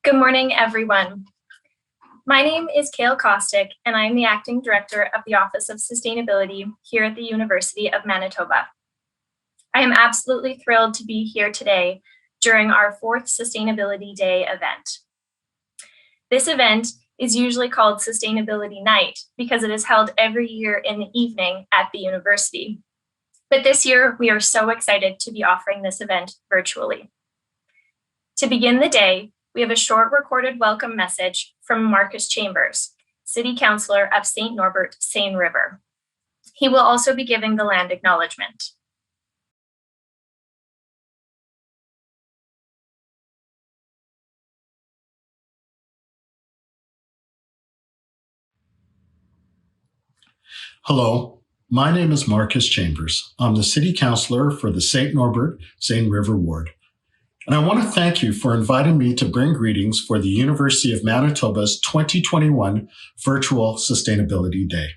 Good morning, everyone. My name is Kale Kostick, and I'm the Acting Director of the Office of Sustainability here at the University of Manitoba. I am absolutely thrilled to be here today during our 4th Sustainability Day event. This event is usually called Sustainability Night because it is held every year in the evening at the university. But this year, we are so excited to be offering this event virtually. To begin the day, we have a short recorded welcome message from Marcus Chambers, City Councillor of St. Norbert, Seine River. He will also be giving the land acknowledgement. Hello, my name is Marcus Chambers. I'm the City Councillor for the St. Norbert, Seine River Ward. And I want to thank you for inviting me to bring greetings for the University of Manitoba's 2021 Virtual Sustainability Day.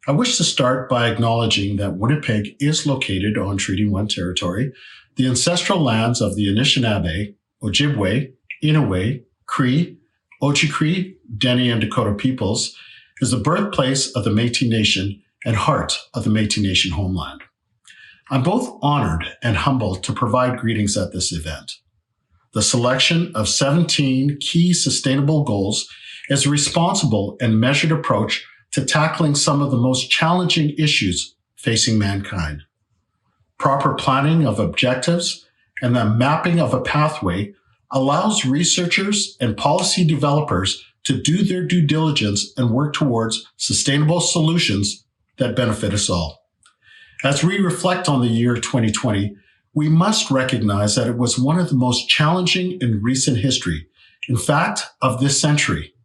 I wish to start by acknowledging that Winnipeg is located on Treaty 1 territory, the ancestral lands of the Anishinaabe, Ojibwe, Inouye, Cree, Oji-Cree, Dene, and Dakota peoples, is the birthplace of the Métis Nation and heart of the Métis Nation homeland. I'm both honored and humbled to provide greetings at this event. The selection of 17 key sustainable goals is a responsible and measured approach to tackling some of the most challenging issues facing mankind. Proper planning of objectives and the mapping of a pathway allows researchers and policy developers to do their due diligence and work towards sustainable solutions that benefit us all. As we reflect on the year 2020, we must recognize that it was one of the most challenging in recent history, in fact, of this century.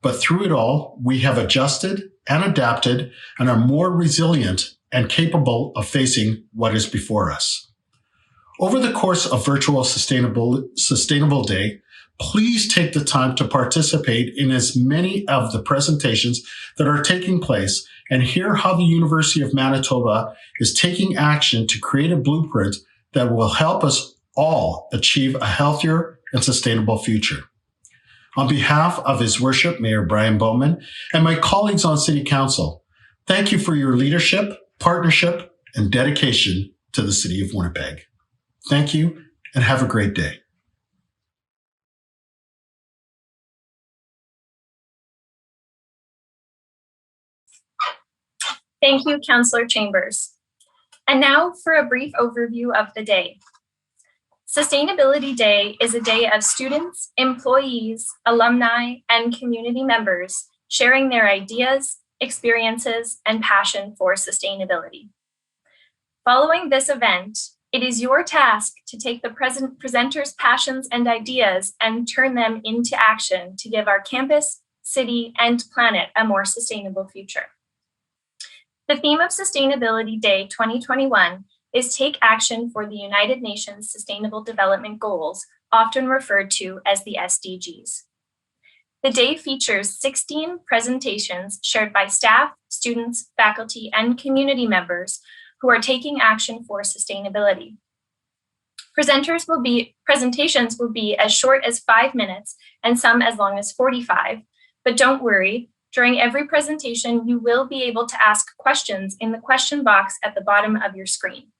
But through it all, we have adjusted and adapted and are more resilient and capable of facing what is before us. Over the course of Virtual Sustainable Day, please take the time to participate in as many of the presentations that are taking place and hear how the University of Manitoba is taking action to create a blueprint that will help us all achieve a healthier and sustainable future. On behalf of His Worship, Mayor Brian Bowman, and my colleagues on City Council, thank you for your leadership, partnership, and dedication to the City of Winnipeg. Thank you, and have a great day. Thank you, Councillor Chambers. And now for a brief overview of the day. Sustainability Day is a day of students, employees, alumni, and community members sharing their ideas, experiences, and passion for sustainability. Following this event, it is your task to take the presenters' passions and ideas and turn them into action to give our campus, city, and planet a more sustainable future. The theme of Sustainability Day 2021 is Take Action for the United Nations Sustainable Development Goals, often referred to as the SDGs. The day features 16 presentations shared by staff, students, faculty, and community members who are taking action for sustainability. Presentations will be as short as 5 minutes and some as long as 45, but don't worry, during every presentation, you will be able to ask questions in the question box at the bottom of your screen.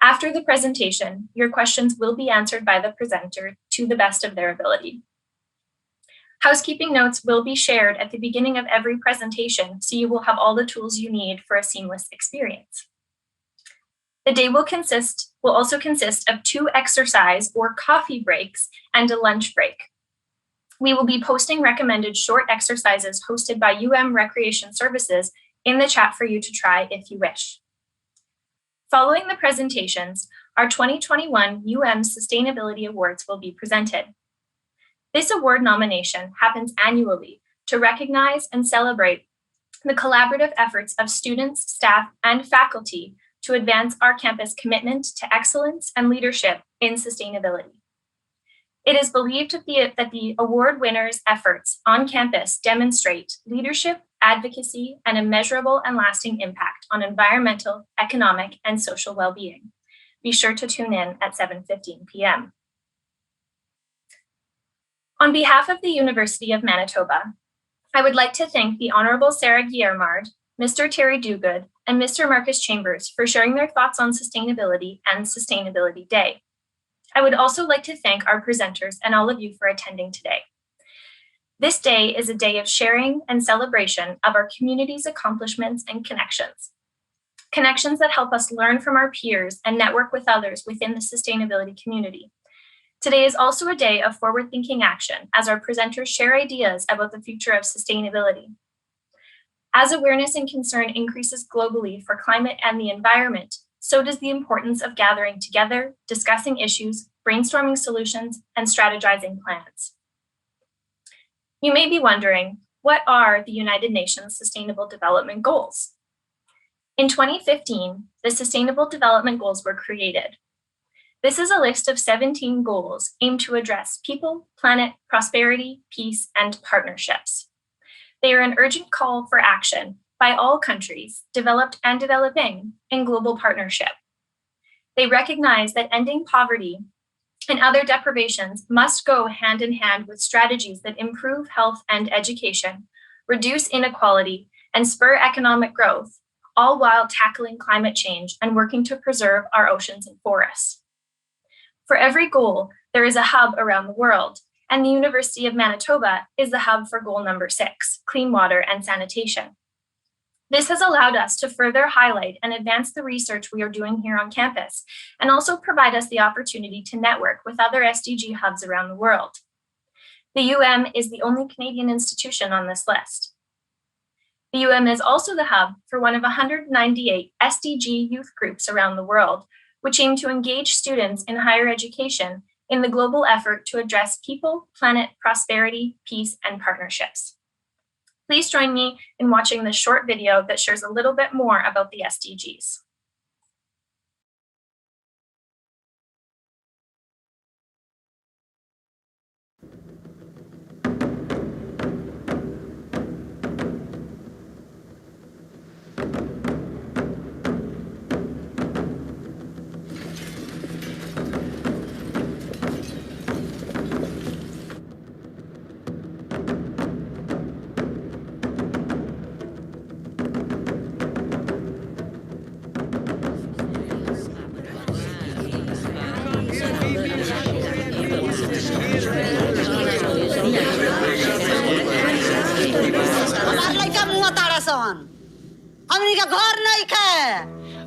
After the presentation, your questions will be answered by the presenter to the best of their ability. Housekeeping notes will be shared at the beginning of every presentation, so you will have all the tools you need for a seamless experience. The day will also consist of 2 exercise or coffee breaks and a lunch break. We will be posting recommended short exercises hosted by Recreation Services in the chat for you to try if you wish. Following the presentations, our 2021 Sustainability Awards will be presented. This award nomination happens annually to recognize and celebrate the collaborative efforts of students, staff, and faculty to advance our campus commitment to excellence and leadership in sustainability. It is believed that the award winners' efforts on campus demonstrate leadership, advocacy, and a measurable and lasting impact on environmental, economic, and social well-being. Be sure to tune in at 7:15 p.m. On behalf of the University of Manitoba, I would like to thank the Honorable Sarah Guillemard, Mr. Terry Duguid, and Mr. Marcus Chambers for sharing their thoughts on sustainability and Sustainability Day. I would also like to thank our presenters and all of you for attending today. This day is a day of sharing and celebration of our community's accomplishments and connections. Connections that help us learn from our peers and network with others within the sustainability community. Today is also a day of forward-thinking action as our presenters share ideas about the future of sustainability. As awareness and concern increases globally for climate and the environment, so does the importance of gathering together, discussing issues, brainstorming solutions, and strategizing plans. You may be wondering, what are the United Nations Sustainable Development Goals? In 2015, the Sustainable Development Goals were created. This is a list of 17 goals aimed to address people, planet, prosperity, peace, and partnerships. They are an urgent call for action by all countries, developed and developing, in global partnership. They recognize that ending poverty and other deprivations must go hand in hand with strategies that improve health and education, reduce inequality, and spur economic growth, all while tackling climate change and working to preserve our oceans and forests. For every goal, there is a hub around the world, and the University of Manitoba is the hub for goal number 6, clean water and sanitation. This has allowed us to further highlight and advance the research we are doing here on campus, and also provide us the opportunity to network with other SDG hubs around the world. The UM is the only Canadian institution on this list. The UM is also the hub for one of 198 SDG youth groups around the world, which aim to engage students in higher education in the global effort to address people, planet, prosperity, peace, and partnerships. Please join me in watching this short video that shares a little bit more about the SDGs.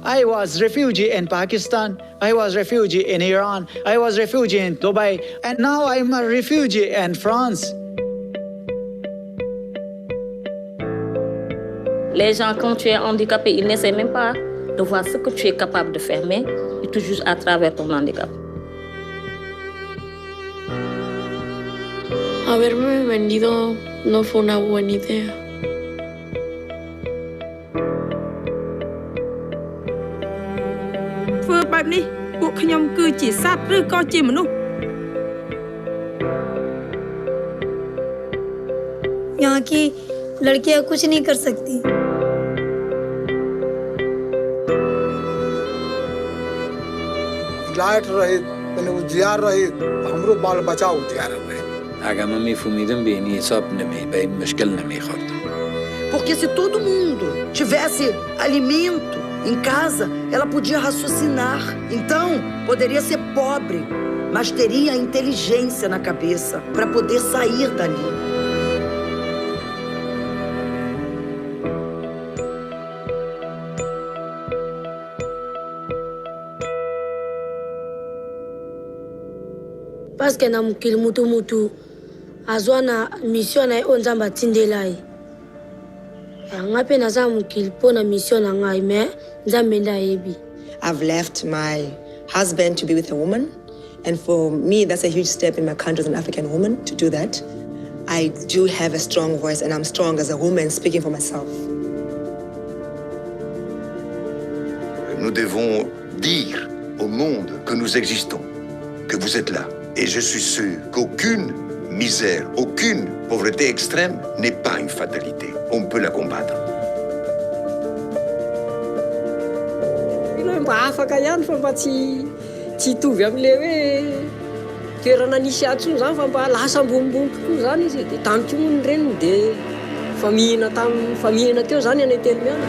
I was refugee in Pakistan, I was refugee in Iran, I was refugee in Dubai, and now I'm a refugee in France. Les gens, quand tu es handicapé, ils n'essaient même pas de voir ce que tu es capable de faire, mais ils te jugent à travers ton handicap. Haberme venido no fue una buena idea. यहाँ की लड़कियां कुछ नहीं कर सकती। Light रहित, उजियार रहित, हमरो बाल बचाव उजियार रहे. Agama me fumiram bem e só na me bem muskel na me khorta. Porque se todo mundo tivesse alimento em casa, ela podia raciocinar. Então, poderia ser pobre, mas teria inteligência na cabeça para poder sair dali. Parce que na mukil mutu azwana mission na onzamba tindelai. Ngape na za mukil pona mission na ngai me nzambe ndayebi. I've left my husband to be with a woman, and for me that's a huge step in my country as an African woman to do that. I do have a strong voice and I'm strong as a woman speaking for myself. Nous devons dire au monde que nous existons, que vous êtes là. Et je suis sûr qu'aucune misère, aucune pauvreté extrême n'est pas une fatalité. On peut la combattre. toerana nisy atsony zany fa mba lasa ambonimbony kokoa zany izy dia tamiko moa ny reniny dia famihina teo zany any Telmiana.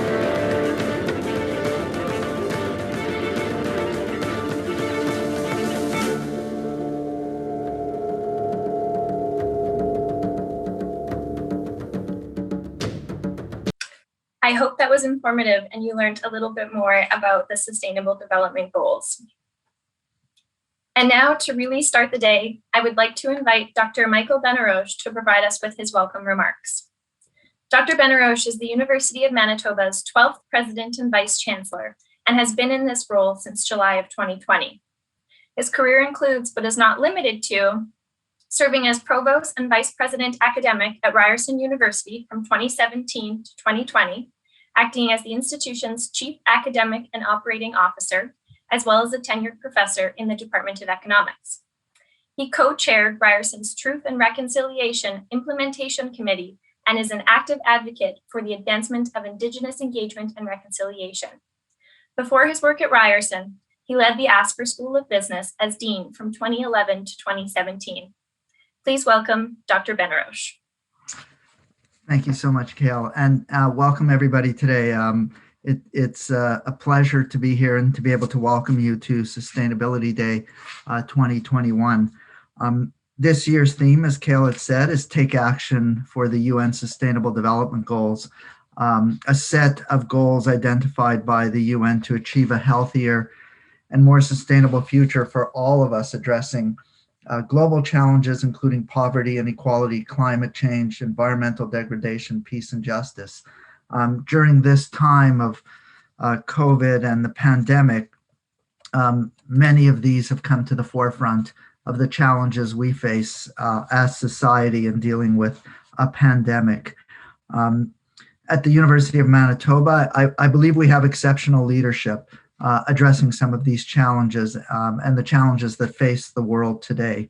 I hope that was informative and you learned a little bit more about the Sustainable Development Goals. And now, to really start the day, I would like to invite Dr. Michael Benaroche to provide us with his welcome remarks. Dr. Benaroche is the University of Manitoba's 12th President and Vice Chancellor and has been in this role since July of 2020. His career includes, but is not limited to, serving as Provost and Vice President Academic at Ryerson University from 2017 to 2020, acting as the institution's Chief Academic and Operating Officer, as well as a tenured professor in the Department of Economics. He co-chaired Ryerson's Truth and Reconciliation Implementation Committee and is an active advocate for the advancement of Indigenous engagement and reconciliation. Before his work at Ryerson, he led the Asper School of Business as Dean from 2011 to 2017. Please welcome Dr. Benaroche. Thank you so much, Kale, and welcome everybody today. It's a pleasure to be here and to be able to welcome you to Sustainability Day 2021. This year's theme, as Kale had said, is Take Action for the UN Sustainable Development Goals, a set of goals identified by the UN to achieve a healthier and more sustainable future for all of us, addressing global challenges, including poverty, inequality, climate change, environmental degradation, peace, and justice. During this time of COVID and the pandemic, many of these have come to the forefront of the challenges we face as society in dealing with a pandemic. At the University of Manitoba, I believe we have exceptional leadership addressing some of these challenges and the challenges that face the world today.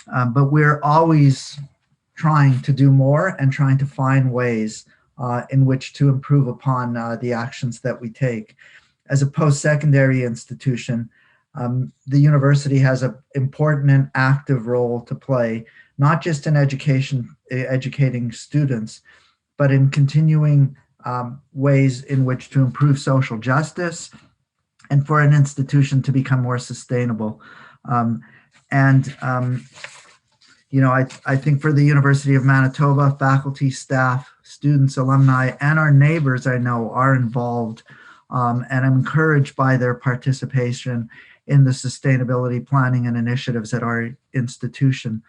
But we're always trying to do more and trying to find ways in which to improve upon the actions that we take. As a post-secondary institution, the university has an important and active role to play, not just in educating students, but in continuing ways in which to improve social justice and for an institution to become more sustainable. I think for the University of Manitoba, faculty, staff, students, alumni, and our neighbors I know are involved, and I'm encouraged by their participation in the sustainability planning and initiatives at our institution.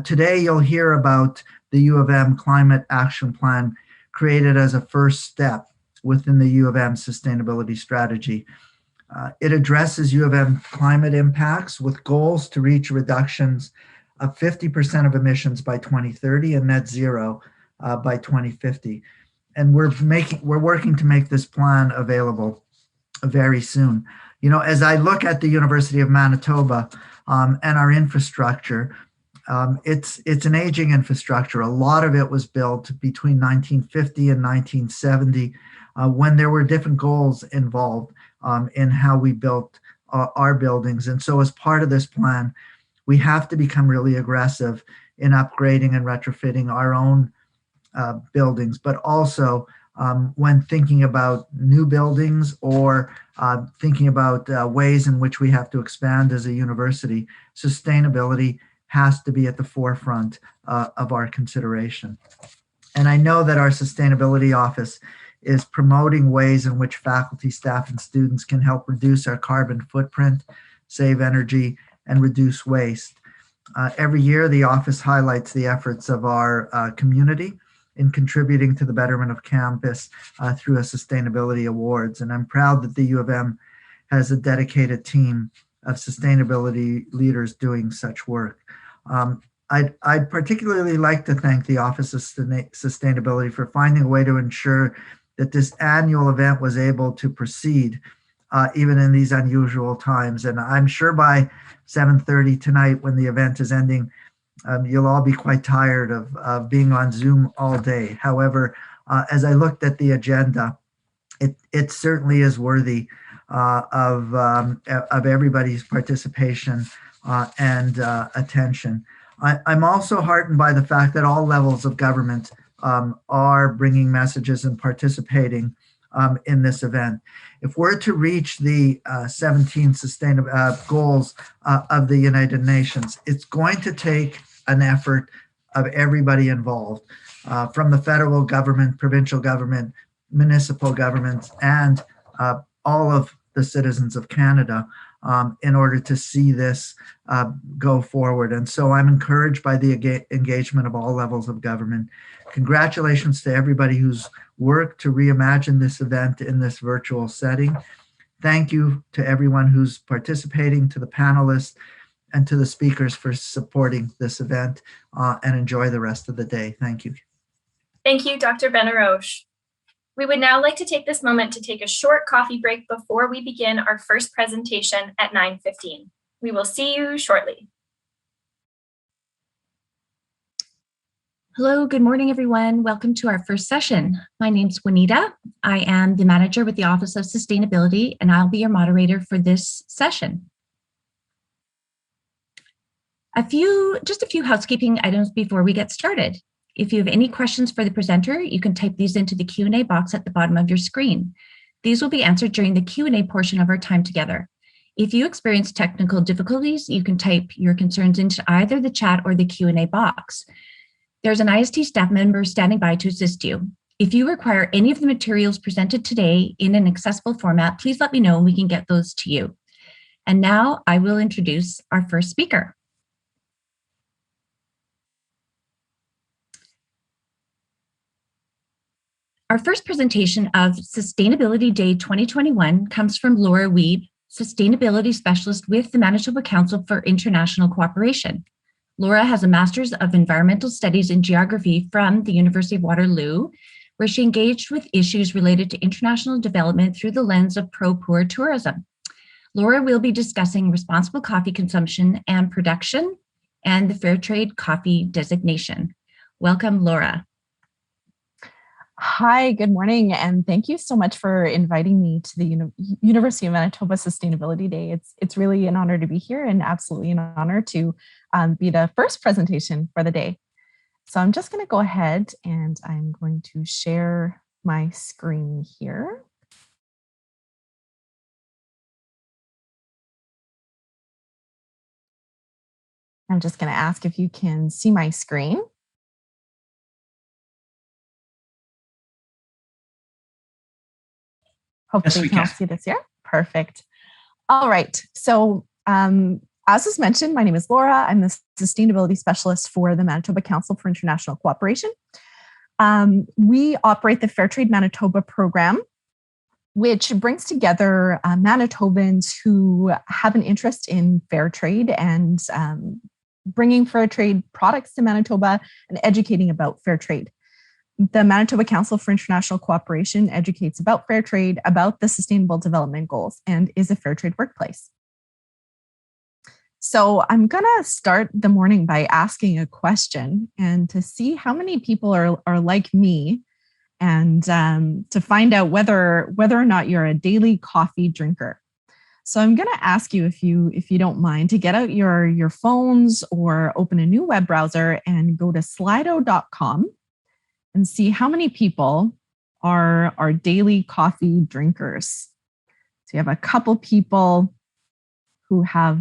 Today, you'll hear about the U of M Climate Action Plan created as a first step within the U of M sustainability strategy. It addresses U of M climate impacts with goals to reach reductions of 50% of emissions by 2030 and net zero by 2050. And we're working to make this plan available very soon. You know, as I look at the University of Manitoba and our infrastructure, it's an aging infrastructure. A lot of it was built between 1950 and 1970 when there were different goals involved in how we built our buildings. And so as part of this plan, we have to become really aggressive in upgrading and retrofitting our own buildings, but also when thinking about new buildings or thinking about ways in which we have to expand as a university, sustainability has to be at the forefront of our consideration. And I know that our sustainability office is promoting ways in which faculty, staff, and students can help reduce our carbon footprint, save energy, and reduce waste. Every year, the office highlights the efforts of our community in contributing to the betterment of campus through a sustainability awards. And I'm proud that the U of M has a dedicated team of sustainability leaders doing such work. I'd particularly like to thank the Office of Sustainability for finding a way to ensure that this annual event was able to proceed even in these unusual times. And I'm sure by 7:30 tonight, when the event is ending, you'll all be quite tired of being on Zoom all day. However, as I looked at the agenda, it certainly is worthy of everybody's participation and attention. I'm also heartened by the fact that all levels of government are bringing messages and participating in this event. If we're to reach the 17 sustainable goals of the United Nations, it's going to take an effort of everybody involved, from the federal government, provincial government, municipal governments, and all of the citizens of Canada in order to see this go forward. And so I'm encouraged by the engagement of all levels of government. Congratulations to everybody who's worked to reimagine this event in this virtual setting. Thank you to everyone who's participating, to the panelists, and to the speakers for supporting this event, and enjoy the rest of the day. Thank you. Thank you, Dr. Benaroche. We would now like to take this moment to take a short coffee break before we begin our first presentation at 9:15. We will see you shortly. Hello, good morning, everyone. Welcome to our first session. My name's Juanita. I am the manager with the Office of Sustainability, and I'll be your moderator for this session. Just a few housekeeping items before we get started. If you have any questions for the presenter, you can type these into the Q&A box at the bottom of your screen. These will be answered during the Q&A portion of our time together. If you experience technical difficulties, you can type your concerns into either the chat or the Q&A box. There's an IST staff member standing by to assist you. If you require any of the materials presented today in an accessible format, please let me know and we can get those to you. And now I will introduce our first speaker. Our first presentation of Sustainability Day 2021 comes from Laura Wiebe, Sustainability Specialist with the Manitoba Council for International Cooperation. Laura has a Master's of Environmental Studies in Geography from the University of Waterloo, where she engaged with issues related to international development through the lens of pro-poor tourism. Laura will be discussing responsible coffee consumption and production and the Fairtrade coffee designation. Welcome, Laura. Hi, good morning, and thank you so much for inviting me to the University of Manitoba Sustainability Day. It's really an honor to be here and absolutely an honor to be the first presentation for the day. So I'm just going to go ahead and I'm going to share my screen here. I'm just going to ask if you can see my screen. Hopefully you can see this here. Perfect. All right. So as was mentioned, my name is Laura. I'm the Sustainability Specialist for the Manitoba Council for International Cooperation. We operate the Fairtrade Manitoba program, which brings together Manitobans who have an interest in fair trade and bringing fair trade products to Manitoba and educating about fair trade. The Manitoba Council for International Cooperation educates about fair trade, about the Sustainable Development Goals, and is a fair trade workplace. So I'm going to start the morning by asking a question and to see how many people are like me and to find out whether or not you're a daily coffee drinker. So I'm going to ask you, if you don't mind, to get out your phones or open a new web browser and go to slido.com. and see how many people are daily coffee drinkers. So you have a couple people who have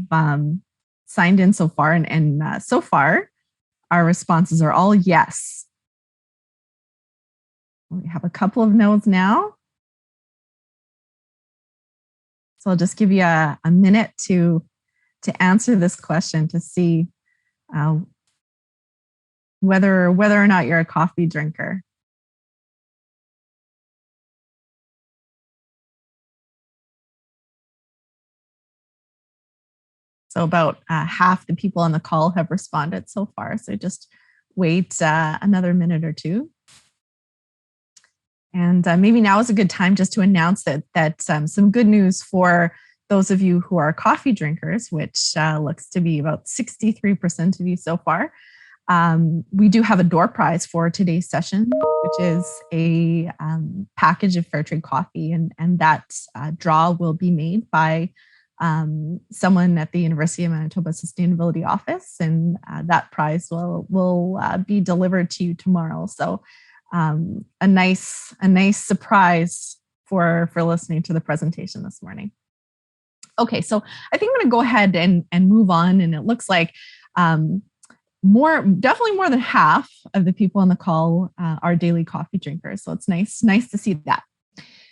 signed in so far, and so far, our responses are all yes. We have a couple of no's now. So I'll just give you a minute to answer this question to see whether or not you're a coffee drinker. So about half the people on the call have responded so far. So just wait another minute or two. And maybe now is a good time just to announce that some good news for those of you who are coffee drinkers, which looks to be about 63% of you so far. We do have a door prize for today's session, which is a package of Fairtrade coffee, and that draw will be made by someone at the University of Manitoba Sustainability Office, and that prize will be delivered to you tomorrow. So a nice surprise for listening to the presentation this morning. Okay, so I think I'm going to go ahead and move on, and it looks like definitely more than half of the people on the call are daily coffee drinkers. So it's nice to see that.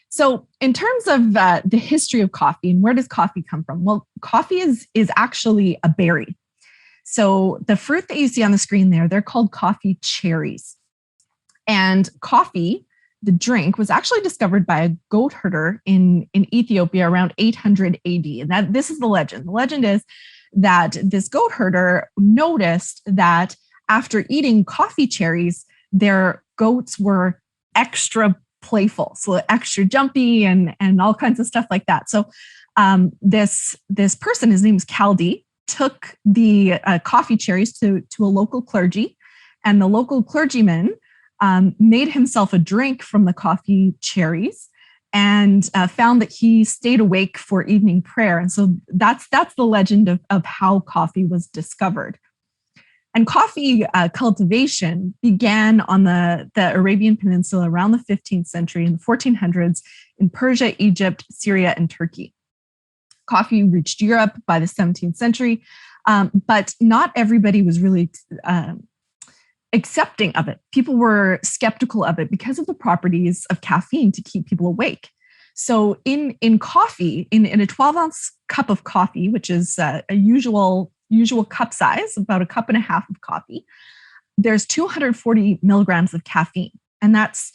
So in terms of the history of coffee and where does coffee come from? Well, coffee is actually a berry. So the fruit that you see on the screen there, they're called coffee cherries. And coffee, the drink, was actually discovered by a goat herder in Ethiopia around 800 AD. And this is the legend. The legend is that this goat herder noticed that after eating coffee cherries, their goats were extra playful, so extra jumpy and all kinds of stuff like that. So this person, his name is Caldi, took the coffee cherries to a local clergy, and the local clergyman made himself a drink from the coffee cherries and found that he stayed awake for evening prayer. And so that's the legend of how coffee was discovered. And coffee cultivation began on the Arabian Peninsula around the 15th century in the 1400s in Persia, Egypt, Syria, and Turkey. Coffee reached Europe by the 17th century, but not everybody was really accepting of it. People were skeptical of it because of the properties of caffeine to keep people awake. So in coffee, in a 12-ounce cup of coffee, which is a usual cup size, about a cup and a half of coffee, there's 240 milligrams of caffeine. And that's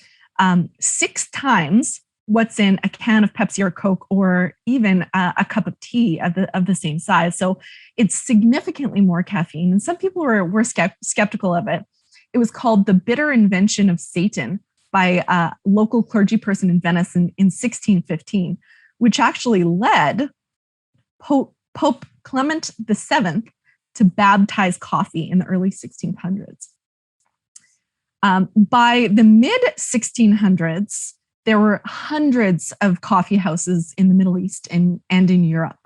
6 times what's in a can of Pepsi or Coke, or even a cup of tea of the same size. So it's significantly more caffeine. And some people were skeptical of it. It was called the bitter invention of Satan by a local clergy person in Venice in 1615, which actually led Pope Clement VII to baptize coffee in the early 1600s. By the mid-1600s, there were hundreds of coffee houses in the Middle East and in Europe.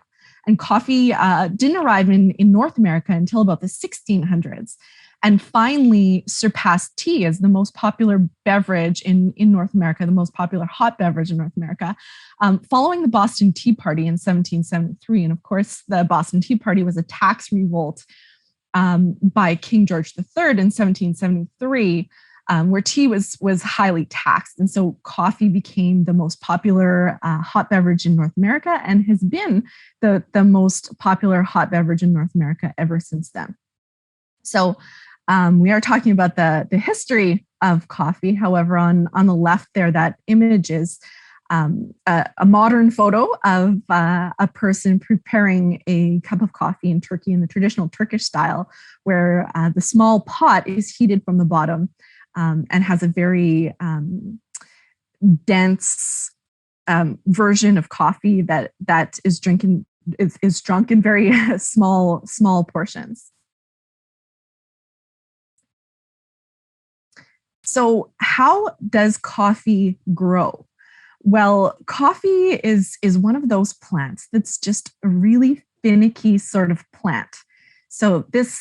And coffee didn't arrive in North America until about the 1600s, and finally surpassed tea as the most popular beverage in North America, the most popular hot beverage in North America, following the Boston Tea Party in 1773. And of course, the Boston Tea Party was a tax revolt by King George III in 1773, where tea was highly taxed. And so coffee became the most popular hot beverage in North America and has been the most popular hot beverage in North America ever since then. So we are talking about the history of coffee. However, on the left there, that image is a modern photo of a person preparing a cup of coffee in Turkey in the traditional Turkish style, where the small pot is heated from the bottom and has a very dense version of coffee that is drunk in very small portions. So how does coffee grow? Well, coffee is one of those plants that's just a really finicky sort of plant. So this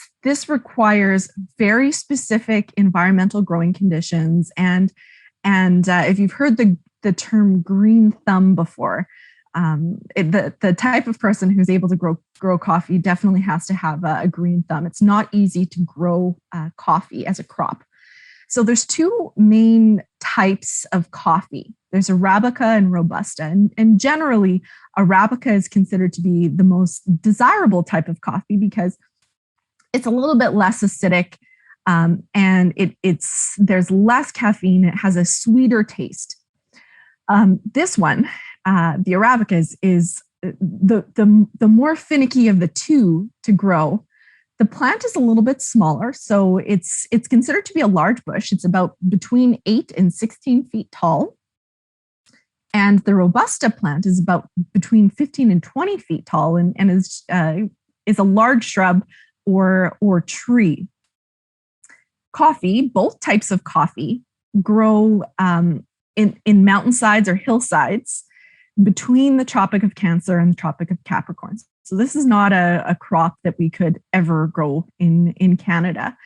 requires very specific environmental growing conditions. And if you've heard the term green thumb before, the type of person who's able to grow coffee definitely has to have a green thumb. It's not easy to grow coffee as a crop. So there's 2 main types of coffee. There's Arabica and Robusta. And generally, Arabica is considered to be the most desirable type of coffee because it's a little bit less acidic, and there's less caffeine. It has a sweeter taste. This one, the Arabica, is the more finicky of the 2 to grow. The plant is a little bit smaller, so it's considered to be a large bush. It's about between 8 and 16 feet tall. And the Robusta plant is about between 15 and 20 feet tall and is a large shrub or tree. Coffee, both types of coffee, grow in mountainsides or hillsides. between the Tropic of Cancer and the Tropic of Capricorn. So this is not a crop that we could ever grow in Canada.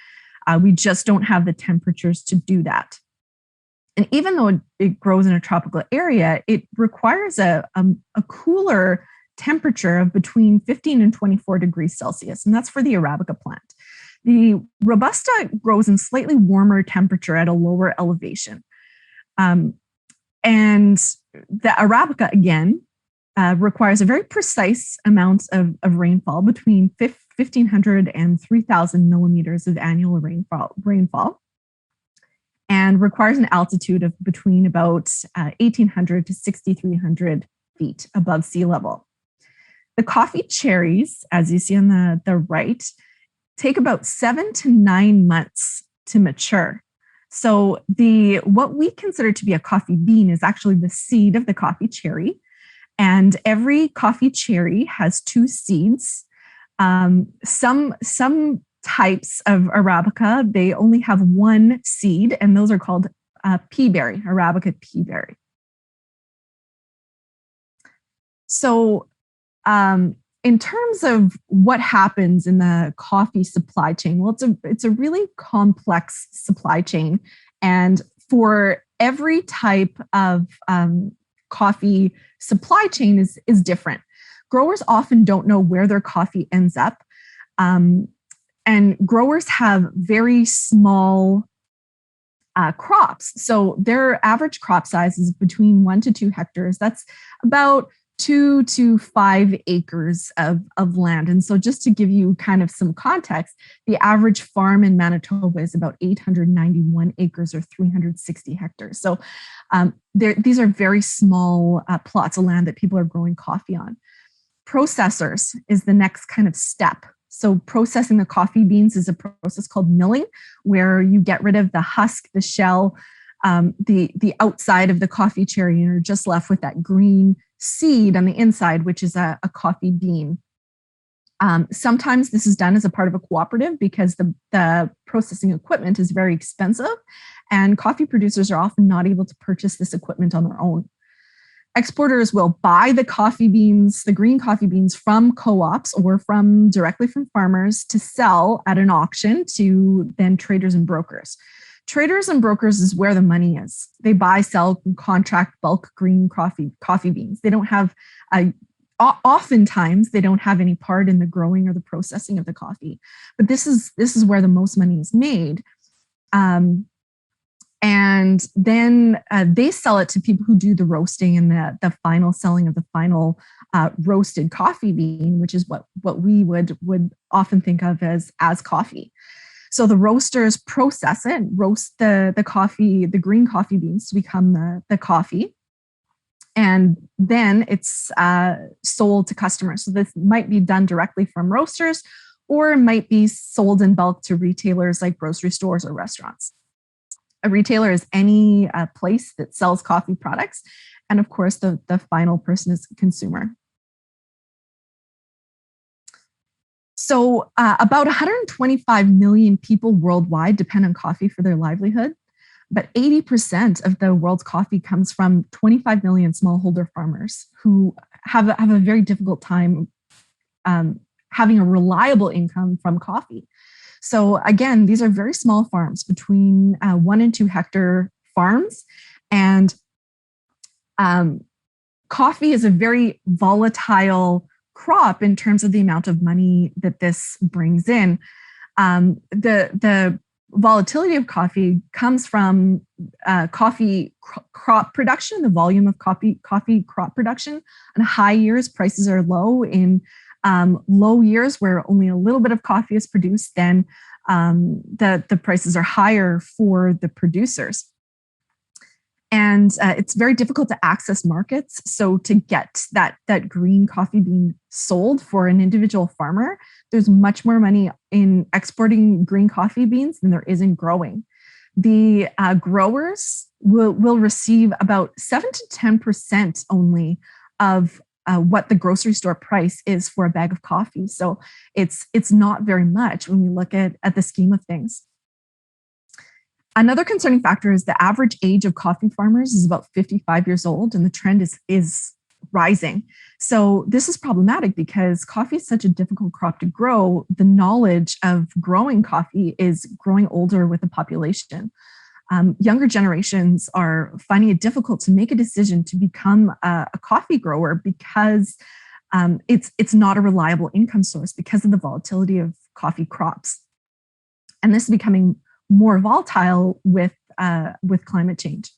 We just don't have the temperatures to do that. And even though it grows in a tropical area, it requires a cooler temperature of between 15 and 24 degrees Celsius, and that's for the Arabica plant. The Robusta grows in slightly warmer temperature at a lower elevation. And the Arabica, again, requires a very precise amount of rainfall between 1,500 and 3,000 millimeters of annual rainfall, and requires an altitude of between about 1,800 to 6,300 feet above sea level. The coffee cherries, as you see on the right, take about 7 to 9 months to mature. So what we consider to be a coffee bean is actually the seed of the coffee cherry. And every coffee cherry has 2 seeds. Some types of Arabica, they only have 1 seed, and those are called pea berry, Arabica pea berry. So in terms of what happens in the coffee supply chain, well, it's a really complex supply chain. And for every type of coffee supply chain is different. Growers often don't know where their coffee ends up. And growers have very small crops. So their average crop size is between 1 to 2 hectares. That's about 2 to 5 acres of land. And so just to give you kind of some context, the average farm in Manitoba is about 891 acres or 360 hectares. So these are very small plots of land that people are growing coffee on. Processors is the next kind of step. So processing the coffee beans is a process called milling, where you get rid of the husk, the shell, the outside of the coffee cherry, and you're just left with that green seed on the inside, which is a coffee bean. Sometimes this is done as a part of a cooperative because the processing equipment is very expensive, and coffee producers are often not able to purchase this equipment on their own. Exporters will buy the coffee beans, the green coffee beans, from co-ops or directly from farmers to sell at an auction to then traders and brokers. Traders and brokers is where the money is. They buy, sell, contract bulk green coffee beans. They don't have, oftentimes they don't have any part in the growing or the processing of the coffee. But this is where the most money is made. And then they sell it to people who do the roasting and the final selling of the final roasted coffee bean, which is what we would often think of as coffee. So the roasters process it, roast the coffee, the green coffee beans to become the coffee. And then it's sold to customers. So this might be done directly from roasters, or it might be sold in bulk to retailers like grocery stores or restaurants. A retailer is any place that sells coffee products. And of course, the final person is the consumer. So about 125 million people worldwide depend on coffee for their livelihood, but 80% of the world's coffee comes from 25 million smallholder farmers who have a very difficult time having a reliable income from coffee. So again, these are very small farms, between 1 and 2 hectare farms. And coffee is a very volatile crop in terms of the amount of money that this brings in. The volatility of coffee comes from coffee crop production, the volume of coffee crop production. On high years, prices are low. In low years where only a little bit of coffee is produced, then the prices are higher for the producers. And it's very difficult to access markets. So to get that green coffee bean sold for an individual farmer, there's much more money in exporting green coffee beans than there is in growing. The growers will receive about 7 to 10% only of what the grocery store price is for a bag of coffee. So it's not very much when we look at the scheme of things. Another concerning factor is the average age of coffee farmers is about 55 years old, and the trend is rising. So this is problematic because coffee is such a difficult crop to grow. The knowledge of growing coffee is growing older with the population. Younger generations are finding it difficult to make a decision to become a coffee grower because it's not a reliable income source because of the volatility of coffee crops. And this is becoming more volatile with climate change.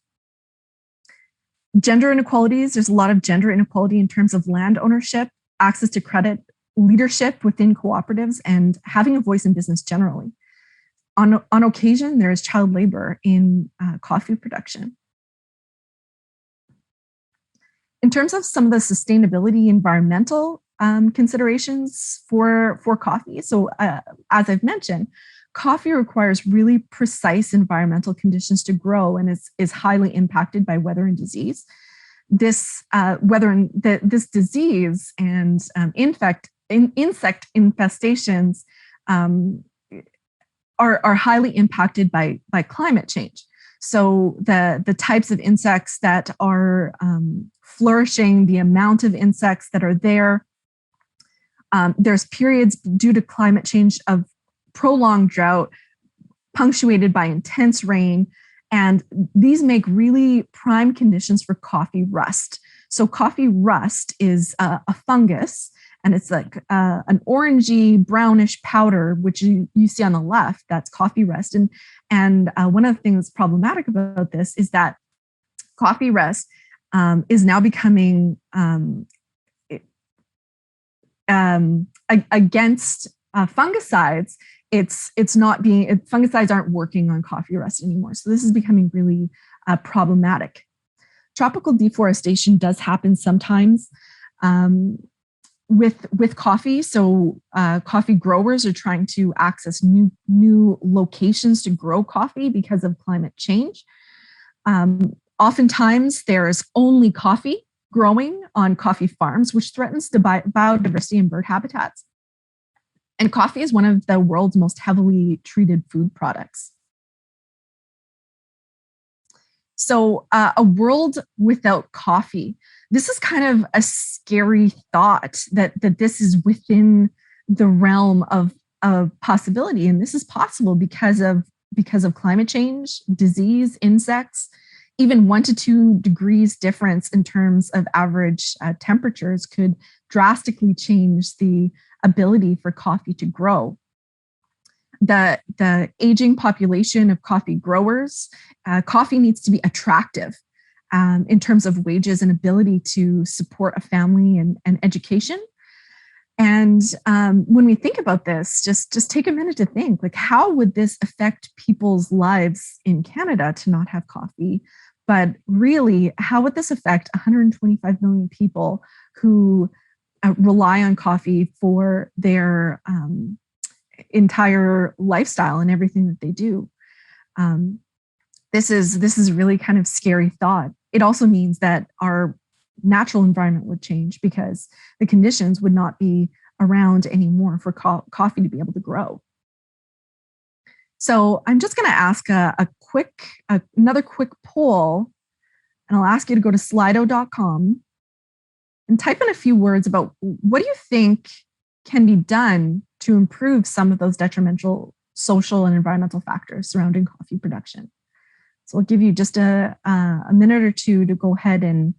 Gender inequalities, there's a lot of gender inequality in terms of land ownership, access to credit, leadership within cooperatives, and having a voice in business generally. On occasion, there is child labor in coffee production. In terms of some of the sustainability environmental considerations for coffee, so as I've mentioned, coffee requires really precise environmental conditions to grow and is highly impacted by weather and disease. This this disease and insect infestations are highly impacted by climate change. So the types of insects that are flourishing, the amount of insects that are there, there's periods due to climate change of prolonged drought punctuated by intense rain, and these make really prime conditions for coffee rust. So coffee rust is a fungus, and it's like an orangey brownish powder, which you see on the left, that's coffee rust. And one of the things problematic about this is that coffee rust is now becoming against fungicides. Fungicides aren't working on coffee rust anymore. So this is becoming really problematic. Tropical deforestation does happen sometimes with coffee. So coffee growers are trying to access new locations to grow coffee because of climate change. Oftentimes there's only coffee growing on coffee farms, which threatens the biodiversity and bird habitats. And coffee is one of the world's most heavily treated food products. So a world without coffee, this is kind of a scary thought that this is within the realm of possibility. And this is possible because of climate change, disease, insects, even 1 to 2 degrees difference in terms of average temperatures could drastically change the ability for coffee to grow. The aging population of coffee growers, coffee needs to be attractive in terms of wages and ability to support a family and education. And when we think about this, just take a minute to think, like, how would this affect people's lives in Canada to not have coffee? But really, how would this affect 125 million people who rely on coffee for their entire lifestyle and everything that they do? This is really kind of scary thought. It also means that our natural environment would change because the conditions would not be around anymore for coffee to be able to grow. So I'm just going to ask another quick poll, and I'll ask you to go to slido.com and type in a few words about what do you think can be done to improve some of those detrimental social and environmental factors surrounding coffee production. So I'll give you just a minute or two to go ahead and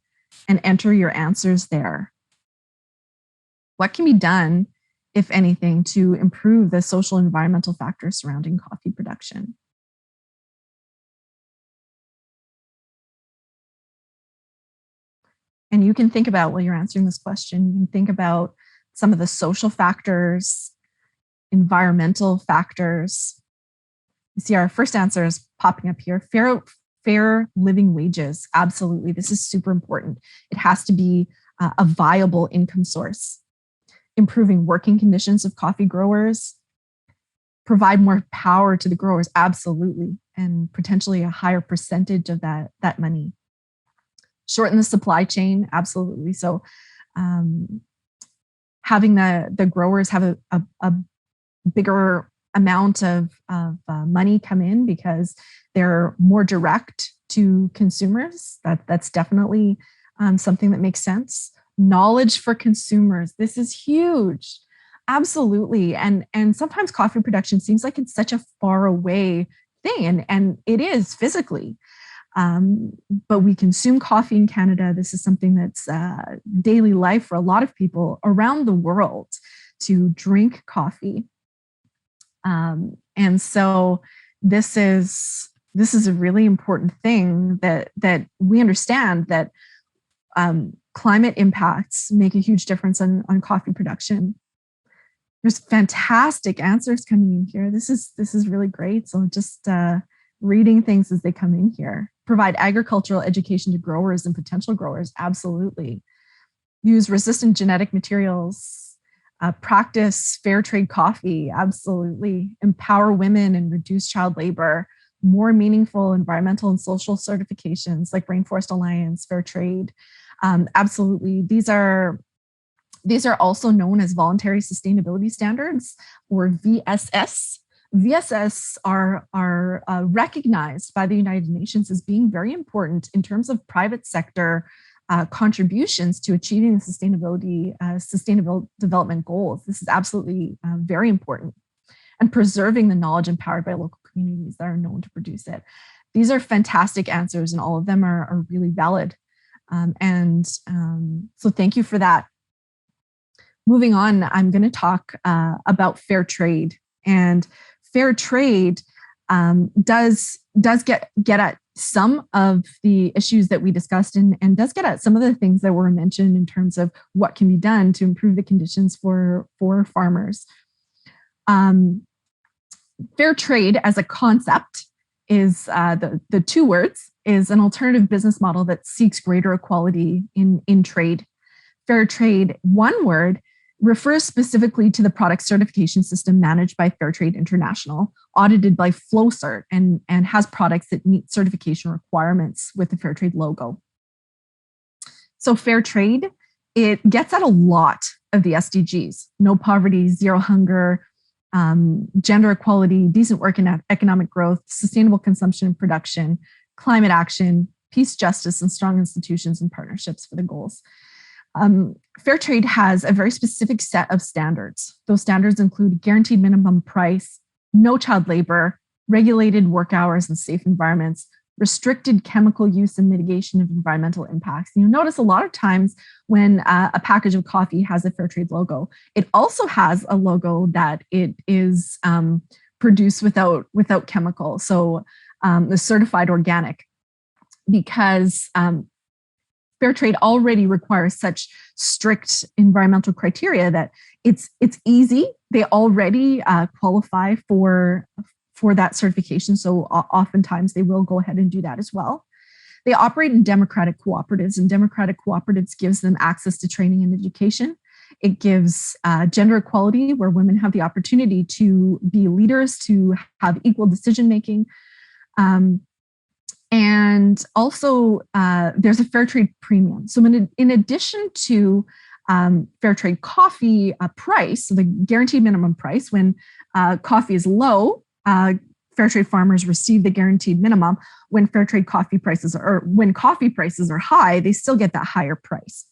enter your answers there. What can be done, if anything, to improve the social and environmental factors surrounding coffee production? And you can think about, while you're answering this question, you can think about some of the social factors, environmental factors. You see our first answer is popping up here. Fair living wages. Absolutely. This is super important. It has to be a viable income source. Improving working conditions of coffee growers. Provide more power to the growers. Absolutely. And potentially a higher percentage of that money. Shorten the supply chain. Absolutely. So having the growers have a bigger amount of money come in because they're more direct to consumers. That's definitely something that makes sense. knowledge for consumers. This is huge. Absolutely. And sometimes coffee production seems like it's such a far away thing, and it is physically. But we consume coffee in Canada. This is something that's daily life for a lot of people around the world, to drink coffee. And so this is a really important thing that we understand, that climate impacts make a huge difference on coffee production. There's fantastic answers coming in here. This is really great. So just reading things as they come in here. Provide agricultural education to growers and potential growers. Absolutely. Use resistant genetic materials. Practice fair trade coffee. Absolutely. Empower women and reduce child labor. More meaningful environmental and social certifications like Rainforest Alliance, Fairtrade. Absolutely. These are also known as voluntary sustainability standards, or VSS. VSS are recognized by the United Nations as being very important in terms of private sector contributions to achieving the sustainable development goals. This is absolutely very important. And preserving the knowledge empowered by local communities that are known to produce it. These are fantastic answers, and all of them are really valid. So thank you for that. Moving on, I'm going to talk about fair trade. And fair trade does get at some of the issues that we discussed, and does get at some of the things that were mentioned in terms of what can be done to improve the conditions for farmers. Fair trade as a concept is the two words, is an alternative business model that seeks greater equality in trade. Fair trade, one word, refers specifically to the product certification system managed by Fairtrade International, audited by FlowCert, and has products that meet certification requirements with the Fairtrade logo. So fair trade, it gets at a lot of the SDGs: no poverty, zero hunger, gender equality, decent work and economic growth, sustainable consumption and production, climate action, peace, justice, and strong institutions and partnerships for the goals. Fair trade has a very specific set of standards. Those standards include guaranteed minimum price, no child labor, regulated work hours and safe environments, restricted chemical use and mitigation of environmental impacts. And you'll notice a lot of times when a package of coffee has a fair trade logo, it also has a logo that it is produced without chemicals. So the certified organic, because fair trade already requires such strict environmental criteria that it's easy. They already qualify for that certification. So oftentimes they will go ahead and do that as well. They operate in democratic cooperatives, and democratic cooperatives gives them access to training and education. It gives gender equality, where women have the opportunity to be leaders, to have equal decision-making. And also there's a fair trade premium. So in addition to fair trade coffee price, so the guaranteed minimum price, when coffee is low, fair trade farmers receive the guaranteed minimum. When fair trade coffee prices when coffee prices are high, they still get that higher price.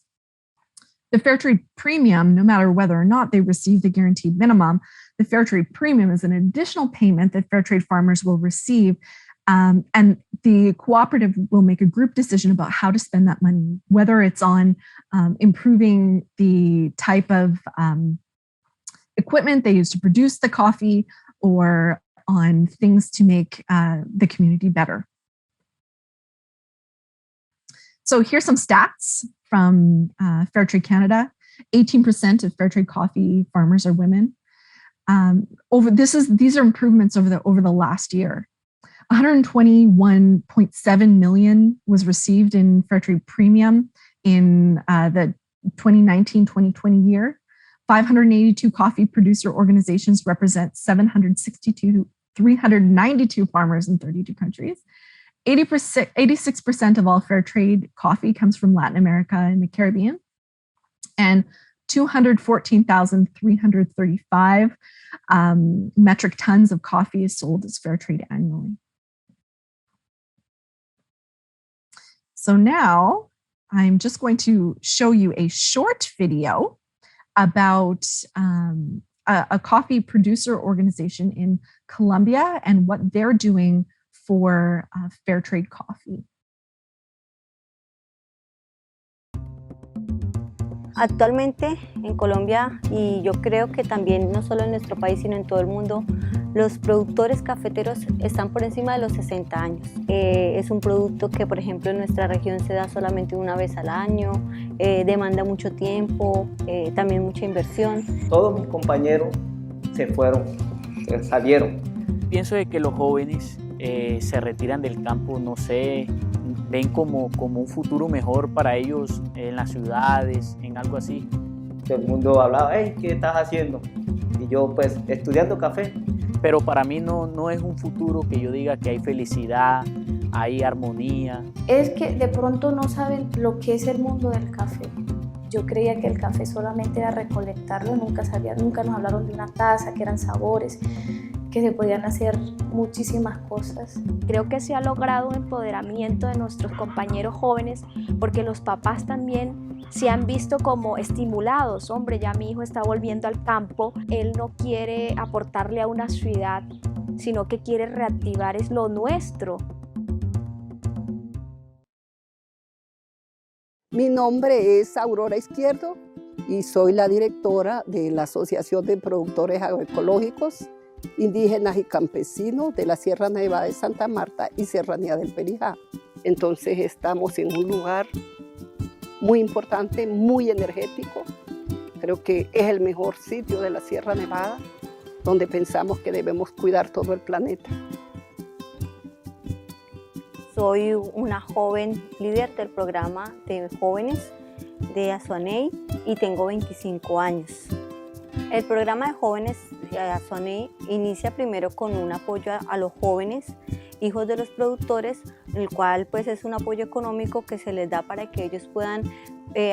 The fair trade premium, no matter whether or not they receive the guaranteed minimum, the fair trade premium is an additional payment that fair trade farmers will receive. And the cooperative will make a group decision about how to spend that money, whether it's on improving the type of equipment they use to produce the coffee, or on things to make the community better. So here's some stats from Fairtrade Canada. 18% of Fairtrade coffee farmers are women. These are improvements over the last year. 121.7 million was received in Fairtrade Premium in the 2019-2020 year. 582 coffee producer organizations represent 392 farmers in 32 countries. 86% of all fair trade coffee comes from Latin America and the Caribbean. And 214,335 metric tons of coffee is sold as fair trade annually. So now I'm just going to show you a short video about a coffee producer organization in Colombia and what they're doing for Fairtrade coffee. Actualmente en Colombia, y yo creo que también no solo en nuestro país sino en todo el mundo, los productores cafeteros están por encima de los 60 años. Es un producto que, por ejemplo, en nuestra región se da solamente una vez al año, demanda mucho tiempo, también mucha inversión. Todos mis compañeros se fueron, salieron. Pienso de que los jóvenes se retiran del campo, no sé, ven como un futuro mejor para ellos en las ciudades, en algo así. Todo el mundo hablaba, hey, ¿qué estás haciendo? Y yo pues estudiando café. Pero para mí no es un futuro que yo diga que hay felicidad, hay armonía. Es que de pronto no saben lo que es el mundo del café. Yo creía que el café solamente era recolectarlo, nunca nos hablaron de una taza, que eran sabores, que se podían hacer muchísimas cosas. Creo que se ha logrado un empoderamiento de nuestros compañeros jóvenes porque los papás también se han visto como estimulados. Hombre, ya mi hijo está volviendo al campo, él no quiere aportarle a una ciudad, sino que quiere reactivar es lo nuestro. Mi nombre es Aurora Izquierdo y soy la directora de la Asociación de Productores Agroecológicos, Indígenas y Campesinos de la Sierra Nevada de Santa Marta y Serranía del Perijá. Entonces estamos en un lugar muy importante, muy energético. Creo que es el mejor sitio de la Sierra Nevada, donde pensamos que debemos cuidar todo el planeta. Soy una joven líder del programa de jóvenes de Azuaney y tengo 25 años. El programa de jóvenes de Azuaney inicia primero con un apoyo a los jóvenes, hijos de los productores, el cual pues es un apoyo económico que se les da para que ellos puedan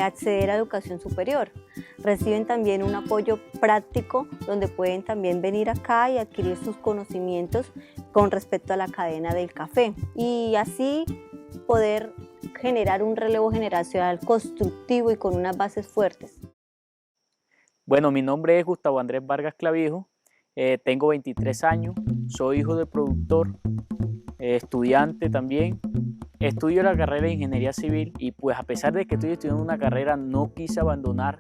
acceder a educación superior. Reciben también un apoyo práctico donde pueden también venir acá y adquirir sus conocimientos con respecto a la cadena del café y así poder generar un relevo generacional constructivo y con unas bases fuertes. Bueno, mi nombre es Gustavo Andrés Vargas Clavijo, tengo 23 años, soy hijo de productor, estudiante también. Estudio la carrera de Ingeniería Civil y pues a pesar de que estoy estudiando una carrera no quise abandonar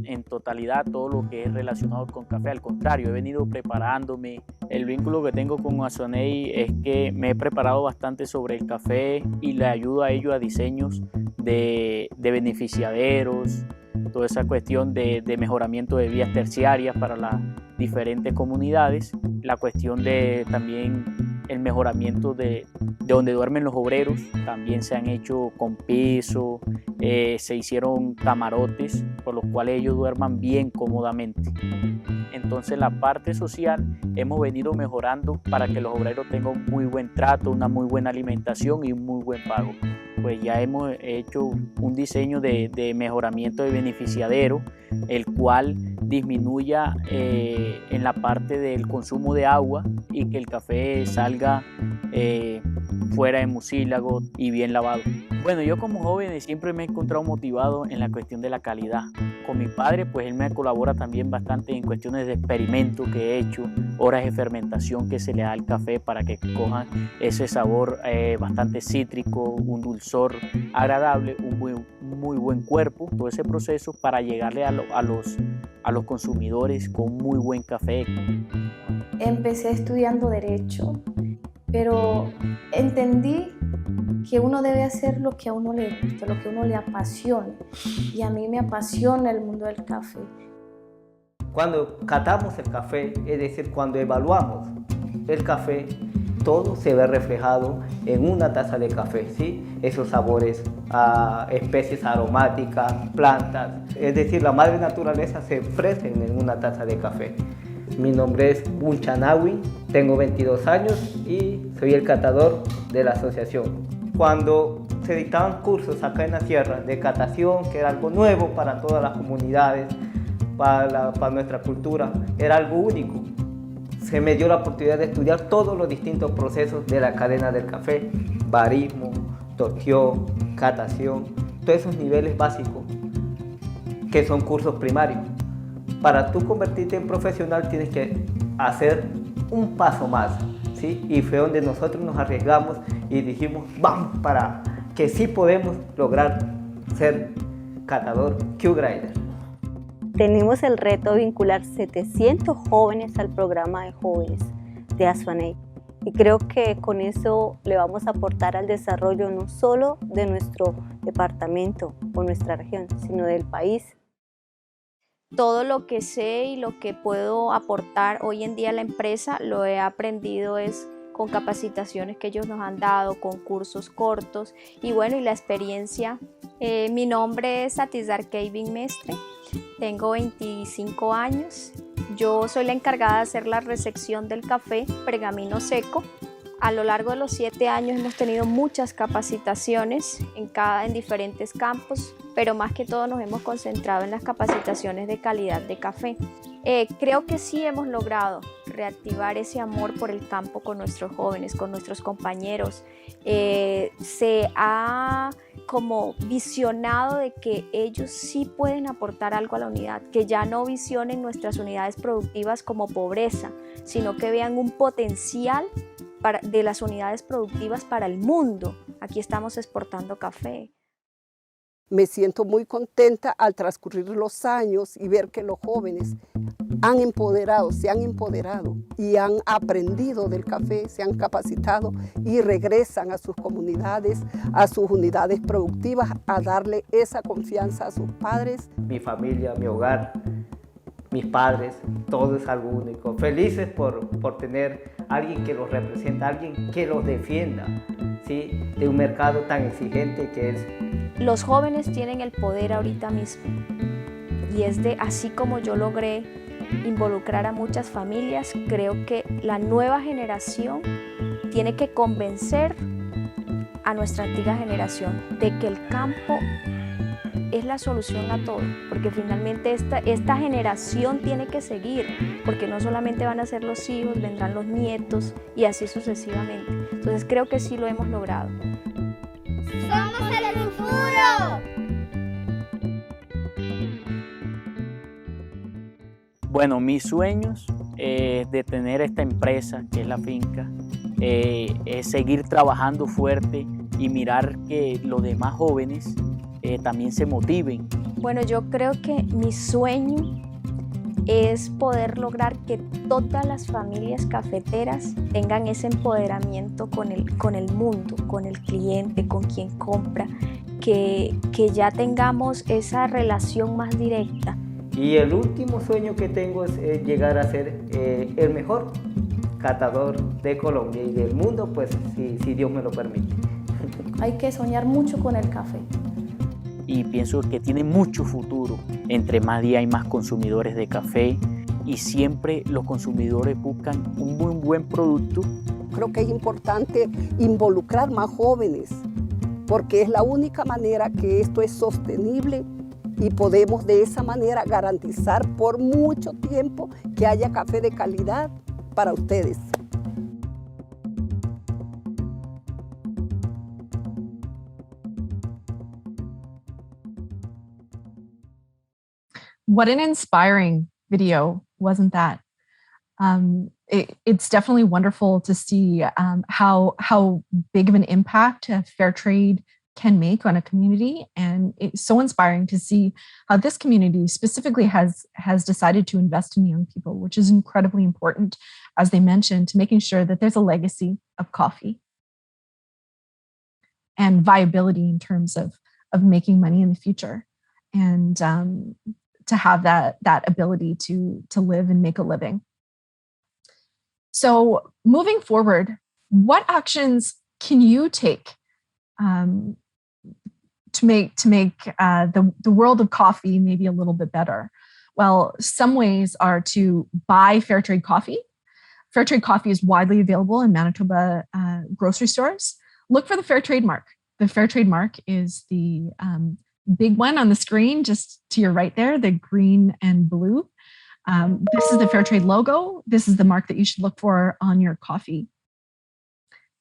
en totalidad todo lo que es relacionado con café, al contrario, he venido preparándome. El vínculo que tengo con Azuaney es que me he preparado bastante sobre el café y le ayudo a ellos a diseños de beneficiaderos, toda esa cuestión de mejoramiento de vías terciarias para las diferentes comunidades, la cuestión de también el mejoramiento de donde duermen los obreros, también se han hecho con piso, se hicieron camarotes por los cuales ellos duerman bien cómodamente. Entonces la parte social hemos venido mejorando para que los obreros tengan un muy buen trato, una muy buena alimentación y un muy buen pago. Pues ya hemos hecho un diseño de mejoramiento de beneficiadero, el cual disminuya en la parte del consumo de agua y que el café salga fuera de mucílago y bien lavado. Bueno, yo como joven siempre me he encontrado motivado en la cuestión de la calidad. Con mi padre, pues él me colabora también bastante en cuestiones de experimento que he hecho, horas de fermentación que se le da al café para que cojan ese sabor bastante cítrico, un dulzor agradable, un muy buen cuerpo, todo ese proceso para llegarle a los consumidores con muy buen café. Empecé estudiando Derecho, pero entendí que uno debe hacer lo que a uno le gusta, lo que a uno le apasiona. Y a mí me apasiona el mundo del café. Cuando catamos el café, es decir, cuando evaluamos el café, todo se ve reflejado en una taza de café, ¿sí? Esos sabores, especies aromáticas, plantas, es decir, la madre naturaleza se expresa en una taza de café. Mi nombre es Bunchanawi, tengo 22 años y soy el catador de la asociación. Cuando se dictaban cursos acá en la sierra de catación, que era algo nuevo para todas las comunidades, para nuestra cultura, era algo único. Se me dio la oportunidad de estudiar todos los distintos procesos de la cadena del café, barismo, torqueo, catación, todos esos niveles básicos que son cursos primarios. Para tú convertirte en profesional tienes que hacer un paso más, ¿sí? Y fue donde nosotros nos arriesgamos y dijimos, vamos, para que sí podemos lograr ser catador Q-Grader. Tenemos el reto de vincular 700 jóvenes al programa de jóvenes de Asuaney. Y creo que con eso le vamos a aportar al desarrollo no solo de nuestro departamento o nuestra región, sino del país. Todo lo que sé y lo que puedo aportar hoy en día a la empresa lo he aprendido es con capacitaciones que ellos nos han dado, con cursos cortos y bueno, y la experiencia. Mi nombre es Atizar Kevin Mestre, tengo 25 años. Yo soy la encargada de hacer la recepción del café pergamino seco. A lo largo de los 7 años hemos tenido muchas capacitaciones en diferentes campos, pero más que todo nos hemos concentrado en las capacitaciones de calidad de café. Creo que sí hemos logrado reactivar ese amor por el campo con nuestros jóvenes, con nuestros compañeros. Se ha como visionado de que ellos sí pueden aportar algo a la unidad, que ya no visionen nuestras unidades productivas como pobreza, sino que vean un potencial de las unidades productivas para el mundo. Aquí estamos exportando café. Me siento muy contenta al transcurrir los años y ver que los jóvenes se han empoderado y han aprendido del café, se han capacitado y regresan a sus comunidades, a sus unidades productivas, a darle esa confianza a sus padres. Mi familia, mi hogar, mis padres, todo es algo único. Felices por tener alguien que los representa, alguien que los defienda, ¿sí? De un mercado tan exigente que es. Los jóvenes tienen el poder ahorita mismo y es de así como yo logré involucrar a muchas familias, creo que la nueva generación tiene que convencer a nuestra antigua generación de que el campo es la solución a todo, porque finalmente esta generación tiene que seguir, porque no solamente van a ser los hijos, vendrán los nietos y así sucesivamente. Entonces creo que sí lo hemos logrado. ¡Somos el futuro! Bueno, mis sueños de tener esta empresa, que es la finca, es seguir trabajando fuerte y mirar que los demás jóvenes también se motiven. Bueno, yo creo que mi sueño es poder lograr que todas las familias cafeteras tengan ese empoderamiento con el mundo, con el cliente, con quien compra, que ya tengamos esa relación más directa. Y el último sueño que tengo es llegar a ser el mejor catador de Colombia y del mundo, pues si Dios me lo permite. Hay que soñar mucho con el café. Y pienso que tiene mucho futuro. Entre más día hay más consumidores de café y siempre los consumidores buscan un muy buen producto. Creo que es importante involucrar más jóvenes porque es la única manera que esto es sostenible y podemos de esa manera garantizar por mucho tiempo que haya café de calidad para ustedes. What an inspiring video, wasn't that? It's definitely wonderful to see how big of an impact Fairtrade can make on a community, and it's so inspiring to see how this community specifically has decided to invest in young people, which is incredibly important, as they mentioned, to making sure that there's a legacy of coffee and viability in terms of making money in the future, and to have that ability to live and make a living. So moving forward, what actions can you take to make the world of coffee maybe a little bit better? Well, some ways are to buy Fairtrade coffee. Fairtrade coffee is widely available in Manitoba grocery stores. Look for the Fairtrade mark. The Fairtrade mark is the big one on the screen, just to your right there, the green and blue. This is the Fairtrade logo. This is the mark that you should look for on your coffee.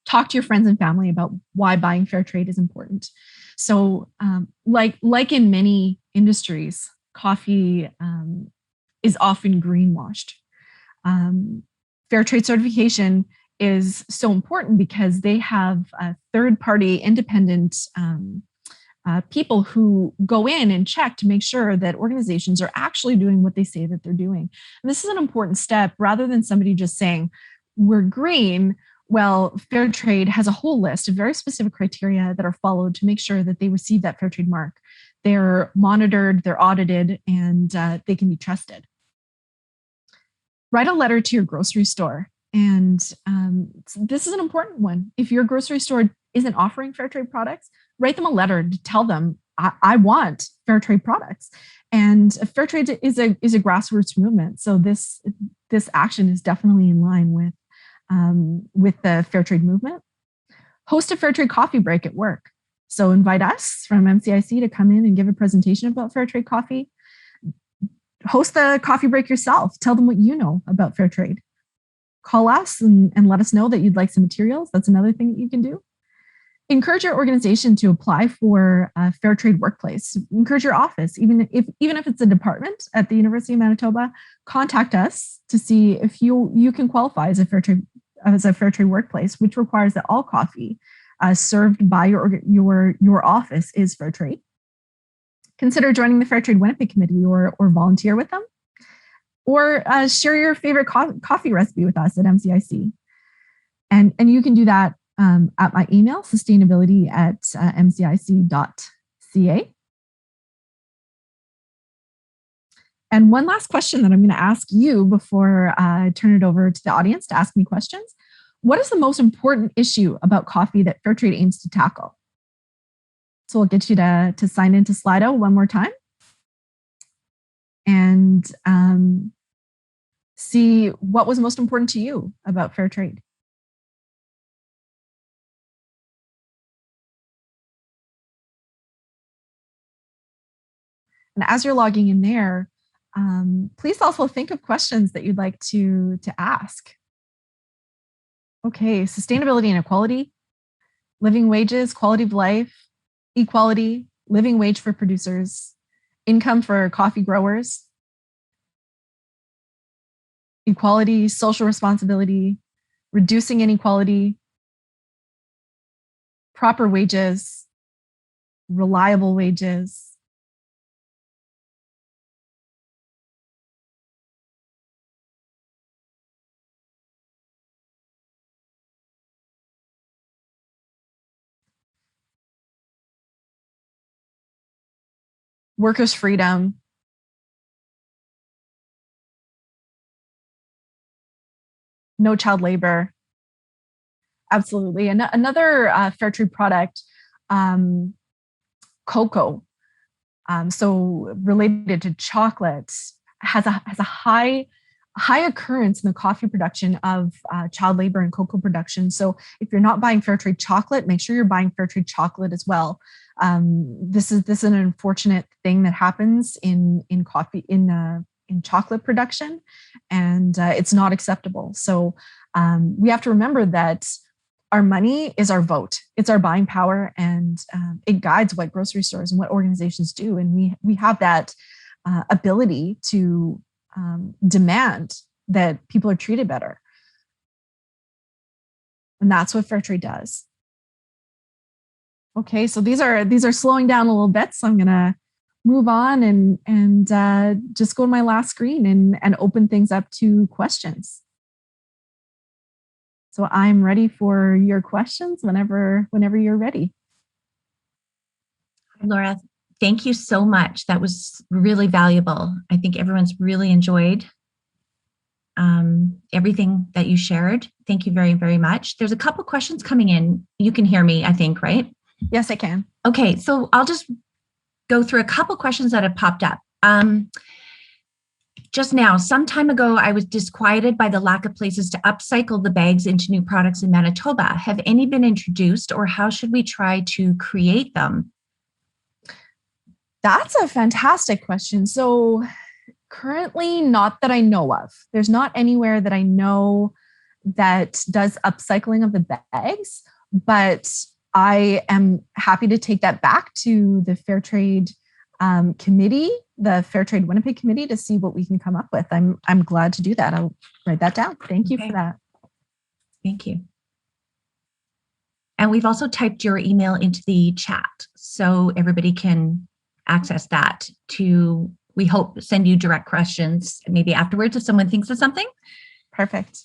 talk to your friends and family about why buying fair trade is important. So like in many industries, coffee is often greenwashed. Fair trade certification is so important because they have third-party independent people who go in and check to make sure that organizations are actually doing what they say that they're doing. And this is an important step rather than somebody just saying, we're green. Well, fair trade has a whole list of very specific criteria that are followed to make sure that they receive that fair trade mark. They're monitored, they're audited, and they can be trusted. Write a letter to your grocery store. And this is an important one. If your grocery store isn't offering fair trade products, write them a letter to tell them, I want fair trade products. And fair trade is a grassroots movement. So this action is definitely in line with the fair trade movement. Host a fair trade coffee break at work. So invite us from MCIC to come in and give a presentation about fair trade coffee. Host the coffee break yourself. Tell them what you know about fair trade. Call us and let us know that you'd like some materials. That's another thing that you can do. Encourage your organization to apply for a fair trade workplace. Encourage your office, even if it's a department at the University of Manitoba, contact us to see if you can qualify as a fair trade workplace, which requires that all coffee served by your office is fair trade. Consider joining the Fairtrade Winnipeg Committee or volunteer with them. Or share your favorite coffee recipe with us at MCIC. And you can do that at my email, sustainability@mcic.ca. And one last question that I'm going to ask you before I turn it over to the audience to ask me questions. What is the most important issue about coffee that Fairtrade aims to tackle? So we'll get you to sign into Slido one more time. And see what was most important to you about fair trade. And as you're logging in there, please also think of questions that you'd like to ask. Okay, sustainability and equality, living wages, quality of life, equality, living wage for producers, income for coffee growers, equality, social responsibility, reducing inequality, proper wages, reliable wages, workers' freedom, no child labor. Absolutely. And another fair trade product, cocoa. So related to chocolate, has a high occurrence in the coffee production of child labor and cocoa production. So if you're not buying fair trade chocolate, make sure you're buying fair trade chocolate as well. This is an unfortunate thing that happens in coffee in chocolate production, and it's not acceptable. So we have to remember that our money is our vote. It's our buying power, and it guides what grocery stores and what organizations do. And we have that ability to demand that people are treated better. And that's what fair trade does. Okay, so these are slowing down a little bit. So I'm gonna move on and just go to my last screen and open things up to questions. So I'm ready for your questions whenever you're ready. Laura, thank you so much. That was really valuable. I think everyone's really enjoyed everything that you shared. Thank you very, very much. There's a couple questions coming in. You can hear me, I think, right? Yes, I can. Okay, so I'll just go through a couple questions that have popped up. Just now, some time ago, I was disquieted by the lack of places to upcycle the bags into new products in Manitoba. Have any been introduced, or how should we try to create them? That's a fantastic question. So currently, not that I know of. There's not anywhere that I know that does upcycling of the bags, but I am happy to take that back to the Fairtrade committee, the Fairtrade Winnipeg committee, to see what we can come up with. I'm glad to do that. I'll write that down. Thank you for that. Thank you. And we've also typed your email into the chat so everybody can access that to, we hope, send you direct questions maybe afterwards if someone thinks of something. Perfect.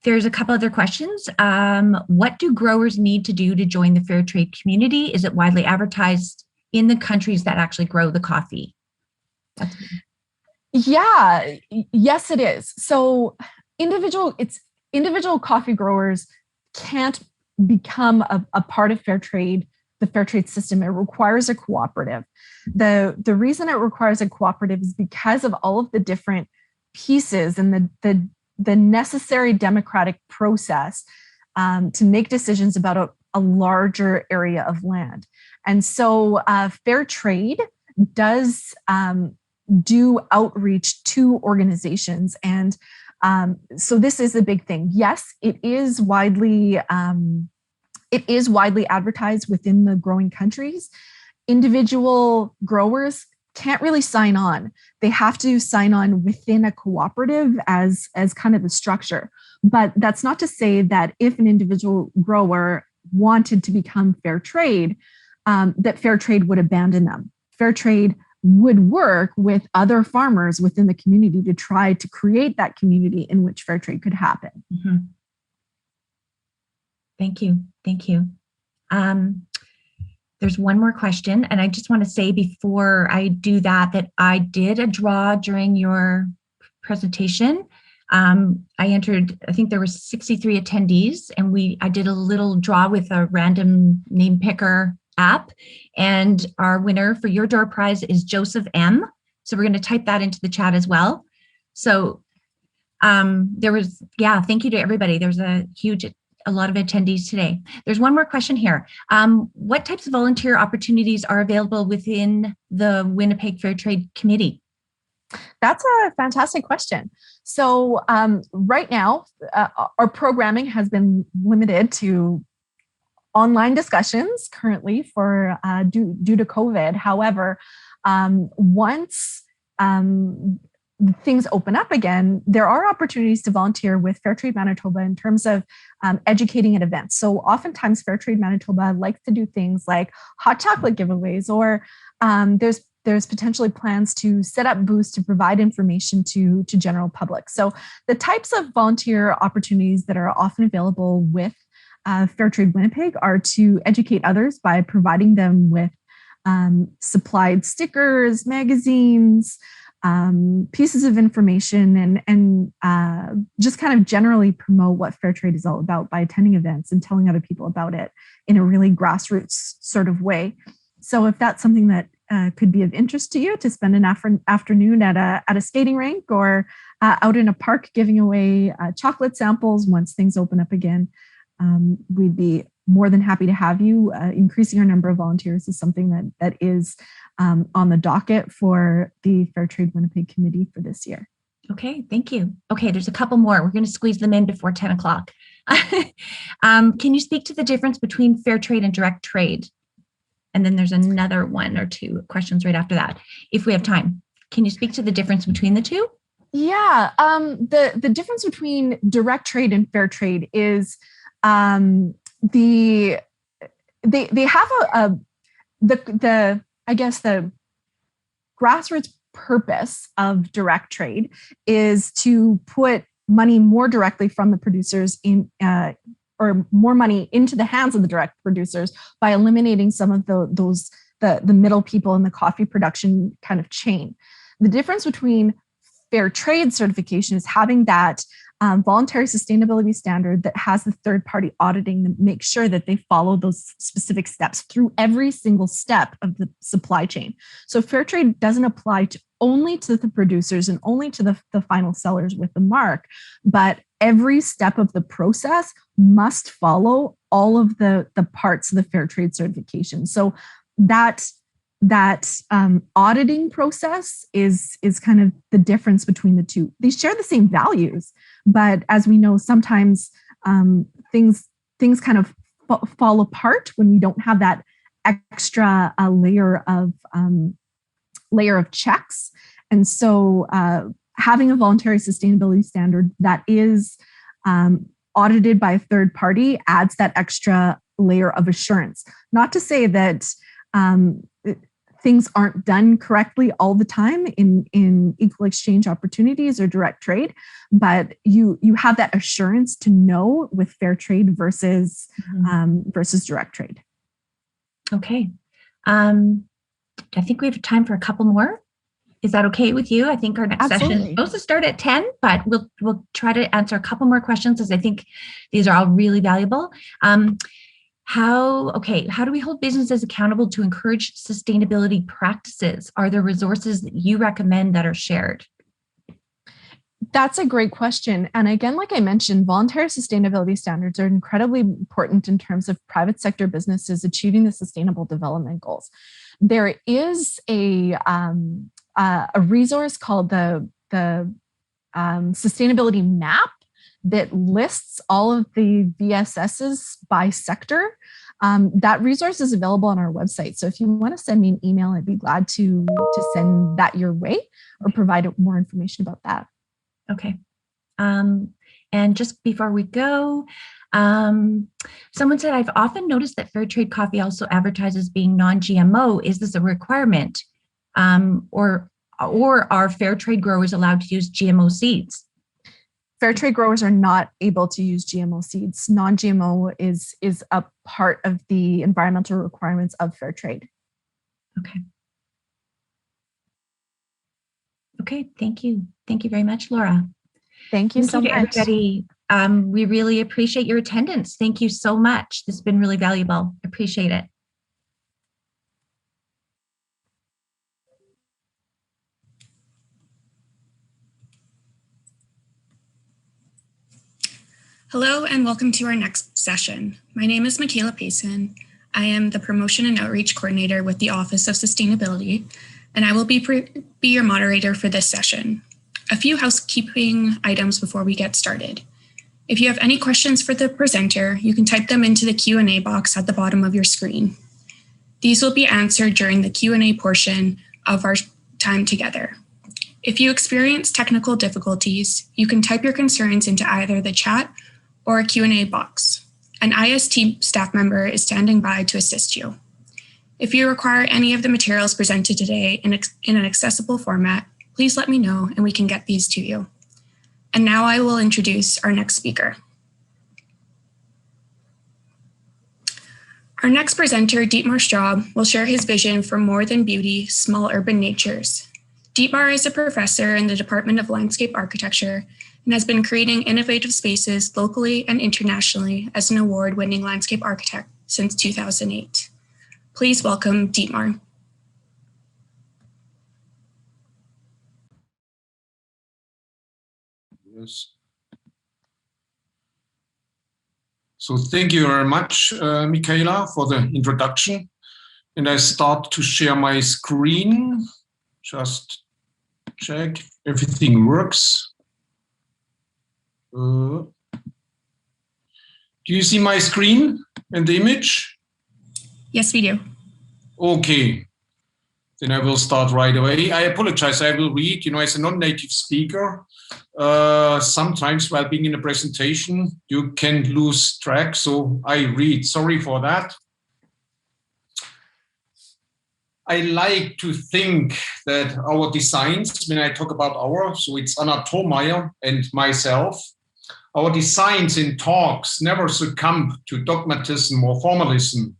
There's a couple other questions. What do growers need to do to join the Fairtrade community? Is it widely advertised in the countries that actually grow the coffee? Yeah, yes, it is. So individual coffee growers can't become a part of Fairtrade, the Fairtrade system. It requires a cooperative. The reason it requires a cooperative is because of all of the different pieces and the necessary democratic process to make decisions about a larger area of land. And so Fairtrade does do outreach to organizations. And so this is a big thing. Yes, it is widely advertised within the growing countries. Individual growers can't really sign on. They have to sign on within a cooperative as kind of a structure. But that's not to say that if an individual grower wanted to become Fairtrade, that Fairtrade would abandon them. Fairtrade would work with other farmers within the community to try to create that community in which Fairtrade could happen. Mm-hmm. Thank you. Thank you. There's one more question, and I just want to say before I do that I did a draw during your presentation. I entered, I think there were 63 attendees, and I did a little draw with a random name picker app, and our winner for your door prize is Joseph M. So we're going to type that into the chat as well. So there was, thank you to everybody. There's a lot of attendees today. There's one more question here. What types of volunteer opportunities are available within the Winnipeg Fairtrade Committee? That's a fantastic question. So right now, our programming has been limited to online discussions currently for due to COVID. However, once things open up again, there are opportunities to volunteer with Fairtrade Manitoba in terms of educating at events. So oftentimes Fairtrade Manitoba likes to do things like hot chocolate giveaways, or there's potentially plans to set up booths to provide information to general public. So the types of volunteer opportunities that are often available with Fairtrade Winnipeg are to educate others by providing them with supplied stickers, magazines, pieces of information, and just kind of generally promote what Fairtrade is all about by attending events and telling other people about it in a really grassroots sort of way. So if that's something that could be of interest to you, to spend an afternoon at a skating rink or out in a park giving away chocolate samples once things open up again, we'd be more than happy to have you. Increasing our number of volunteers is something that is on the docket for the Fairtrade Winnipeg Committee for this year. Okay, thank you. Okay, there's a couple more. We're going to squeeze them in before 10 o'clock. Can you speak to the difference between fair trade and direct trade? And then there's another one or two questions right after that, if we have time. Can you speak to the difference between the two? Yeah, the difference between direct trade and fair trade is they have the I guess the grassroots purpose of direct trade is to put money more directly from the producers in or more money into the hands of the direct producers by eliminating some of the middle people in the coffee production kind of chain. The difference between fair trade certification is having that voluntary sustainability standard that has the third party auditing to make sure that they follow those specific steps through every single step of the supply chain. So fair trade doesn't apply only to the producers and only to the final sellers with the mark, but every step of the process must follow all of the parts of the fair trade certification. So that auditing process is kind of the difference between the two. They share the same values, but as we know, sometimes things kind of fall apart when we don't have that extra layer of checks. And so having a voluntary sustainability standard that is audited by a third party adds that extra layer of assurance. Not to say that things aren't done correctly all the time in equal exchange opportunities or direct trade, but you have that assurance to know with fair trade versus direct trade. Okay. I think we have time for a couple more. Is that okay with you? I think our next session is supposed to start at 10, but we'll try to answer a couple more questions, as I think these are all really valuable. How do we hold businesses accountable to encourage sustainability practices? Are there resources that you recommend that are shared? That's a great question. And again, like I mentioned, voluntary sustainability standards are incredibly important in terms of private sector businesses achieving the Sustainable Development Goals. There is a resource called the Sustainability Map that lists all of the VSSs by sector. That resource is available on our website. So if you want to send me an email, I'd be glad to send that your way or provide more information about that. Okay. And just before we go, someone said, I've often noticed that Fairtrade coffee also advertises being non-GMO. Is this a requirement? Or are Fairtrade growers allowed to use GMO seeds? Fairtrade growers are not able to use GMO seeds. Non-GMO is a part of the environmental requirements of Fairtrade. Okay. Okay, thank you. Thank you very much, Laura. Thank you so much. Everybody. We really appreciate your attendance. Thank you so much. This has been really valuable. Appreciate it. Hello and welcome to our next session. My name is Michaela Payson. I am the Promotion and Outreach Coordinator with the Office of Sustainability, and I will be your moderator for this session. A few housekeeping items before we get started. If you have any questions for the presenter, you can type them into the Q&A box at the bottom of your screen. These will be answered during the Q&A portion of our time together. If you experience technical difficulties, you can type your concerns into either the chat or a Q&A box. An IST staff member is standing by to assist you. If you require any of the materials presented today in an accessible format, please let me know and we can get these to you. And now I will introduce our next speaker. Our next presenter, Dietmar Straub, will share his vision for more than beauty, small urban natures. Dietmar is a professor in the Department of Landscape Architecture and has been creating innovative spaces locally and internationally as an award-winning landscape architect since 2008. Please welcome Dietmar. Yes. So thank you very much, Michaela, for the introduction. And I start to share my screen. Just check everything works. Do you see my screen and the image? Yes, we do. Okay. Then I will start right away. I apologize, I will read, as a non-native speaker, sometimes while being in a presentation, you can lose track, so I read. Sorry for that. I like to think that our designs, when I talk about our, so it's Anna Thormeyer and myself, our designs in talks never succumb to dogmatism or formalism,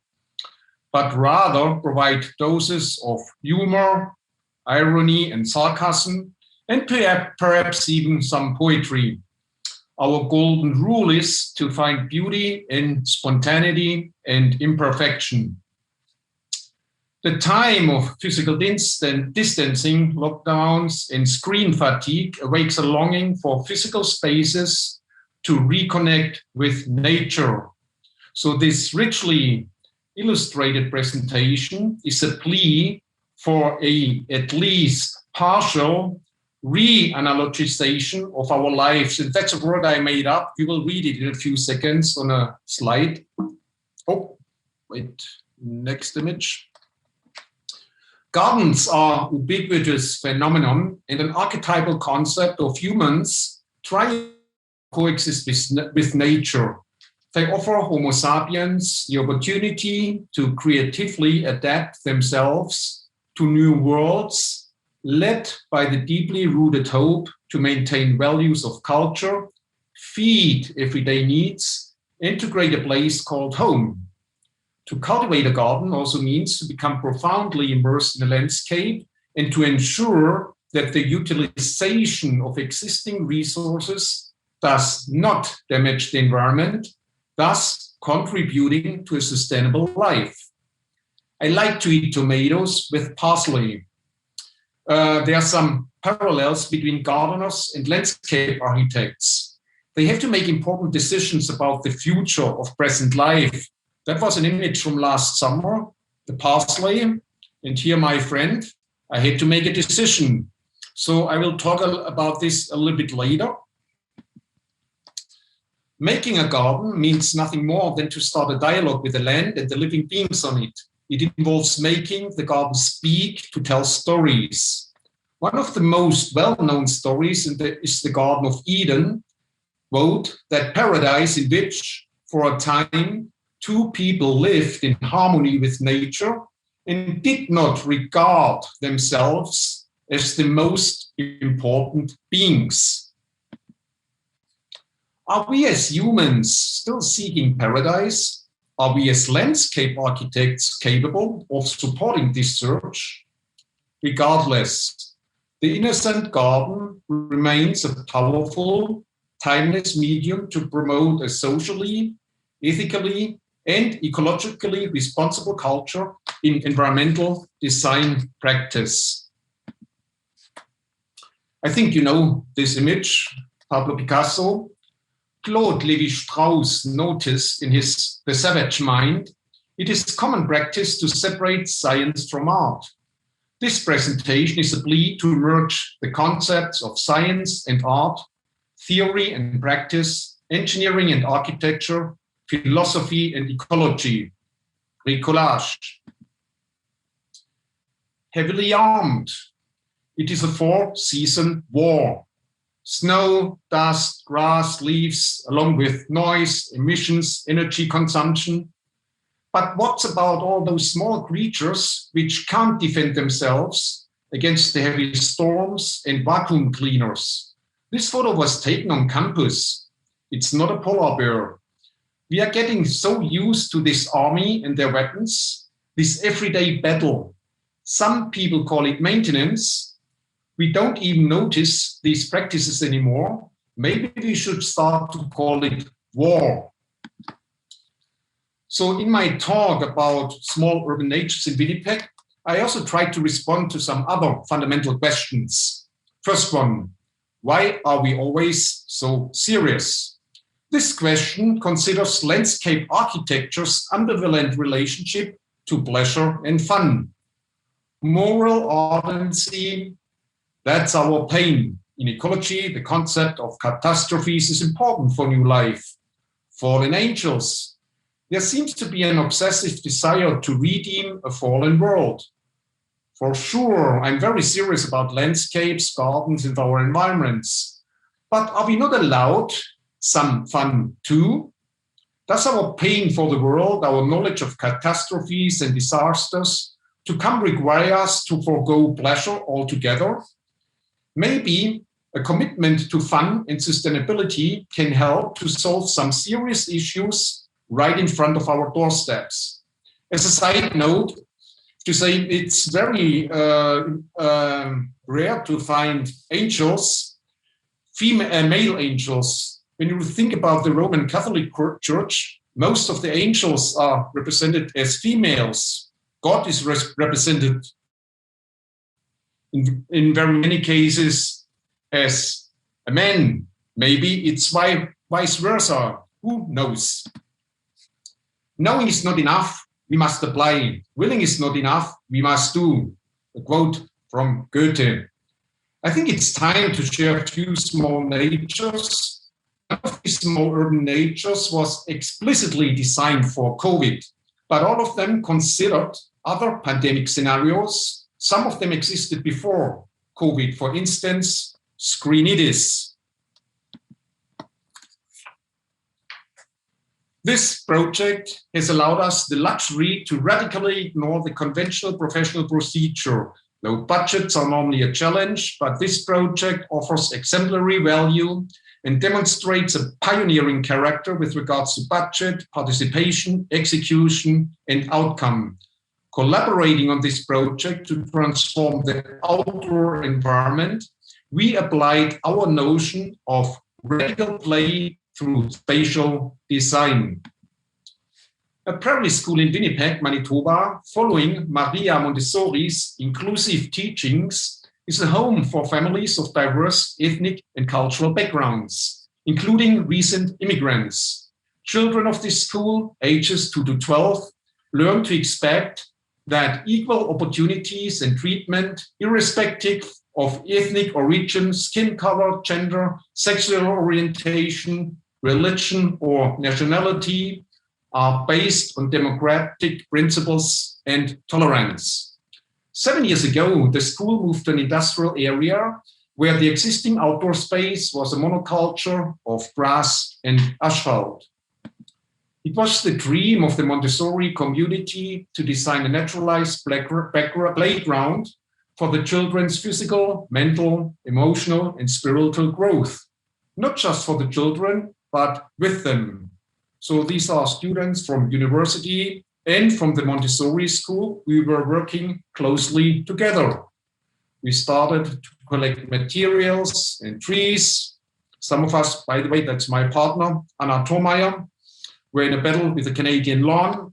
but rather provide doses of humor, irony, and sarcasm, and perhaps even some poetry. Our golden rule is to find beauty in spontaneity and imperfection. The time of physical distancing, lockdowns, and screen fatigue awakes a longing for physical spaces to reconnect with nature. So this richly illustrated presentation is a plea for at least partial reanalogization of our lives. And that's a word I made up. You will read it in a few seconds on a slide. Oh, wait, next image. Gardens are ubiquitous phenomenon and an archetypal concept of humans trying to coexist with nature. They offer Homo sapiens the opportunity to creatively adapt themselves to new worlds, led by the deeply rooted hope to maintain values of culture, feed everyday needs, and to create a place called home. To cultivate a garden also means to become profoundly immersed in the landscape and to ensure that the utilization of existing resources does not damage the environment, thus contributing to a sustainable life. I like to eat tomatoes with parsley. There are some parallels between gardeners and landscape architects. They have to make important decisions about the future of present life. That was an image from last summer, the parsley. And here, my friend, I had to make a decision. So I will talk about this a little bit later. Making a garden means nothing more than to start a dialogue with the land and the living beings on it. It involves making the garden speak to tell stories. One of the most well-known stories is the Garden of Eden, quote, that paradise in which, for a time, two people lived in harmony with nature and did not regard themselves as the most important beings. Are we as humans still seeking paradise? Are we as landscape architects capable of supporting this search? Regardless, the innocent garden remains a powerful, timeless medium to promote a socially, ethically, and ecologically responsible culture in environmental design practice. I think you know this image, Pablo Picasso. Claude Lévi-Strauss noticed in his The Savage Mind, it is common practice to separate science from art. This presentation is a plea to merge the concepts of science and art, theory and practice, engineering and architecture, philosophy and ecology. Bricolage. Heavily armed. It is a four-season war. Snow, dust, grass, leaves, along with noise, emissions, energy consumption. But what's about all those small creatures which can't defend themselves against the heavy storms and vacuum cleaners? This photo was taken on campus. It's not a polar bear. We are getting so used to this army and their weapons, this everyday battle. Some people call it maintenance. We don't even notice these practices anymore. Maybe we should start to call it war. So in my talk about small urban natures in Winnipeg, I also tried to respond to some other fundamental questions. First one, why are we always so serious? This question considers landscape architecture's ambivalent relationship to pleasure and fun. Moral ardency, that's our pain. In ecology, the concept of catastrophes is important for new life. Fallen angels. There seems to be an obsessive desire to redeem a fallen world. For sure, I'm very serious about landscapes, gardens, and our environments. But are we not allowed some fun too? Does our pain for the world, our knowledge of catastrophes and disasters to come require us to forego pleasure altogether? Maybe a commitment to fun and sustainability can help to solve some serious issues right in front of our doorsteps. As a side note, to say it's very rare to find angels, male angels. When you think about the Roman Catholic Church, most of the angels are represented as females. God is represented in very many cases as a man. Maybe it's vice versa. Who knows? Knowing is not enough, we must apply. Willing is not enough, we must do. a quote from Goethe. I think it's time to share a few small natures. One of these small urban natures was explicitly designed for COVID, but all of them considered other pandemic scenarios. Some of them existed before COVID, for instance, screenitis. This project has allowed us the luxury to radically ignore the conventional professional procedure. Low budgets are normally a challenge, but this project offers exemplary value and demonstrates a pioneering character with regards to budget, participation, execution, and outcome. Collaborating on this project to transform the outdoor environment, we applied our notion of radical play through spatial design. A primary school in Winnipeg, Manitoba, following Maria Montessori's inclusive teachings, is a home for families of diverse ethnic and cultural backgrounds, including recent immigrants. Children of this school, ages 2 to 12, learn to expect that equal opportunities and treatment, irrespective of ethnic origin, skin color, gender, sexual orientation, religion, or nationality, are based on democratic principles and tolerance. 7 years ago, the school moved to an industrial area where the existing outdoor space was a monoculture of grass and asphalt. It was the dream of the Montessori community to design a naturalized playground for the children's physical, mental, emotional, and spiritual growth, not just for the children, but with them. So these are students from university and from the Montessori school. We were working closely together. We started to collect materials and trees. Some of us, by the way, that's my partner, Anna Thormeyer, were in a battle with the Canadian lawn.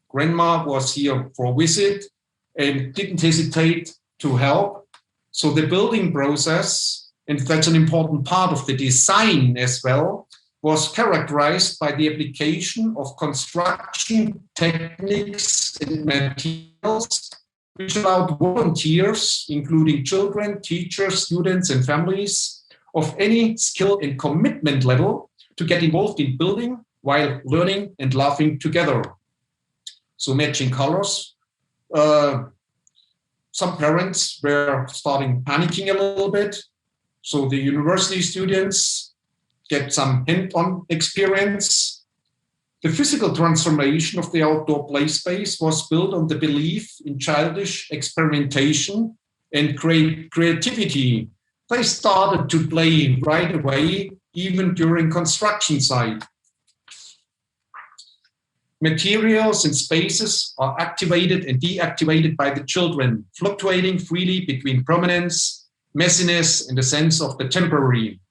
Grandma was here for a visit and didn't hesitate to help. So the building process, and that's an important part of the design as well, was characterized by the application of construction techniques and materials which allowed volunteers, including children, teachers, students, and families of any skill and commitment level, to get involved in building while learning and laughing together. So matching colors. Some parents were starting panicking a little bit. So the university students get some hands-on experience. The physical transformation of the outdoor play space was built on the belief in childish experimentation and creativity. They started to play right away, even during construction site. Materials and spaces are activated and deactivated by the children, fluctuating freely between prominence, messiness, and a sense of the temporary.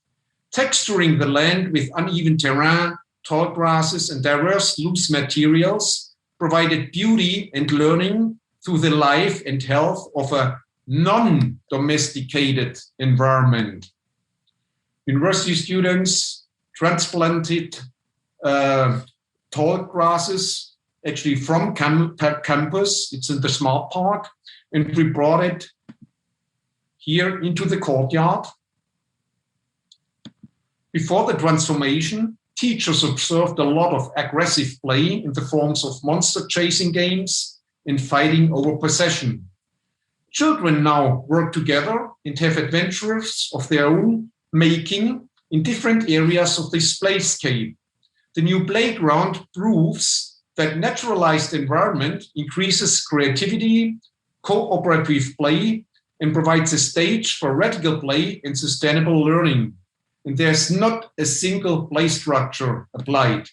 Texturing the land with uneven terrain, tall grasses, and diverse loose materials provided beauty and learning through the life and health of a non-domesticated environment. University students transplanted tall grasses actually from campus. It's in the Smart Park, and we brought it here into the courtyard. Before the transformation, teachers observed a lot of aggressive play in the forms of monster chasing games and fighting over possession. Children now work together and have adventures of their own making in different areas of this playscape. The new playground proves that naturalized environment increases creativity, cooperative play, and provides a stage for radical play and sustainable learning. And there's not a single play structure applied.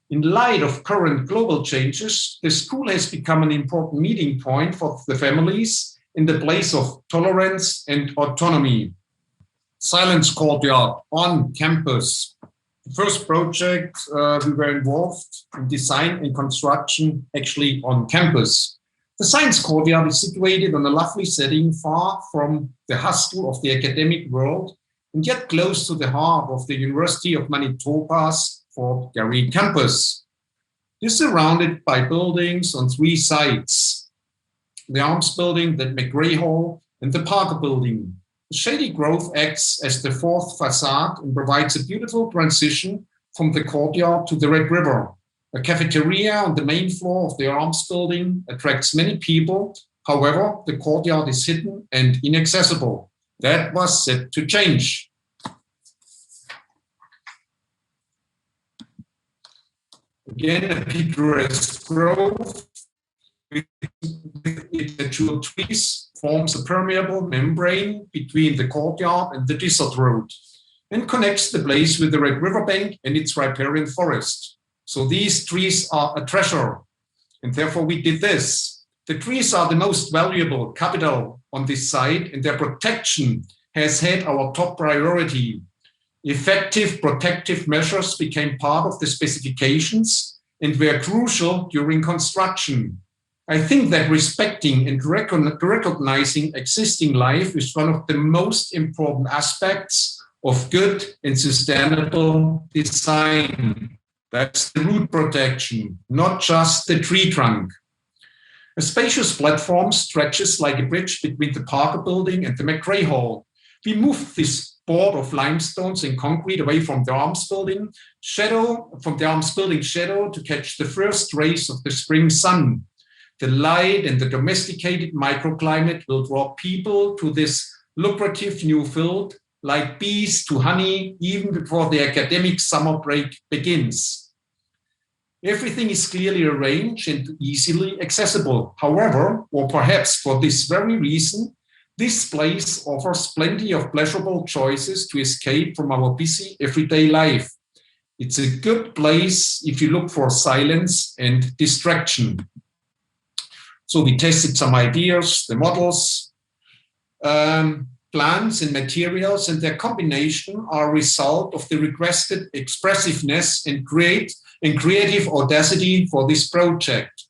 In light of current global changes, the school has become an important meeting point for the families in the place of tolerance and autonomy. Silence Courtyard on campus. The first project we were involved in design and construction actually on campus. The Science Courtyard is situated on a lovely setting far from the hustle of the academic world and yet close to the heart of the University of Manitoba's Fort Garry campus. It is surrounded by buildings on 3 sides. the Arms Building, the McRae Hall, and the Parker Building. The shady growth acts as the fourth facade and provides a beautiful transition from the courtyard to the Red River. A cafeteria on the main floor of the Arms Building attracts many people. However, the courtyard is hidden and inaccessible. That was set to change. Again, a picturesque grove with mature trees forms a permeable membrane between the courtyard and the desert road and connects the place with the Red River bank and its riparian forest. So these trees are a treasure, and therefore we did this. The trees are the most valuable capital on this site, and their protection has had our top priority. Effective protective measures became part of the specifications and were crucial during construction. I think that respecting and recognizing existing life is one of the most important aspects of good and sustainable design. That's the root protection, not just the tree trunk. A spacious platform stretches like a bridge between the Parker Building and the McRae Hall. We moved this board of limestones and concrete away from the Arms Building shadow to catch the first rays of the spring sun. The light and the domesticated microclimate will draw people to this lucrative new field, like bees to honey, even before the academic summer break begins. Everything is clearly arranged and easily accessible. However, or perhaps for this very reason, this place offers plenty of pleasurable choices to escape from our busy everyday life. It's a good place if you look for silence and distraction. So we tested some ideas, the models, plans and materials, and their combination are a result of the requested expressiveness and creative audacity for this project.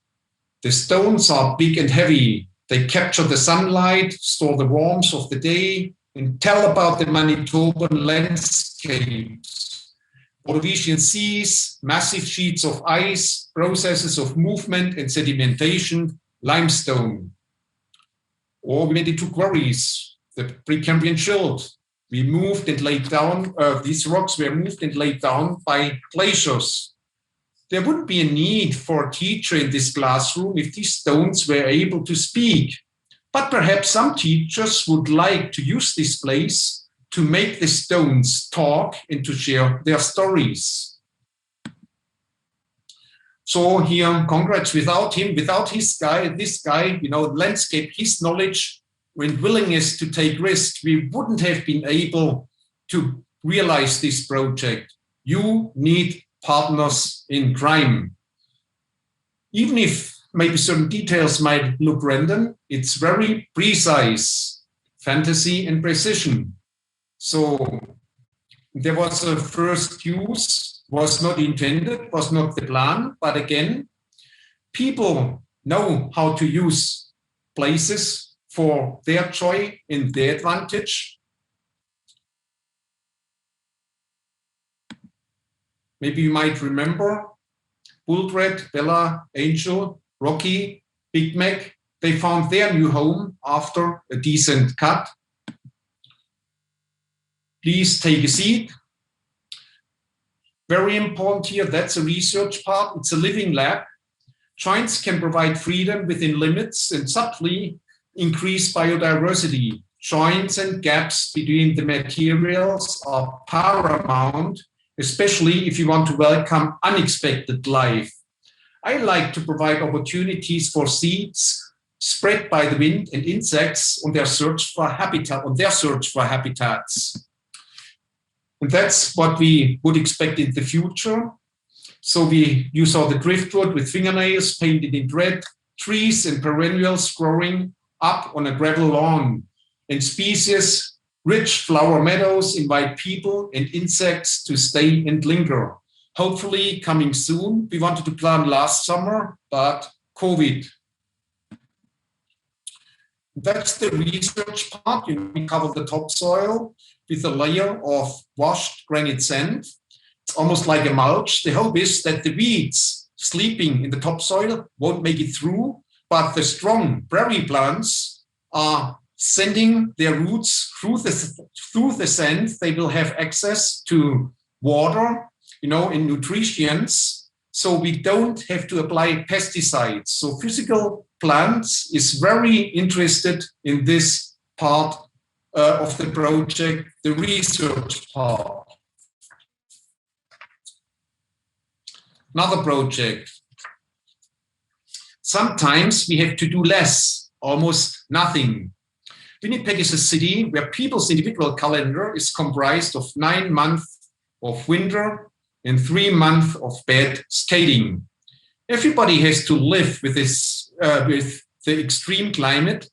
The stones are big and heavy. They capture the sunlight, store the warmth of the day, and tell about the Manitoban landscapes. Ordovician seas, massive sheets of ice, processes of movement and sedimentation, limestone. Or we made it to quarries, the Precambrian Schild. We moved and laid down, these rocks were moved and laid down by glaciers. There wouldn't be a need for a teacher in this classroom if these stones were able to speak. But perhaps some teachers would like to use this place to make the stones talk and to share their stories. So here, congrats, without him, without this guy, landscape, his knowledge and willingness to take risks, we wouldn't have been able to realize this project. You need partners in crime. Even if maybe certain details might look random, it's very precise, fantasy and precision. So there was a first use, was not intended, was not the plan, but again, people know how to use places for their joy and their advantage. Maybe you might remember Bullred, Bella, Angel, Rocky, Big Mac. They found their new home after a decent cut. Please take a seat. Very important here, that's a research part. It's a living lab. Joints can provide freedom within limits and subtly increase biodiversity. Joints and gaps between the materials are paramount, especially if you want to welcome unexpected life. I like to provide opportunities for seeds spread by the wind and insects on their search for habitats. And that's what we would expect in the future. So you saw the driftwood with fingernails painted in red, trees and perennials growing up on a gravel lawn, and species, rich flower meadows invite people and insects to stay and linger. Hopefully coming soon. We wanted to plant last summer, but COVID. That's the research part. We cover the topsoil with a layer of washed granite sand. It's almost like a mulch. The hope is that the weeds sleeping in the topsoil won't make it through, but the strong prairie plants are sending their roots through the sand. They will have access to water, in nutrients, so we don't have to apply pesticides. So physical plants is very interested in this part of the project, the research part. Another project. Sometimes we have to do less, almost nothing. Winnipeg is a city where people's individual calendar is comprised of 9 months of winter and 3 months of bad skating. Everybody has to live with this, with the extreme climate,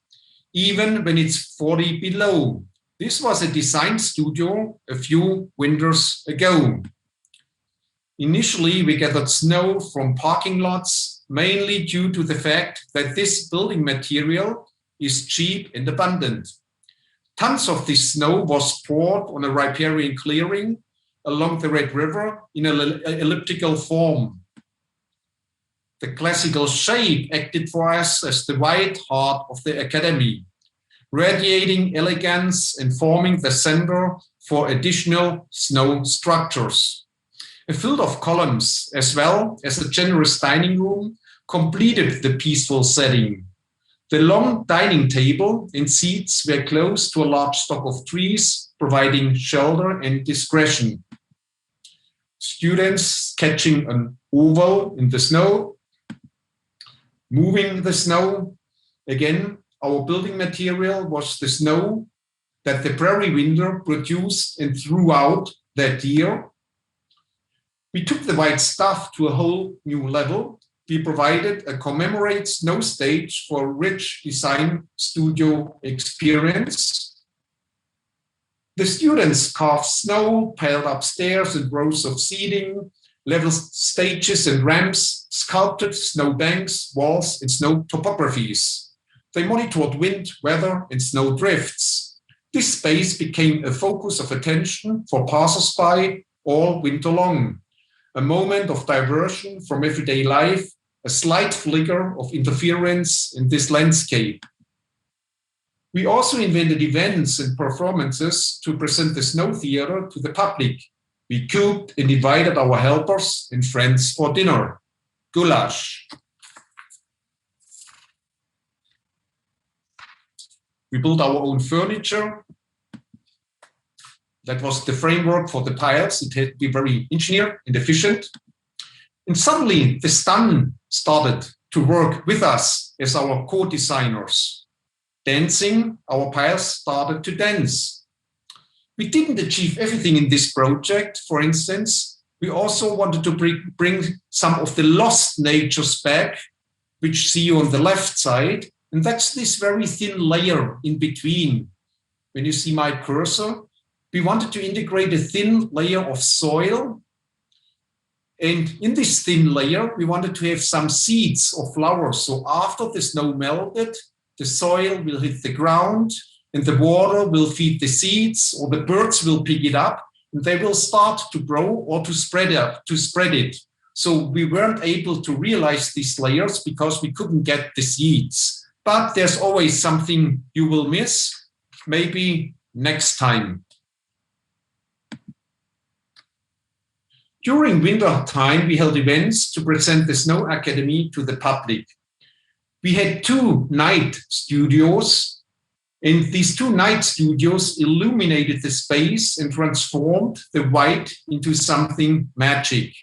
even when it's 40 below. This was a design studio a few winters ago. Initially, we gathered snow from parking lots, mainly due to the fact that this building material is cheap and abundant. Tons of this snow was poured on a riparian clearing along the Red River in an elliptical form. The classical shape acted for us as the white heart of the academy, radiating elegance and forming the center for additional snow structures. A field of columns, as well as a generous dining room, completed the peaceful setting. The long dining table and seats were close to a large stock of trees, providing shelter and discretion. Students sketching an oval in the snow, moving the snow. Again, our building material was the snow that the prairie winter produced and threw out that year. We took the white stuff to a whole new level. We provided a commemorate snow stage for a rich design studio experience. The students carved snow, piled up stairs and rows of seating, level stages and ramps, sculpted snow banks, walls, and snow topographies. They monitored wind, weather, and snow drifts. This space became a focus of attention for passers-by all winter long, a moment of diversion from everyday life, a slight flicker of interference in this landscape. We also invented events and performances to present the snow theater to the public. We cooked and invited our helpers and friends for dinner. Goulash. We built our own furniture. That was the framework for the tiles. It had to be very engineered and efficient. And suddenly the sun started to work with us as our co-designers. Dancing, our piles started to dance. We didn't achieve everything in this project. For instance, we also wanted to bring some of the lost natures back, which see you on the left side. And that's this very thin layer in between. When you see my cursor, we wanted to integrate a thin layer of soil. And in this thin layer, we wanted to have some seeds or flowers. So after the snow melted, the soil will hit the ground and the water will feed the seeds, or the birds will pick it up and they will start to grow or to spread it. So we weren't able to realize these layers because we couldn't get the seeds. But there's always something you will miss, maybe next time. During winter time, we held events to present the Snow Academy to the public. We had 2 night studios, and these 2 night studios illuminated the space and transformed the white into something magic.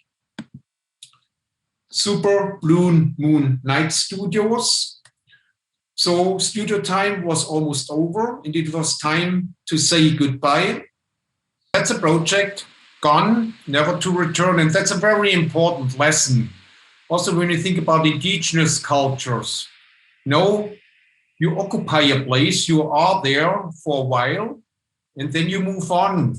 Super Blue Moon Night Studios. So studio time was almost over, and it was time to say goodbye. That's a project gone, never to return, and that's a very important lesson. Also, when you think about indigenous cultures, you occupy a place, you are there for a while, and then you move on.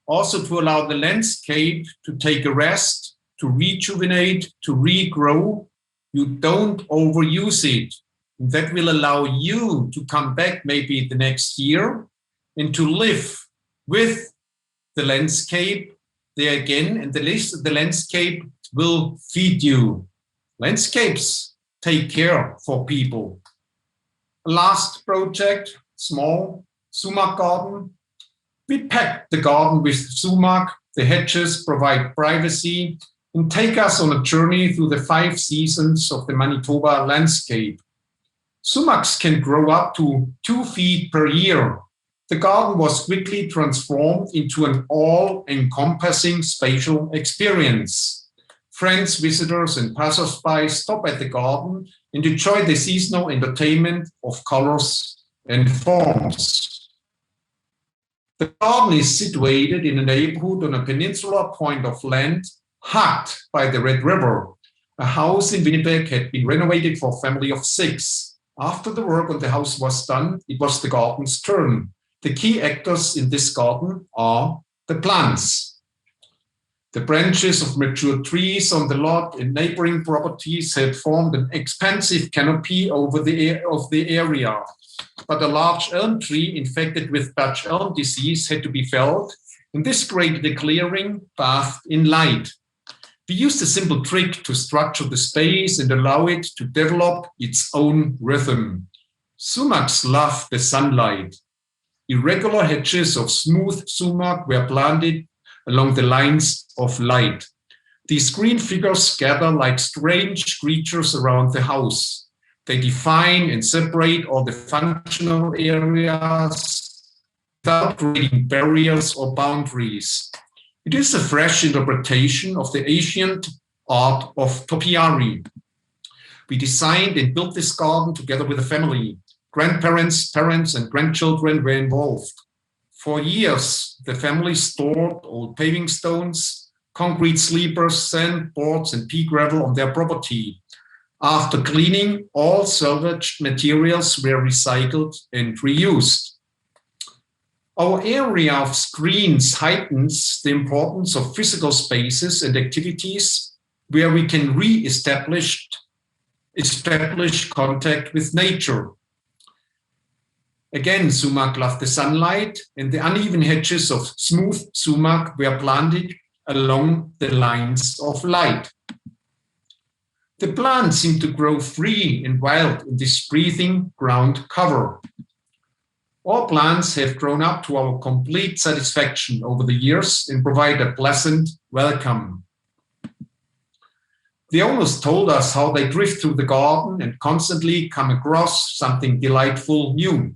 Also to allow the landscape to take a rest, to rejuvenate, to regrow. You don't overuse it. And that will allow you to come back maybe the next year and to live with the landscape there again, and the landscape will feed you. Landscapes take care for people. Last project, small sumac garden. We packed the garden with sumac. The hedges provide privacy and take us on a journey through the 5 seasons of the Manitoba landscape. Sumacs can grow up to 2 feet per year. The garden was quickly transformed into an all-encompassing spatial experience. Friends, visitors, and passers-by stop at the garden and enjoy the seasonal entertainment of colors and forms. The garden is situated in a neighborhood on a peninsular point of land hugged by the Red River. A house in Winnipeg had been renovated for a family of 6. After the work on the house was done, it was the garden's turn. The key actors in this garden are the plants. The branches of mature trees on the lot and neighboring properties had formed an expansive canopy over the area. But a large elm tree infected with Dutch elm disease had to be felled, and this created a clearing bathed in light. We used a simple trick to structure the space and allow it to develop its own rhythm. Sumacs love the sunlight. Irregular hedges of smooth sumac were planted along the lines of light. These green figures gather like strange creatures around the house. They define and separate all the functional areas without creating barriers or boundaries. It is a fresh interpretation of the ancient art of topiary. We designed and built this garden together with a family. Grandparents, parents, and grandchildren were involved. For years, the family stored old paving stones, concrete sleepers, sand, boards, and pea gravel on their property. After cleaning, all salvaged materials were recycled and reused. Our area of screens heightens the importance of physical spaces and activities where we can establish contact with nature. Again, sumac love the sunlight, and the uneven hedges of smooth sumac were planted along the lines of light. The plants seem to grow free and wild in this breathing ground cover. All plants have grown up to our complete satisfaction over the years and provide a pleasant welcome. The owners told us how they drift through the garden and constantly come across something delightful new.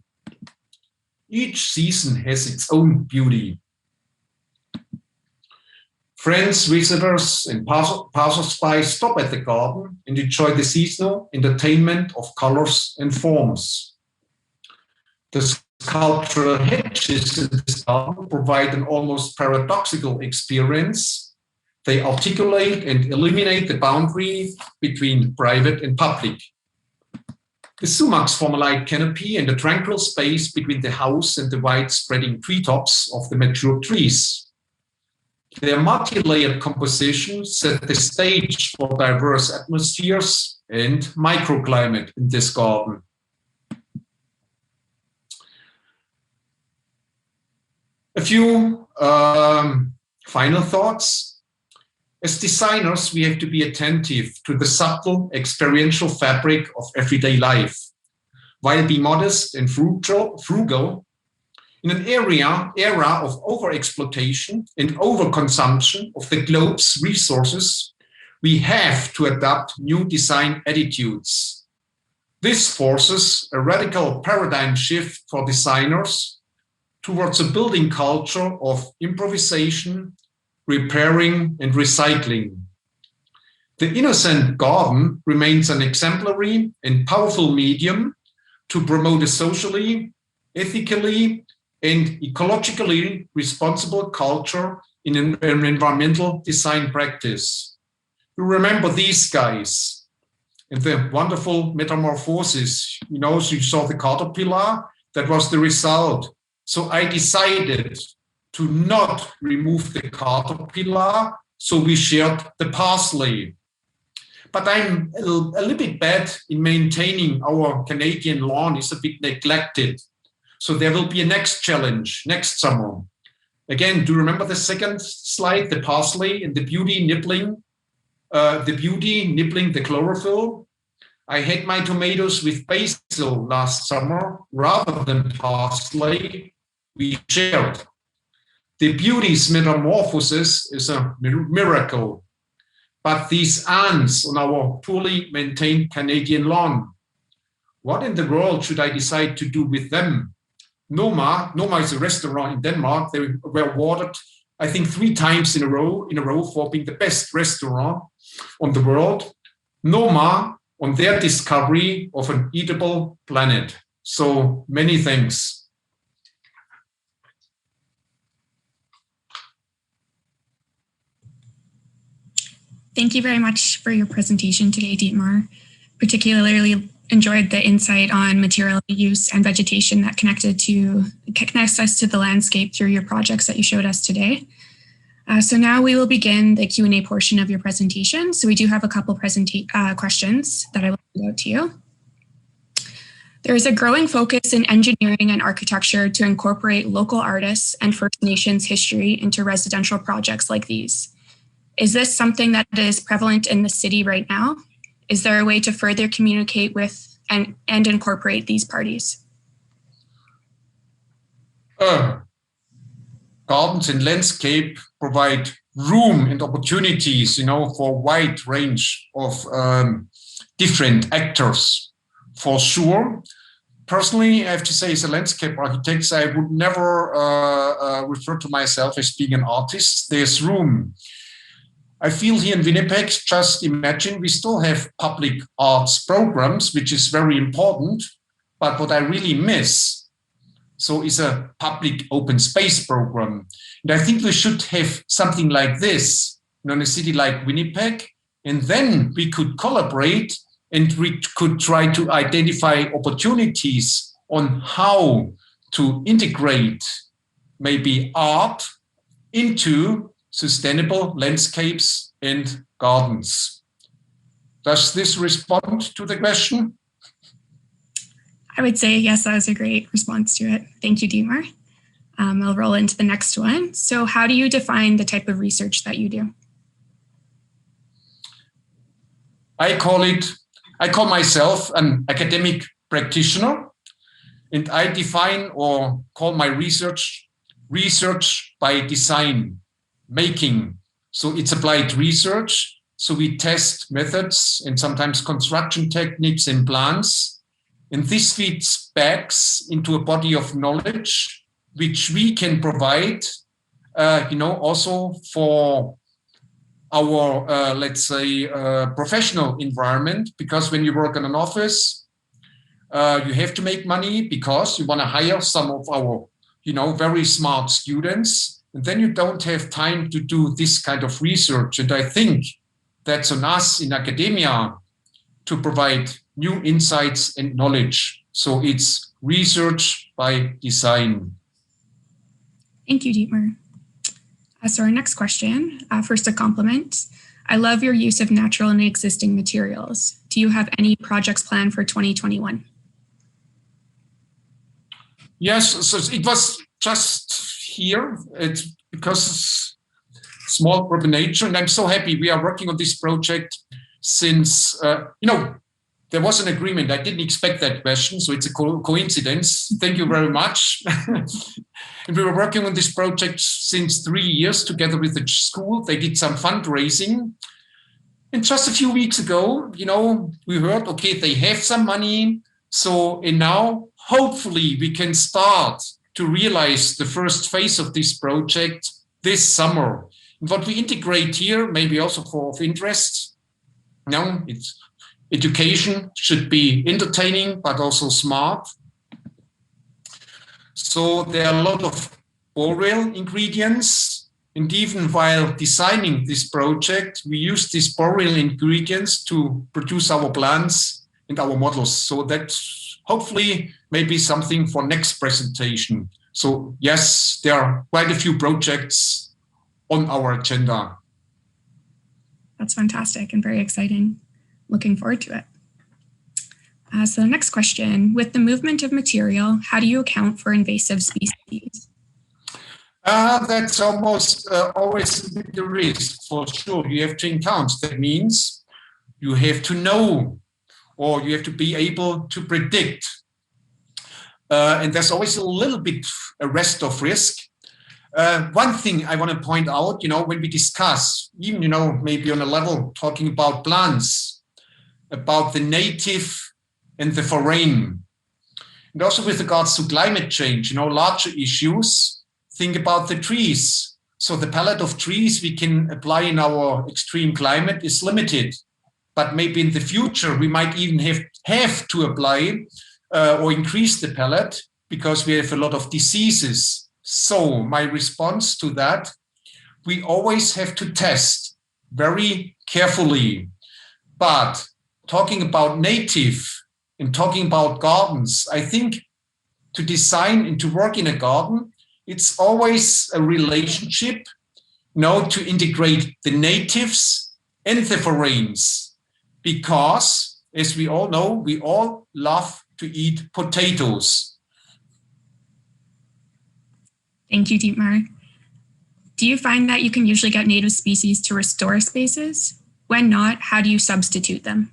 Each season has its own beauty. Friends, visitors, and passers-by stop at the garden and enjoy the seasonal entertainment of colors and forms. The sculptural hedges in this garden provide an almost paradoxical experience. They articulate and eliminate the boundary between private and public. The sumacs form a light canopy and a tranquil space between the house and the wide spreading treetops of the mature trees. Their multi-layered composition set the stage for diverse atmospheres and microclimate in this garden. A few final thoughts. As designers, we have to be attentive to the subtle experiential fabric of everyday life, while being modest and frugal. In an era of overexploitation and overconsumption of the globe's resources, we have to adopt new design attitudes. This forces a radical paradigm shift for designers towards a building culture of improvisation, repairing, and recycling. The innocent garden remains an exemplary and powerful medium to promote a socially, ethically, and ecologically responsible culture in an environmental design practice. You remember these guys and the wonderful metamorphosis. You saw the caterpillar, that was the result. So I decided to not remove the caterpillar, so we shared the parsley. But I'm a little bit bad in maintaining our Canadian lawn, is a bit neglected. So there will be a next challenge next summer. Again, do you remember the second slide, the parsley and the beauty nibbling the chlorophyll? I had my tomatoes with basil last summer rather than parsley. We shared. The beauty's metamorphosis is a miracle. But these ants on our poorly maintained Canadian lawn, what in the world should I decide to do with them? Noma is a restaurant in Denmark. They were awarded, I think, 3 times in a row for being the best restaurant on the world. Noma on their discovery of an eatable planet. So many thanks. Thank you very much for your presentation today, Dietmar. Particularly enjoyed the insight on material use and vegetation that connects us to the landscape through your projects that you showed us today. So now we will begin the Q&A portion of your presentation. So we do have a couple questions that I will put out to you. There is a growing focus in engineering and architecture to incorporate local artists and First Nations history into residential projects like these. Is this something that is prevalent in the city right now? Is there a way to further communicate with and incorporate these parties? Gardens and landscape provide room and opportunities, for a wide range of different actors, for sure. Personally, I have to say, as a landscape architect, I would never refer to myself as being an artist. There's room. I feel here in Winnipeg, just imagine, we still have public arts programs, which is very important. But what I really miss, is a public open space program. And I think we should have something like this in a city like Winnipeg. And then we could collaborate and we could try to identify opportunities on how to integrate maybe art into sustainable landscapes and gardens. Does this respond to the question? I would say yes, that was a great response to it. Thank you, Dietmar. I'll roll into the next one. So how do you define the type of research that you do? I call myself an academic practitioner, and I define or call my research by design, making. So it's applied research. So we test methods and sometimes construction techniques and plans. And this feeds back into a body of knowledge, which we can provide, also for our, professional environment. Because when you work in an office, you have to make money because you want to hire some of our, very smart students. And then you don't have time to do this kind of research. And I think that's on us in academia to provide new insights and knowledge. So it's research by design. Thank you, Dietmar. So our next question, first a compliment. I love your use of natural and existing materials. Do you have any projects planned for 2021? Yes, so it was just here. It's because it's small urban nature, and I'm so happy we are working on this project since, there was an agreement. I didn't expect that question, so it's a coincidence. Thank you very much. And we were working on this project since 3 years together with the school. They did some fundraising. And just a few weeks ago, we heard, okay, they have some money. And now hopefully we can start to realize the first phase of this project this summer. And what we integrate here, maybe also of interest, it's education should be entertaining, but also smart. So there are a lot of boreal ingredients. And even while designing this project, we use these boreal ingredients to produce our plans and our models. So that's hopefully maybe something for next presentation. So yes, there are quite a few projects on our agenda. That's fantastic and very exciting. Looking forward to it. So the next question, with the movement of material, how do you account for invasive species? That's almost always the risk, for sure. You have to account. That means you have to know or you have to be able to predict. And there's always a little bit a rest of risk. One thing I want to point out, when we discuss, even, maybe on a level talking about plants, about the native and the foreign, and also with regards to climate change, larger issues, think about the trees. So the palette of trees we can apply in our extreme climate is limited, but maybe in the future we might even have to apply or increase the palette because we have a lot of diseases. So my response to that, we always have to test very carefully. But talking about native and talking about gardens, I think to design and to work in a garden, it's always a relationship, to integrate the natives and the foreigns. Because, as we all know, we all love to eat potatoes. Thank you, Dietmar. Do you find that you can usually get native species to restore spaces? When not, how do you substitute them?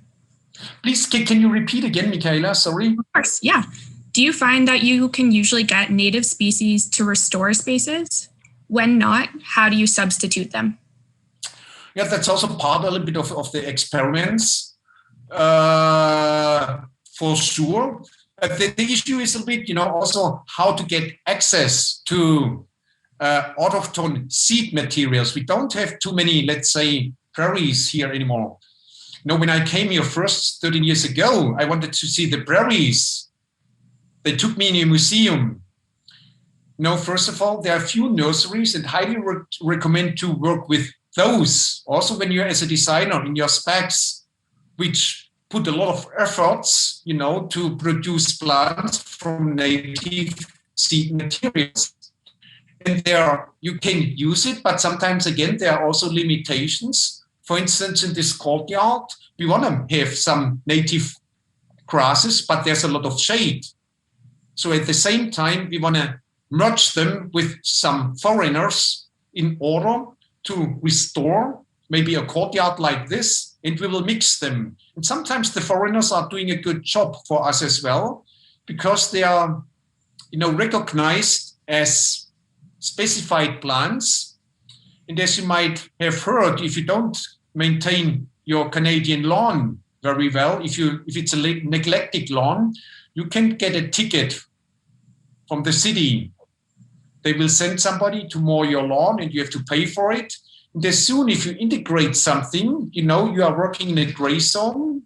Please, can you repeat again, Michaela? Sorry. Of course, yeah. Do you find that you can usually get native species to restore spaces? When not, how do you substitute them? Yeah, that's also part a little bit of the experiments, for sure. The issue is a little bit, also how to get access to autochthon seed materials. We don't have too many, let's say, prairies here anymore. When I came here first 13 years ago, I wanted to see the prairies. They took me in a museum. First of all, there are few nurseries and highly recommend to work with those. Also, when you're as a designer in your specs, which put a lot of efforts, to produce plants from native seed materials. And you can use it, but sometimes again, there are also limitations. For instance, in this courtyard, we want to have some native grasses, but there's a lot of shade. So at the same time, we want to merge them with some foreigners in order to restore maybe a courtyard like this, and we will mix them. And sometimes the foreigners are doing a good job for us as well, because they are, recognized as specified plants. And as you might have heard, if you don't maintain your Canadian lawn very well, if it's a neglected lawn, you can get a ticket from the city. They will send somebody to mow your lawn and you have to pay for it. And as soon as you integrate something, you are working in a gray zone.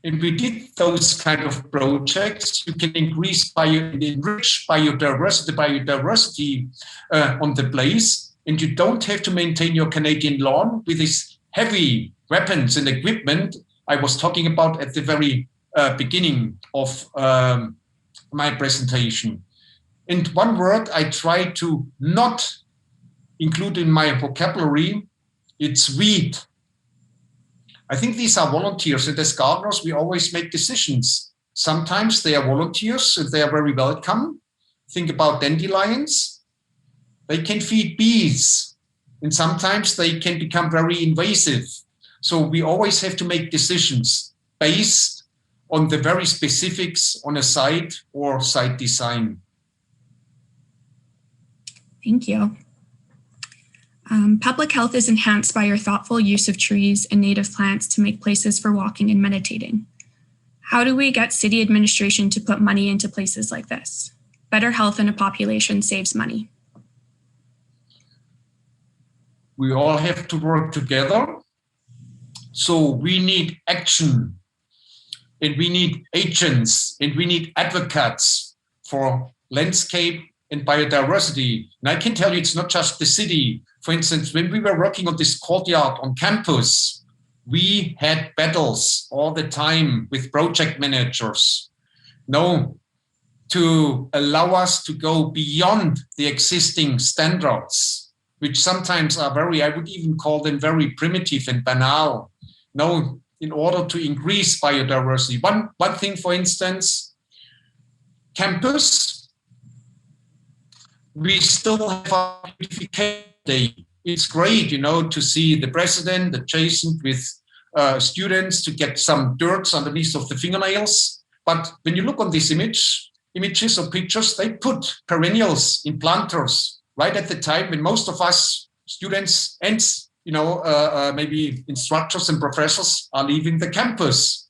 And we did those kind of projects. You can enrich biodiversity on the place. And you don't have to maintain your Canadian lawn with these heavy weapons and equipment I was talking about at the very beginning of my presentation. And one word I try to not include in my vocabulary, it's weed. I think these are volunteers, and as gardeners, we always make decisions. Sometimes they are volunteers, and they are very welcome. Think about dandelions. They can feed bees, and sometimes they can become very invasive. So we always have to make decisions based on the very specifics on a site or site design. Thank you. Public health is enhanced by your thoughtful use of trees and native plants to make places for walking and meditating. How do we get city administration to put money into places like this? Better health in a population saves money. We all have to work together. So we need action, and we need agents, and we need advocates for landscape and biodiversity. And I can tell you, it's not just the city. For instance, when we were working on this courtyard on campus, we had battles all the time with project managers, to allow us to go beyond the existing standards, which sometimes are I would even call them very primitive and banal, in order to increase biodiversity. One thing, for instance, campus, we still have our beautification day. It's great, to see the president adjacent with students to get some dirt underneath of the fingernails. But when you look on this images or pictures, they put perennials in planters right at the time when most of us students and maybe instructors and professors are leaving the campus.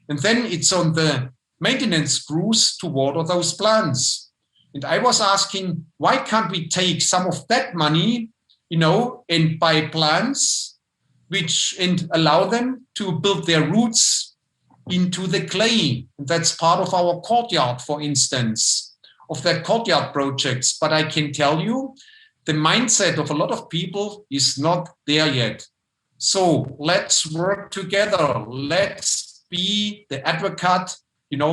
And then it's on the maintenance crews to water those plants. And I was asking, why can't we take some of that money, and buy plants and allow them to build their roots into the clay? And that's part of our courtyard, for instance, of that courtyard projects. But I can tell you, the mindset of a lot of people is not there yet. So let's work together. Let's be the advocate,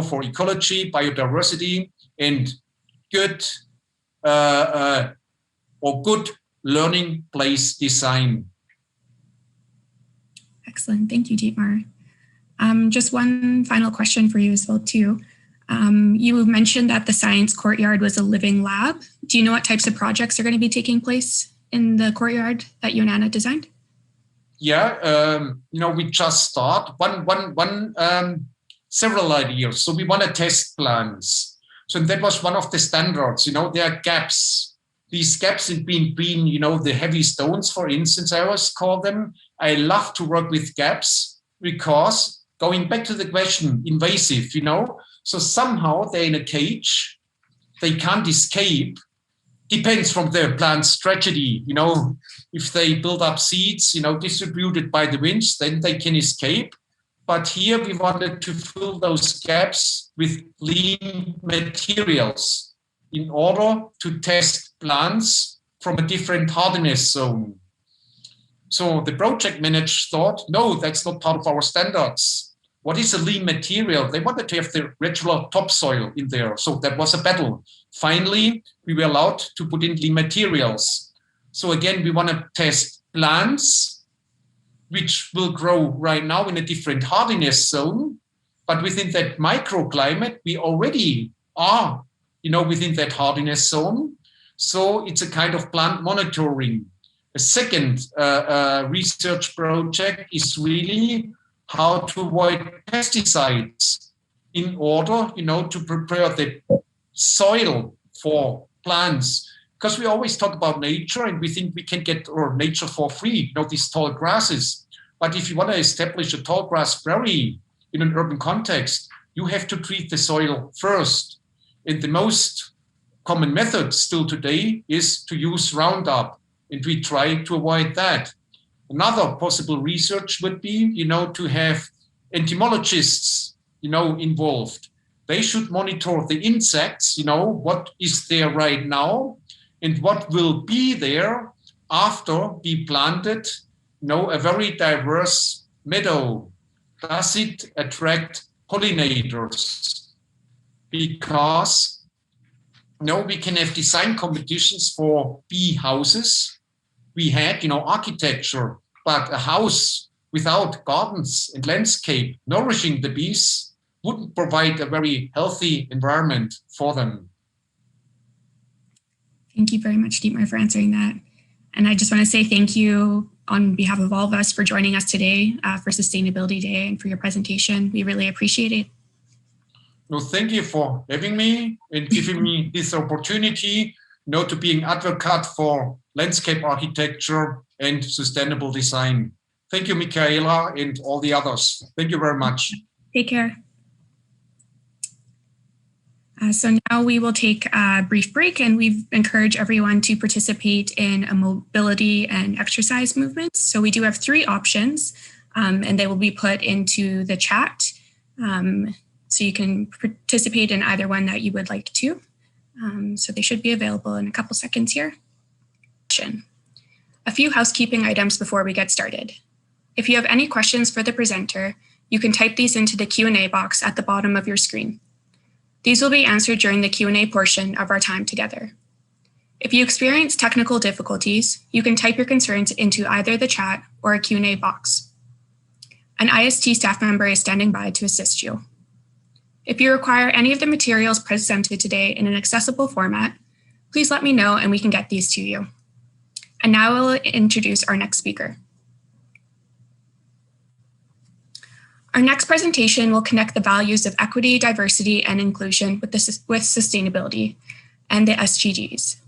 for ecology, biodiversity, and good learning place design. Excellent. Thank you, Dietmar. Just one final question for you as well, too. You mentioned that the science courtyard was a living lab. Do you know what types of projects are going to be taking place in the courtyard that you and Anna designed? Yeah, we just start several ideas. So we want to test plans. So that was one of the standards. There are gaps. These gaps in between, the heavy stones, for instance, I always call them. I love to work with gaps because going back to the question, invasive, so somehow they're in a cage, they can't escape. Depends from the plant's tragedy. If they build up seeds, distributed by the winds, then they can escape. But here we wanted to fill those gaps with lean materials in order to test plants from a different hardiness zone. So the project manager thought, no, that's not part of our standards. What is a lean material? They wanted to have the regular topsoil in there. So that was a battle. Finally, we were allowed to put in lean materials. So again, we want to test plants which will grow right now in a different hardiness zone. But within that microclimate, we already are, within that hardiness zone. So it's a kind of plant monitoring. A second research project is really how to avoid pesticides in order, to prepare the soil for plants. Because we always talk about nature and we think we can get nature for free, these tall grasses. But if you want to establish a tall grass prairie in an urban context, you have to treat the soil first. And the most common method still today is to use Roundup. And we try to avoid that. Another possible research would be, to have entomologists, involved. They should monitor the insects, what is there right now and what will be there after we planted, a very diverse meadow. Does it attract pollinators? Because, we can have design competitions for bee houses. We had, architecture, but a house without gardens and landscape nourishing the bees wouldn't provide a very healthy environment for them. Thank you very much, Dietmar, for answering that. And I just want to say thank you on behalf of all of us for joining us today for Sustainability Day and for your presentation. We really appreciate it. No, thank you for having me and giving me this opportunity, to be an advocate for landscape architecture and sustainable design. Thank you, Michaela, and all the others. Thank you very much. Take care. So now we will take a brief break, and we encourage everyone to participate in a mobility and exercise movements. So we do have 3 options, and they will be put into the chat. So you can participate in either one that you would like to. So they should be available in a couple seconds here. A few housekeeping items before we get started. If you have any questions for the presenter, you can type these into the Q&A box at the bottom of your screen. These will be answered during the Q&A portion of our time together. If you experience technical difficulties, you can type your concerns into either the chat or a Q&A box. An IST staff member is standing by to assist you. If you require any of the materials presented today in an accessible format, please let me know and we can get these to you. And now I will introduce our next speaker. Our next presentation will connect the values of equity, diversity, and inclusion with sustainability and the SDGs.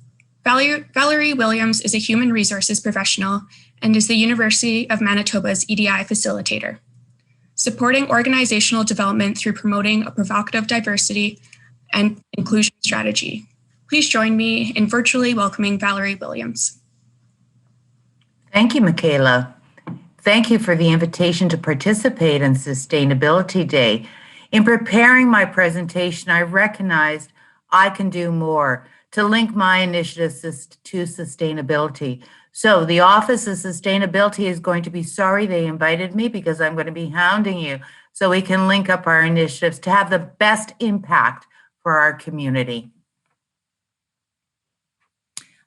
Valerie Williams is a human resources professional and is the University of Manitoba's EDI facilitator, supporting organizational development through promoting a provocative diversity and inclusion strategy. Please join me in virtually welcoming Valerie Williams. Thank you, Michaela. Thank you for the invitation to participate in Sustainability Day. In preparing my presentation, I recognized I can do more to link my initiatives to sustainability. So the Office of Sustainability is going to be sorry they invited me, because I'm going to be hounding you so we can link up our initiatives to have the best impact for our community.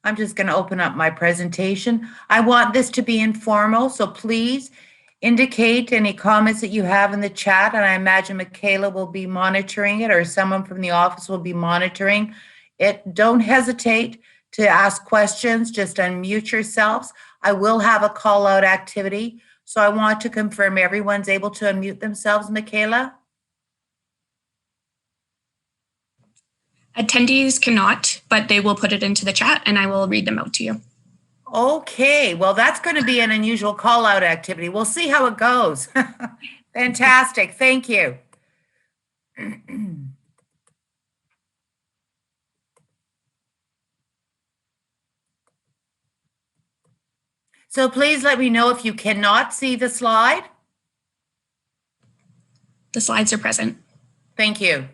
I'm just going to open up my presentation. I want this to be informal, so please indicate any comments that you have in the chat, and I imagine Michaela will be monitoring it, or someone from the office will be monitoring it. Don't hesitate to ask questions, just unmute yourselves. I will have a call out activity, so I want to confirm everyone's able to unmute themselves, Michaela. Attendees cannot, but they will put it into the chat and I will read them out to you. Okay, well, that's going to be an unusual call out activity. We'll see how it goes. Fantastic, thank you. So please let me know if you cannot see the slide. The slides are present. Thank you.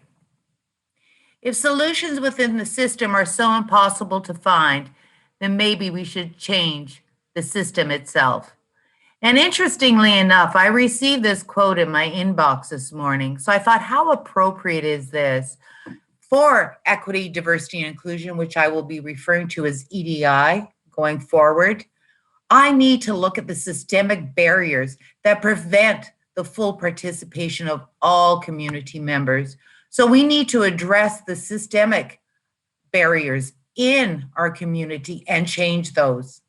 If solutions within the system are so impossible to find, then maybe we should change the system itself. And interestingly enough, I received this quote in my inbox this morning. So I thought, how appropriate is this for equity, diversity, and inclusion, which I will be referring to as EDI going forward. I need to look at the systemic barriers that prevent the full participation of all community members. So we need to address the systemic barriers in our community and change those.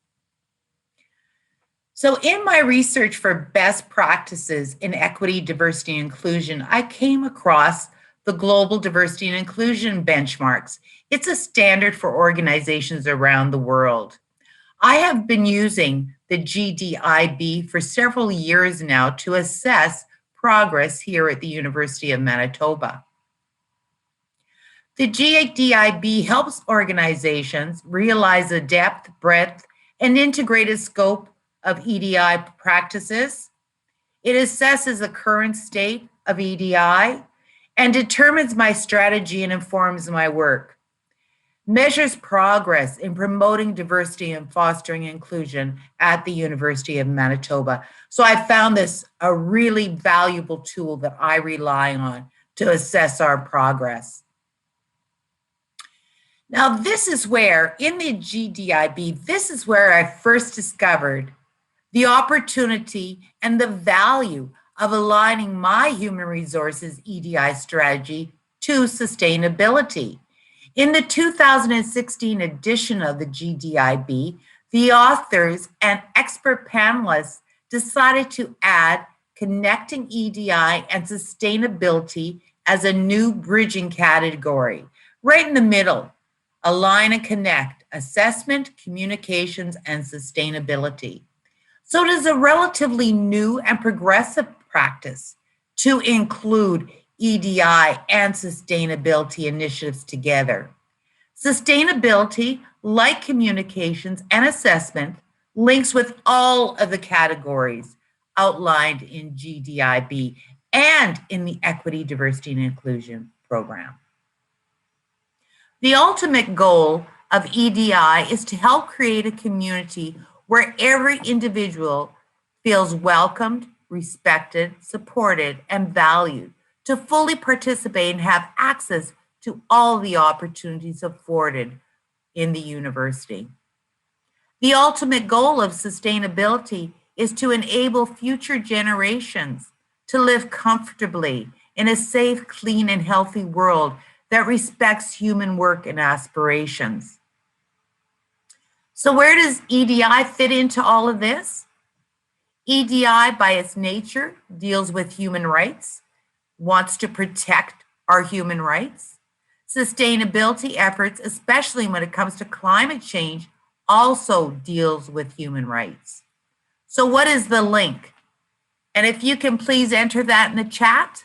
So in my research for best practices in equity, diversity, and inclusion, I came across the Global Diversity and Inclusion Benchmarks. It's a standard for organizations around the world. I have been using the GDIB for several years now to assess progress here at the University of Manitoba. The GDIB helps organizations realize the depth, breadth, and integrated scope of EDI practices. It assesses the current state of EDI and determines my strategy and informs my work. Measures progress in promoting diversity and fostering inclusion at the University of Manitoba. So I found this a really valuable tool that I rely on to assess our progress. Now, this is where, in the GDIB, this is where I first discovered the opportunity and the value of aligning my human resources EDI strategy to sustainability. In the 2016 edition of the GDIB, the authors and expert panelists decided to add connecting EDI and sustainability as a new bridging category, right in the middle. Align and connect, assessment, communications, and sustainability. So it is a relatively new and progressive practice to include EDI and sustainability initiatives together. Sustainability, like communications and assessment, links with all of the categories outlined in GDIB and in the Equity, Diversity, and Inclusion program. The ultimate goal of EDI is to help create a community where every individual feels welcomed, respected, supported, and valued to fully participate and have access to all the opportunities afforded in the university. The ultimate goal of sustainability is to enable future generations to live comfortably in a safe, clean, and healthy world that respects human work and aspirations. So where does EDI fit into all of this? EDI, by its nature, deals with human rights, wants to protect our human rights. Sustainability efforts, especially when it comes to climate change, also deals with human rights. So what is the link? And if you can please enter that in the chat,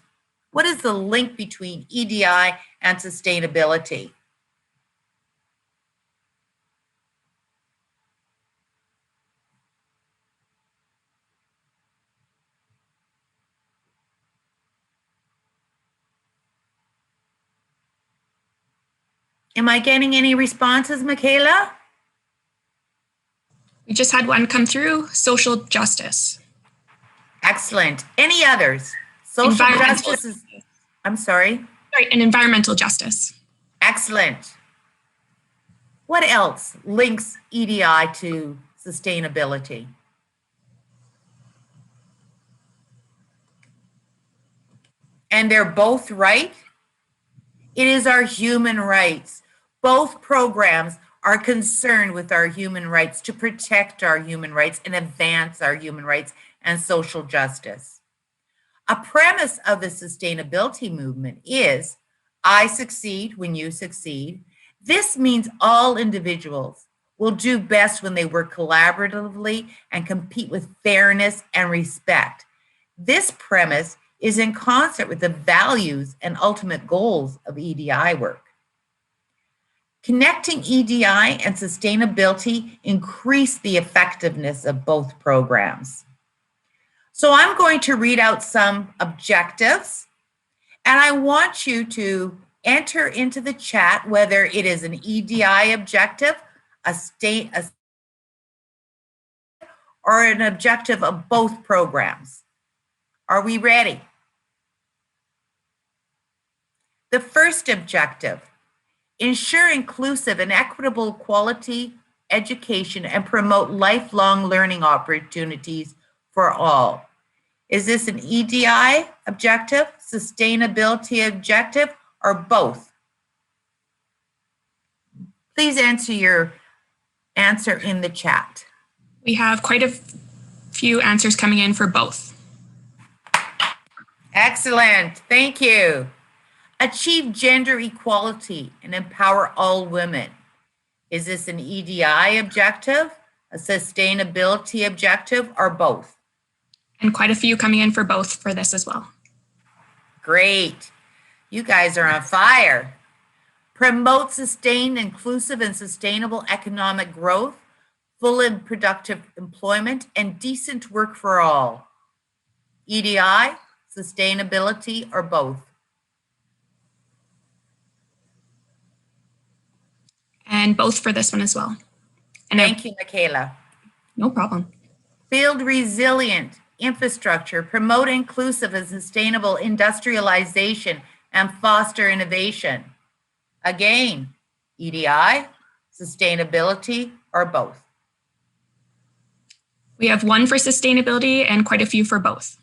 what is the link between EDI and sustainability? Am I getting any responses, Michaela? We just had one come through, social justice. Excellent. Any others? Social justice is, I'm sorry? Sorry, and environmental justice. Excellent. What else links EDI to sustainability? And they're both right? It is our human rights. Both programs are concerned with our human rights, to protect our human rights and advance our human rights and social justice. A premise of the sustainability movement is, I succeed when you succeed. This means all individuals will do best when they work collaboratively and compete with fairness and respect. This premise is in concert with the values and ultimate goals of EDI work. Connecting EDI and sustainability increase the effectiveness of both programs. So I'm going to read out some objectives, and I want you to enter into the chat whether it is an EDI objective, or an objective of both programs. Are we ready? The first objective, ensure inclusive and equitable quality education and promote lifelong learning opportunities for all. Is this an EDI objective, sustainability objective, or both? Please answer your answer in the chat. We have quite a few answers coming in for both. Excellent, thank you. Achieve gender equality and empower all women. Is this an EDI objective, a sustainability objective, or both? And quite a few coming in for both for this as well. Great, you guys are on fire. Promote sustained, inclusive, and sustainable economic growth, full and productive employment, and decent work for all. EDI, sustainability, or both? And both for this one as well. And thank you, Michaela. No problem. Build resilient infrastructure, promote inclusive and sustainable industrialization, and foster innovation. Again, EDI, sustainability, or both? We have one for sustainability and quite a few for both.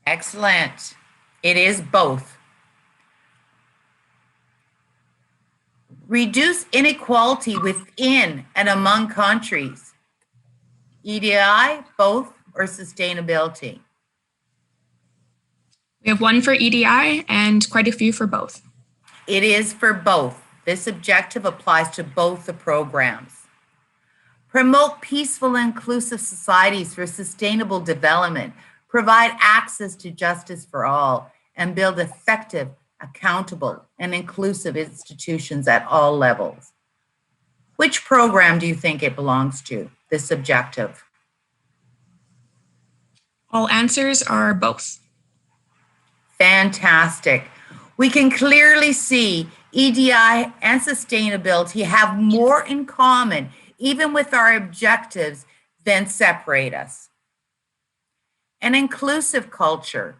Excellent. It is both. Reduce inequality within and among countries. EDI, both, or sustainability? We have one for EDI and quite a few for both. It is for both. This objective applies to both the programs. Promote peaceful and inclusive societies for sustainable development, provide access to justice for all, and build effective, accountable, and inclusive institutions at all levels. Which program do you think it belongs to, this objective? All answers are both. Fantastic. We can clearly see EDI and sustainability have more in common, even with our objectives, than separate us. An inclusive culture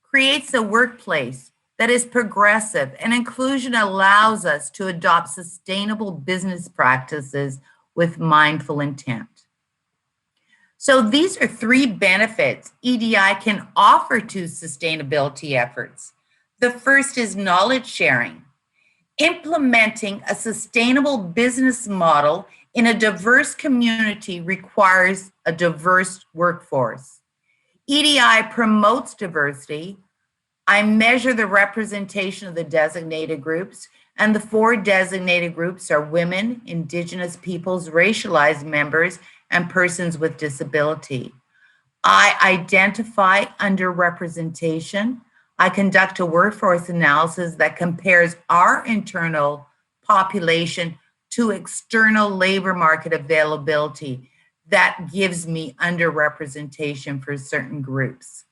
creates a workplace that is progressive, and inclusion allows us to adopt sustainable business practices with mindful intent. So these are three benefits EDI can offer to sustainability efforts. The first is knowledge sharing. Implementing a sustainable business model in a diverse community requires a diverse workforce. EDI promotes diversity. I measure the representation of the designated groups, and the 4 designated groups are women, Indigenous peoples, racialized members, and persons with disability. I identify underrepresentation. I conduct a workforce analysis that compares our internal population to external labor market availability. That gives me underrepresentation for certain groups.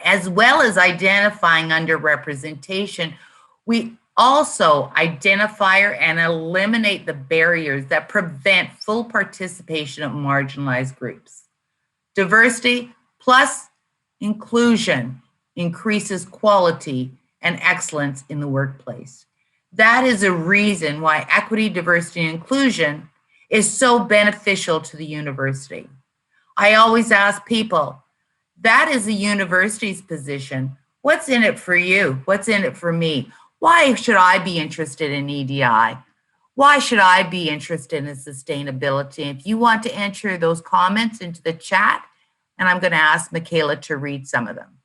As well as identifying underrepresentation, we also identify and eliminate the barriers that prevent full participation of marginalized groups. Diversity plus inclusion increases quality and excellence in the workplace. That is a reason why equity, diversity, and inclusion is so beneficial to the university. I always ask people, that is the university's position. What's in it for you? What's in it for me? Why should I be interested in EDI? Why should I be interested in sustainability? If you want to enter those comments into the chat, and I'm going to ask Michaela to read some of them.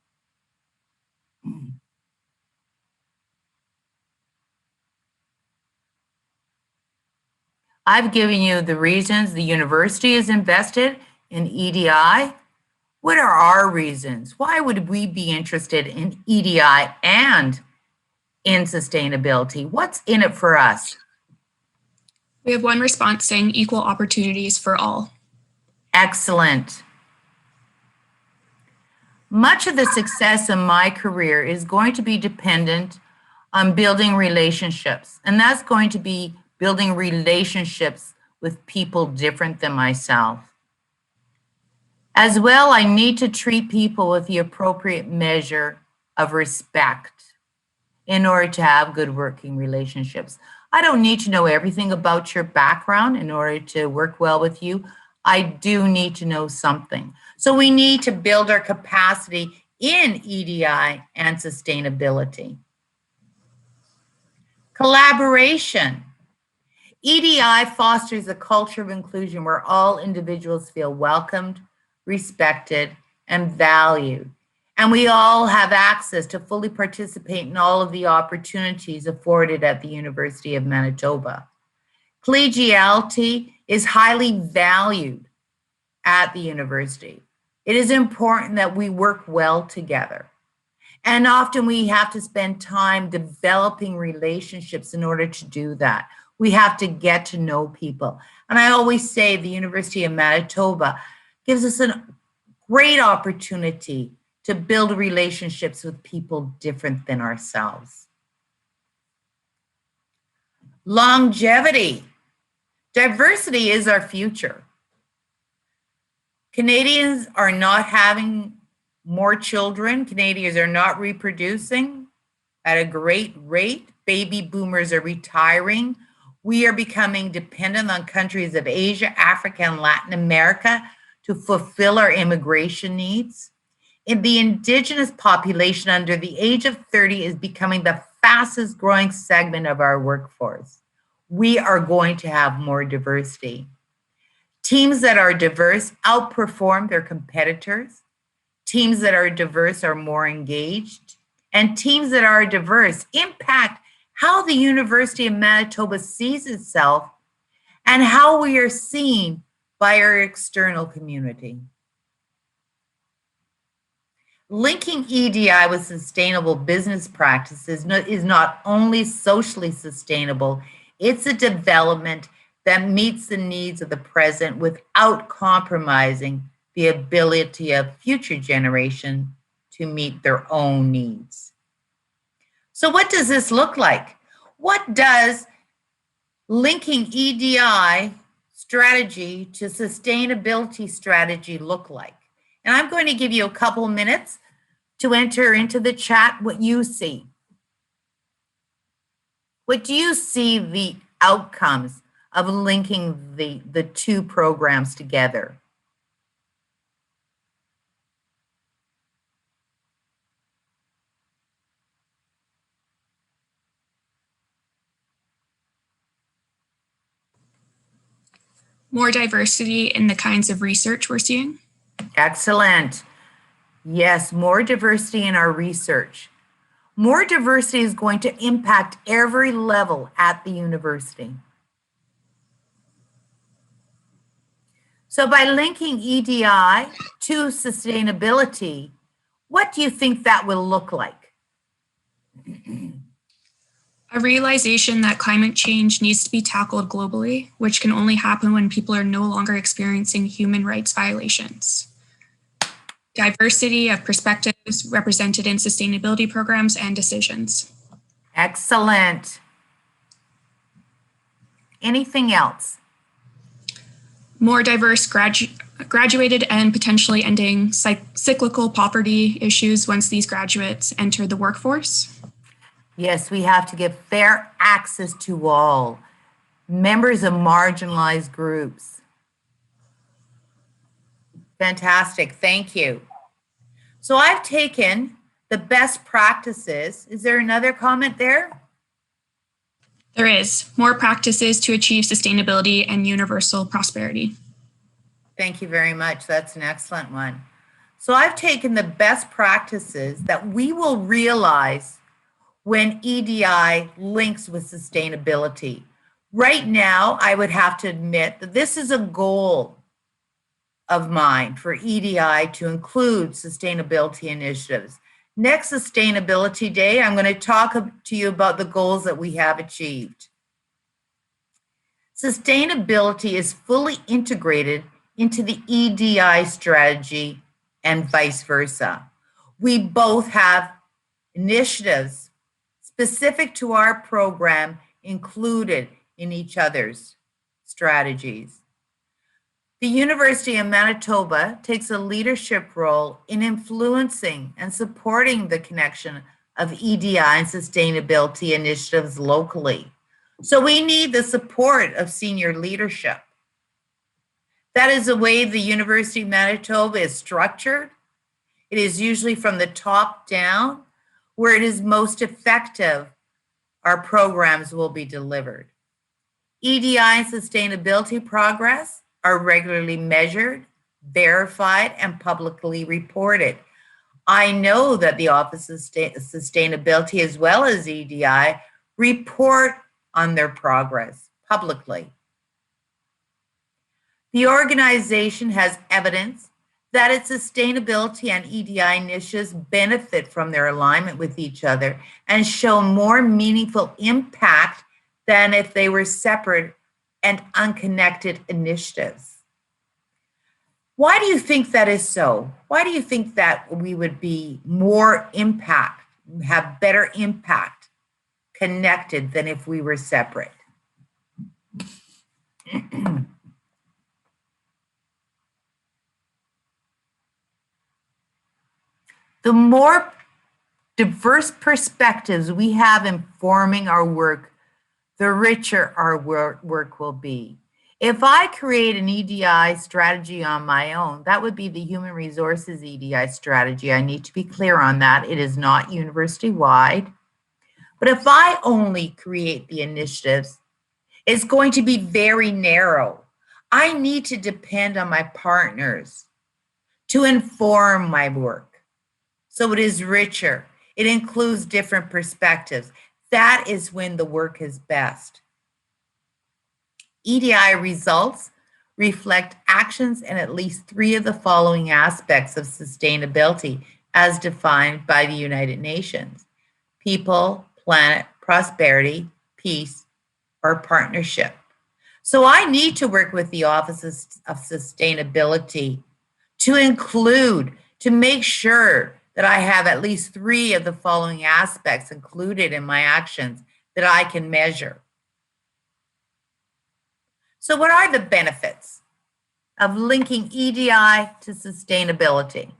I've given you the reasons the university is invested in EDI. What are our reasons? Why would we be interested in EDI and in sustainability? What's in it for us? We have one response saying equal opportunities for all. Excellent. Much of the success in my career is going to be dependent on building relationships, and that's going to be building relationships with people different than myself. As well, I need to treat people with the appropriate measure of respect in order to have good working relationships. I don't need to know everything about your background in order to work well with you. I do need to know something. So we need to build our capacity in EDI and sustainability. Collaboration. EDI fosters a culture of inclusion where all individuals feel welcomed, respected, and valued. And we all have access to fully participate in all of the opportunities afforded at the University of Manitoba. Collegiality is highly valued at the university. It is important that we work well together. And often we have to spend time developing relationships in order to do that. We have to get to know people. And I always say the University of Manitoba gives us a great opportunity to build relationships with people different than ourselves. Longevity. Diversity is our future. Canadians are not having more children. Canadians are not reproducing at a great rate. Baby boomers are retiring. We are becoming dependent on countries of Asia, Africa, and Latin America to fulfill our immigration needs. And the Indigenous population under the age of 30 is becoming the fastest growing segment of our workforce. We are going to have more diversity. Teams that are diverse outperform their competitors. Teams that are diverse are more engaged. And teams that are diverse impact how the University of Manitoba sees itself and how we are seen by our external community. Linking EDI with sustainable business practices is not only socially sustainable, it's a development that meets the needs of the present without compromising the ability of future generations to meet their own needs. So what does this look like? What does linking EDI strategy to sustainability strategy look like? And I'm going to give you a couple minutes to enter into the chat what you see. What do you see the outcomes of linking the two programs together? More diversity in the kinds of research we're seeing. Excellent. Yes, more diversity in our research. More diversity is going to impact every level at the university. So by linking EDI to sustainability, what do you think that will look like? A realization that climate change needs to be tackled globally, which can only happen when people are no longer experiencing human rights violations. Diversity of perspectives represented in sustainability programs and decisions. Excellent. Anything else? More diverse graduated and potentially ending cyclical poverty issues once these graduates enter the workforce. Yes, we have to give fair access to all members of marginalized groups. Fantastic, thank you. So I've taken the best practices. Is there another comment there? There is more practices to achieve sustainability and universal prosperity. Thank you very much. That's an excellent one. So I've taken the best practices that we will realize when EDI links with sustainability. Right now, I would have to admit that this is a goal of mine for EDI to include sustainability initiatives. Next Sustainability Day, I'm going to talk to you about the goals that we have achieved. Sustainability is fully integrated into the EDI strategy and vice versa. We both have initiatives specific to our program included in each other's strategies. The University of Manitoba takes a leadership role in influencing and supporting the connection of EDI and sustainability initiatives locally. So we need the support of senior leadership. That is the way the University of Manitoba is structured. It is usually from the top down, where it is most effective, our programs will be delivered. EDI and sustainability progress are regularly measured, verified, and publicly reported. I know that the Office of Sustainability, as well as EDI, report on their progress publicly. The organization has evidence that its sustainability and EDI initiatives benefit from their alignment with each other and show more meaningful impact than if they were separate and unconnected initiatives. Why do you think that is so? Why do you think that we would be more impact, have better impact connected than if we were separate? The more diverse perspectives we have informing our work, the richer our work will be. If I create an EDI strategy on my own, that would be the Human Resources EDI strategy. I need to be clear on that. It is not university-wide. But if I only create the initiatives, it's going to be very narrow. I need to depend on my partners to inform my work. So it is richer. It includes different perspectives. That is when the work is best. EDI results reflect actions in at least 3 of the following aspects of sustainability as defined by the United Nations: people, planet, prosperity, peace, or partnership. So I need to work with the Office of Sustainability to include, to make sure that I have at least 3 of the following aspects included in my actions that I can measure. So what are the benefits of linking EDI to sustainability?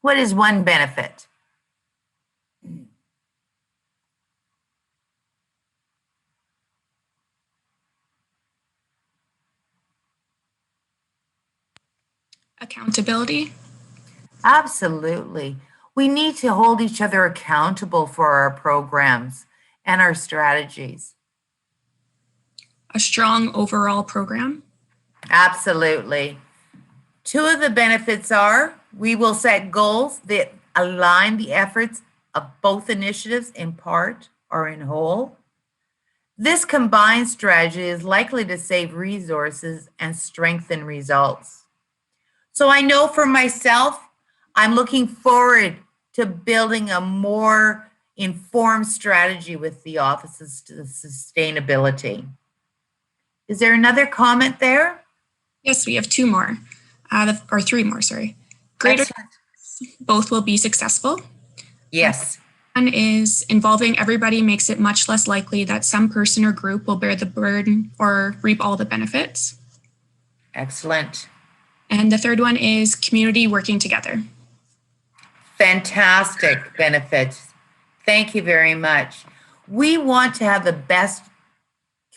What is one benefit? Accountability. Absolutely. We need to hold each other accountable for our programs and our strategies. A strong overall program. Absolutely. Two of the benefits are we will set goals that align the efforts of both initiatives in part or in whole. This combined strategy is likely to save resources and strengthen results. So I know for myself, I'm looking forward to building a more informed strategy with the Office of Sustainability. Is there another comment there? Yes, we have two more, or three more, sorry. Greater, both will be successful. Yes. One is involving everybody makes it much less likely that some person or group will bear the burden or reap all the benefits. Excellent. And the third one is community working together. Fantastic benefits. Thank you very much. We want to have the best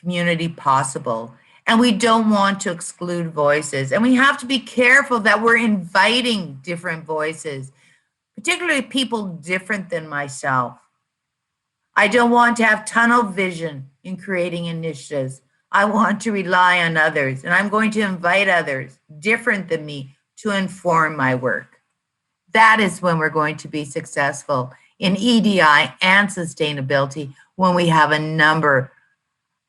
community possible, and we don't want to exclude voices. And we have to be careful that we're inviting different voices, particularly people different than myself. I don't want to have tunnel vision in creating initiatives. I want to rely on others, and I'm going to invite others different than me to inform my work. That is when we're going to be successful in EDI and sustainability, when we have a number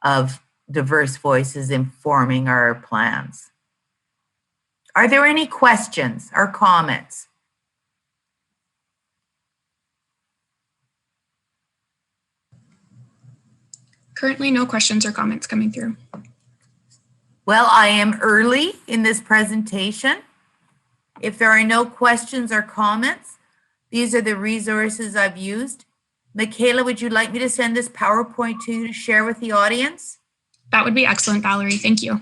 of diverse voices informing our plans. Are there any questions or comments? Currently, no questions or comments coming through. Well, I am early in this presentation. If there are no questions or comments, these are the resources I've used. Michaela, would you like me to send this PowerPoint to you to share with the audience? That would be excellent, Valerie. Thank you.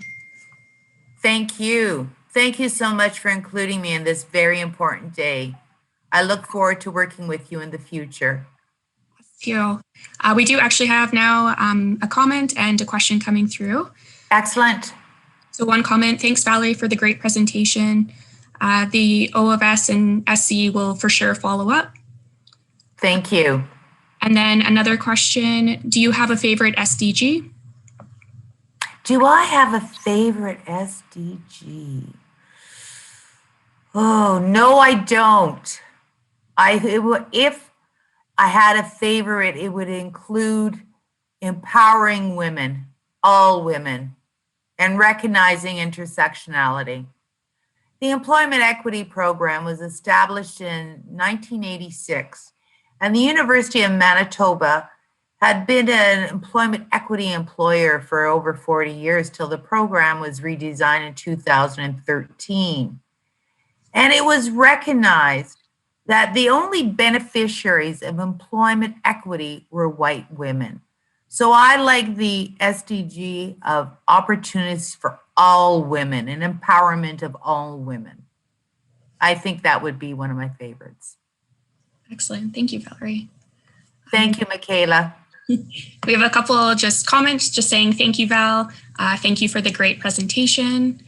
Thank you. Thank you so much for including me in this very important day. I look forward to working with you in the future. Thank you. We do actually have now a comment and a question coming through. Excellent. So one comment, thanks Valerie for the great presentation. The O of S and SC will for sure follow up. Thank you. And then another question, do you have a favorite SDG? Do I have a favorite SDG? Oh, no, I don't. If I had a favorite, it would include empowering women, all women, and recognizing intersectionality. The Employment Equity Program was established in 1986, and the University of Manitoba had been an employment equity employer for over 40 years till the program was redesigned in 2013. And it was recognized that the only beneficiaries of employment equity were white women. So I like the SDG of opportunities for all women and empowerment of all women. I think that would be one of my favorites. Excellent. Thank you, Valerie. Thank you, Michaela. We have a couple just comments just saying thank you, Val. Thank you for the great presentation.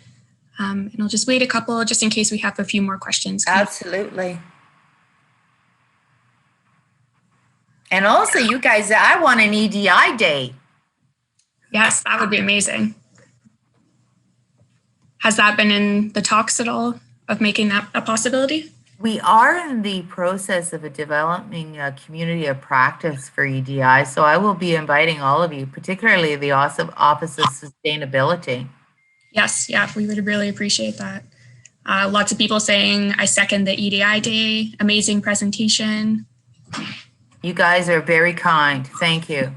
And I'll just wait a couple just in case we have a few more questions. Absolutely. And also, you guys, I want an EDI day. Yes, that would be amazing. Has that been in the talks at all of making that a possibility? We are in the process of developing a community of practice for EDI, so I will be inviting all of you, particularly the Office of Sustainability. Yes, yeah, we would really appreciate that. Lots of people saying, I second the EDI day, amazing presentation. You guys are very kind. Thank you.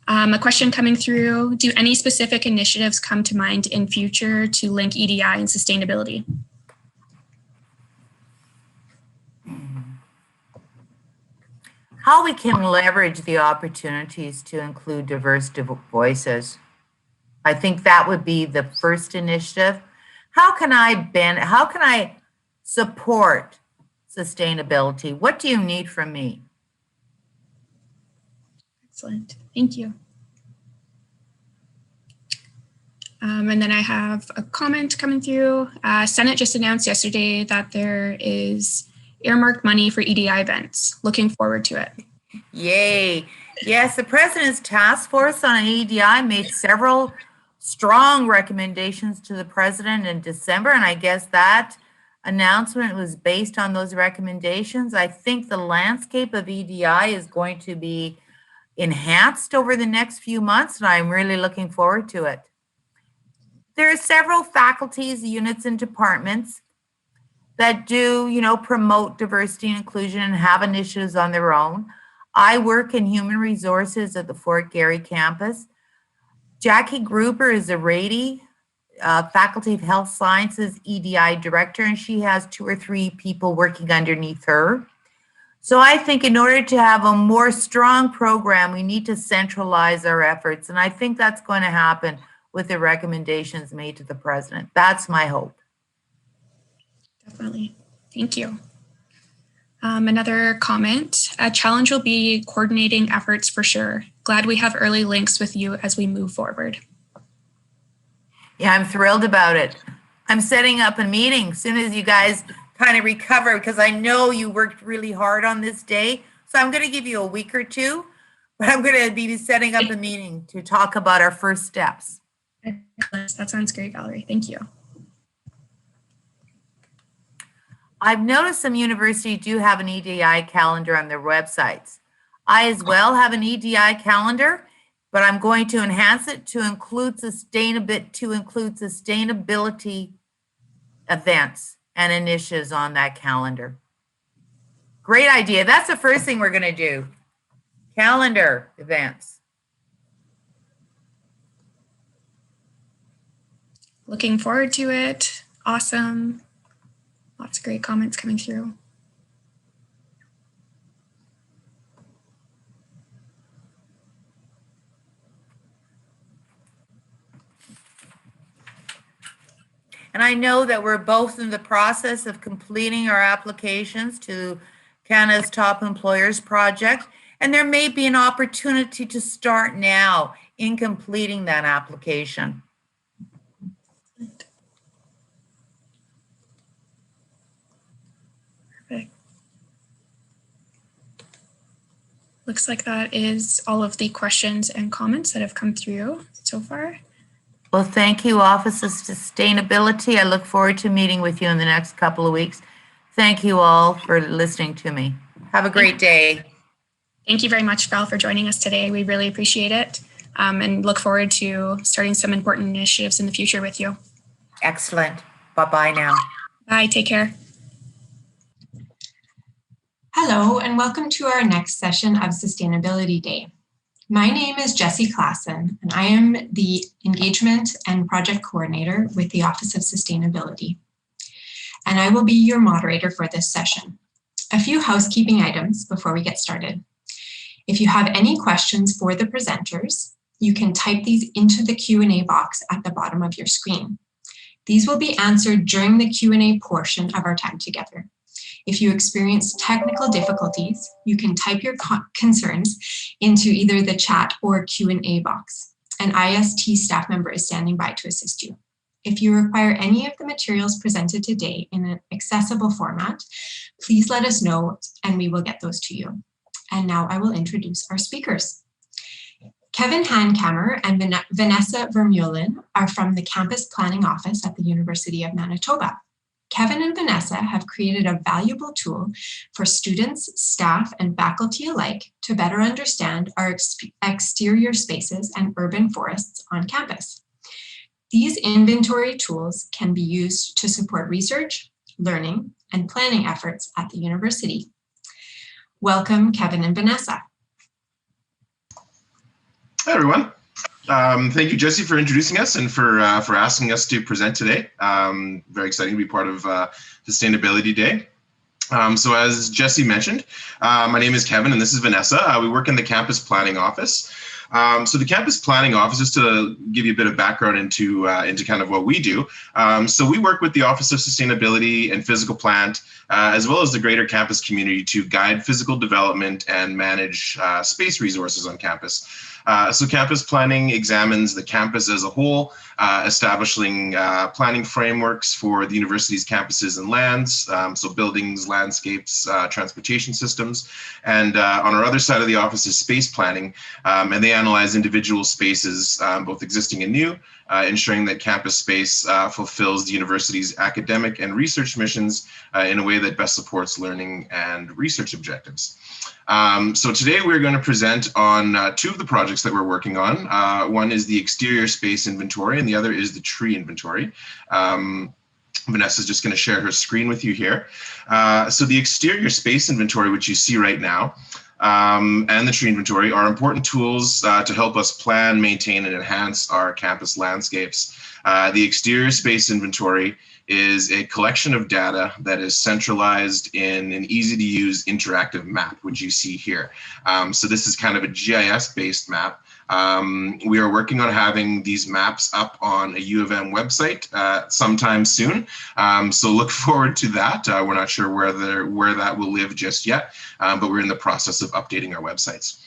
A question coming through, do any specific initiatives come to mind in future to link EDI and sustainability? How we can leverage the opportunities to include diverse voices. I think that would be the first initiative. How can I support sustainability? What do you need from me? Excellent. Thank you. And then I have a comment coming through. Senate just announced yesterday that there is earmarked money for EDI events. Looking forward to it. Yay. Yes, the President's Task Force on EDI made several strong recommendations to the President in December, and I guess that announcement was based on those recommendations. I think the landscape of EDI is going to be enhanced over the next few months, and I'm really looking forward to it. There are several faculties, units, and departments that do, promote diversity and inclusion and have initiatives on their own. I work in human resources at the Fort Garry campus. Jackie Gruber is a Rady, Faculty of Health Sciences EDI director, and she has 2 or 3 people working underneath her. So I think in order to have a more strong program, we need to centralize our efforts, and I think that's going to happen with the recommendations made to the President. That's my hope. Definitely. Thank you. Another comment, a challenge will be coordinating efforts for sure. Glad we have early links with you as we move forward. Yeah, I'm thrilled about it. I'm setting up a meeting as soon as you guys kind of recover, because I know you worked really hard on this day. So I'm going to give you a week or 2, but I'm going to be setting up a meeting to talk about our first steps. That sounds great, Valerie. Thank you. I've noticed some universities do have an EDI calendar on their websites. I as well have an EDI calendar, but I'm going to enhance it to include sustainability events and initiatives on that calendar. Great idea. That's the first thing we're going to do. Calendar events. Looking forward to it. Awesome. Lots of great comments coming through. And I know that we're both in the process of completing our applications to Canada's Top Employers Project, and there may be an opportunity to start now in completing that application. Perfect. Looks like that is all of the questions and comments that have come through so far. Well, thank you, Office of Sustainability. I look forward to meeting with you in the next couple of weeks. Thank you all for listening to me. Have a great day. Thank you very much, Val, for joining us today. We really appreciate it and look forward to starting some important initiatives in the future with you. Excellent. Bye-bye now. Bye. Take care. Hello, and welcome to our next session of Sustainability Day. My name is Jessie Klassen, and I am the Engagement and Project Coordinator with the Office of Sustainability. And I will be your moderator for this session. A few housekeeping items before we get started. If you have any questions for the presenters, you can type these into the Q&A box at the bottom of your screen. These will be answered during the Q&A portion of our time together. If you experience technical difficulties, you can type your concerns into either the chat or Q&A box. An IST staff member is standing by to assist you. If you require any of the materials presented today in an accessible format, please let us know and we will get those to you. And now I will introduce our speakers. Kevin Hankamer and Vanessa Vermeulen are from the Campus Planning Office at the University of Manitoba. Kevin and Vanessa have created a valuable tool for students, staff, and faculty alike to better understand our exterior spaces and urban forests on campus. These inventory tools can be used to support research, learning, and planning efforts at the university. Welcome, Kevin and Vanessa. Hi, everyone. Thank you, Jessie, for introducing us and for asking us to present today. Very exciting to be part of Sustainability Day. So as Jessie mentioned, my name is Kevin and this is Vanessa. We work in the Campus Planning Office. So the Campus Planning Office, just to give you a bit of background into kind of what we do. So we work with the Office of Sustainability and Physical Plant, as well as the greater campus community to guide physical development and manage space resources on campus. So campus planning examines the campus as a whole, establishing planning frameworks for the university's campuses and lands, so buildings, landscapes, transportation systems. And on our other side of the office is space planning, and they analyze individual spaces, both existing and new, ensuring that campus space fulfills the university's academic and research missions in a way that best supports learning and research objectives. So today we're going to present on two of the projects that we're working on. One is the exterior space inventory and the other is the tree inventory. Vanessa's just going to share her screen with you here. So the exterior space inventory, which you see right now, and the tree inventory are important tools to help us plan, maintain, and enhance our campus landscapes. The exterior space inventory is a collection of data that is centralized in an easy-to-use interactive map, which you see here. So this is kind of a GIS-based map. We are working on having these maps up on a U of M website sometime soon. So look forward to that. We're not sure where that will live just yet, but we're in the process of updating our websites.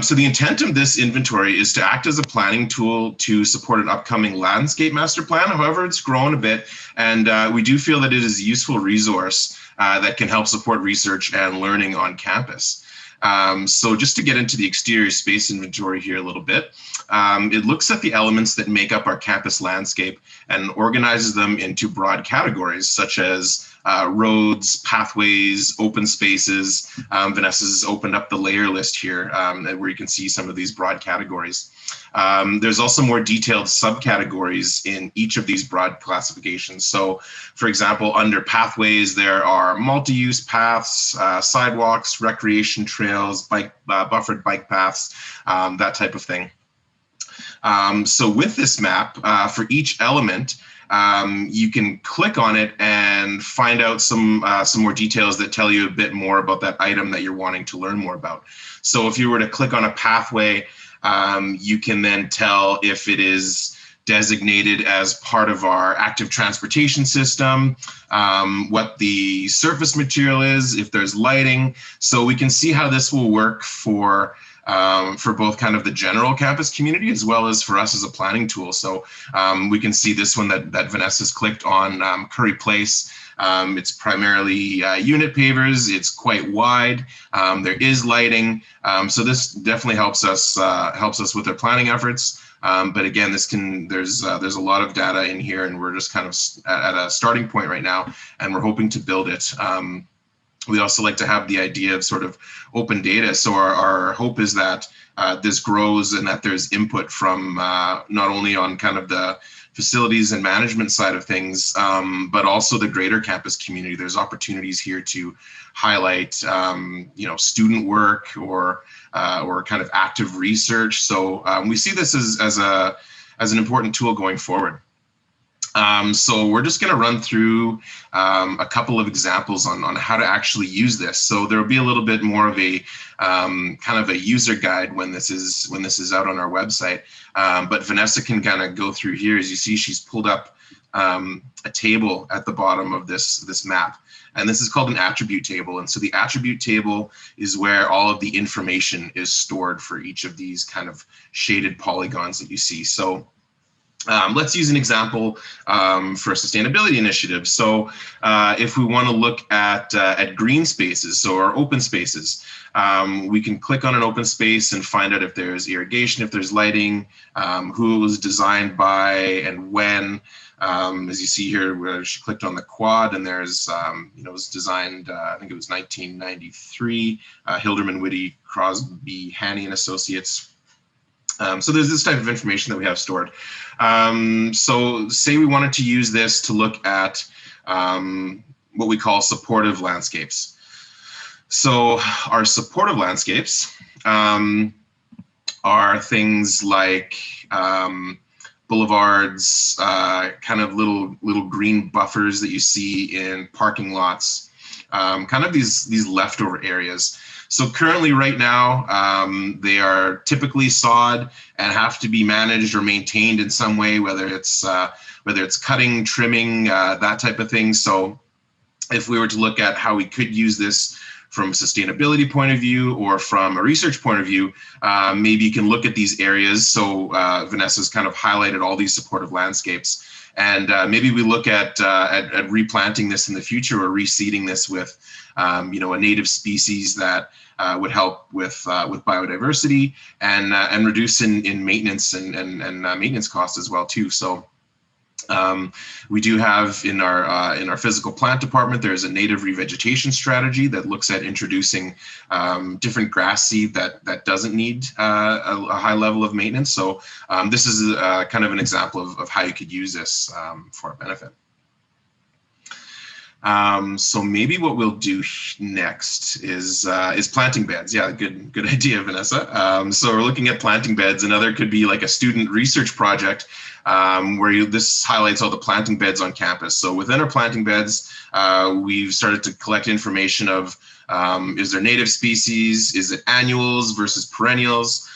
So the intent of this inventory is to act as a planning tool to support an upcoming landscape master plan. However, it's grown a bit, and we do feel that it is a useful resource that can help support research and learning on campus. So just to get into the exterior space inventory here a little bit, it looks at the elements that make up our campus landscape and organizes them into broad categories such as roads, pathways, open spaces. Vanessa's opened up the layer list here where you can see some of these broad categories. There's also more detailed subcategories in each of these broad classifications. So, for example, under pathways, there are multi-use paths, sidewalks, recreation trails, buffered bike paths, that type of thing. So with this map, for each element, you can click on it and find out some more details that tell you a bit more about that item that you're wanting to learn more about. So if you were to click on a pathway, you can then tell if it is designated as part of our active transportation system, what the surface material is, if there's lighting. So we can see how this will work for both kind of the general campus community as well as for us as a planning tool. So we can see this one that Vanessa's clicked on, Curry Place. It's primarily unit pavers. It's quite wide. There is lighting. So this definitely helps us with our planning efforts. But again, there's a lot of data in here, and we're just kind of at a starting point right now, and we're hoping to build it. We also like to have the idea of sort of open data. So our hope is that this grows and that there's input from not only on kind of the facilities and management side of things, but also the greater campus community. There's opportunities here to highlight, student work or kind of active research. So we see this as an important tool going forward. So we're just going to run through a couple of examples on how to actually use this. So there will be a little bit more of a kind of a user guide when this is out on our website. But Vanessa can kind of go through here. As you see, she's pulled up a table at the bottom of this map. And this is called an attribute table. And so the attribute table is where all of the information is stored for each of these kind of shaded polygons that you see. So let's use an example for a sustainability initiative. So if we want to look at green spaces, so our open spaces, we can click on an open space and find out if there's irrigation, if there's lighting, who it was designed by and when. As you see here, where she clicked on the quad, and there's, it was designed, I think it was 1993, Hilderman, Whitty, Crosby, Haney and Associates. So there's this type of information that we have stored. So say we wanted to use this to look at what we call supportive landscapes. So our supportive landscapes are things like boulevards, kind of little green buffers that you see in parking lots, kind of these leftover areas. So currently right now, they are typically sod and have to be managed or maintained in some way, whether it's cutting, trimming, that type of thing. So if we were to look at how we could use this from a sustainability point of view or from a research point of view, maybe you can look at these areas. So Vanessa's kind of highlighted all these supportive landscapes. And maybe we look at replanting this in the future or reseeding this with, a native species that would help with biodiversity and reduce in maintenance and maintenance costs as well too. So we do have in our physical plant department, there's a native revegetation strategy that looks at introducing different grass seed that doesn't need a high level of maintenance. So this is kind of an example of how you could use this for a benefit. So maybe what we'll do next is planting beds. Yeah, good idea, Vanessa. So we're looking at planting beds. Another could be like a student research project where this highlights all the planting beds on campus. So within our planting beds, we've started to collect information of is there native species? Is it annuals versus perennials?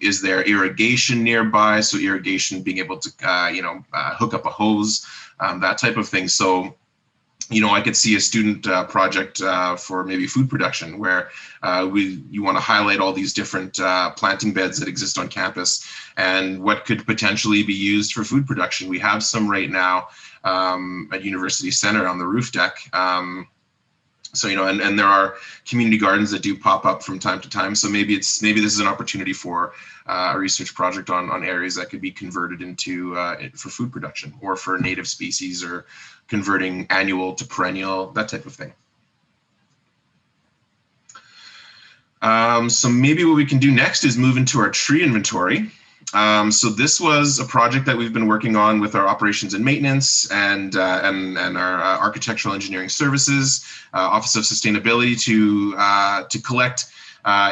Is there irrigation nearby? So irrigation being able to hook up a hose, that type of thing. So I could see a student project for maybe food production where you want to highlight all these different planting beds that exist on campus and what could potentially be used for food production. We have some right now at University Center on the roof deck. So, and there are community gardens that do pop up from time to time. So maybe this is an opportunity for a research project on areas that could be converted into for food production or for native species or converting annual to perennial, that type of thing. So maybe what we can do next is move into our tree inventory. So this was a project that we've been working on with our operations and maintenance and our architectural engineering services, Office of Sustainability to collect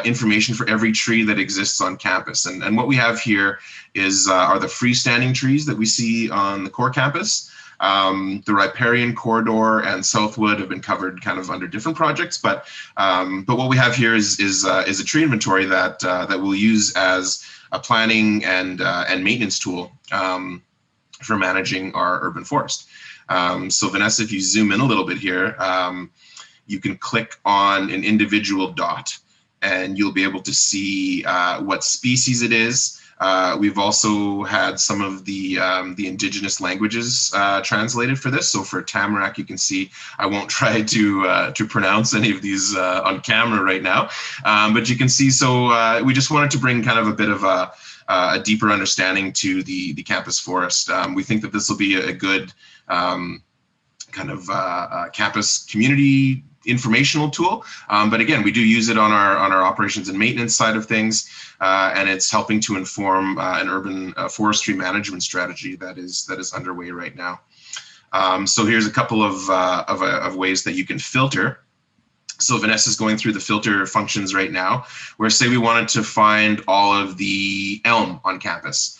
information for every tree that exists on campus. And what we have here are the freestanding trees that we see on the core campus. The riparian corridor and Southwood have been covered kind of under different projects, but what we have here is a tree inventory that we'll use as a planning and maintenance tool for managing our urban forest. So Vanessa, if you zoom in a little bit here, you can click on an individual dot and you'll be able to see what species it is. We've also had some of the indigenous languages translated for this. So for tamarack, you can see, I won't try to pronounce any of these on camera right now, but you can see, so we just wanted to bring kind of a bit of a deeper understanding to the campus forest. We think that this will be a good kind of campus community informational tool, but again, we do use it on our operations and maintenance side of things, and it's helping to inform an urban forestry management strategy that is underway right now. So here's a couple of ways that you can filter. So Vanessa's going through the filter functions right now, where say we wanted to find all of the elm on campus.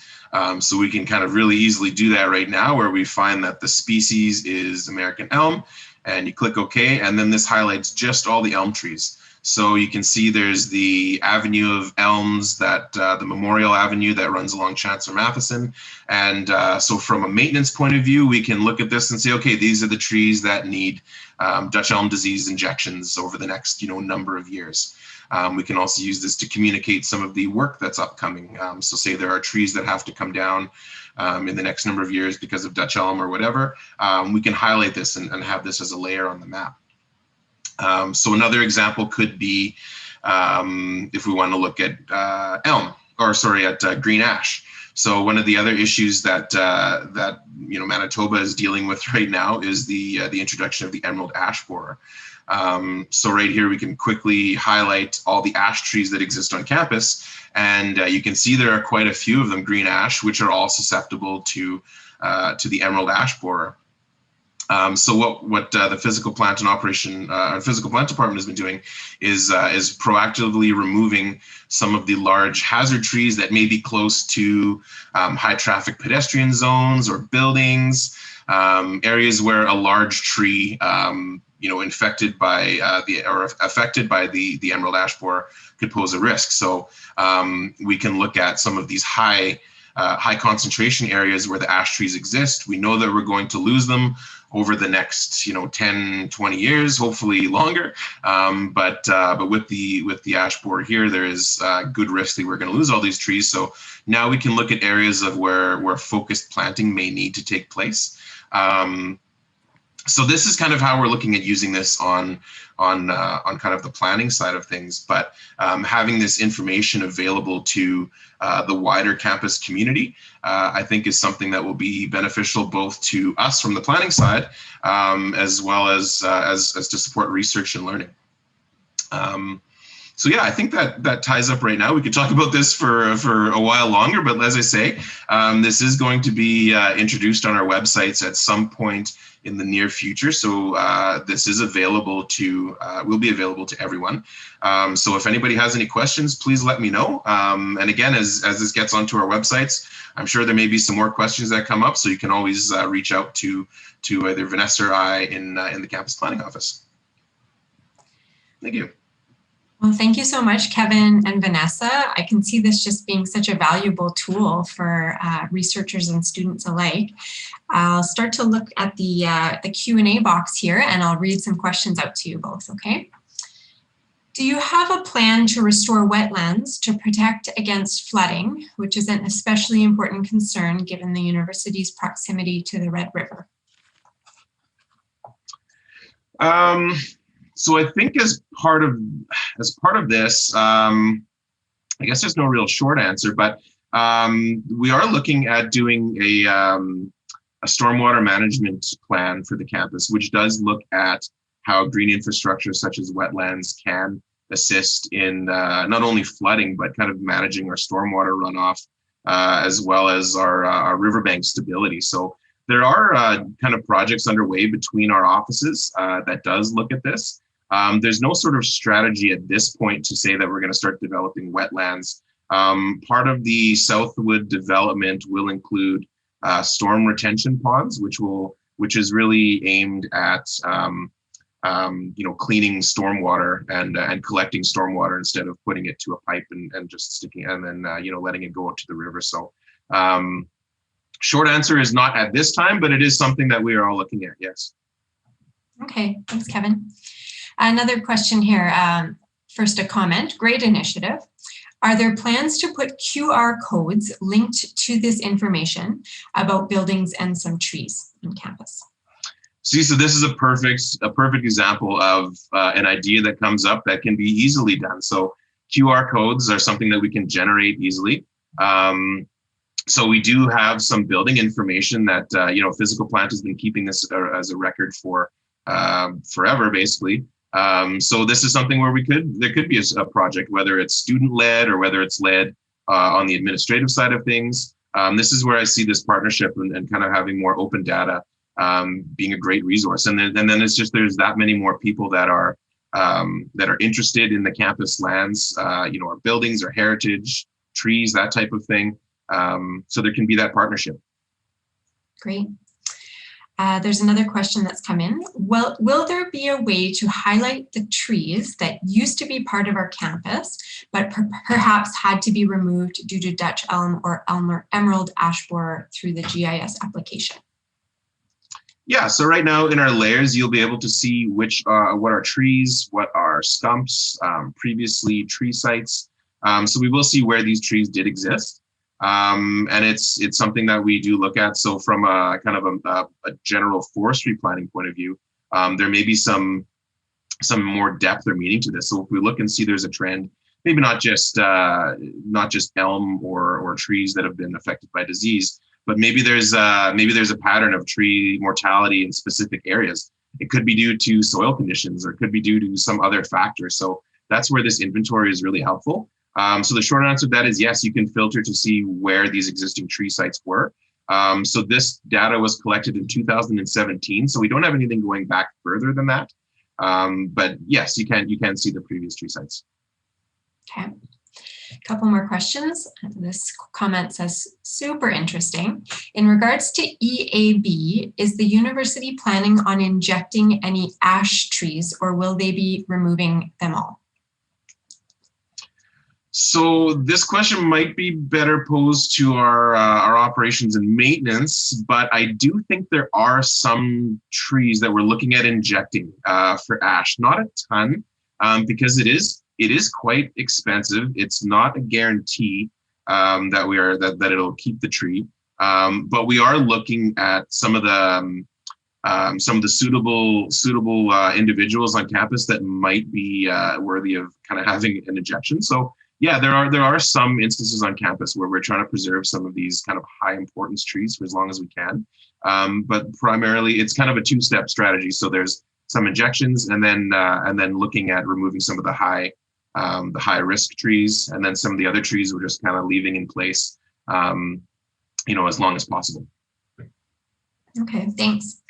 So we can kind of really easily do that right now, where we find that the species is American elm, and you click OK, and then this highlights just all the elm trees. So you can see there's the avenue of elms, that the Memorial Avenue that runs along Chancellor Matheson. And so from a maintenance point of view, we can look at this and say, okay, these are the trees that need Dutch elm disease injections over the next number of years. We can also use this to communicate some of the work that's upcoming. So say there are trees that have to come down in the next number of years because of Dutch elm or whatever, we can highlight this and have this as a layer on the map. So another example could be if we want to look at at green ash. So one of the other issues that Manitoba is dealing with right now is the introduction of the emerald ash borer. So right here we can quickly highlight all the ash trees that exist on campus, and you can see there are quite a few of them, green ash, which are all susceptible to the emerald ash borer. So what the physical plant and operation, our physical plant department has been doing is proactively removing some of the large hazard trees that may be close to high traffic pedestrian zones or buildings, areas where a large tree, infected by affected by the emerald ash borer could pose a risk. So we can look at some of these high concentration areas where the ash trees exist. We know that we're going to lose them over the next 10, 20 years, hopefully longer. But with the ash borer here, there is good risk that we're going to lose all these trees. So now we can look at areas of where focused planting may need to take place. So this is kind of how we're looking at using this on kind of the planning side of things, but having this information available to the wider campus community, I think is something that will be beneficial both to us from the planning side, as well as to support research and learning. So yeah, I think that ties up right now. We could talk about this for a while longer, but as I say, this is going to be introduced on our websites at some point in the near future. So this is available will be available to everyone. So if anybody has any questions, please let me know. And again, as this gets onto our websites, I'm sure there may be some more questions that come up. So you can always reach out to either Vanessa or I in the campus planning office. Thank you. Well, thank you so much, Kevin and Vanessa. I can see this just being such a valuable tool for researchers and students alike. I'll start to look at the Q&A box here, and I'll read some questions out to you both, okay? Do you have a plan to restore wetlands to protect against flooding, which is an especially important concern given the university's proximity to the Red River? So I think as part of this, I guess there's no real short answer, but we are looking at doing a stormwater management plan for the campus, which does look at how green infrastructure such as wetlands can assist in not only flooding, but kind of managing our stormwater runoff, as well as our riverbank stability. So there are kind of projects underway between our offices that does look at this. There's no sort of strategy at this point to say that we're going to start developing wetlands. Part of the Southwood development will include storm retention ponds, which is really aimed at cleaning stormwater and collecting stormwater instead of putting it to a pipe and just sticking and then letting it go out to the river. So short answer is not at this time, but it is something that we are all looking at. Yes. Okay, thanks, Kevin. Another question here. First, a comment. Great initiative. Are there plans to put QR codes linked to this information about buildings and some trees on campus? See, so this is a perfect example of an idea that comes up that can be easily done. So QR codes are something that we can generate easily. So we do have some building information that Physical Plant has been keeping this as a record for forever, basically. So this is something where there could be a project, whether it's student-led or whether it's led on the administrative side of things. This is where I see this partnership and kind of having more open data being a great resource. And then it's just there's that many more people that are interested in the campus lands, our buildings, our heritage, trees, that type of thing. So there can be that partnership. Great. There's another question that's come in. Well, will there be a way to highlight the trees that used to be part of our campus, but perhaps had to be removed due to Dutch elm or emerald ash borer through the GIS application? Yeah, so right now in our layers, you'll be able to see what are trees, what are stumps, previously tree sites. So we will see where these trees did exist. And it's something that we do look at. So from a kind of a general forestry planning point of view, there may be some more depth or meaning to this. So if we look and see there's a trend, maybe not just elm or trees that have been affected by disease, but maybe there's a pattern of tree mortality in specific areas. It could be due to soil conditions or it could be due to some other factor. So that's where this inventory is really helpful. So the short answer to that is yes, you can filter to see where these existing tree sites were. So this data was collected in 2017, so we don't have anything going back further than that. But yes, you can see the previous tree sites. Okay, a couple more questions. This comment says, super interesting. In regards to EAB, is the university planning on injecting any ash trees or will they be removing them all? So this question might be better posed to our operations and maintenance, but I do think there are some trees that we're looking at injecting for ash. Not a ton, because it is quite expensive. It's not a guarantee that it'll keep the tree, but we are looking at some of the suitable individuals on campus that might be worthy of kind of having an injection. So. Yeah, there are some instances on campus where we're trying to preserve some of these kind of high importance trees for as long as we can. But primarily, it's kind of a two-step strategy. So there's some injections, and then looking at removing some of the high risk trees, and then some of the other trees we're just kind of leaving in place, as long as possible. Okay, thanks.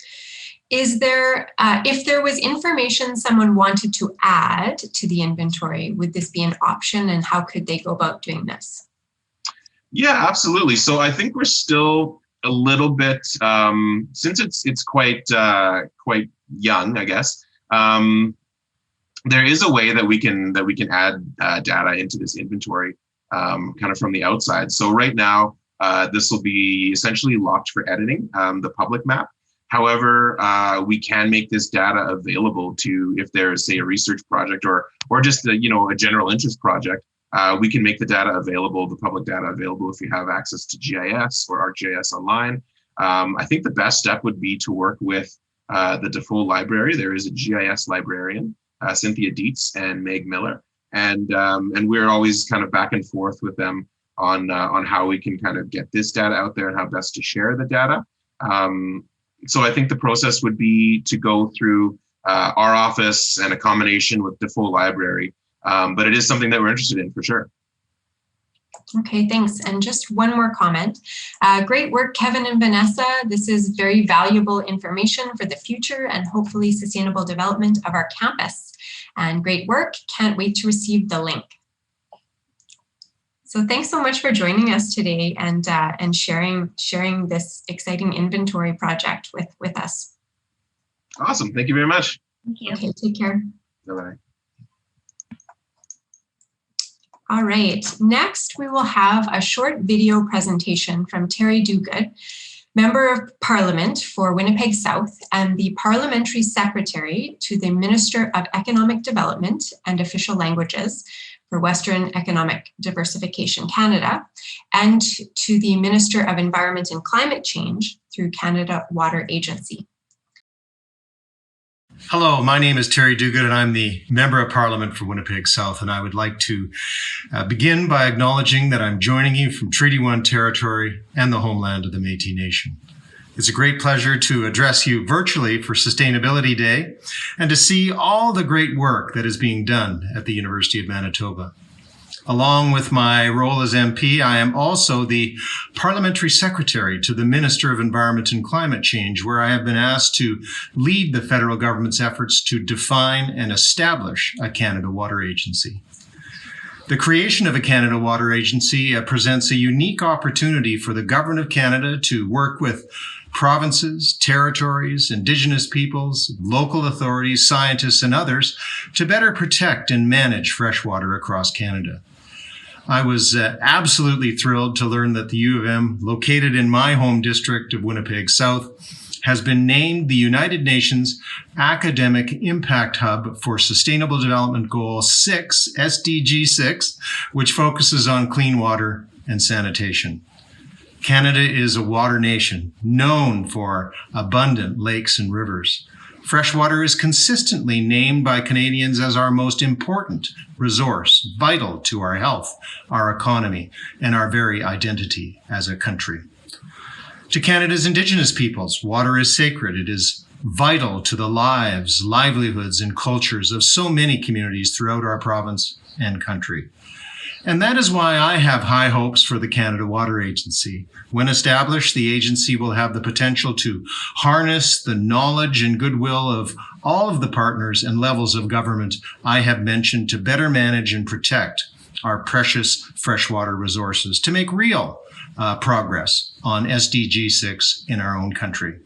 Is there, if there was information someone wanted to add to the inventory, would this be an option, and how could they go about doing this? Yeah, absolutely. So I think we're still a little bit, since it's quite young, I guess. There is a way that we can add data into this inventory, kind of from the outside. So right now, this will be essentially locked for editing, the public map. However, we can make this data available to, if there's, say, a research project or just a general interest project, we can make the data available, the public data available if you have access to GIS or ArcGIS online. I think the best step would be to work with the Defoe Library. There is a GIS librarian, Cynthia Dietz and Meg Miller, and we're always kind of back and forth with them on how we can kind of get this data out there and how best to share the data. So I think the process would be to go through our office and a combination with Defoe Library, but it is something that we're interested in for sure. Okay, thanks. And just one more comment. Great work, Kevin and Vanessa. This is very valuable information for the future and hopefully sustainable development of our campus. And great work. Can't wait to receive the link. So thanks so much for joining us today and sharing this exciting inventory project with us. Awesome. Thank you very much. Thank you. Okay, take care. Bye-bye. All right. Next, we will have a short video presentation from Terry Duguid, Member of Parliament for Winnipeg South and the Parliamentary Secretary to the Minister of Economic Development and Official Languages for Western Economic Diversification Canada, and to the Minister of Environment and Climate Change through Canada Water Agency. Hello, my name is Terry Duguid, and I'm the Member of Parliament for Winnipeg South, and I would like to begin by acknowledging that I'm joining you from Treaty 1 territory and the homeland of the Métis Nation. It's a great pleasure to address you virtually for Sustainability Day and to see all the great work that is being done at the University of Manitoba. Along with my role as MP, I am also the Parliamentary Secretary to the Minister of Environment and Climate Change, where I have been asked to lead the federal government's efforts to define and establish a Canada Water Agency. The creation of a Canada Water Agency presents a unique opportunity for the Government of Canada to work with provinces, territories, Indigenous peoples, local authorities, scientists, and others to better protect and manage freshwater across Canada. I was absolutely thrilled to learn that the U of M, located in my home district of Winnipeg South, has been named the United Nations Academic Impact Hub for Sustainable Development Goal 6, SDG 6, which focuses on clean water and sanitation. Canada is a water nation known for abundant lakes and rivers. Freshwater is consistently named by Canadians as our most important resource, vital to our health, our economy, and our very identity as a country. To Canada's Indigenous peoples, water is sacred. It is vital to the lives, livelihoods, and cultures of so many communities throughout our province and country. And that is why I have high hopes for the Canada Water Agency. When established, the agency will have the potential to harness the knowledge and goodwill of all of the partners and levels of government I have mentioned to better manage and protect our precious freshwater resources, to make real progress on SDG 6 in our own country.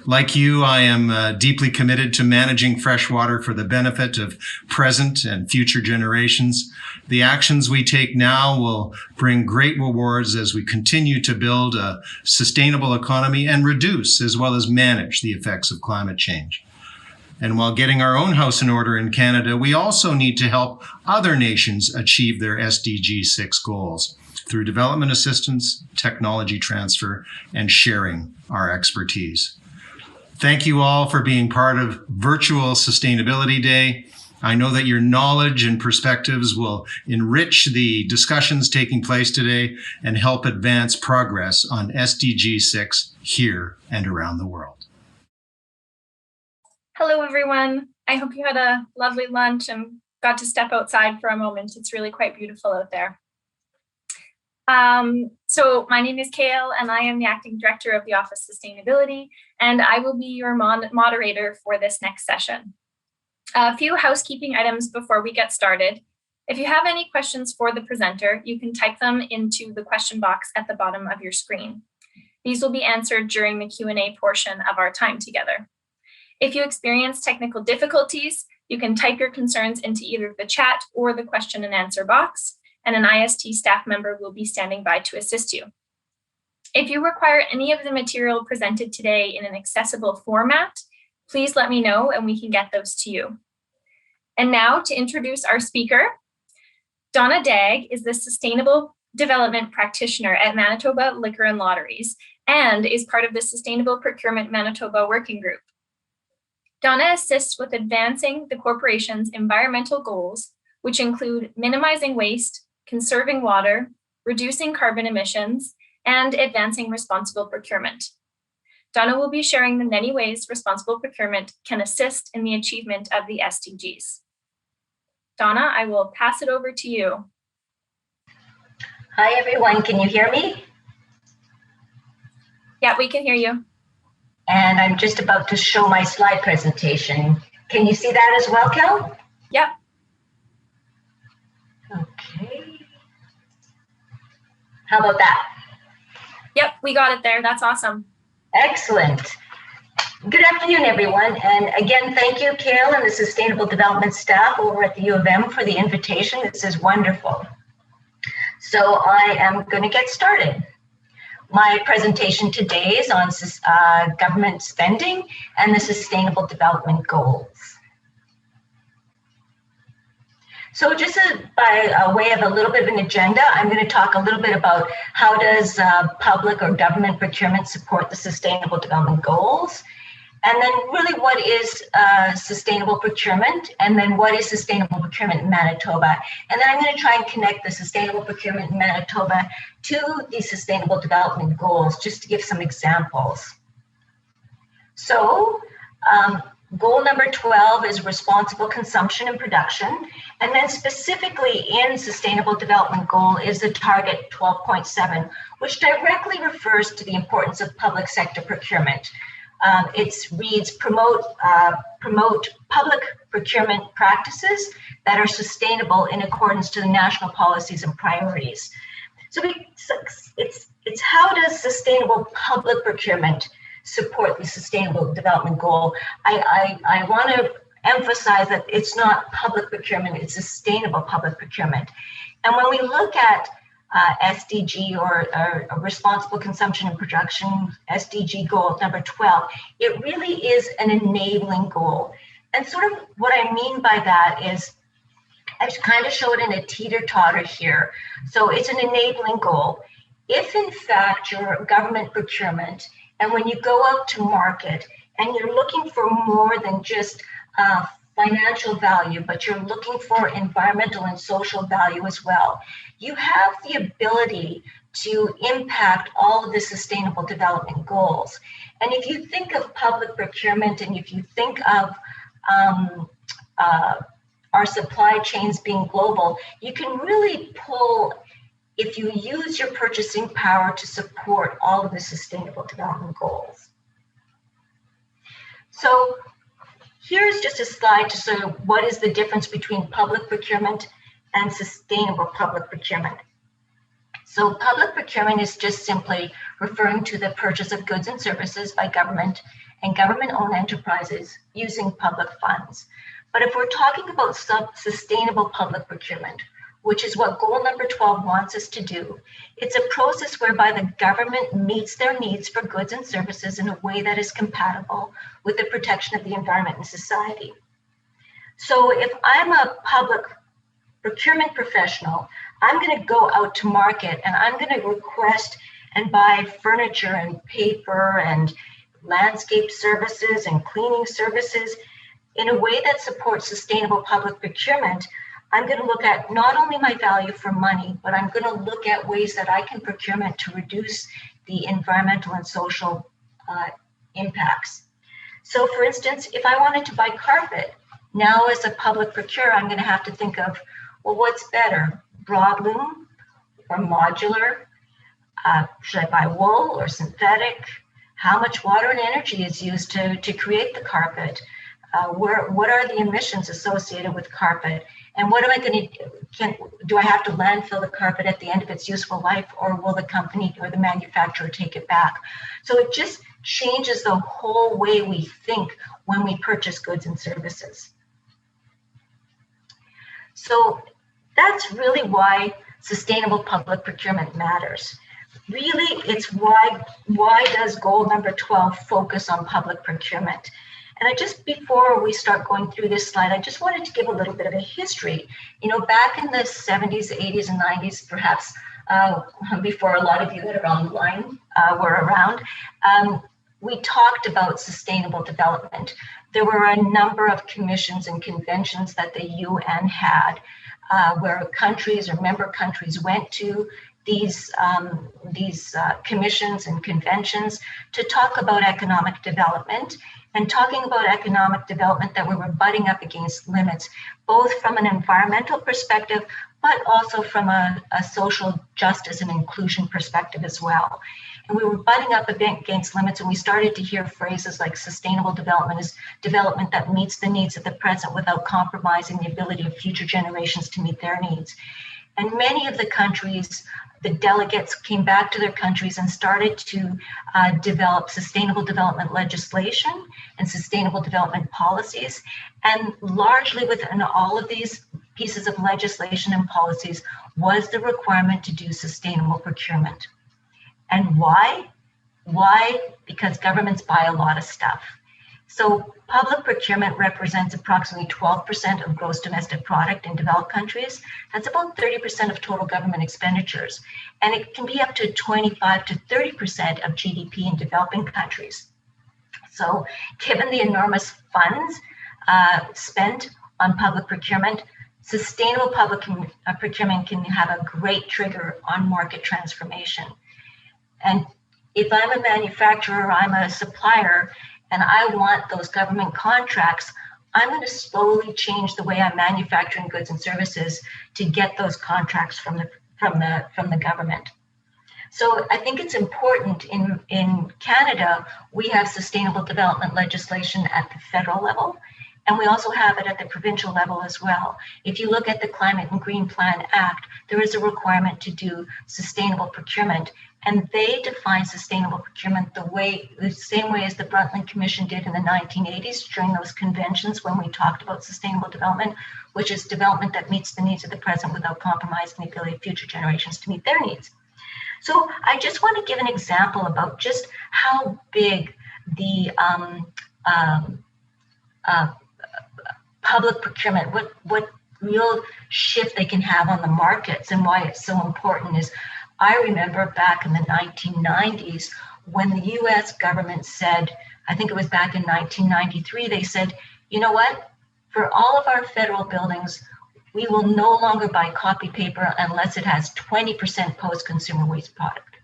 Like you, I am deeply committed to managing fresh water for the benefit of present and future generations. The actions we take now will bring great rewards as we continue to build a sustainable economy and reduce as well as manage the effects of climate change. And while getting our own house in order in Canada, we also need to help other nations achieve their SDG 6 goals through development assistance, technology transfer, and sharing our expertise. Thank you all for being part of Virtual Sustainability Day. I know that your knowledge and perspectives will enrich the discussions taking place today and help advance progress on SDG 6 here and around the world. Hello, everyone. I hope you had a lovely lunch and got to step outside for a moment. It's really quite beautiful out there. So my name is Kale, and I am the Acting Director of the Office of Sustainability, and I will be your moderator for this next session. A few housekeeping items before we get started. If you have any questions for the presenter, you can type them into the question box at the bottom of your screen. These will be answered during the Q&A portion of our time together. If you experience technical difficulties, you can type your concerns into either the chat or the question and answer box, and an IST staff member will be standing by to assist you. If you require any of the material presented today in an accessible format, please let me know and we can get those to you. And now to introduce our speaker, Donna Dagg is the Sustainable Development Practitioner at Manitoba Liquor and Lotteries and is part of the Sustainable Procurement Manitoba Working Group. Donna assists with advancing the corporation's environmental goals, which include minimizing waste, conserving water, reducing carbon emissions, and advancing responsible procurement. Donna will be sharing the many ways responsible procurement can assist in the achievement of the SDGs. Donna, I will pass it over to you. Hi, everyone. Can you hear me? Yeah, we can hear you. And I'm just about to show my slide presentation. Can you see that as well, Kel? Yep. Okay. How about that? Yep, we got it there. That's awesome. Excellent. Good afternoon, everyone. And again, thank you, Kale, and the Sustainable Development staff over at the U of M for the invitation. This is wonderful. So I am going to get started. My presentation today is on government spending and the Sustainable Development Goals. So just by way of a little bit of an agenda, I'm going to talk a little bit about how does public or government procurement support the Sustainable Development Goals, and then really what is sustainable procurement, and then what is sustainable procurement in Manitoba. And then I'm going to try and connect the sustainable procurement in Manitoba to the Sustainable Development Goals, just to give some examples. So goal number 12 is responsible consumption and production. And then specifically in Sustainable Development Goal is the target 12.7, which directly refers to the importance of public sector procurement. It reads promote public procurement practices that are sustainable in accordance to the national policies and priorities. So it's how does sustainable public procurement support the Sustainable Development Goal? I want to emphasize that it's not public procurement, it's sustainable public procurement. And when we look at SDG or responsible consumption and production, SDG goal number 12, it really is an enabling goal. And sort of what I mean by that is, I kind of show it in a teeter-totter here. So it's an enabling goal. If in fact you're government procurement, and when you go out to market and you're looking for more than just financial value, but you're looking for environmental and social value as well, you have the ability to impact all of the Sustainable Development Goals. And if you think of public procurement, and if you think of our supply chains being global, you can really pull, if you use your purchasing power to support all of the Sustainable Development Goals. So here's just a slide to sort of what is the difference between public procurement and sustainable public procurement. So public procurement is just simply referring to the purchase of goods and services by government and government-owned enterprises using public funds. But if we're talking about sustainable public procurement, which is what goal number 12 wants us to do, it's a process whereby the government meets their needs for goods and services in a way that is compatible with the protection of the environment and society. So if I'm a public procurement professional, I'm going to go out to market and I'm going to request and buy furniture and paper and landscape services and cleaning services in a way that supports sustainable public procurement. I'm going to look at not only my value for money, but I'm going to look at ways that I can procurement to reduce the environmental and social impacts. So for instance, if I wanted to buy carpet, now as a public procurer, I'm going to have to think of, well, what's better, broadloom or modular? Should I buy wool or synthetic? How much water and energy is used to create the carpet? What are the emissions associated with carpet? And what am I going to, do I have to landfill the carpet at the end of its useful life, or will the company or the manufacturer take it back? So it just changes the whole way we think when we purchase goods and services. So that's really why sustainable public procurement matters. Really, it's why does goal number 12 focus on public procurement? And before we start going through this slide, I just wanted to give a little bit of a history. You know, back in the 70s, 80s, and 90s, perhaps before a lot of you that are online were around, we talked about sustainable development. There were a number of commissions and conventions that the UN had where countries or member countries went to these commissions and conventions to talk about economic development, and talking about economic development that we were butting up against limits, both from an environmental perspective, but also from a social justice and inclusion perspective as well. And we were butting up against limits, and we started to hear phrases like sustainable development is development that meets the needs of the present without compromising the ability of future generations to meet their needs. And many of the countries, the delegates came back to their countries and started to develop sustainable development legislation and sustainable development policies. And largely within all of these pieces of legislation and policies was the requirement to do sustainable procurement. And why? Why? Because governments buy a lot of stuff. So public procurement represents approximately 12% of gross domestic product in developed countries. That's about 30% of total government expenditures. And it can be up to 25 to 30% of GDP in developing countries. So given the enormous funds spent on public procurement, sustainable public procurement can have a great trigger on market transformation. And if I'm a manufacturer, I'm a supplier, and I want those government contracts, I'm going to slowly change the way I'm manufacturing goods and services to get those contracts from the government. So I think it's important in Canada, we have sustainable development legislation at the federal level, and we also have it at the provincial level as well. If you look at the Climate and Green Plan Act, there is a requirement to do sustainable procurement. And they define sustainable procurement the same way as the Brundtland Commission did in the 1980s during those conventions when we talked about sustainable development, which is development that meets the needs of the present without compromising the ability of future generations to meet their needs. So I just want to give an example about just how big the public procurement, what real shift they can have on the markets and why it's so important is, I remember back in the 1990s when the US government said, I think it was back in 1993, they said, you know what, for all of our federal buildings, we will no longer buy copy paper unless it has 20% post-consumer waste product.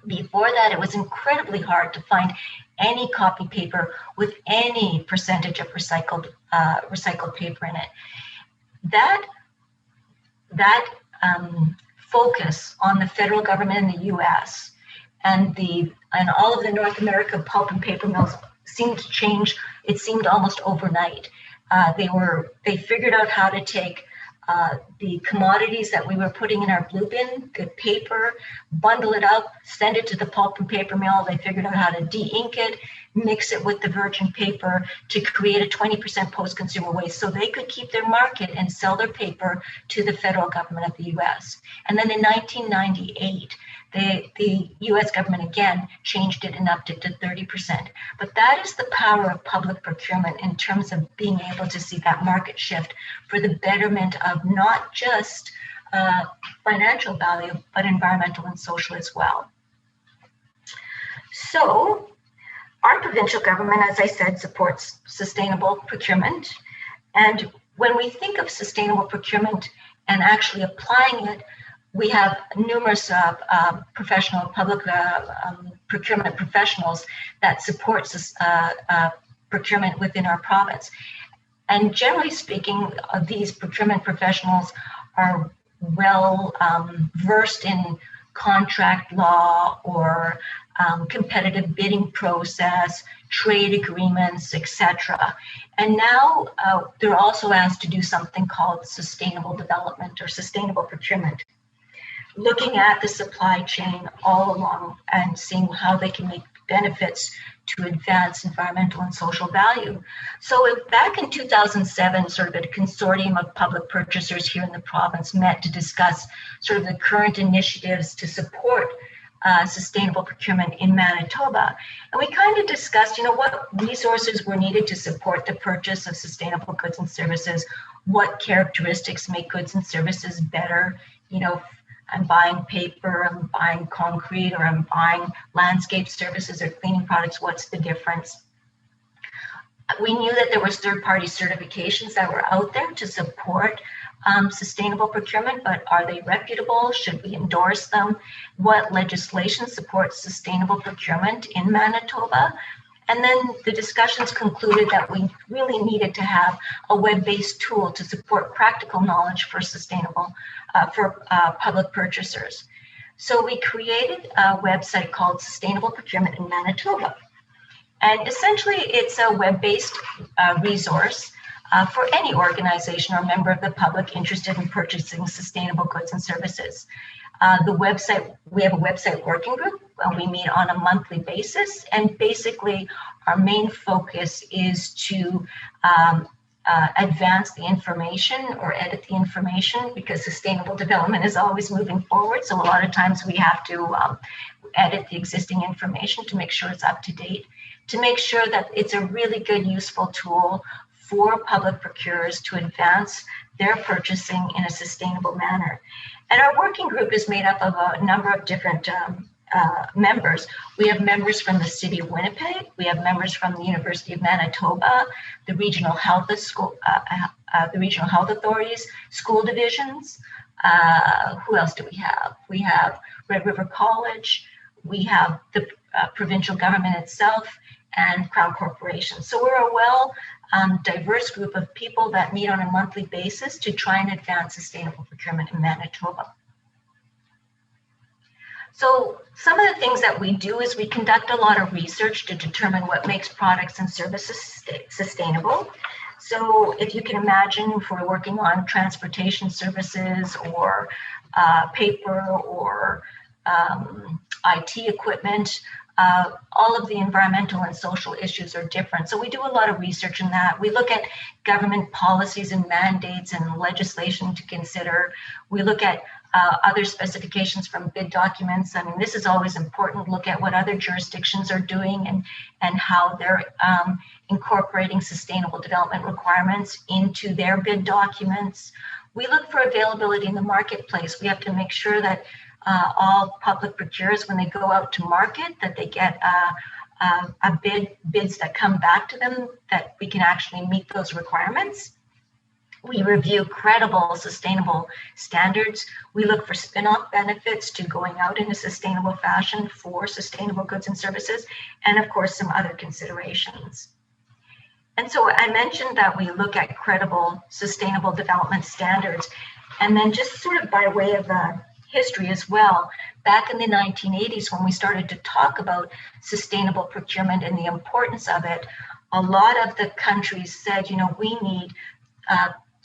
Before that, it was incredibly hard to find any copy paper with any percentage of recycled paper in it. That focus on the federal government in the US and all of the North America pulp and paper mills seemed to change. It seemed almost overnight. They figured out how to take the commodities that we were putting in our blue bin, the paper, bundle it up, send it to the pulp and paper mill. They figured out how to de-ink it, mix it with the virgin paper to create a 20% post-consumer waste so they could keep their market and sell their paper to the federal government of the US. And then in 1998, the US government again changed it and upped it to 30%. But that is the power of public procurement in terms of being able to see that market shift for the betterment of not just financial value, but environmental and social as well. So our provincial government, as I said, supports sustainable procurement. And when we think of sustainable procurement and actually applying it, we have numerous professional public procurement professionals that support procurement within our province. And generally speaking, these procurement professionals are well versed in contract law or competitive bidding process, trade agreements, etc. And now they're also asked to do something called sustainable development or sustainable procurement, looking at the supply chain all along and seeing how they can make benefits to advance environmental and social value. So back in 2007, sort of a consortium of public purchasers here in the province met to discuss sort of the current initiatives to support sustainable procurement in Manitoba. And we kind of discussed, what resources were needed to support the purchase of sustainable goods and services, what characteristics make goods and services better. I'm buying paper, I'm buying concrete, or I'm buying landscape services or cleaning products. What's the difference? We knew that there was third-party certifications that were out there to support sustainable procurement, but are they reputable? Should we endorse them? What legislation supports sustainable procurement in Manitoba? And then the discussions concluded that we really needed to have a web-based tool to support practical knowledge for public purchasers. So we created a website called Sustainable Procurement in Manitoba. And essentially it's a web-based resource for any organization or member of the public interested in purchasing sustainable goods and services. We have a website working group. We meet on a monthly basis, and basically our main focus is to advance the information or edit the information, because sustainable development is always moving forward. So a lot of times we have to edit the existing information to make sure it's up to date, to make sure that it's a really good, useful tool for public procurers to advance their purchasing in a sustainable manner. And our working group is made up of a number of different members. We have members from the City of Winnipeg. We have members from the University of Manitoba, the regional health authorities, school divisions. Who else do we have? We have Red River College. We have the provincial government itself and Crown Corporation. So we're a diverse group of people that meet on a monthly basis to try and advance sustainable procurement in Manitoba. So some of the things that we do is we conduct a lot of research to determine what makes products and services sustainable. So if you can imagine, if we're working on transportation services or paper or IT equipment, all of the environmental and social issues are different. So we do a lot of research in that. We look at government policies and mandates and legislation to consider. We look at other specifications from bid documents. I mean, this is always important. Look at what other jurisdictions are doing and how they're incorporating sustainable development requirements into their bid documents. We look for availability in the marketplace. We have to make sure that all public procurers, when they go out to market, that they get bids that come back to them, that we can actually meet those requirements. We review credible, sustainable standards. We look for spin-off benefits to going out in a sustainable fashion for sustainable goods and services, and of course, some other considerations. And so I mentioned that we look at credible, sustainable development standards, and then just sort of by way of history as well, back in the 1980s, when we started to talk about sustainable procurement and the importance of it, a lot of the countries said, we need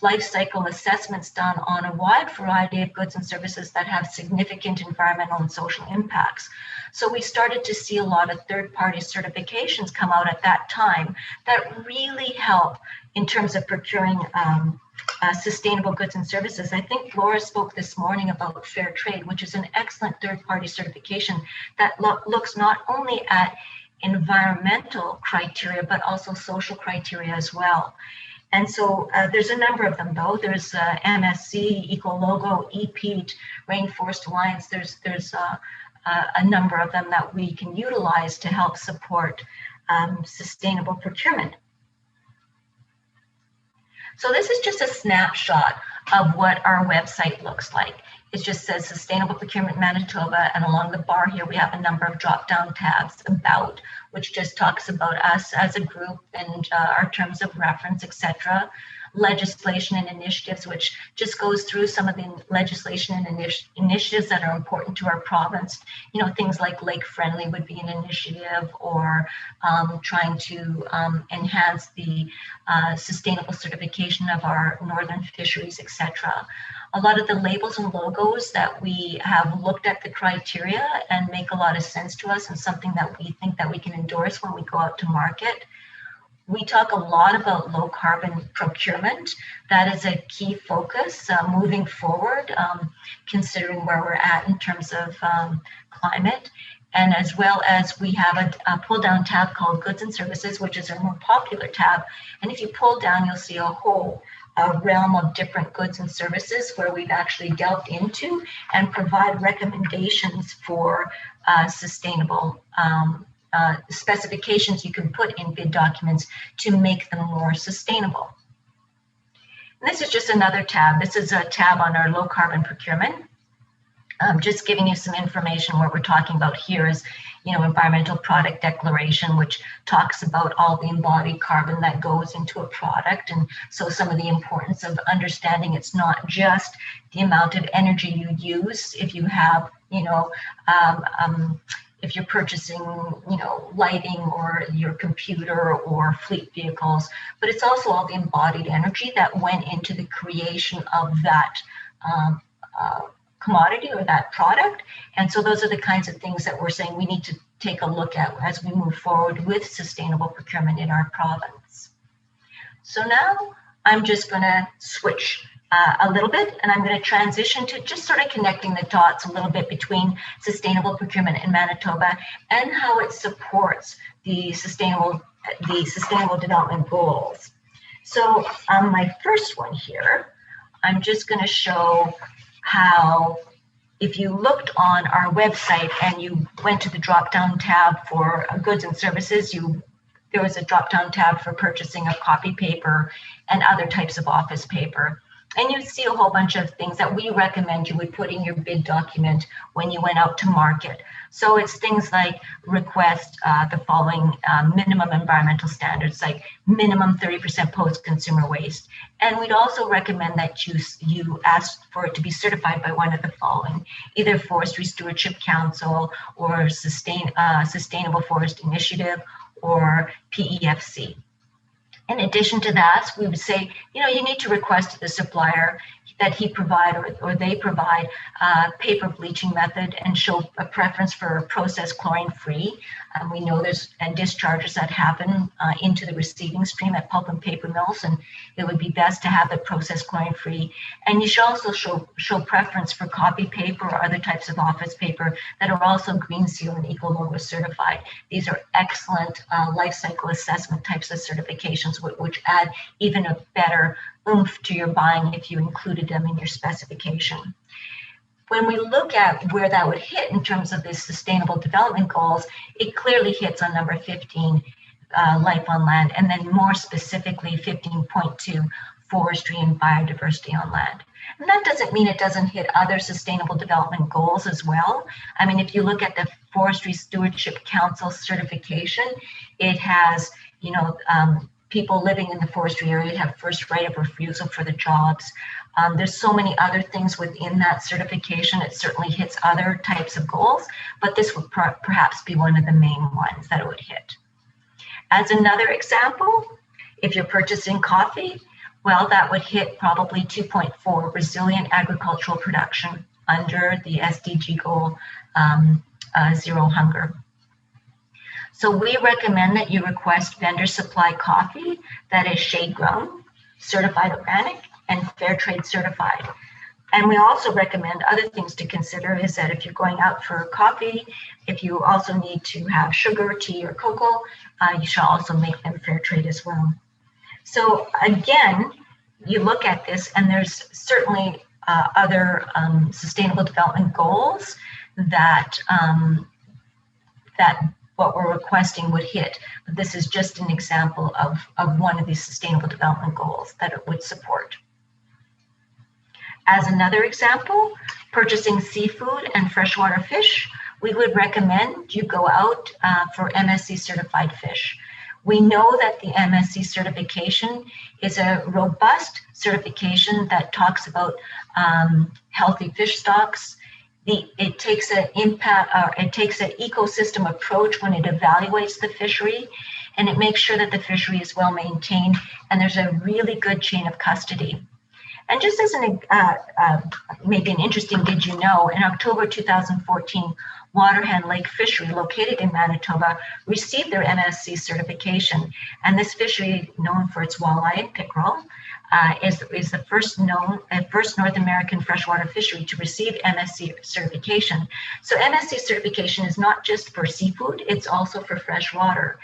life cycle assessments done on a wide variety of goods and services that have significant environmental and social impacts. So we started to see a lot of third-party certifications come out at that time that really help in terms of procuring sustainable goods and services. I think Laura spoke this morning about Fairtrade, which is an excellent third-party certification that looks not only at environmental criteria, but also social criteria as well. And so there's a number of them, though. There's MSC, Ecologo, EPEAT, Rainforest Alliance. There's a number of them that we can utilize to help support sustainable procurement. So this is just a snapshot of what our website looks like. It just says Sustainable Procurement Manitoba, and along the bar here we have a number of drop-down tabs, About, which just talks about us as a group and our terms of reference, etc. Legislation and initiatives, which just goes through some of the legislation and initiatives that are important to our province. You know, things like Lake Friendly would be an initiative, or trying to enhance the sustainable certification of our northern fisheries, etc. A lot of the labels and logos that we have looked at the criteria and make a lot of sense to us, and something that we think that we can endorse when we go out to market. We talk a lot about low carbon procurement. That is a key focus moving forward, considering where we're at in terms of climate. And as well as we have a pull down tab called Goods and Services, which is our more popular tab. And if you pull down, you'll see a whole realm of different goods and services where we've actually delved into and provide recommendations for sustainable specifications you can put in bid documents to make them more sustainable. And this is just another tab. This is a tab on our low carbon procurement. Just giving you some information. What we're talking about here is, you know, environmental product declaration, which talks about all the embodied carbon that goes into a product. And so some of the importance of understanding it's not just the amount of energy you use if you have, you know, if you're purchasing, you know, lighting or your computer or fleet vehicles, but it's also all the embodied energy that went into the creation of that commodity or that product. And so those are the kinds of things that we're saying we need to take a look at as we move forward with sustainable procurement in our province. So now I'm just going to switch a little bit, and I'm going to transition to just sort of connecting the dots a little bit between sustainable procurement in Manitoba and how it supports the sustainable development goals. So my first one here, I'm just going to show how, if you looked on our website and you went to the drop-down tab for goods and services, there was a drop-down tab for purchasing of copy paper and other types of office paper. And you'd see a whole bunch of things that we recommend you would put in your bid document when you went out to market. So it's things like request the following minimum environmental standards, like minimum 30% post-consumer waste. And we'd also recommend that you ask for it to be certified by one of the following, either Forestry Stewardship Council or Sustainable Forest Initiative or PEFC. In addition to that, we would say, you know, you need to request to the supplier that he provide or they provide paper bleaching method and show a preference for processed chlorine-free. We know there's discharges that happen into the receiving stream at pulp and paper mills, and it would be best to have it processed chlorine-free. And you should also show preference for copy paper or other types of office paper that are also Green Seal and Ecologo certified. These are excellent life cycle assessment types of certifications, which add even a better oomph to your buying if you included them in your specification. When we look at where that would hit in terms of the sustainable development goals, it clearly hits on number 15, life on land, and then more specifically 15.2, forestry and biodiversity on land. And that doesn't mean it doesn't hit other sustainable development goals as well. I mean, if you look at the Forestry Stewardship Council certification, it has, you know, people living in the forestry area have first right of refusal for the jobs. There's so many other things within that certification. It certainly hits other types of goals, but this would perhaps be one of the main ones that it would hit. As another example, if you're purchasing coffee, Well, that would hit probably 2.4, resilient agricultural production under the SDG goal, zero hunger. So we recommend that you request vendor supply coffee that is shade grown, certified organic, and Fairtrade certified. And we also recommend other things to consider is that if you're going out for coffee, if you also need to have sugar, tea, or cocoa, you should also make them Fairtrade as well. So again, you look at this and there's certainly other sustainable development goals that, that what we're requesting would hit. But this is just an example of one of these sustainable development goals that it would support. As another example, purchasing seafood and freshwater fish, we would recommend you go out for MSC certified fish. We know that the MSC certification is a robust certification that talks about healthy fish stocks. It takes an ecosystem approach when it evaluates the fishery, and it makes sure that the fishery is well maintained and there's a really good chain of custody. And just as maybe an interesting did you know, in October 2014, Waterhen Lake Fishery, located in Manitoba, received their MSC certification. And this fishery, known for its walleye and pickerel, is the first North American freshwater fishery to receive MSC certification. So MSC certification is not just for seafood, it's also for freshwater.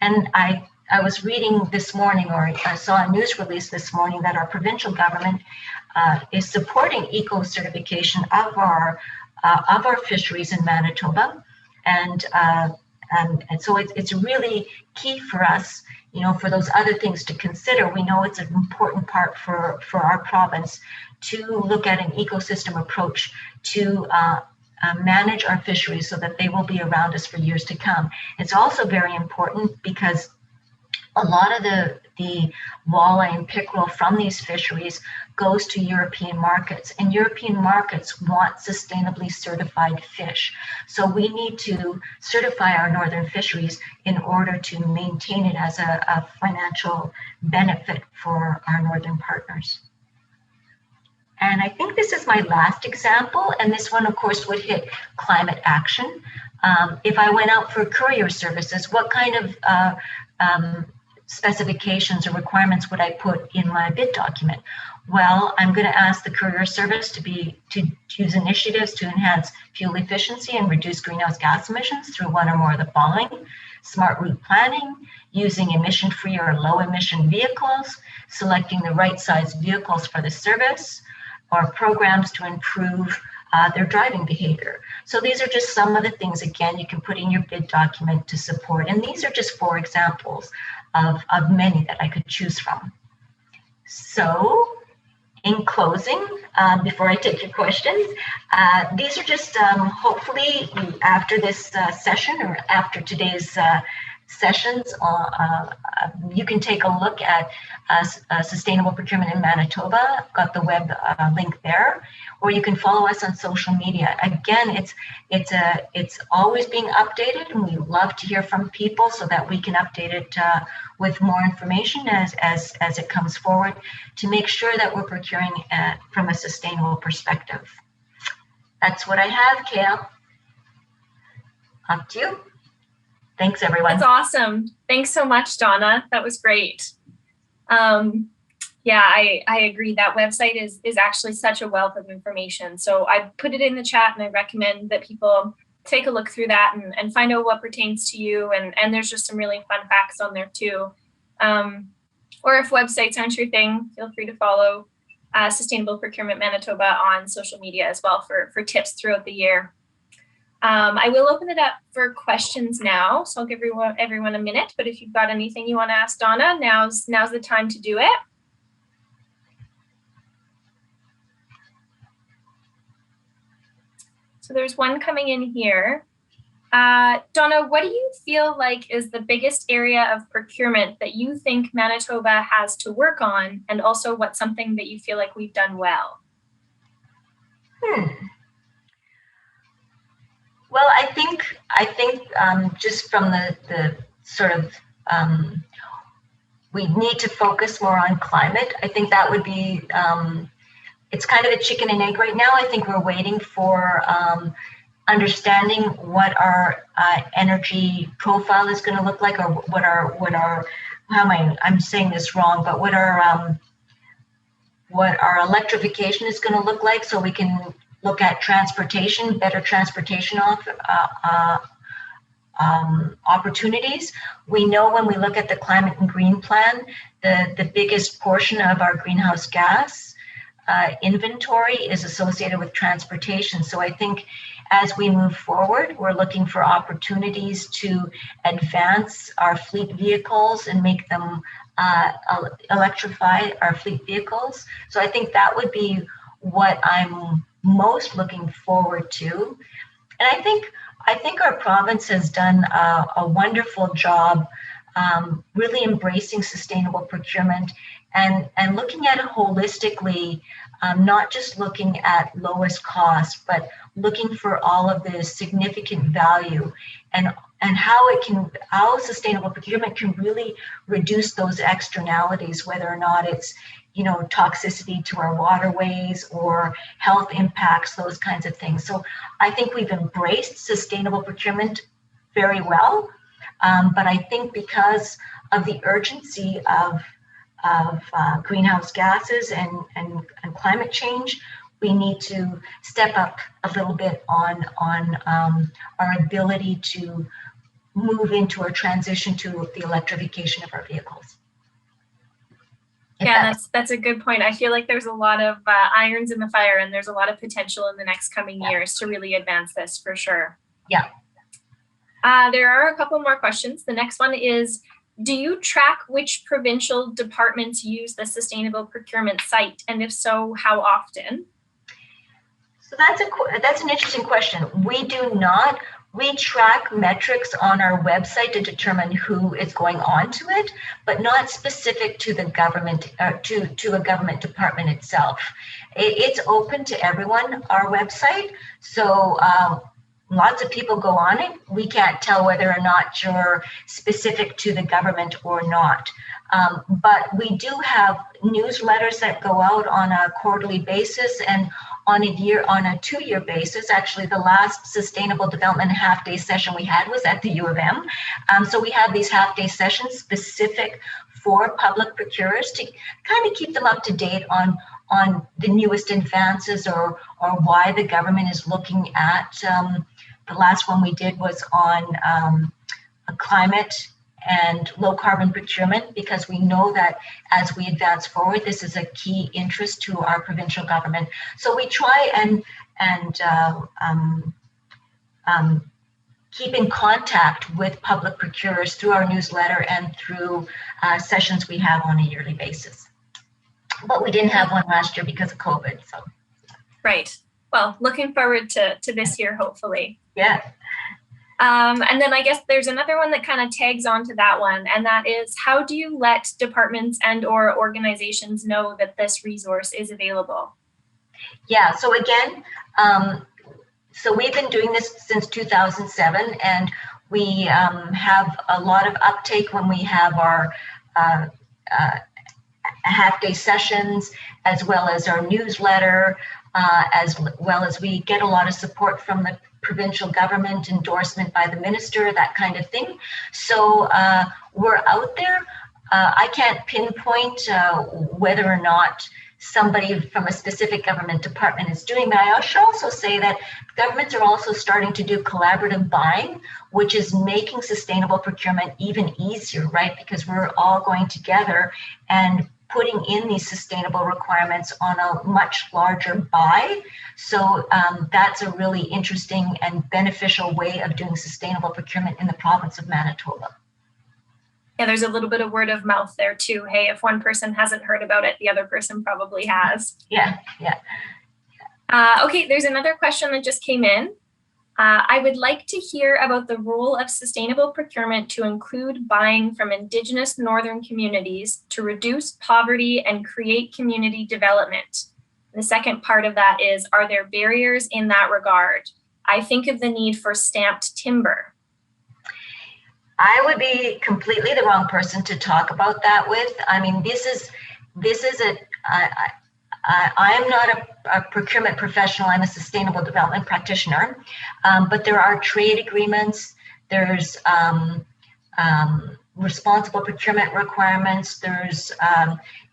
And I was reading this morning, or I saw a news release this morning, that our provincial government is supporting eco-certification of our fisheries in Manitoba, and so it's really key for us, you know, for those other things to consider. We know it's an important part for our province to look at an ecosystem approach to manage our fisheries so that they will be around us for years to come. It's also very important because a lot of the walleye and pickerel from these fisheries goes to European markets, and European markets want sustainably certified fish. So we need to certify our northern fisheries in order to maintain it as a financial benefit for our northern partners. And I think this is my last example, and this one, of course, would hit climate action. If I went out for courier services, what kind of specifications or requirements would I put in my bid document? Well, I'm going to ask the courier service to choose initiatives to enhance fuel efficiency and reduce greenhouse gas emissions through one or more of the following: smart route planning, using emission-free or low-emission vehicles, selecting the right size vehicles for the service, or programs to improve their driving behavior. So these are just some of the things, again, you can put in your bid document to support. And these are just 4 examples of many that I could choose from. So in closing, before I take your questions, these are just hopefully after this session or after today's sessions, you can take a look at Sustainable Procurement in Manitoba. Got the web link there, or you can follow us on social media. Again, it's always being updated, and we love to hear from people so that we can update it with more information as it comes forward to make sure that we're procuring from a sustainable perspective. That's what I have, Kale. Up to you. Thanks, everyone. That's awesome. Thanks so much, Donna. That was great. Yeah, I agree. That website is actually such a wealth of information. So I put it in the chat, and I recommend that people take a look through that and find out what pertains to you. And there's just some really fun facts on there too. Or if websites aren't your thing, feel free to follow Sustainable Procurement Manitoba on social media as well for tips throughout the year. I will open it up for questions now, so I'll give everyone a minute. But if you've got anything you want to ask Donna, now's the time to do it. So there's one coming in here. Donna, what do you feel like is the biggest area of procurement that you think Manitoba has to work on, and also what's something that you feel like we've done well? Well, I think just from the sort of we need to focus more on climate. I think that would be, it's kind of a chicken and egg right now. I think we're waiting for understanding what our energy profile is going to look like, or what our I'm saying this wrong, but what our electrification is going to look like, so we can look at transportation, better transportation opportunities. We know when we look at the Climate and Green Plan, the biggest portion of our greenhouse gas inventory is associated with transportation. So I think as we move forward, we're looking for opportunities to advance our fleet vehicles and make them electrify our fleet vehicles. So I think that would be what I'm most looking forward to. And I think our province has done a wonderful job really embracing sustainable procurement and looking at it holistically, not just looking at lowest cost, but looking for all of the significant value and how sustainable procurement can really reduce those externalities, whether or not it's toxicity to our waterways or health impacts, those kinds of things. So I think we've embraced sustainable procurement very well, but I think because of the urgency of greenhouse gases and climate change, we need to step up a little bit on our ability to move into a transition to the electrification of our vehicles. Yeah, that's a good point. I feel like there's a lot of irons in the fire, and there's a lot of potential in the next coming years to really advance this for sure. Yeah. There are a couple more questions. The next one is, do you track which provincial departments use the sustainable procurement site? And if so, how often? So that's an interesting question. We do not. We track metrics on our website to determine who is going on to it, but not specific to the government, to a government department itself. It's open to everyone, our website. So lots of people go on it. We can't tell whether or not you're specific to the government or not. But we do have newsletters that go out on a quarterly basis and on a 2-year basis. Actually, the last Sustainable Development half-day session we had was at the U of M. So we have these half-day sessions specific for public procurers to kind of keep them up to date on the newest advances or why the government is looking at. The last one we did was on climate and low carbon procurement, because we know that as we advance forward, this is a key interest to our provincial government. So we try and keep in contact with public procurers through our newsletter and through sessions we have on a yearly basis. But we didn't have one last year because of COVID. So. Right. Well, looking forward to this year, hopefully. Yeah. And then I guess there's another one that kind of tags onto that one, and that is, how do you let departments and or organizations know that this resource is available? Yeah, so again, so we've been doing this since 2007, and we have a lot of uptake when we have our half-day sessions, as well as our newsletter, as well as we get a lot of support from the provincial government, endorsement by the minister, that kind of thing. So we're out there. I can't pinpoint whether or not somebody from a specific government department is doing, but I should also say that governments are also starting to do collaborative buying, which is making sustainable procurement even easier, right? Because we're all going together and putting in these sustainable requirements on a much larger buy. So that's a really interesting and beneficial way of doing sustainable procurement in the province of Manitoba. Yeah, there's a little bit of word of mouth there too. Hey, if one person hasn't heard about it, the other person probably has. Yeah. Okay, there's another question that just came in. I would like to hear about the role of sustainable procurement to include buying from Indigenous Northern communities to reduce poverty and create community development. The second part of that is, are there barriers in that regard? I think of the need for stamped timber. I would be completely the wrong person to talk about that with. I mean, I'm not a procurement professional. I'm a sustainable development practitioner, but there are trade agreements. There's responsible procurement requirements. There's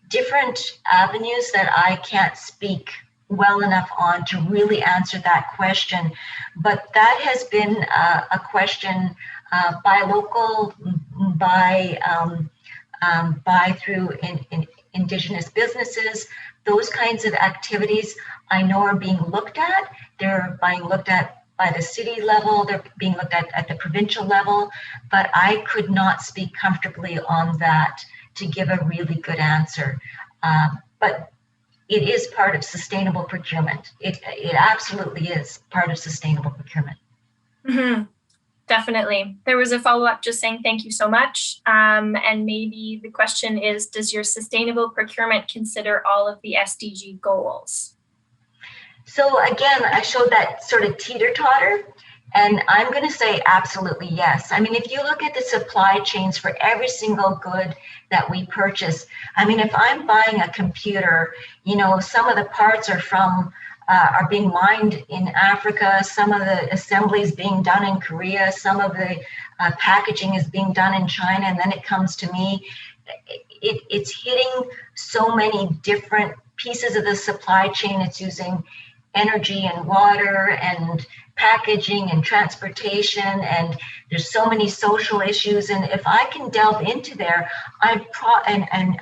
different avenues that I can't speak well enough on to really answer that question. But that has been a question by local, by through Indigenous businesses. Those kinds of activities I know are being looked at. They're being looked at by the city level, they're being looked at the provincial level, but I could not speak comfortably on that to give a really good answer. But it is part of sustainable procurement. It absolutely is part of sustainable procurement. Mm-hmm. Definitely. There was a follow-up just saying thank you so much. And maybe the question is, does your sustainable procurement consider all of the SDG goals? So again, I showed that sort of teeter-totter, and I'm going to say absolutely yes. I mean, if you look at the supply chains for every single good that we purchase, I mean, if I'm buying a computer, you know, some of the parts are being mined in Africa, some of the assemblies being done in Korea, some of the packaging is being done in China, and then it comes to me. It's hitting so many different pieces of the supply chain. It's using energy and water and packaging and transportation, and there's so many social issues. And if I can delve into there, and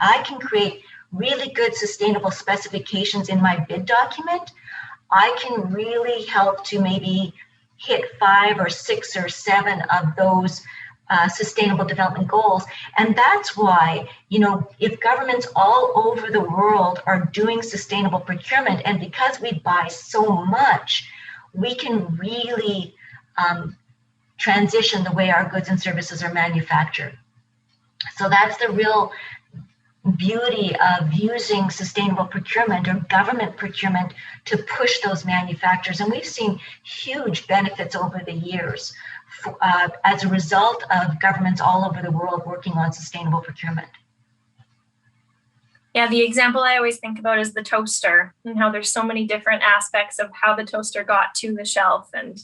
I can create really good sustainable specifications in my bid document, I can really help to maybe hit 5 or 6 or 7 of those sustainable development goals. And that's why, you know, if governments all over the world are doing sustainable procurement, and because we buy so much, we can really transition the way our goods and services are manufactured. So that's the real beauty of using sustainable procurement or government procurement to push those manufacturers. And we've seen huge benefits over the years as a result of governments all over the world working on sustainable procurement. Yeah, the example I always think about is the toaster, and how there's so many different aspects of how the toaster got to the shelf and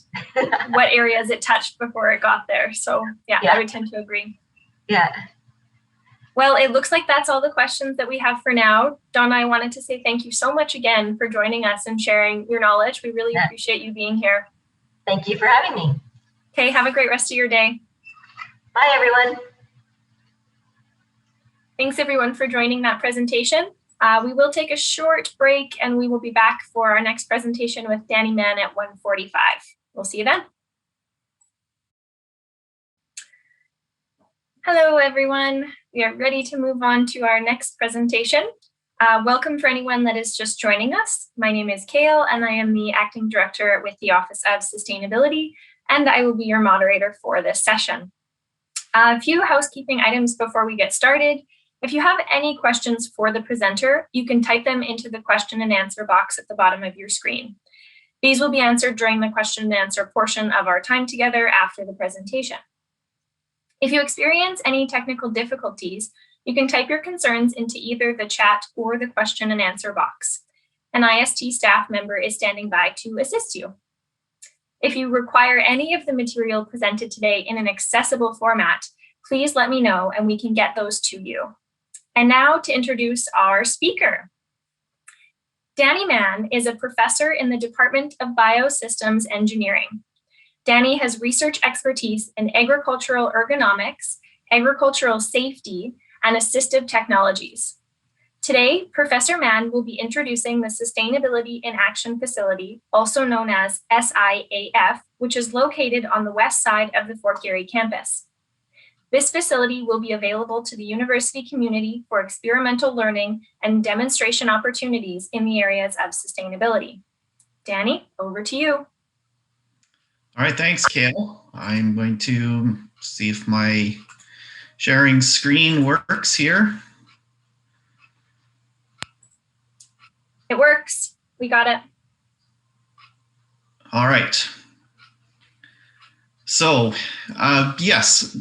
what areas it touched before it got there. So yeah, I would tend to agree. Yeah. Well, it looks like that's all the questions that we have for now. Donna, I wanted to say thank you so much again for joining us and sharing your knowledge. We really appreciate you being here. Thank you for having me. Okay, have a great rest of your day. Bye, everyone. Thanks, everyone, for joining that presentation. We will take a short break, and we will be back for our next presentation with Danny Mann at 1:45. We'll see you then. Hello, everyone. We are ready to move on to our next presentation. Welcome for anyone that is just joining us. My name is Kale, and I am the Acting Director with the Office of Sustainability, and I will be your moderator for this session. A few housekeeping items before we get started. If you have any questions for the presenter, you can type them into the question and answer box at the bottom of your screen. These will be answered during the question and answer portion of our time together after the presentation. If you experience any technical difficulties, you can type your concerns into either the chat or the question and answer box. An IST staff member is standing by to assist you. If you require any of the material presented today in an accessible format, please let me know and we can get those to you. And now to introduce our speaker. Danny Mann is a professor in the Department of Biosystems Engineering. Danny has research expertise in agricultural ergonomics, agricultural safety, and assistive technologies. Today, Professor Mann will be introducing the Sustainability in Action Facility, also known as SIAF, which is located on the west side of the Fort Garry campus. This facility will be available to the university community for experimental learning and demonstration opportunities in the areas of sustainability. Danny, over to you. All right, thanks, Kale. I'm going to see if my sharing screen works here. It works. We got it. All right. So, yes,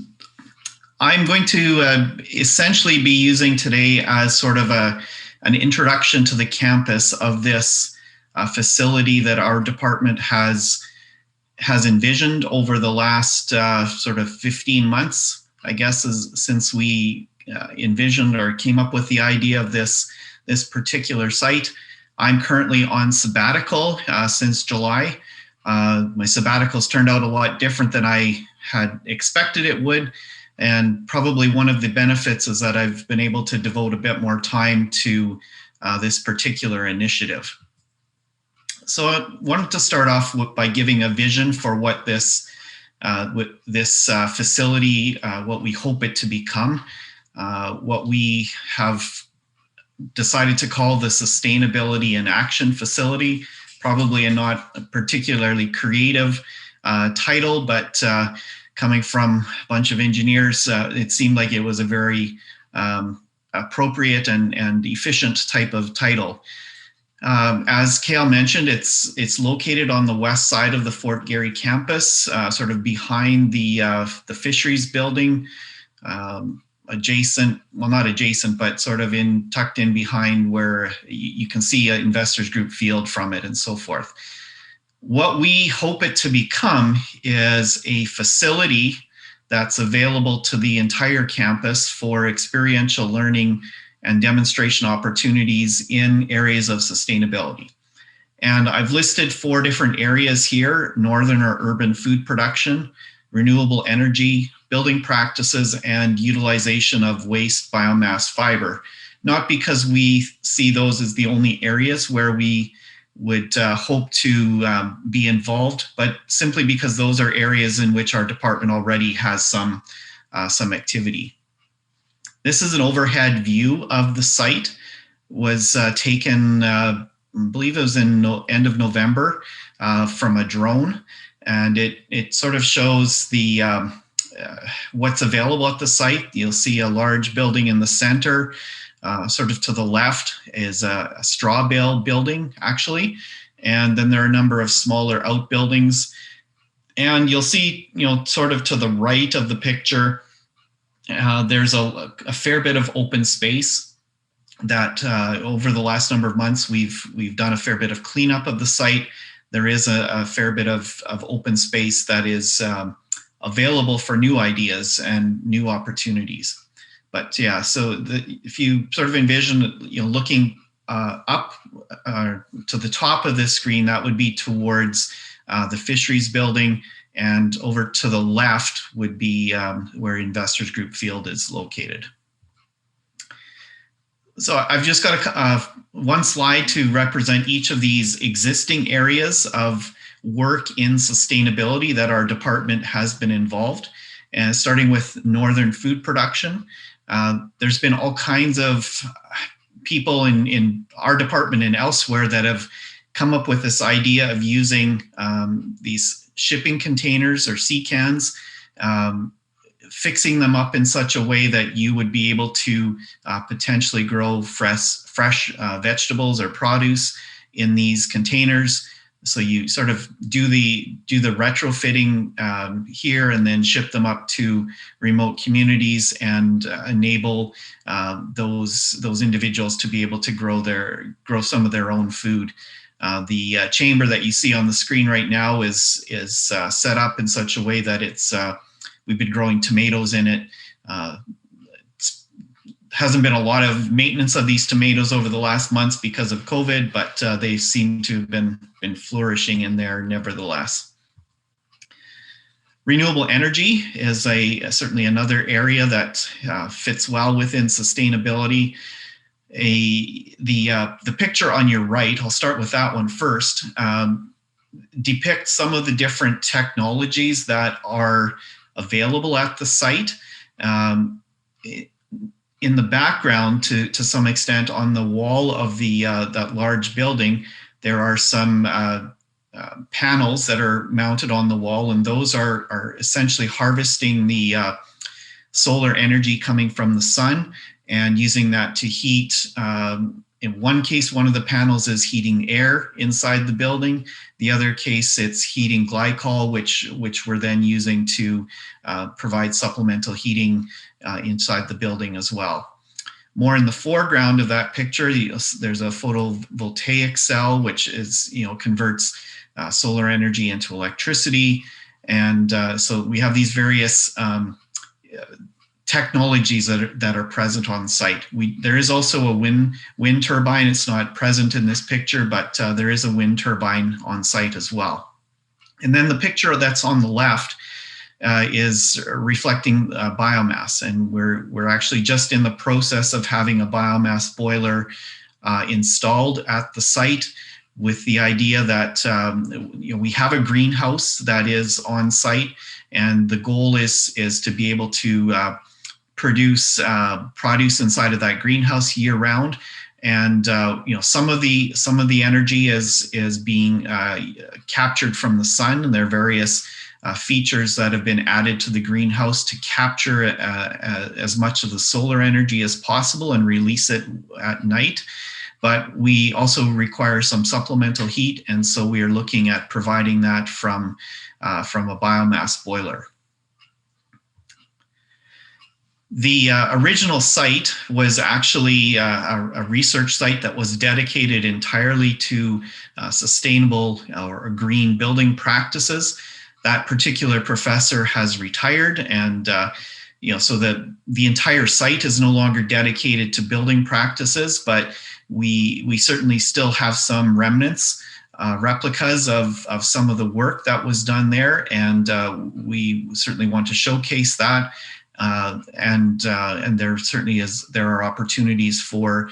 I'm going to essentially be using today as sort of an introduction to the campus of this facility that our department has envisioned over the last sort of 15 months, I guess, since we envisioned or came up with the idea of this particular site. I'm currently on sabbatical since July. My sabbaticals turned out a lot different than I had expected it would. And probably one of the benefits is that I've been able to devote a bit more time to this particular initiative. So I wanted to start off by giving a vision for what this facility, what we hope it to become, what we have decided to call the Sustainability in Action Facility, probably a not particularly creative title, but coming from a bunch of engineers, it seemed like it was a very appropriate and efficient type of title. As Cale mentioned, it's located on the west side of the Fort Garry campus, sort of behind the fisheries building, adjacent, well, not adjacent, but sort of tucked in behind where you can see an Investors Group field from it and so forth. What we hope it to become is a facility that's available to the entire campus for experiential learning and demonstration opportunities in areas of sustainability. And I've listed 4 different areas here: northern or urban food production, renewable energy, building practices, and utilization of waste biomass fiber. Not because we see those as the only areas where we would hope to be involved, but simply because those are areas in which our department already has some activity. This is an overhead view of the site. Was taken, I believe it was in end of November, from a drone, and it sort of shows the what's available at the site. You'll see a large building in the center. Sort of to the left is a straw bale building, actually, and then there are a number of smaller outbuildings. And you'll see, sort of to the right of the picture, there's a fair bit of open space that over the last number of months we've done a fair bit of cleanup of the site. There is a fair bit of open space that is available for new ideas and new opportunities. But yeah, so if you sort of envision, looking up to the top of this screen, that would be towards the fisheries building, and over to the left would be where Investors Group Field is located. So I've just got one slide to represent each of these existing areas of work in sustainability that our department has been involved. And starting with northern food production, there's been all kinds of people in our department and elsewhere that have come up with this idea of using these shipping containers or sea cans, fixing them up in such a way that you would be able to potentially grow fresh vegetables or produce in these containers. So you sort of do the retrofitting here and then ship them up to remote communities and enable those individuals to be able to grow some of their own food. The chamber that you see on the screen right now is set up in such a way that we've been growing tomatoes in it. Hasn't been a lot of maintenance of these tomatoes over the last months because of COVID, but they seem to have been flourishing in there nevertheless. Renewable energy is certainly another area that fits well within sustainability. The picture on your right, I'll start with that one first, depicts some of the different technologies that are available at the site. In the background, to some extent, on the wall of that large building, there are some panels that are mounted on the wall, and those are essentially harvesting the solar energy coming from the sun and using that to heat in one case, one of the panels is heating air inside the building. The other case, it's heating glycol, which we're then using to provide supplemental heating inside the building as well. More in the foreground of that picture, there's a photovoltaic cell, which is, converts solar energy into electricity. And so we have these various technologies that are present on site. There is also a wind turbine. It's not present in this picture, but there is a wind turbine on site as well. And then the picture that's on the left is reflecting biomass, and we're actually just in the process of having a biomass boiler installed at the site, with the idea that we have a greenhouse that is on site, and the goal is to be able to produce produce inside of that greenhouse year round. And some of the energy is being captured from the sun, and there are various features that have been added to the greenhouse to capture as much of the solar energy as possible and release it at night. But we also require some supplemental heat, and so we are looking at providing that from a biomass boiler. The original site was actually a research site that was dedicated entirely to sustainable or green building practices. That particular professor has retired, and so the entire site is no longer dedicated to building practices, but we certainly still have some remnants, replicas of some of the work that was done there, and we certainly want to showcase that. And there certainly there are opportunities for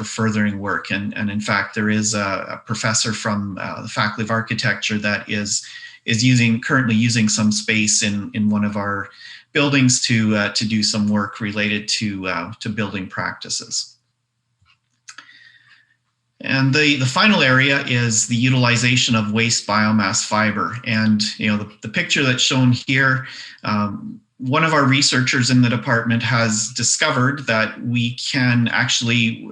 furthering work, and in fact there is a professor from the Faculty of Architecture that is currently using some space in one of our buildings to do some work related to building practices. And the final area is the utilization of waste biomass fiber. And the picture that's shown here, one of our researchers in the department has discovered that we can actually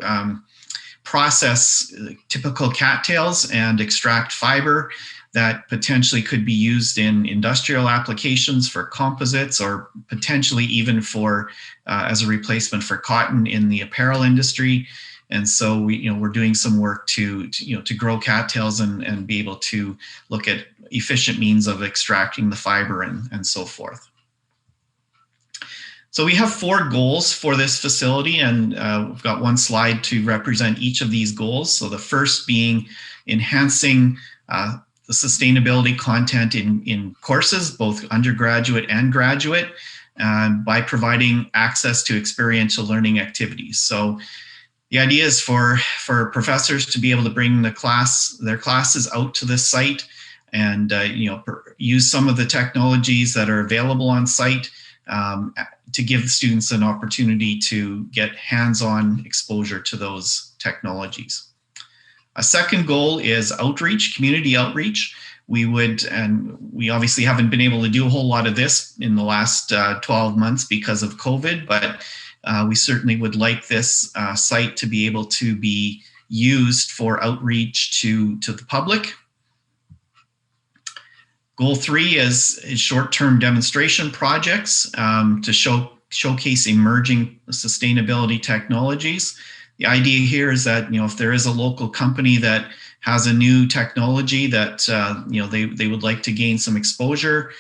process typical cattails and extract fiber that potentially could be used in industrial applications for composites, or potentially even for as a replacement for cotton in the apparel industry. And so we're doing some work to grow cattails and be able to look at efficient means of extracting the fiber and so forth. So we have 4 goals for this facility, and we've got one slide to represent each of these goals. So the first being enhancing the sustainability content in courses, both undergraduate and graduate, by providing access to experiential learning activities. So the idea is for professors to be able to bring their classes out to this site and use some of the technologies that are available on site to give students an opportunity to get hands-on exposure to those technologies. A second goal is outreach, community outreach. We obviously haven't been able to do a whole lot of this in the last 12 months because of COVID, but we certainly would like this site to be able to be used for outreach to the public. Goal 3 is short-term demonstration projects to showcase emerging sustainability technologies. The idea here is that if there is a local company that has a new technology that they would like to gain some exposure,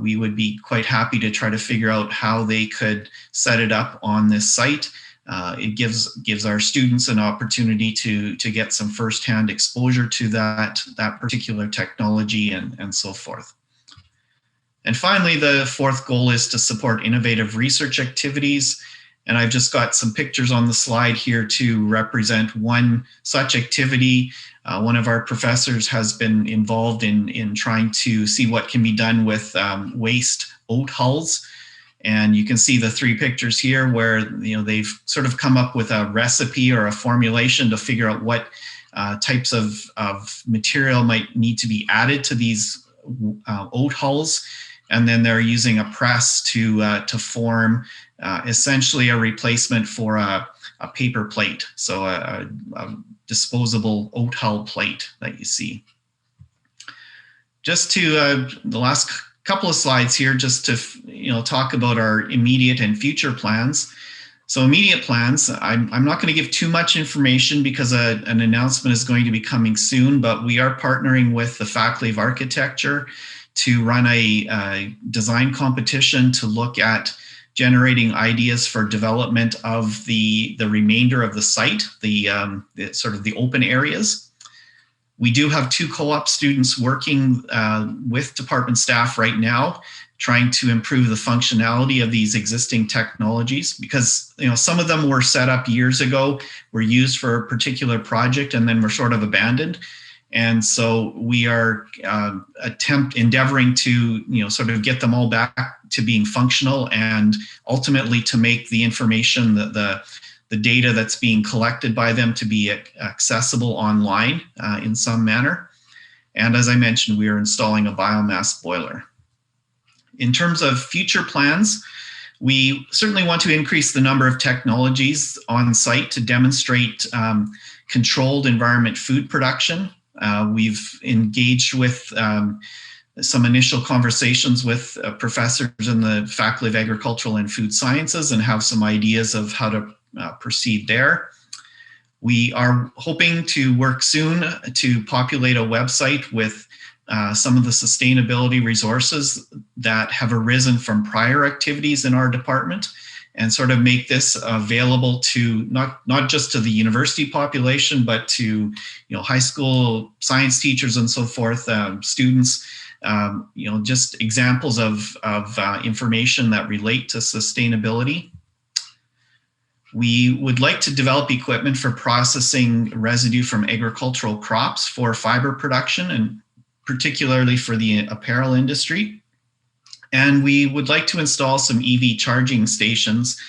we would be quite happy to try to figure out how they could set it up on this site. It gives our students an opportunity to get some firsthand exposure to that particular technology and so forth. And finally, the 4th goal is to support innovative research activities. And I've just got some pictures on the slide here to represent one such activity. One of our professors has been involved in trying to see what can be done with waste oat hulls. And you can see the 3 pictures here where they've sort of come up with a recipe or a formulation to figure out what types of material might need to be added to these oat hulls. And then they're using a press to form essentially a replacement for a paper plate, so a disposable oat hull plate that you see. Just to the last couple of slides here, just to talk about our immediate and future plans. So immediate plans, I'm not going to give too much information because an announcement is going to be coming soon, but we are partnering with the Faculty of Architecture to run a design competition to look at generating ideas for development of the remainder of the site, the sort of the open areas. We do have 2 co-op students working with department staff right now, trying to improve the functionality of these existing technologies, because some of them were set up years ago, were used for a particular project, and then were sort of abandoned. And so we are endeavoring to sort of get them all back to being functional, and ultimately to make the information, the data that's being collected by them, to be accessible online in some manner. And as I mentioned, we are installing a biomass boiler. In terms of future plans, we certainly want to increase the number of technologies on site to demonstrate controlled environment food production. We've engaged with some initial conversations with professors in the Faculty of Agricultural and Food Sciences, and have some ideas of how to proceed there. We are hoping to work soon to populate a website with some of the sustainability resources that have arisen from prior activities in our department, and sort of make this available to not just to the university population, but to high school science teachers and so forth, students, just examples of information that relate to sustainability. We would like to develop equipment for processing residue from agricultural crops for fiber production, and particularly for the apparel industry. And we would like to install some EV charging stations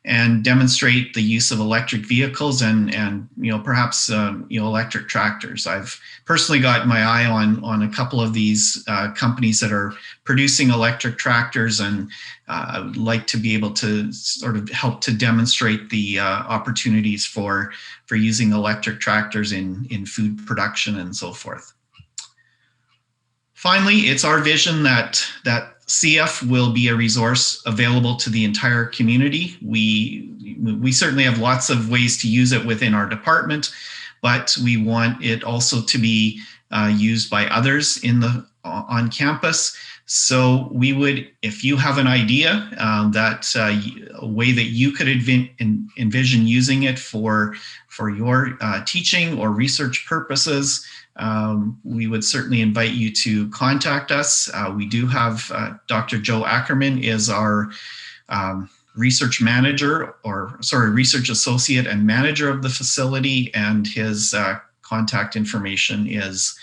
and demonstrate the use of electric vehicles and perhaps electric tractors. I've personally got my eye on a couple of these companies that are producing electric tractors, and I would like to be able to sort of help to demonstrate the opportunities for using electric tractors in food production and so forth. Finally, it's our vision that CF will be a resource available to the entire community. We certainly have lots of ways to use it within our department, but we want it also to be used by others on campus. So we would, if you have an idea a way that you could envision using it for your teaching or research purposes, we would certainly invite you to contact us. We do have Dr. Joe Ackerman is our research manager, research associate and manager of the facility, and his contact information is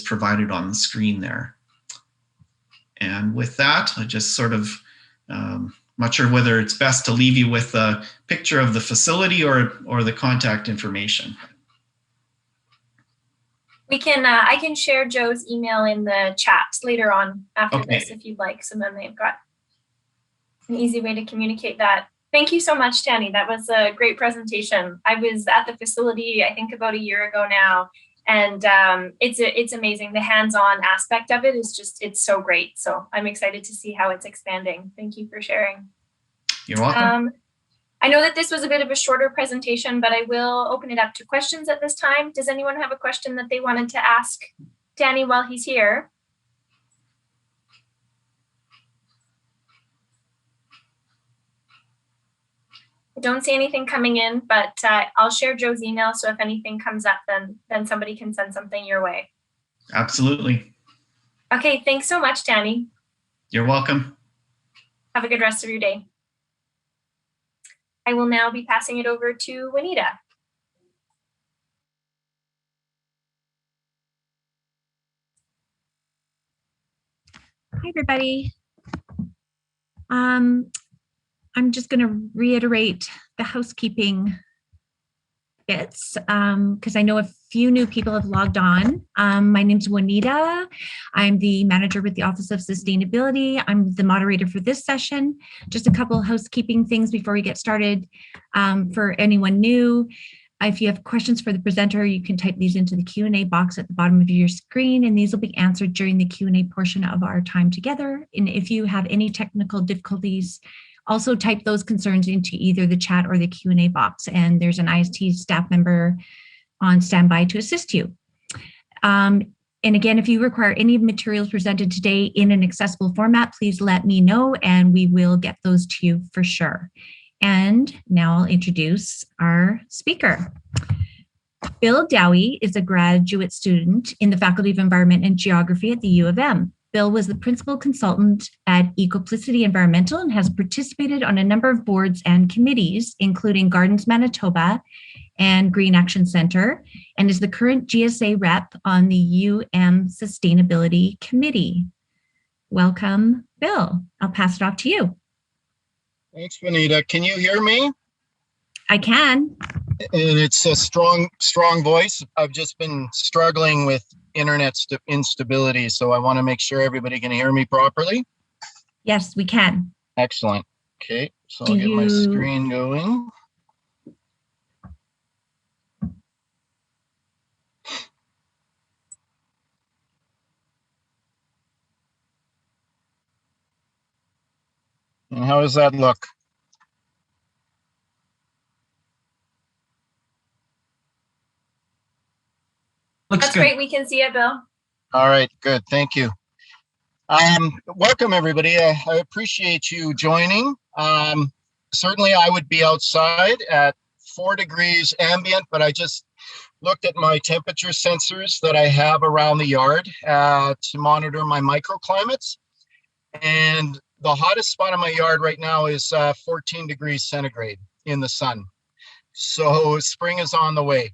provided on the screen there. And with that, I just sort of, not sure whether it's best to leave you with a picture of the facility or the contact information. We can, I can share Joe's email in the chat later on after this if you'd like. So then they've got an easy way to communicate that. Thank you so much, Tanny. That was a great presentation. I was at the facility, I think about a year ago now, and it's amazing. The hands-on aspect of it is just, it's so great. So I'm excited to see how it's expanding. Thank you for sharing. You're welcome. I know that this was a bit of a shorter presentation, but I will open it up to questions at this time. Does anyone have a question that they wanted to ask Danny while he's here? I don't see anything coming in, but I'll share Joe's email. So if anything comes up, then somebody can send something your way. Absolutely. Okay, thanks so much, Danny. You're welcome. Have a good rest of your day. I will now be passing it over to Juanita. Hi, everybody. I'm just going to reiterate the housekeeping bits because I know a few new people have logged on. My name's Juanita. I'm the manager with the Office of Sustainability. I'm the moderator for this session. Just a couple housekeeping things before we get started. For anyone new, if you have questions for the presenter, you can type these into the Q&A box at the bottom of your screen, and these will be answered during the Q&A portion of our time together. And if you have any technical difficulties, also type those concerns into either the chat or the Q&A box, and there's an IST staff member on standby to assist you. And again, if you require any materials presented today in an accessible format, please let me know and we will get those to you for sure. And now I'll introduce our speaker. Bill Dowie is a graduate student in the Faculty of Environment and Geography at the U of M. Bill was the principal consultant at Ecoplicity Environmental and has participated on a number of boards and committees, including Gardens Manitoba and Green Action Center, and is the current GSA rep on the UM Sustainability Committee. Welcome, Bill. I'll pass it off to you. Thanks, Juanita. Can you hear me? I can. And it's a strong voice. I've just been struggling with internet instability, so I want to make sure everybody can hear me properly. Yes, we can. Excellent. Okay, so I'll get my screen going. And how does that look? That's great. We can see it, Bill. All right, good. Thank you. Welcome, everybody. I appreciate you joining. Certainly, I would be outside at 4 degrees ambient, but I just looked at my temperature sensors that I have around the yard to monitor my microclimates. And the hottest spot in my yard right now is 14 degrees centigrade in the sun. So spring is on the way.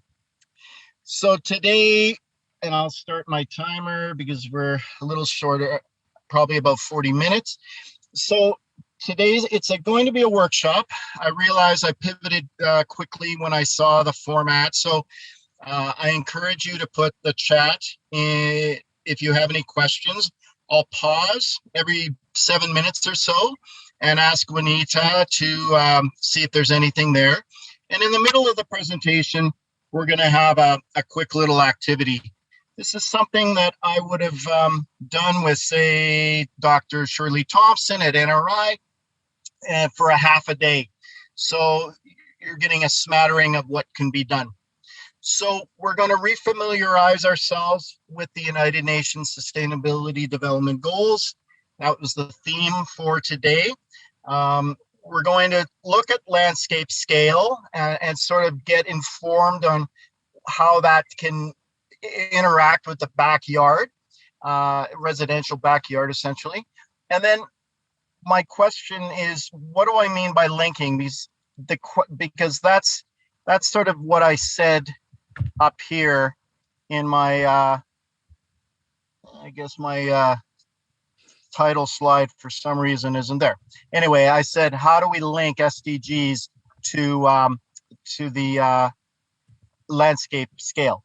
So today, and I'll start my timer because we're a little shorter, probably about 40 minutes. So today's, it's going to be a workshop. I realized I pivoted quickly when I saw the format. So I encourage you to put the chat in if you have any questions. I'll pause every 7 minutes or so and ask Juanita to see if there's anything there. And in the middle of the presentation, we're going to have a quick little activity. This is something that I would have done with, say, Dr. Shirley Thompson at NRI for a half a day. So you're getting a smattering of what can be done. So we're going to refamiliarize ourselves with the United Nations Sustainability Development Goals. That was the theme for today. We're going to look at landscape scale and sort of get informed on how that can interact with the backyard, residential backyard, essentially. And then my question is, what do I mean by linking? Because that's sort of what I said up here in my, I guess my title slide for some reason isn't there. Anyway, I said, how do we link SDGs to the landscape scale?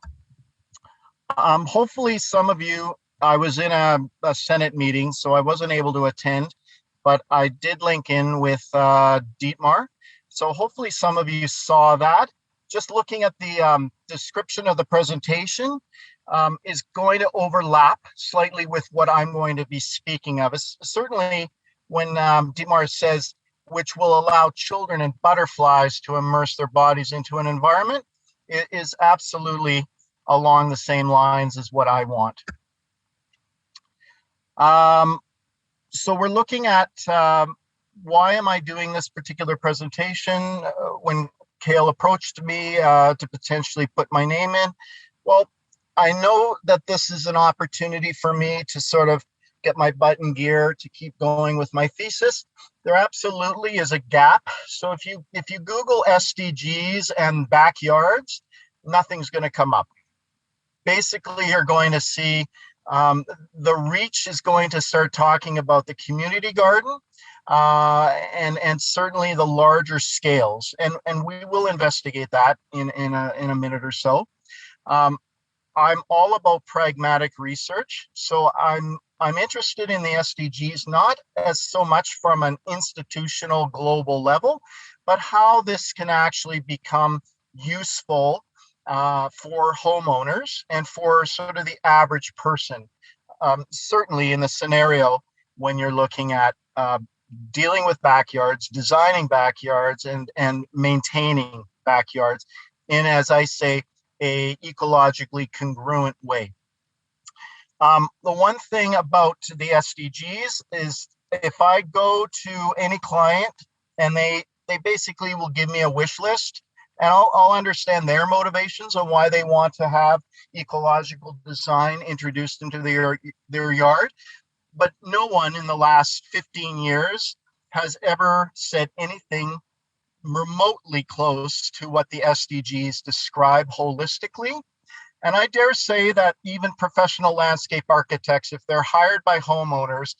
Hopefully some of you, I was in a Senate meeting, so I wasn't able to attend, but I did link in with Dietmar. So hopefully some of you saw that. Just looking at the description of the presentation is going to overlap slightly with what I'm going to be speaking of. Certainly when Dietmar says, which will allow children and butterflies to immerse their bodies into an environment, it is absolutely along the same lines as what I want. So we're looking at why am I doing this particular presentation? When Kale approached me to potentially put my name in, well, I know that this is an opportunity for me to sort of get my butt in gear to keep going with my thesis. There absolutely is a gap. So if you Google SDGs and backyards, nothing's going to come up. Basically, you're going to see The REACH is going to start talking about the community garden and certainly the larger scales. And we will investigate that in a minute or so. I'm all about pragmatic research. So I'm interested in the SDGs, not as so much from an institutional global level, but how this can actually become useful for homeowners and for sort of the average person. Certainly in the scenario when you're looking at dealing with backyards, designing backyards, and maintaining backyards in, as I say, a ecologically congruent way. The one thing about the SDGs is if I go to any client and they basically will give me a wish list, and I'll understand their motivations on why they want to have ecological design introduced into their yard. But no one in the last 15 years has ever said anything remotely close to what the SDGs describe holistically. And I dare say that even professional landscape architects, if they're hired by homeowners,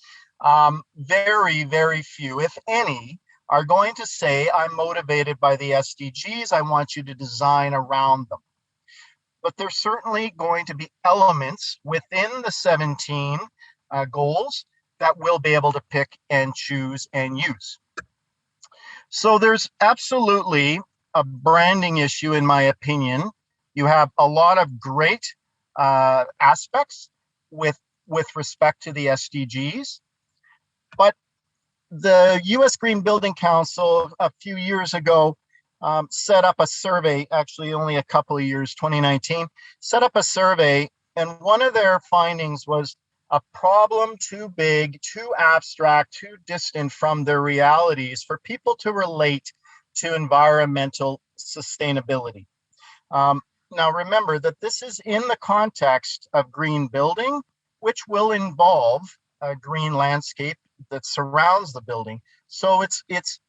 very, very few, if any, are going to say, I'm motivated by the SDGs, I want you to design around them. But there's certainly going to be elements within the 17 goals that we'll be able to pick and choose and use. So there's absolutely a branding issue, in my opinion. You have a lot of great aspects with respect to the SDGs, but the U.S. Green Building Council a few years ago set up a survey, actually only a couple of years, 2019, set up a survey, and one of their findings was a problem too big, too abstract, too distant from their realities for people to relate to environmental sustainability. Now remember that this is in the context of green building, which will involve a green landscape that surrounds the building. So it's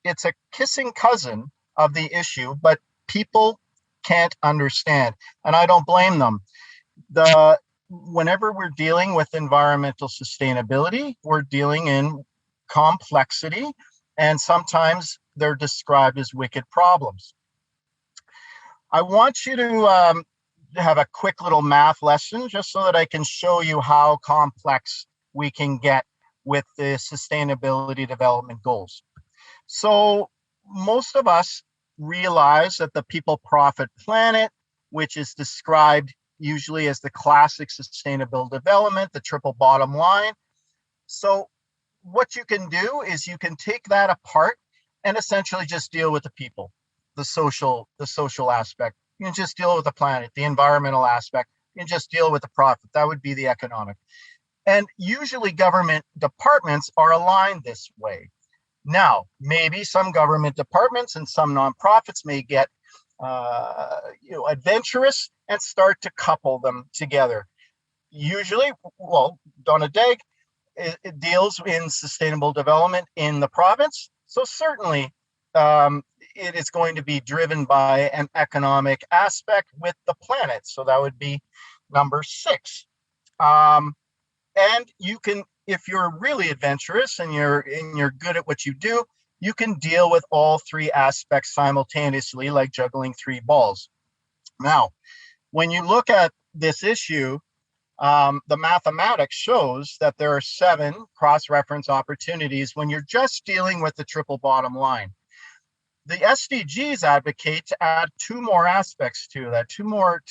a kissing cousin of the issue, but people can't understand, and I don't blame them. Whenever we're dealing with environmental sustainability, we're dealing in complexity, and sometimes they're described as wicked problems. I want you to have a quick little math lesson just so that I can show you how complex we can get with the sustainability development goals. So most of us realize that the people, profit, planet, which is described usually as the classic sustainable development, the triple bottom line. So what you can do is you can take that apart and essentially just deal with the people, the social aspect. You can just deal with the planet, the environmental aspect. You can just deal with the profit. That would be the economic. And usually government departments are aligned this way. Now, maybe some government departments and some nonprofits may get adventurous and start to couple them together. Usually, well, Donna Degg, it deals in sustainable development in the province. So certainly it is going to be driven by an economic aspect with the planet. So that would be number 6. And you can, if you're really adventurous and you're good at what you do, you can deal with all 3 aspects simultaneously, like juggling 3 balls. Now, when you look at this issue, the mathematics shows that there are 7 cross-reference opportunities when you're just dealing with the triple bottom line. The SDGs advocate to add 2 more aspects to that, 2 more,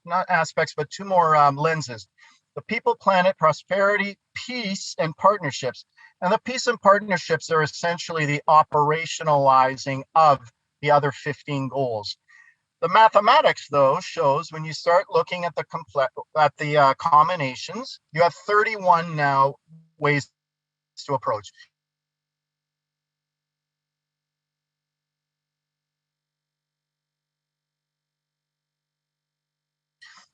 not aspects, but 2 more lenses. The people, planet, prosperity, peace, and partnerships. And the peace and partnerships are essentially the operationalizing of the other 15 goals. The mathematics, though, shows when you start looking at the combinations, you have 31 now ways to approach.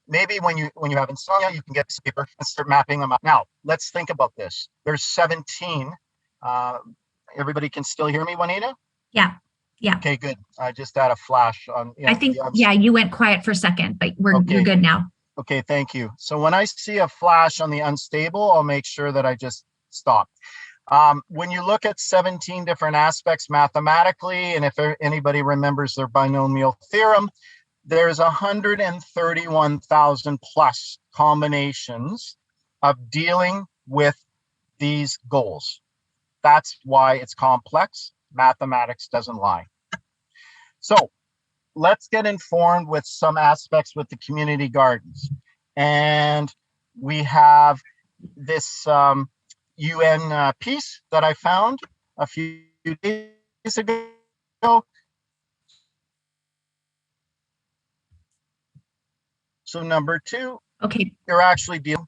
Maybe when you have insomnia, you can get a paper and start mapping them out. Now, let's think about this. There's 17. Everybody can still hear me, Juanita? Yeah. Yeah. Okay, good. I just had a flash on. I think, yeah, you went quiet for a second, but you're good now. Okay, thank you. So when I see a flash on the unstable, I'll make sure that I just stop. When you look at 17 different aspects mathematically, and if anybody remembers their binomial theorem, there's 131,000 plus combinations of dealing with these goals. That's why it's complex. Mathematics doesn't lie. So let's get informed with some aspects with the community gardens. And we have this UN piece that I found a few days ago. So number 2, okay, you're actually dealing.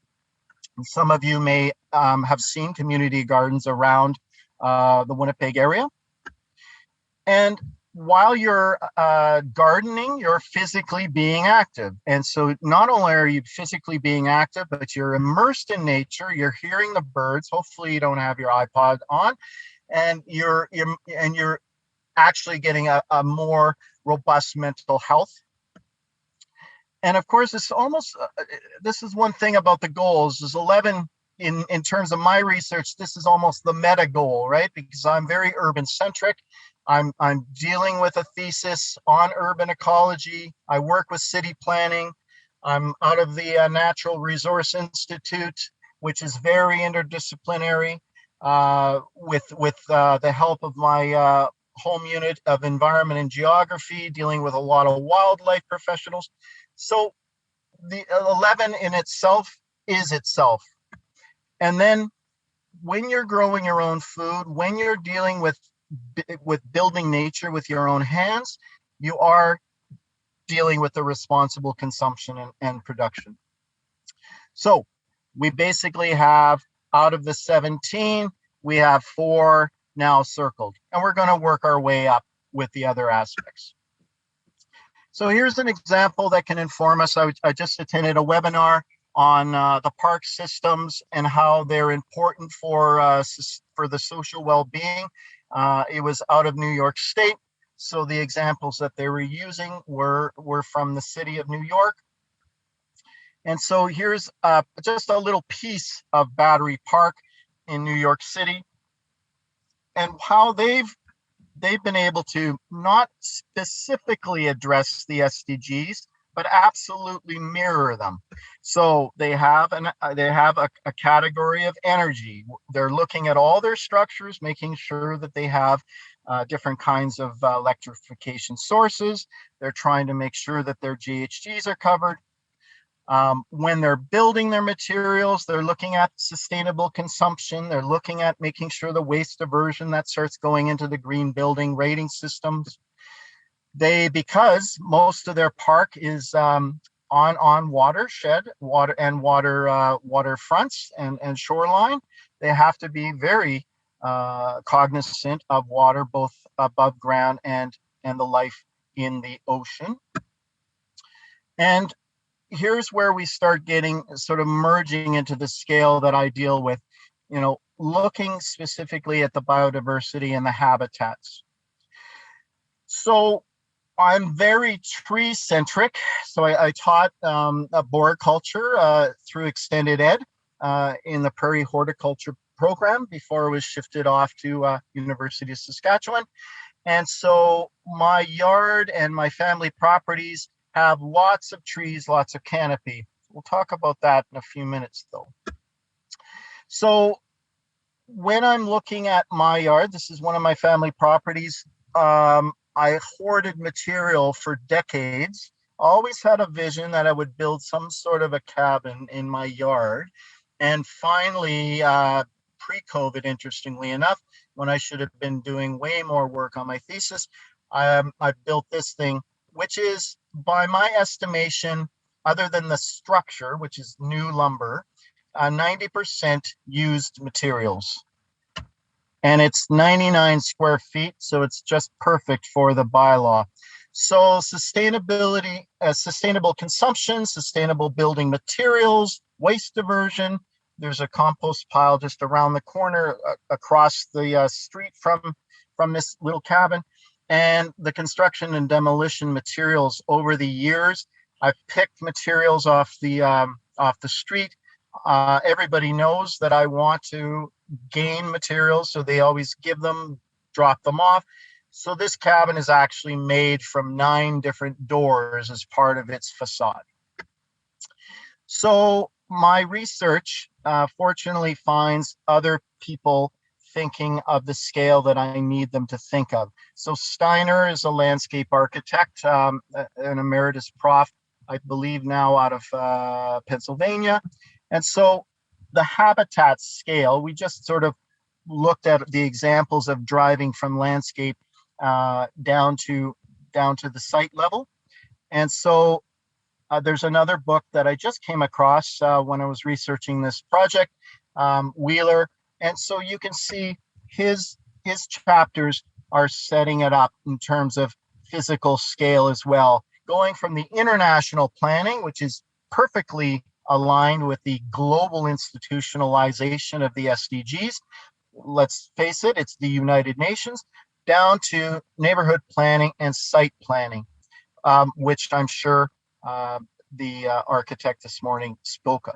Some of you may have seen community gardens around the Winnipeg area. And while you're gardening, you're physically being active. And so not only are you physically being active, but you're immersed in nature. You're hearing the birds. Hopefully you don't have your iPod on, and you're actually getting a more robust mental health. And of course, it's almost, this is one thing about the goals, is 11, in terms of my research, this is almost the meta goal, right? Because I'm very urban centric. I'm dealing with a thesis on urban ecology. I work with city planning. I'm out of the Natural Resource Institute, which is very interdisciplinary, with the help of my home unit of environment and geography, dealing with a lot of wildlife professionals. So the 11 in itself is itself. And then when you're growing your own food, when you're dealing with building nature with your own hands, you are dealing with the responsible consumption and production. So we basically have, out of the 17, we have 4 now circled, and we're going to work our way up with the other aspects. So here's an example that can inform us. I just attended a webinar on the park systems and how they're important for the social well-being. It was out of New York State. So the examples that they were using were from the city of New York. And so here's just a little piece of Battery Park in New York City, and how they've been able to not specifically address the SDGs, but absolutely mirror them. So they have a category of energy. They're looking at all their structures, making sure that they have different kinds of electrification sources. They're trying to make sure that their GHGs are covered. When they're building their materials, they're looking at sustainable consumption. They're looking at making sure the waste diversion that starts going into the green building rating systems. Because most of their park is on watershed, waterfronts and shoreline, they have to be very cognizant of water, both above ground and the life in the ocean. And here's where we start getting sort of merging into the scale that I deal with, looking specifically at the biodiversity and the habitats. So I'm very tree centric. So I taught arboriculture through extended ed in the prairie horticulture program before it was shifted off to University of Saskatchewan. And so my yard and my family properties have lots of trees, lots of canopy. We'll talk about that in a few minutes though. So when I'm looking at my yard, this is one of my family properties. I hoarded material for decades. Always had a vision that I would build some sort of a cabin in my yard. And finally, pre-COVID, interestingly enough, when I should have been doing way more work on my thesis, I built this thing, which is, by my estimation, other than the structure, which is new lumber, 90% used materials. And it's 99 square feet, so it's just perfect for the bylaw. So sustainability, sustainable consumption, sustainable building materials, waste diversion. There's a compost pile just around the corner across the street from this little cabin. And the construction and demolition materials over the years I've picked materials off the street. Everybody knows that I want to gain materials, so they always give them, drop them off. So this cabin is actually made from 9 different doors as part of its facade. So my research fortunately finds other people thinking of the scale that I need them to think of. So Steiner is a landscape architect, an emeritus prof, I believe now out of Pennsylvania. And so the habitat scale, we just sort of looked at the examples of driving from landscape down to the site level. And so there's another book that I just came across when I was researching this project, Wheeler. And so you can see his chapters are setting it up in terms of physical scale as well, going from the international planning, which is perfectly aligned with the global institutionalization of the SDGs. Let's face it, it's the United Nations, down to neighborhood planning and site planning, which I'm sure the architect this morning spoke of.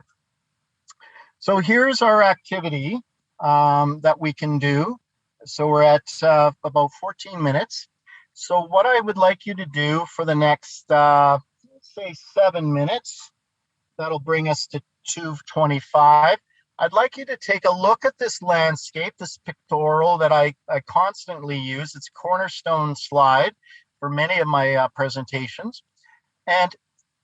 So here's our activity that we can do. So we're at about 14 minutes. So what I would like you to do for the next, say 7 minutes, that'll bring us to 2:25. I'd like you to take a look at this landscape, this pictorial that I constantly use. It's a cornerstone slide for many of my presentations. And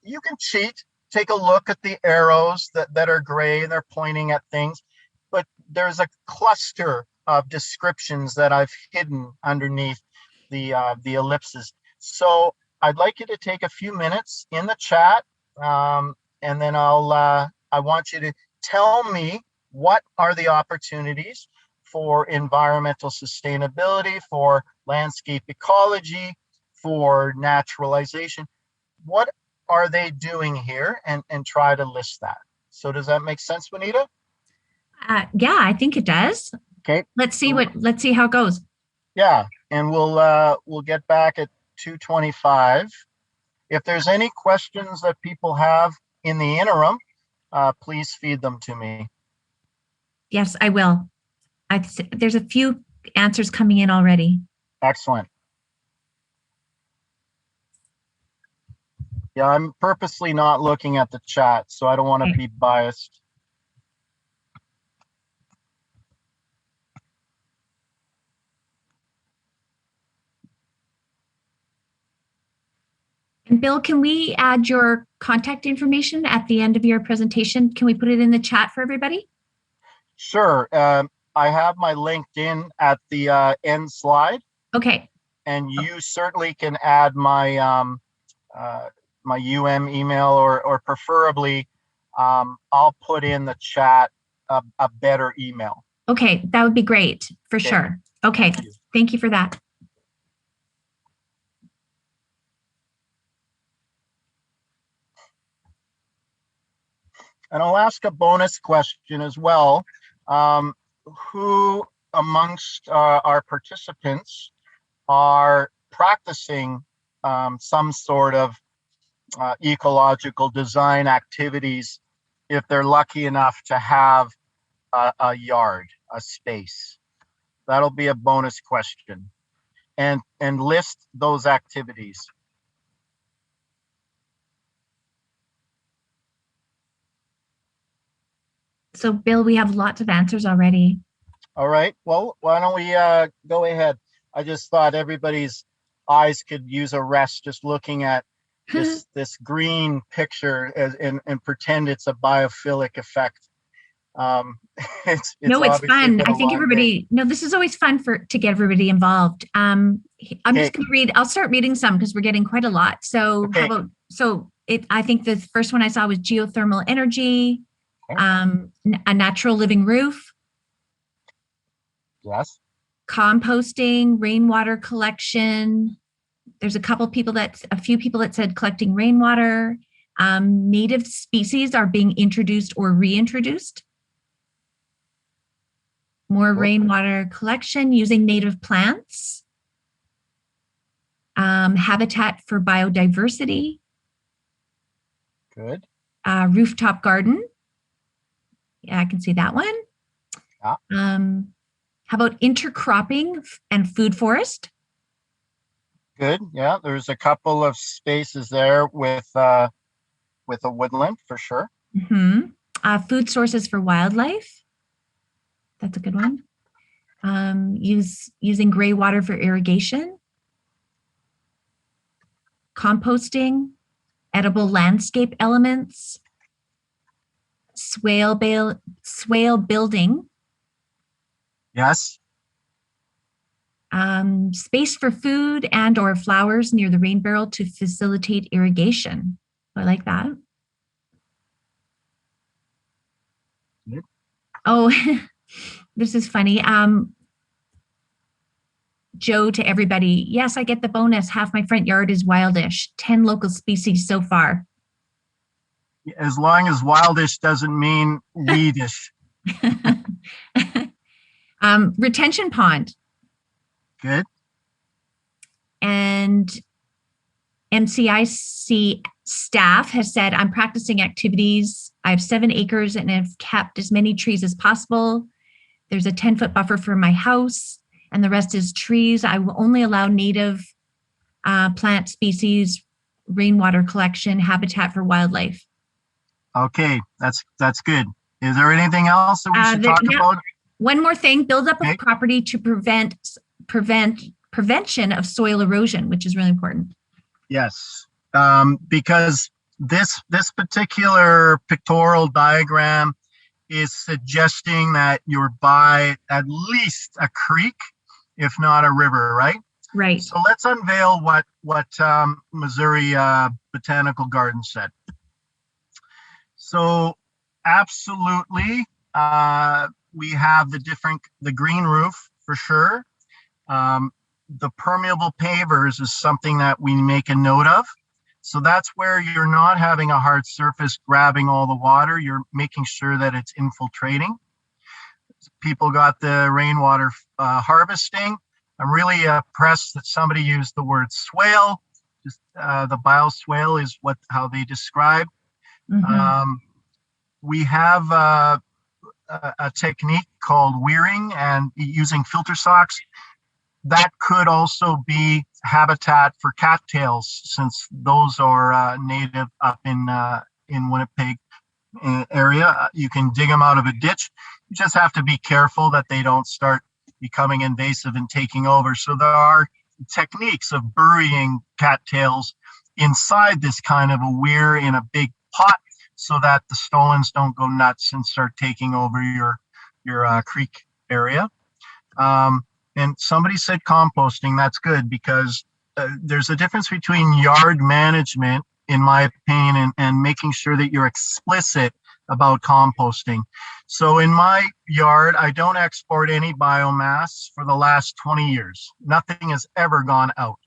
you can cheat, take a look at the arrows that are gray and they're pointing at things, but there's a cluster of descriptions that I've hidden underneath the ellipses. So I'd like you to take a few minutes in the chat, and then I want you to tell me what are the opportunities for environmental sustainability, for landscape ecology, for naturalization. What are they doing here? And try to list that. So does that make sense, Juanita? Yeah, I think it does. Okay. Let's see how it goes. Yeah, and we'll get back at 2:25. If there's any questions that people have in the interim, please feed them to me. Yes, I will. There's a few answers coming in already. Excellent. Yeah, I'm purposely not looking at the chat, so I don't want to be biased. And Bill, can we add your contact information at the end of your presentation? Can we put it in the chat for everybody? Sure. I have my LinkedIn at the end slide. Okay. And you certainly can add my my email, or preferably I'll put in the chat a better email. Okay, that would be great for sure. Okay, thank you for that. And I'll ask a bonus question as well. Who amongst our participants are practicing some sort of ecological design activities if they're lucky enough to have a yard, a space? That'll be a bonus question. And list those activities. So Bill, we have lots of answers already. All right, well, why don't we go ahead? I just thought everybody's eyes could use a rest just looking at this green picture and pretend it's a biophilic effect. It's fun. I think everybody, this is always fun to get everybody involved. I'm just going to read, I'll start reading some because we're getting quite a lot. So I think the first one I saw was geothermal energy, a natural living roof. Yes. Composting, rainwater collection. There's a few people that said collecting rainwater. Native species are being introduced or reintroduced. More rainwater collection using native plants. Habitat for biodiversity. Good. Rooftop garden. Yeah, I can see that one. Yeah. How about intercropping and food forest? Good. Yeah, there's a couple of spaces there with a woodland for sure. Food sources for wildlife. That's a good one. Using gray water for irrigation. Composting, edible landscape elements, swale building. Yes. Space for food and or flowers near the rain barrel to facilitate irrigation. I like that. Good. Oh, this is funny. Joe to everybody. Yes, I get the bonus. Half my front yard is wildish. 10 local species so far. As long as wildish doesn't mean weedish. Retention pond. Good. And MCIC staff has said, I'm practicing activities. I have 7 acres and have kept as many trees as possible. There's a 10-foot buffer for my house and the rest is trees. I will only allow native plant species, rainwater collection, habitat for wildlife. Okay, that's good. Is there anything else that we should talk about? One more thing, build up of property to prevention of soil erosion, which is really important. Yes, because this particular pictorial diagram is suggesting that you're by at least a creek, if not a river, right? Right. So let's unveil what Missouri Botanical Garden said. So absolutely, we have the green roof for sure. The permeable pavers is something that we make a note of. So that's where you're not having a hard surface grabbing all the water. You're making sure that it's infiltrating. People got the rainwater harvesting. I'm really impressed that somebody used the word swale. Just the bioswale is how they describe. We have a technique called weiring and using filter socks. That could also be habitat for cattails, since those are native up in Winnipeg area. You can dig them out of a ditch. You just have to be careful that they don't start becoming invasive and taking over. So there are techniques of burying cattails inside this kind of a weir in a big pot, so that the stolons don't go nuts and start taking over your creek area. And somebody said composting. That's good, because there's a difference between yard management, in my opinion, and making sure that you're explicit about composting. So in my yard, I don't export any biomass for the last 20 years. Nothing has ever gone out.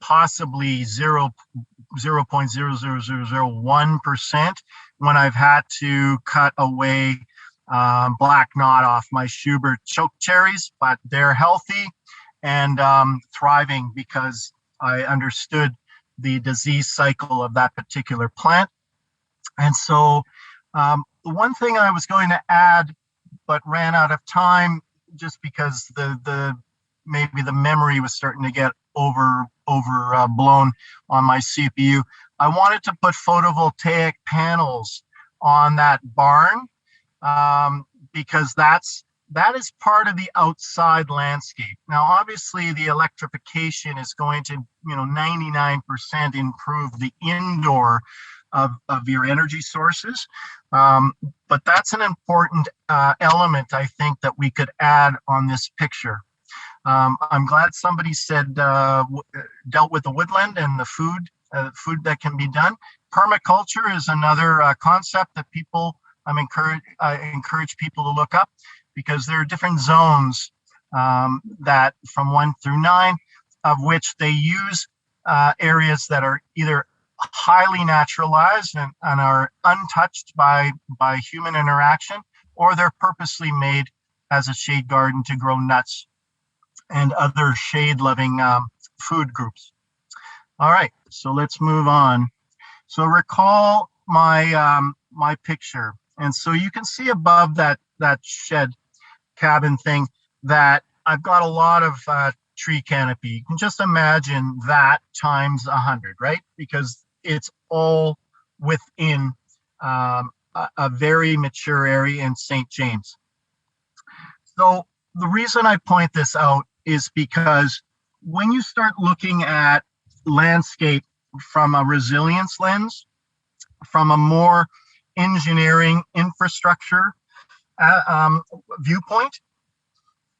Possibly 0.00001% when I've had to cut away black knot off my Schubert choke cherries, but they're healthy and thriving because I understood the disease cycle of that particular plant. And so the one thing I was going to add, but ran out of time just because maybe the memory was starting to get overblown on my CPU. I wanted to put photovoltaic panels on that barn, because that is part of the outside landscape. Now, obviously, the electrification is going to, 99% improve the indoor of your energy sources. But that's an important element, I think, that we could add on this picture. I'm glad somebody said dealt with the woodland and the food that can be done. Permaculture is another concept that I encourage people to look up, because there are different zones that from 1 through 9, of which they use areas that are either highly naturalized and are untouched by human interaction, or they're purposely made as a shade garden to grow nuts and other shade-loving food groups. All right, so let's move on. So recall my picture. And so you can see above that shed cabin thing that I've got a lot of tree canopy. You can just imagine that times 100, right? Because it's all within a very mature area in St. James. So the reason I point this out is because when you start looking at landscape from a resilience lens, from a more engineering infrastructure viewpoint,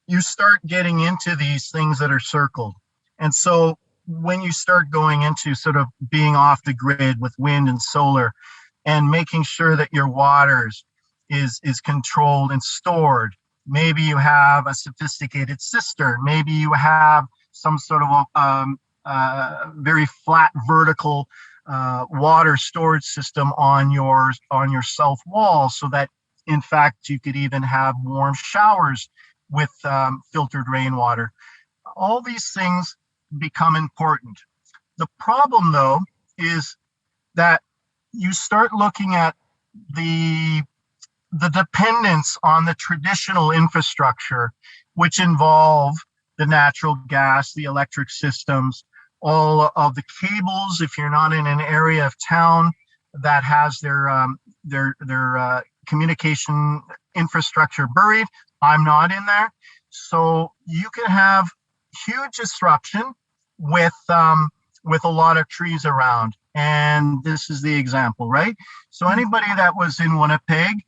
you start getting into these things that are circled. And so when you start going into sort of being off the grid with wind and solar and making sure that your waters is controlled and stored, maybe you have a sophisticated cistern, maybe you have some sort of very flat vertical water storage system on your south wall, so that in fact you could even have warm showers with filtered rainwater. All these things become important. The problem, though, is that you start looking at the dependence on the traditional infrastructure, which involve the natural gas, the electric systems, all of the cables. If you're not in an area of town that has their communication infrastructure buried, I'm not in there. So you can have huge disruption with a lot of trees around. And this is the example, right? So anybody that was in Winnipeg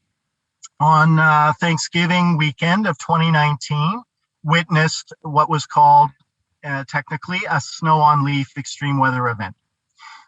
on Thanksgiving weekend of 2019 witnessed what was called technically a snow on leaf extreme weather event.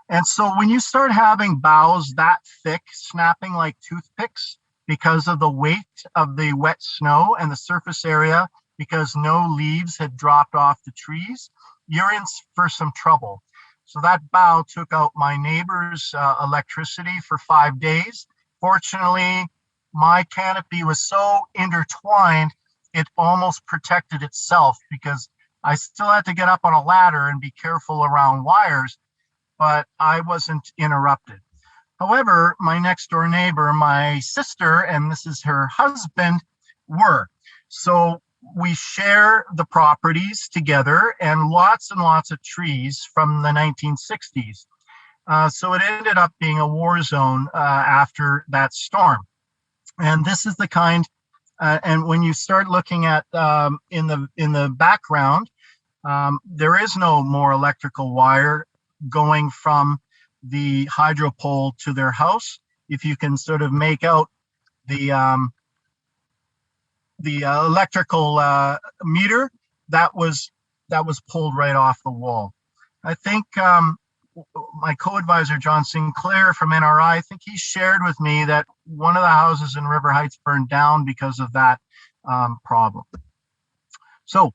And so when you start having boughs that thick, snapping like toothpicks because of the weight of the wet snow and the surface area, because no leaves had dropped off the trees, you're in for some trouble. So that bough took out my neighbor's electricity for 5 days. Fortunately, my canopy was so intertwined, it almost protected itself, because I still had to get up on a ladder and be careful around wires, but I wasn't interrupted. However, my next door neighbor, my sister, and this is her husband, were. So we share the properties together and lots of trees from the 1960s. So it ended up being a war zone after that storm. And this is the kind, and when you start looking at in the background, there is no more electrical wire going from the hydro pole to their house. If you can sort of make out the electrical meter, that was pulled right off the wall. I think my co-advisor John Sinclair from NRI, I think he shared with me that one of the houses in River Heights burned down because of that problem. So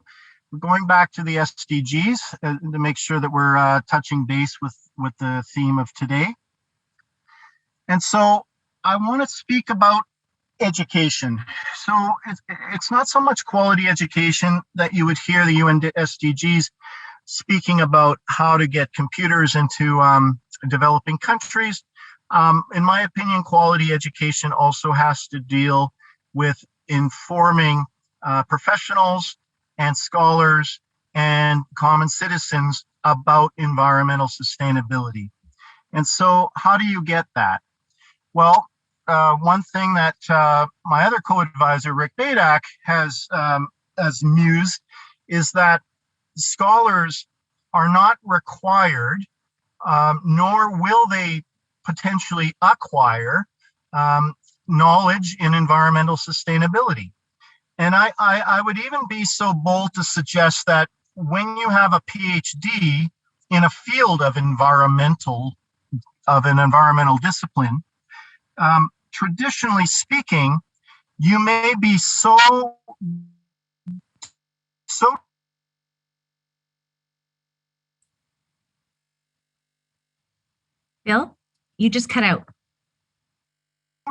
we're going back to the SDGs to make sure that we're touching base with the theme of today. And so I want to speak about education. So it's not so much quality education that you would hear the UN SDGs speaking about how to get computers into developing countries. In my opinion, quality education also has to deal with informing professionals and scholars and common citizens about environmental sustainability. And so how do you get that? Well, one thing that my other co-advisor, Rick Badak, has mused is that scholars are not required, nor will they potentially acquire knowledge in environmental sustainability. And I would even be so bold to suggest that when you have a PhD in a field of an environmental discipline, traditionally speaking, you may be so Bill, you just cut out.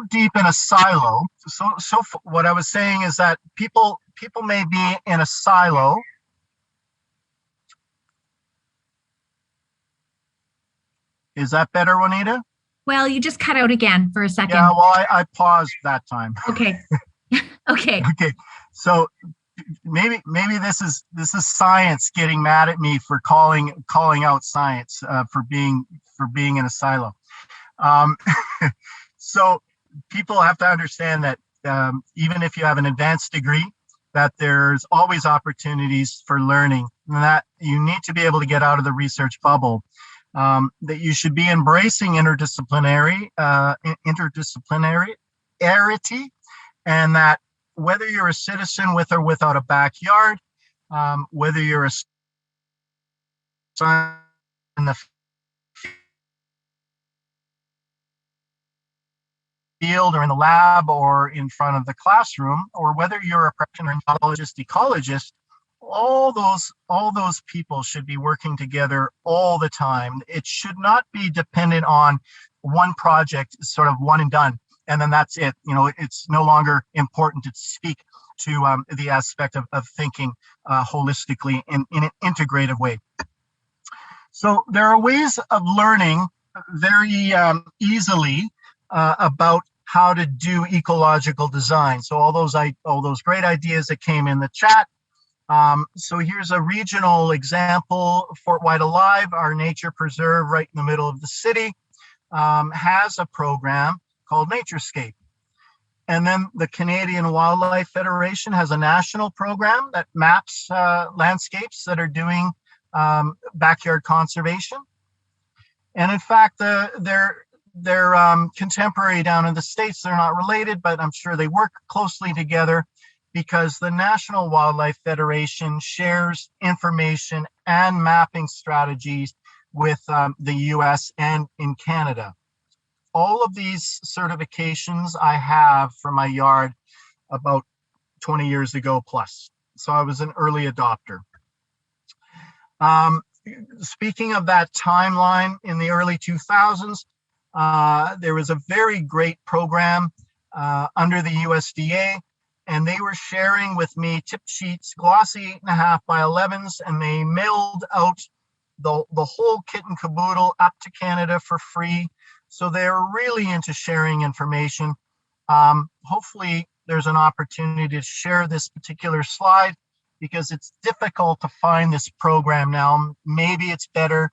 Deep in a silo. So what I was saying is that people may be in a silo. Is that better, Juanita? Well, you just cut out again for a second. Yeah, well, I paused that time. Okay. Okay. Okay. So maybe this is science getting mad at me for calling out science for being in a silo. So people have to understand that even if you have an advanced degree, that there's always opportunities for learning, and that you need to be able to get out of the research bubble. That you should be embracing interdisciplinarity, and that whether you're a citizen with or without a backyard, whether you're a son in the field or in the lab or in front of the classroom, or whether you're a practitioner, ecologist, all those people should be working together all the time. It should not be dependent on one project, sort of one and done, and then that's it. You know, it's no longer important to speak to the aspect of thinking holistically in an integrative way. So there are ways of learning very easily about how to do ecological design. So all those great ideas that came in the chat. So here's a regional example. Fort White Alive, our nature preserve right in the middle of the city, has a program called Naturescape. And then the Canadian Wildlife Federation has a national program that maps landscapes that are doing backyard conservation. And in fact, they're contemporary down in the States. They're not related, but I'm sure they work closely together, because the National Wildlife Federation shares information and mapping strategies with the US and in Canada. All of these certifications I have for my yard about 20 years ago plus. So I was an early adopter. Speaking of that timeline, in the early 2000s, there was a very great program under the USDA, and they were sharing with me tip sheets, glossy 8.5 by 11s, and they mailed out the whole kit and caboodle up to Canada for free. So they're really into sharing information. Hopefully there's an opportunity to share this particular slide, because it's difficult to find this program now. Maybe it's better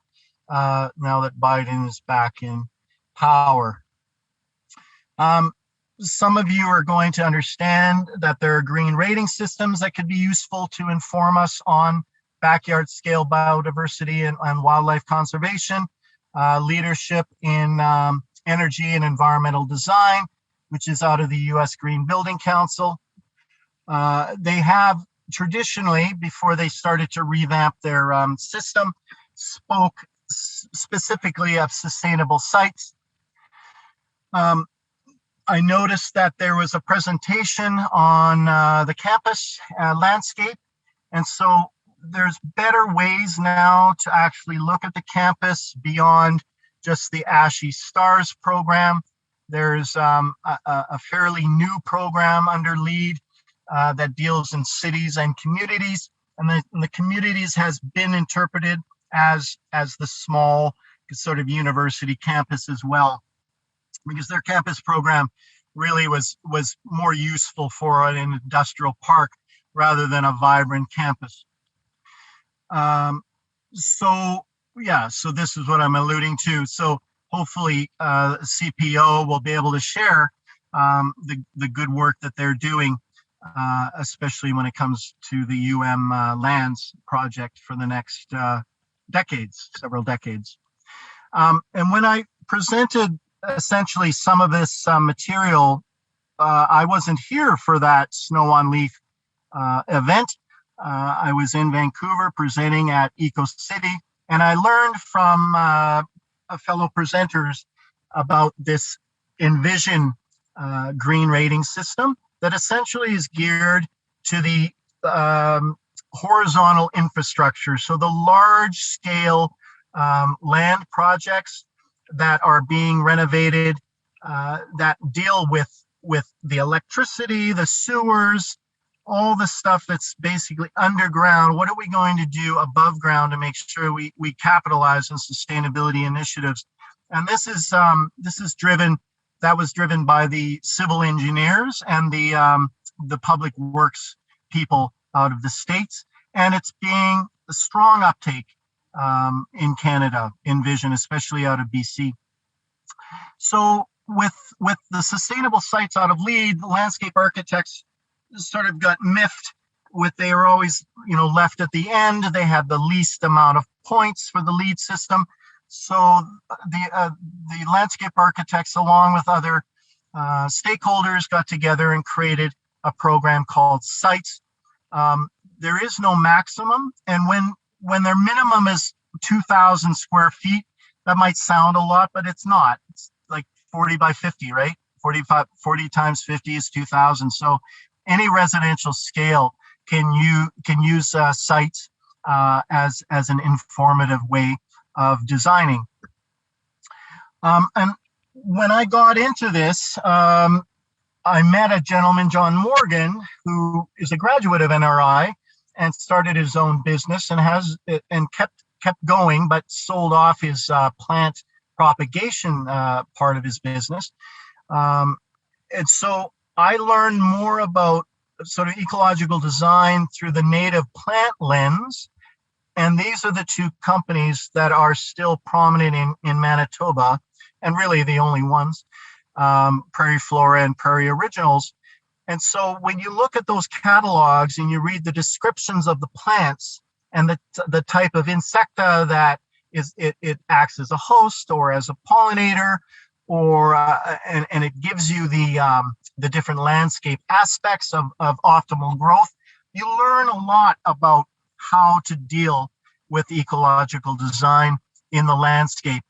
now that Biden is back in power. Some of you are going to understand that there are green rating systems that could be useful to inform us on backyard scale biodiversity and wildlife conservation, leadership in energy and environmental design, which is out of the US Green Building Council. They have traditionally, before they started to revamp their system, spoke specifically of sustainable sites. I noticed that there was a presentation on the campus landscape. And so there's better ways now to actually look at the campus beyond just the ASHE STARS program. There's a fairly new program under LEAD that deals in cities and communities. And the communities has been interpreted as the small sort of university campus as well, because their campus program really was more useful for an industrial park rather than a vibrant campus. So this is what I'm alluding to. So hopefully CPO will be able to share the good work that they're doing, especially when it comes to the lands project for the next several decades. And when I presented essentially some of this material, I wasn't here for that Snow on Leaf event. I was in Vancouver presenting at Eco City, and I learned from fellow presenters about this Envision green rating system that essentially is geared to the horizontal infrastructure. So the large scale land projects that are being renovated, that deal with the electricity, the sewers, all the stuff that's basically underground. What are we going to do above ground to make sure we capitalize on sustainability initiatives And this is driven by the civil engineers and the public works people out of the States, and it's being a strong uptake in Canada, in vision, especially out of BC. So with the sustainable sites out of LEED, landscape architects sort of got miffed with, they were always, left at the end. They had the least amount of points for the LEED system. So the landscape architects, along with other stakeholders, got together and created a program called Sites. There is no maximum, and when their minimum is 2,000 square feet, that might sound a lot, but it's not. It's like 40 by 50, right? 40 times 50 is 2,000. So any residential scale can use Sites as an informative way of designing. And when I got into this, I met a gentleman, John Morgan, who is a graduate of NRI and started his own business and kept going, but sold off his plant propagation part of his business. And so I learned more about sort of ecological design through the native plant lens. And these are the two companies that are still prominent in Manitoba, and really the only ones, Prairie Flora and Prairie Originals. And so when you look at those catalogs and you read the descriptions of the plants and the type of insecta that it acts as a host or as a pollinator, or and it gives you the different landscape aspects of optimal growth, you learn a lot about how to deal with ecological design in the landscape.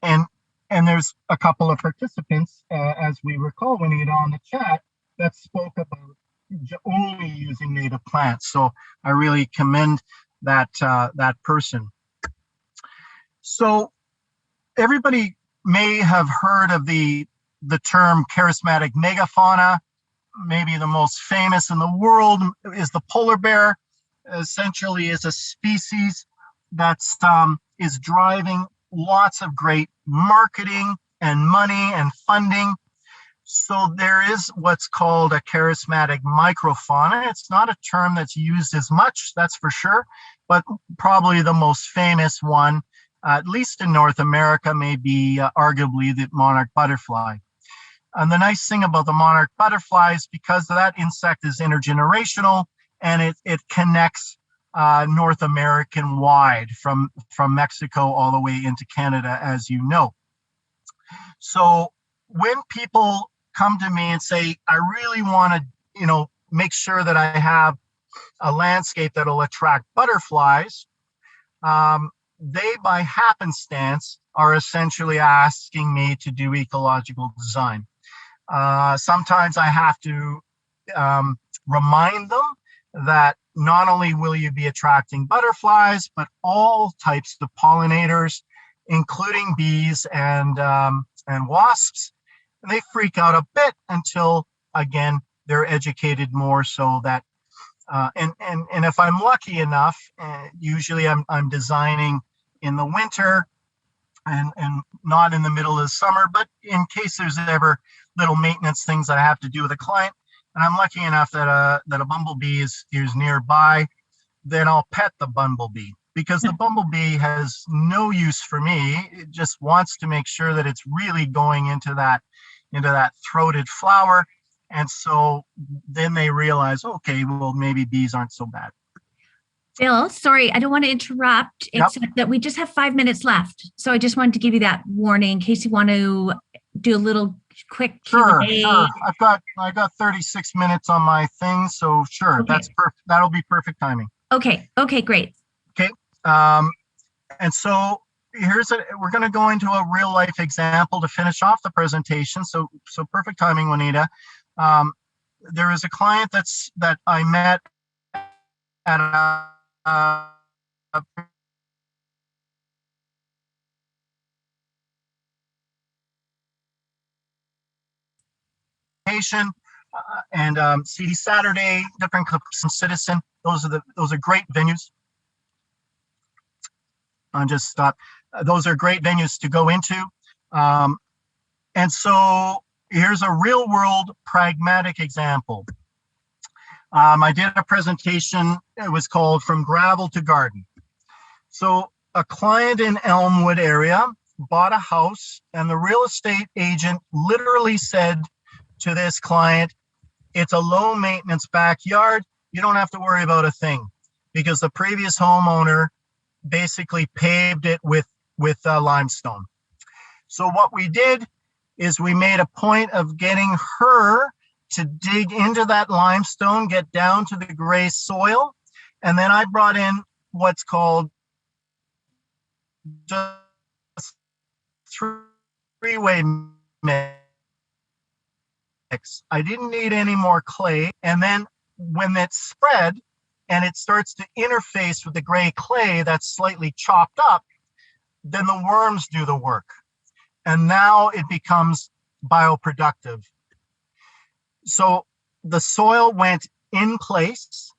And there's a couple of participants, as we recall, Juanita, on the chat, that spoke about only using native plants. So I really commend that person. So everybody may have heard of the term charismatic megafauna. Maybe the most famous in the world is the polar bear. Essentially is a species that's is driving lots of great marketing and money and funding. So there is what's called a charismatic microfauna. It's not a term that's used as much, that's for sure, but probably the most famous one, at least in North America, may be arguably the monarch butterfly. And the nice thing about the monarch butterfly is because that insect is intergenerational, and it connects North American wide from Mexico all the way into Canada, as you know. So when people come to me and say, I really want to, make sure that I have a landscape that'll attract butterflies, they, by happenstance, are essentially asking me to do ecological design. Sometimes I have to remind them that not only will you be attracting butterflies, but all types of pollinators, including bees and wasps. And they freak out a bit until, again, they're educated more, so that and if I'm lucky enough, usually I'm designing in the winter and not in the middle of the summer, but in case there's ever little maintenance things that I have to do with a client, and I'm lucky enough that a bumblebee is nearby, then I'll pet the bumblebee, because the bumblebee has no use for me. It just wants to make sure that it's really going into that throated flower. And so then they realize, okay, well, maybe bees aren't so bad. Bill, sorry, I don't want to interrupt, except that we just have 5 minutes left. So I just wanted to give you that warning in case you want to do a little quick Q&A. Sure. I got 36 minutes on my thing, so sure, okay. That's perfect. That'll be perfect timing. Okay, great. Okay, and so we're going to go into a real life example to finish off the presentation. So perfect timing, Juanita. There is a client that I met at a and CD Saturday, different some Citizen. Those are great venues. I'll just stop. Those are great venues to go into. And so here's a real world pragmatic example. I did a presentation, it was called From Gravel to Garden. So a client in Elmwood area bought a house, and the real estate agent literally said to this client, it's a low maintenance backyard. You don't have to worry about a thing, because the previous homeowner basically paved it with limestone. So what we did is we made a point of getting her to dig into that limestone, get down to the gray soil, and then I brought in what's called just three-way mix. I didn't need any more clay, and then when it's spread and it starts to interface with the gray clay that's slightly chopped up, then the worms do the work. And now it becomes bioproductive. So the soil went in place,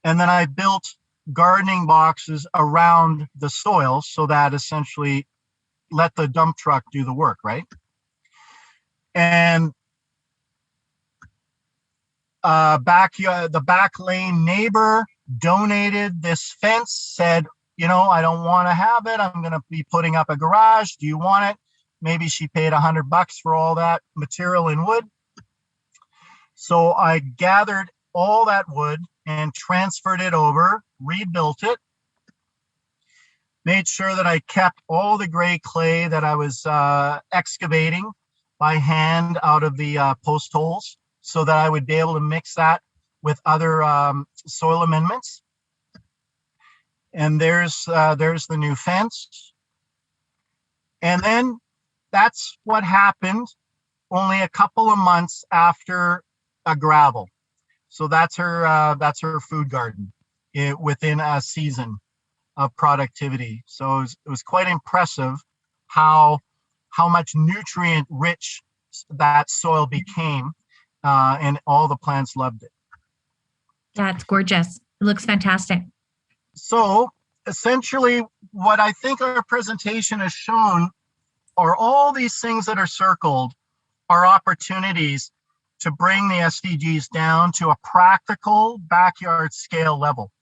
and then I built gardening boxes around the soil so that essentially let the dump truck do the work, right? And the back lane neighbor donated this fence, said, you know, I don't want to have it. I'm going to be putting up a garage. Do you want it? Maybe she paid $100 for all that material in wood. So I gathered all that wood and transferred it over, rebuilt it, made sure that I kept all the gray clay that I was excavating by hand out of the post holes, so that I would be able to mix that with other soil amendments. And there's the new fence. And then that's what happened only a couple of months after a gravel. So that's her food garden within a season of productivity. So it was quite impressive how much nutrient rich that soil became, and all the plants loved it. That's gorgeous. It looks fantastic. So essentially what I think our presentation has shown are all these things that are circled are opportunities to bring the SDGs down to a practical backyard scale level.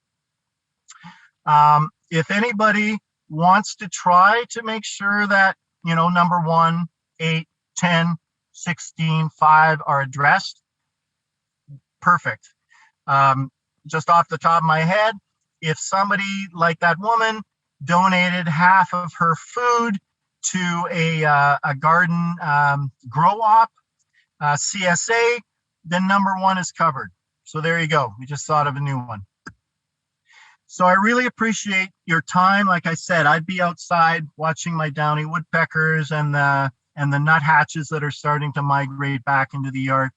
If anybody wants to try to make sure that, you know, number 1, 8, 10, 16, 5 are addressed, perfect. Just off the top of my head, if somebody like that woman donated half of her food to a garden grow op, CSA, then number 1 is covered. So there you go. We just thought of a new one. So I really appreciate your time. Like I said, I'd be outside watching my downy woodpeckers and the nuthatches that are starting to migrate back into the yard.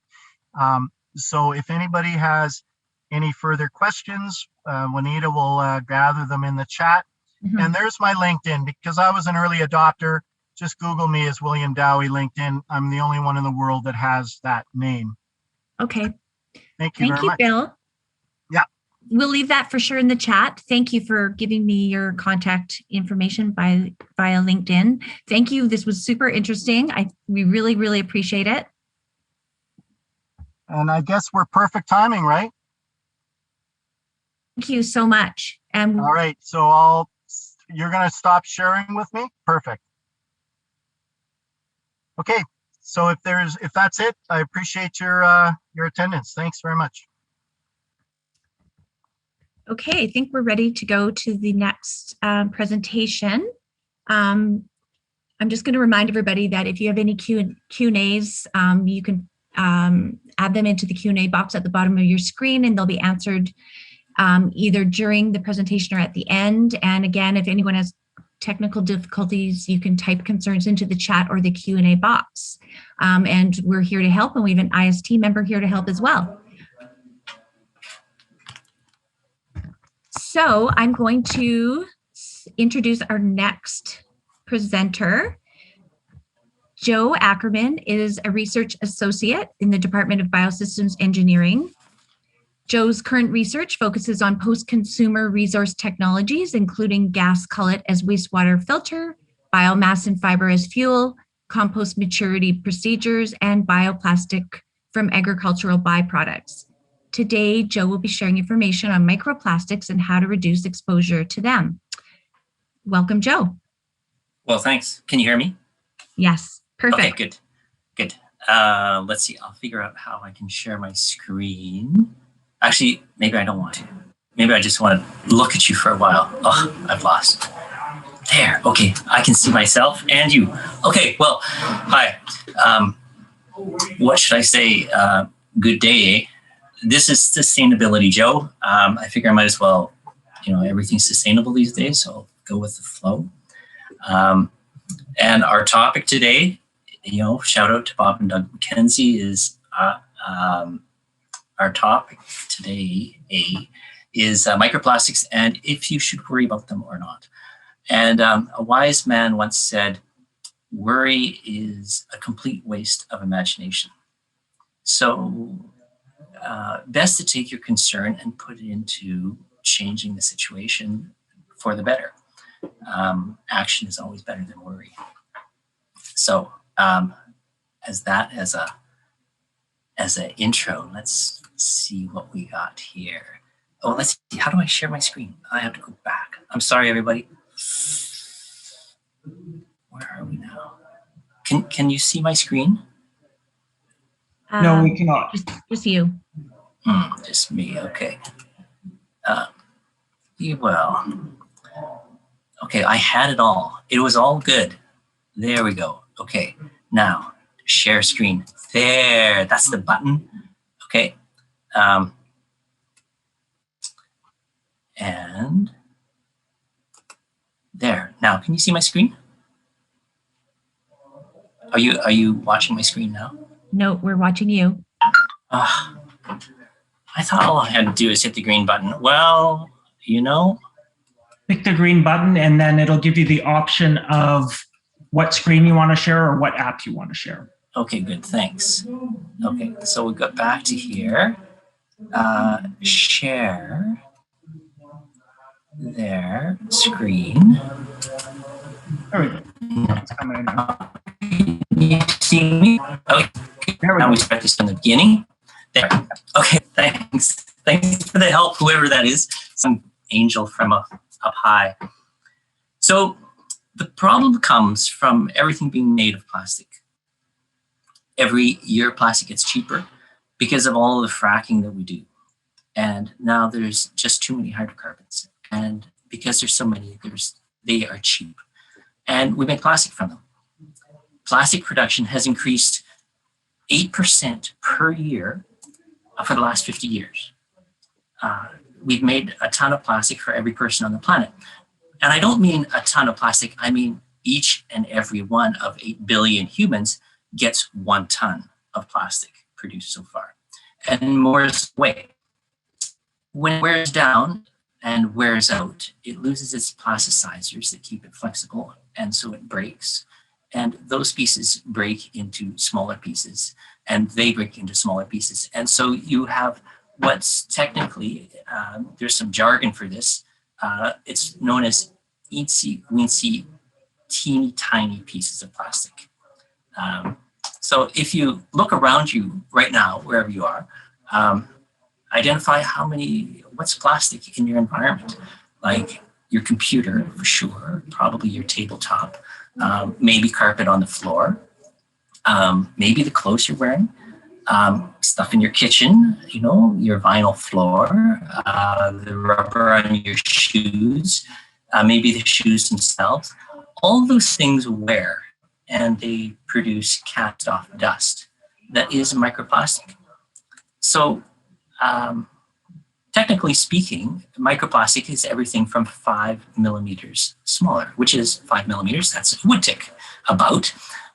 So if anybody has any further questions, Juanita will gather them in the chat. Mm-hmm. And there's my LinkedIn, because I was an early adopter. Just Google me as William Dowie LinkedIn. I'm the only one in the world that has that name. Okay. Thank you very much. Bill. Yeah. We'll leave that for sure in the chat. Thank you for giving me your contact information via LinkedIn. Thank you. This was super interesting. We really, really appreciate it. And I guess we're perfect timing, right? Thank you so much. And all right. So you're going to stop sharing with me? Perfect. Okay. So if that's it, I appreciate your attendance. Thanks very much. Okay, I think we're ready to go to the next presentation. I'm just going to remind everybody that if you have any Q&As, you can add them into the Q&A box at the bottom of your screen, and they'll be answered either during the presentation or at the end. And again, if anyone has technical difficulties, you can type concerns into the chat or the Q&A box. And we're here to help, and we have an IST member here to help as well. So I'm going to introduce our next presenter. Joe Ackerman is a research associate in the Department of Biosystems Engineering. Joe's current research focuses on post-consumer resource technologies, including gas cullet as wastewater filter, biomass and fiber as fuel, compost maturity procedures, and bioplastic from agricultural byproducts. Today, Joe will be sharing information on microplastics and how to reduce exposure to them. Welcome, Joe. Well, thanks. Can you hear me? Yes, perfect. Okay, good, good. Let's see, I'll figure out how I can share my screen. Actually, maybe I don't want to. Maybe I just want to look at you for a while. Oh, I've lost. There, okay, I can see myself and you. Okay, well, hi. What should I say? Good day, eh? This is Sustainability Joe. I figure I might as well, everything's sustainable these days, so I'll go with the flow. And our topic today, shout out to Bob and Doug McKenzie, is our topic today is microplastics and if you should worry about them or not. And a wise man once said, worry is a complete waste of imagination. So best to take your concern and put it into changing the situation for the better. Action is always better than worry. So as an intro, let's see what we got here. Oh, let's see. How do I share my screen? I have to go back. I'm sorry, everybody. Where are we now? Can you see my screen? No, we cannot. Just you. Just me. Okay. Well. Okay, I had it all. It was all good. There we go. Okay, now share screen. There, that's the button. Okay. And there. Now, can you see my screen? Are you watching my screen now? No, we're watching you. I thought all I had to do is hit the green button. Well, Click the green button and then it'll give you the option of what screen you want to share or what app you want to share. Okay, good, thanks. Okay, so we got back to here. Share their screen. There we go. It's coming in now. You see me? Okay, now we start this from the beginning. There. Okay, thanks. Thanks for the help, whoever that is. Some angel from up high. So the problem comes from everything being made of plastic. Every year plastic gets cheaper because of all of the fracking that we do. And now there's just too many hydrocarbons. And because there's so many, they are cheap. And we make plastic from them. Plastic production has increased 8% per year for the last 50 years. We've made a ton of plastic for every person on the planet. And I don't mean a ton of plastic, I mean each and every one of 8 billion humans gets 1 ton of plastic produced so far. And more is the way. When it wears down and wears out, it loses its plasticizers that keep it flexible, and so it breaks. And those pieces break into smaller pieces, and they break into smaller pieces. And so you have what's technically, there's some jargon for this, it's known as teensy-weensy, teeny tiny pieces of plastic. So if you look around you right now, wherever you are, identify what's plastic in your environment, like your computer for sure, probably your tabletop, maybe carpet on the floor, maybe the clothes you're wearing, stuff in your kitchen, your vinyl floor, the rubber on your shoes, maybe the shoes themselves. All those things wear and they produce cast off dust that is microplastic. So technically speaking, microplastic is everything from 5 millimeters smaller, which is 5 millimeters, that's a wood tick about,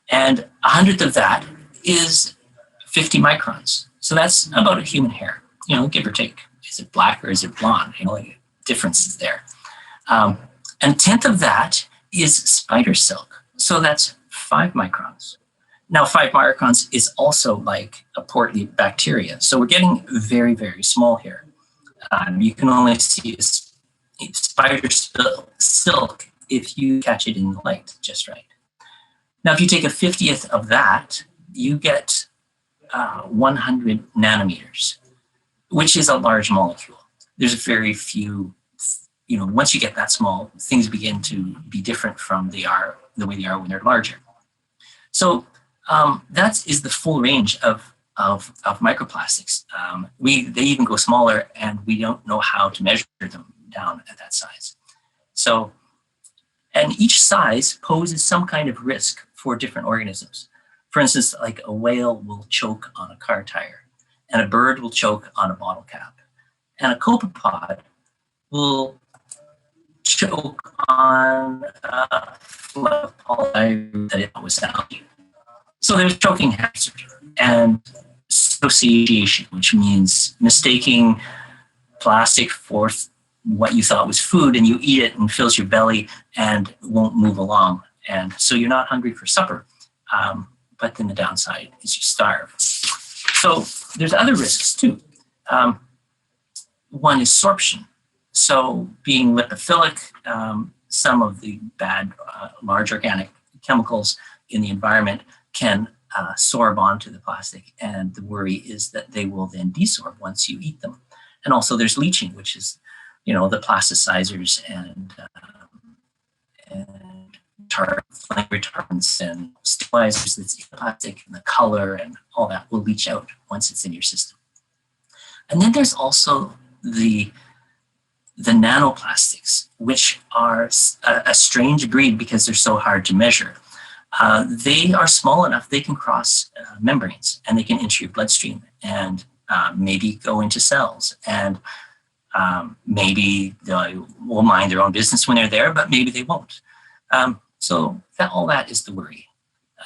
and 1/100th of that is 50 microns. So that's about a human hair, give or take. Is it black or is it blonde? Differences there. And 1/10 of that is spider silk. So that's 5 microns. Now, 5 microns is also like a portly bacteria. So we're getting very, very small here. You can only see spider silk if you catch it in the light just right. Now, if you take a 50th of that, you get 100 nanometers, which is a large molecule. There's very few, once you get that small, things begin to be different from the way they are when they're larger. So that is the full range of microplastics. They even go smaller, and we don't know how to measure them down at that size. So, and each size poses some kind of risk for different organisms. For instance, like a whale will choke on a car tire, and a bird will choke on a bottle cap, and a copepod will choke on a polymer that it was algae. So there's choking hazard and association, which means mistaking plastic for what you thought was food, and you eat it and fills your belly and won't move along. And so you're not hungry for supper, but then the downside is you starve. So there's other risks too. One is sorption. So being lipophilic, some of the bad large organic chemicals in the environment can sorb onto the plastic, and the worry is that they will then desorb once you eat them. And also there's leaching, which is, the plasticizers and flame retardants and stabilizers that's in the plastic, and the color and all that will leach out once it's in your system. And then there's also the nanoplastics, which are a strange breed because they're so hard to measure. They are small enough, they can cross membranes, and they can enter your bloodstream and maybe go into cells. And maybe they will mind their own business when they're there, but maybe they won't. So all that is the worry.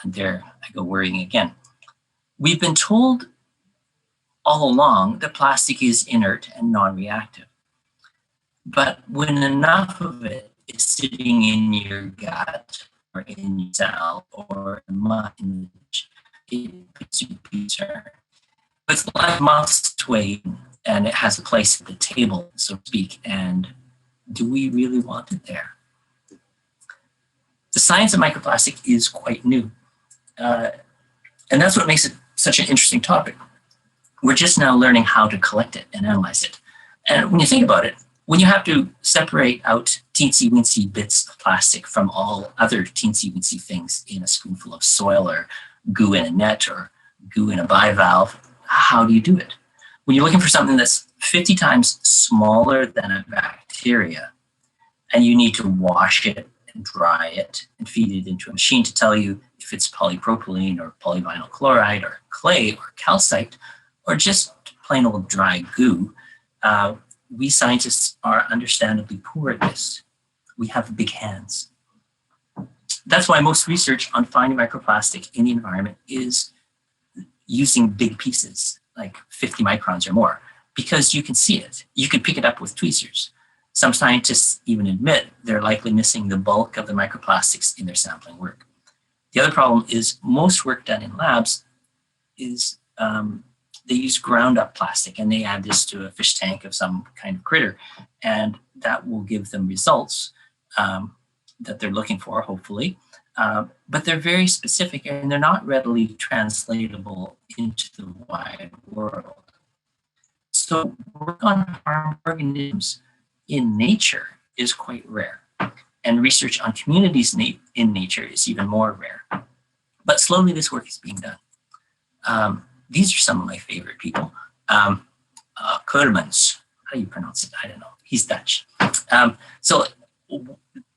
And there I go worrying again. We've been told all along that plastic is inert and non-reactive. But when enough of it is sitting in your gut or in your cell or in the it puts you concern. It's like must wait, and it has a place at the table, so to speak. And do we really want it there? The science of microplastic is quite new. And that's what makes it such an interesting topic. We're just now learning how to collect it and analyze it. And when you think about it, when you have to separate out teensy-weensy bits of plastic from all other teensy-weensy things in a spoonful of soil or goo in a net or goo in a bivalve, how do you do it? When you're looking for something that's 50 times smaller than a bacteria, and you need to wash it and dry it and feed it into a machine to tell you if it's polypropylene or polyvinyl chloride or clay or calcite or just plain old dry goo, we scientists are understandably poor at this. We have big hands. That's why most research on finding microplastic in the environment is using big pieces, like 50 microns or more, because you can see it. You can pick it up with tweezers. Some scientists even admit they're likely missing the bulk of the microplastics in their sampling work. The other problem is most work done in labs is they use ground up plastic, and they add this to a fish tank of some kind of critter, and that will give them results that they're looking for, hopefully. But they're very specific, and they're not readily translatable into the wide world. So work on farm organisms in nature is quite rare, and research on communities in nature is even more rare. But slowly this work is being done. These are some of my favorite people. Kurmans, how do you pronounce it? I don't know. He's Dutch. So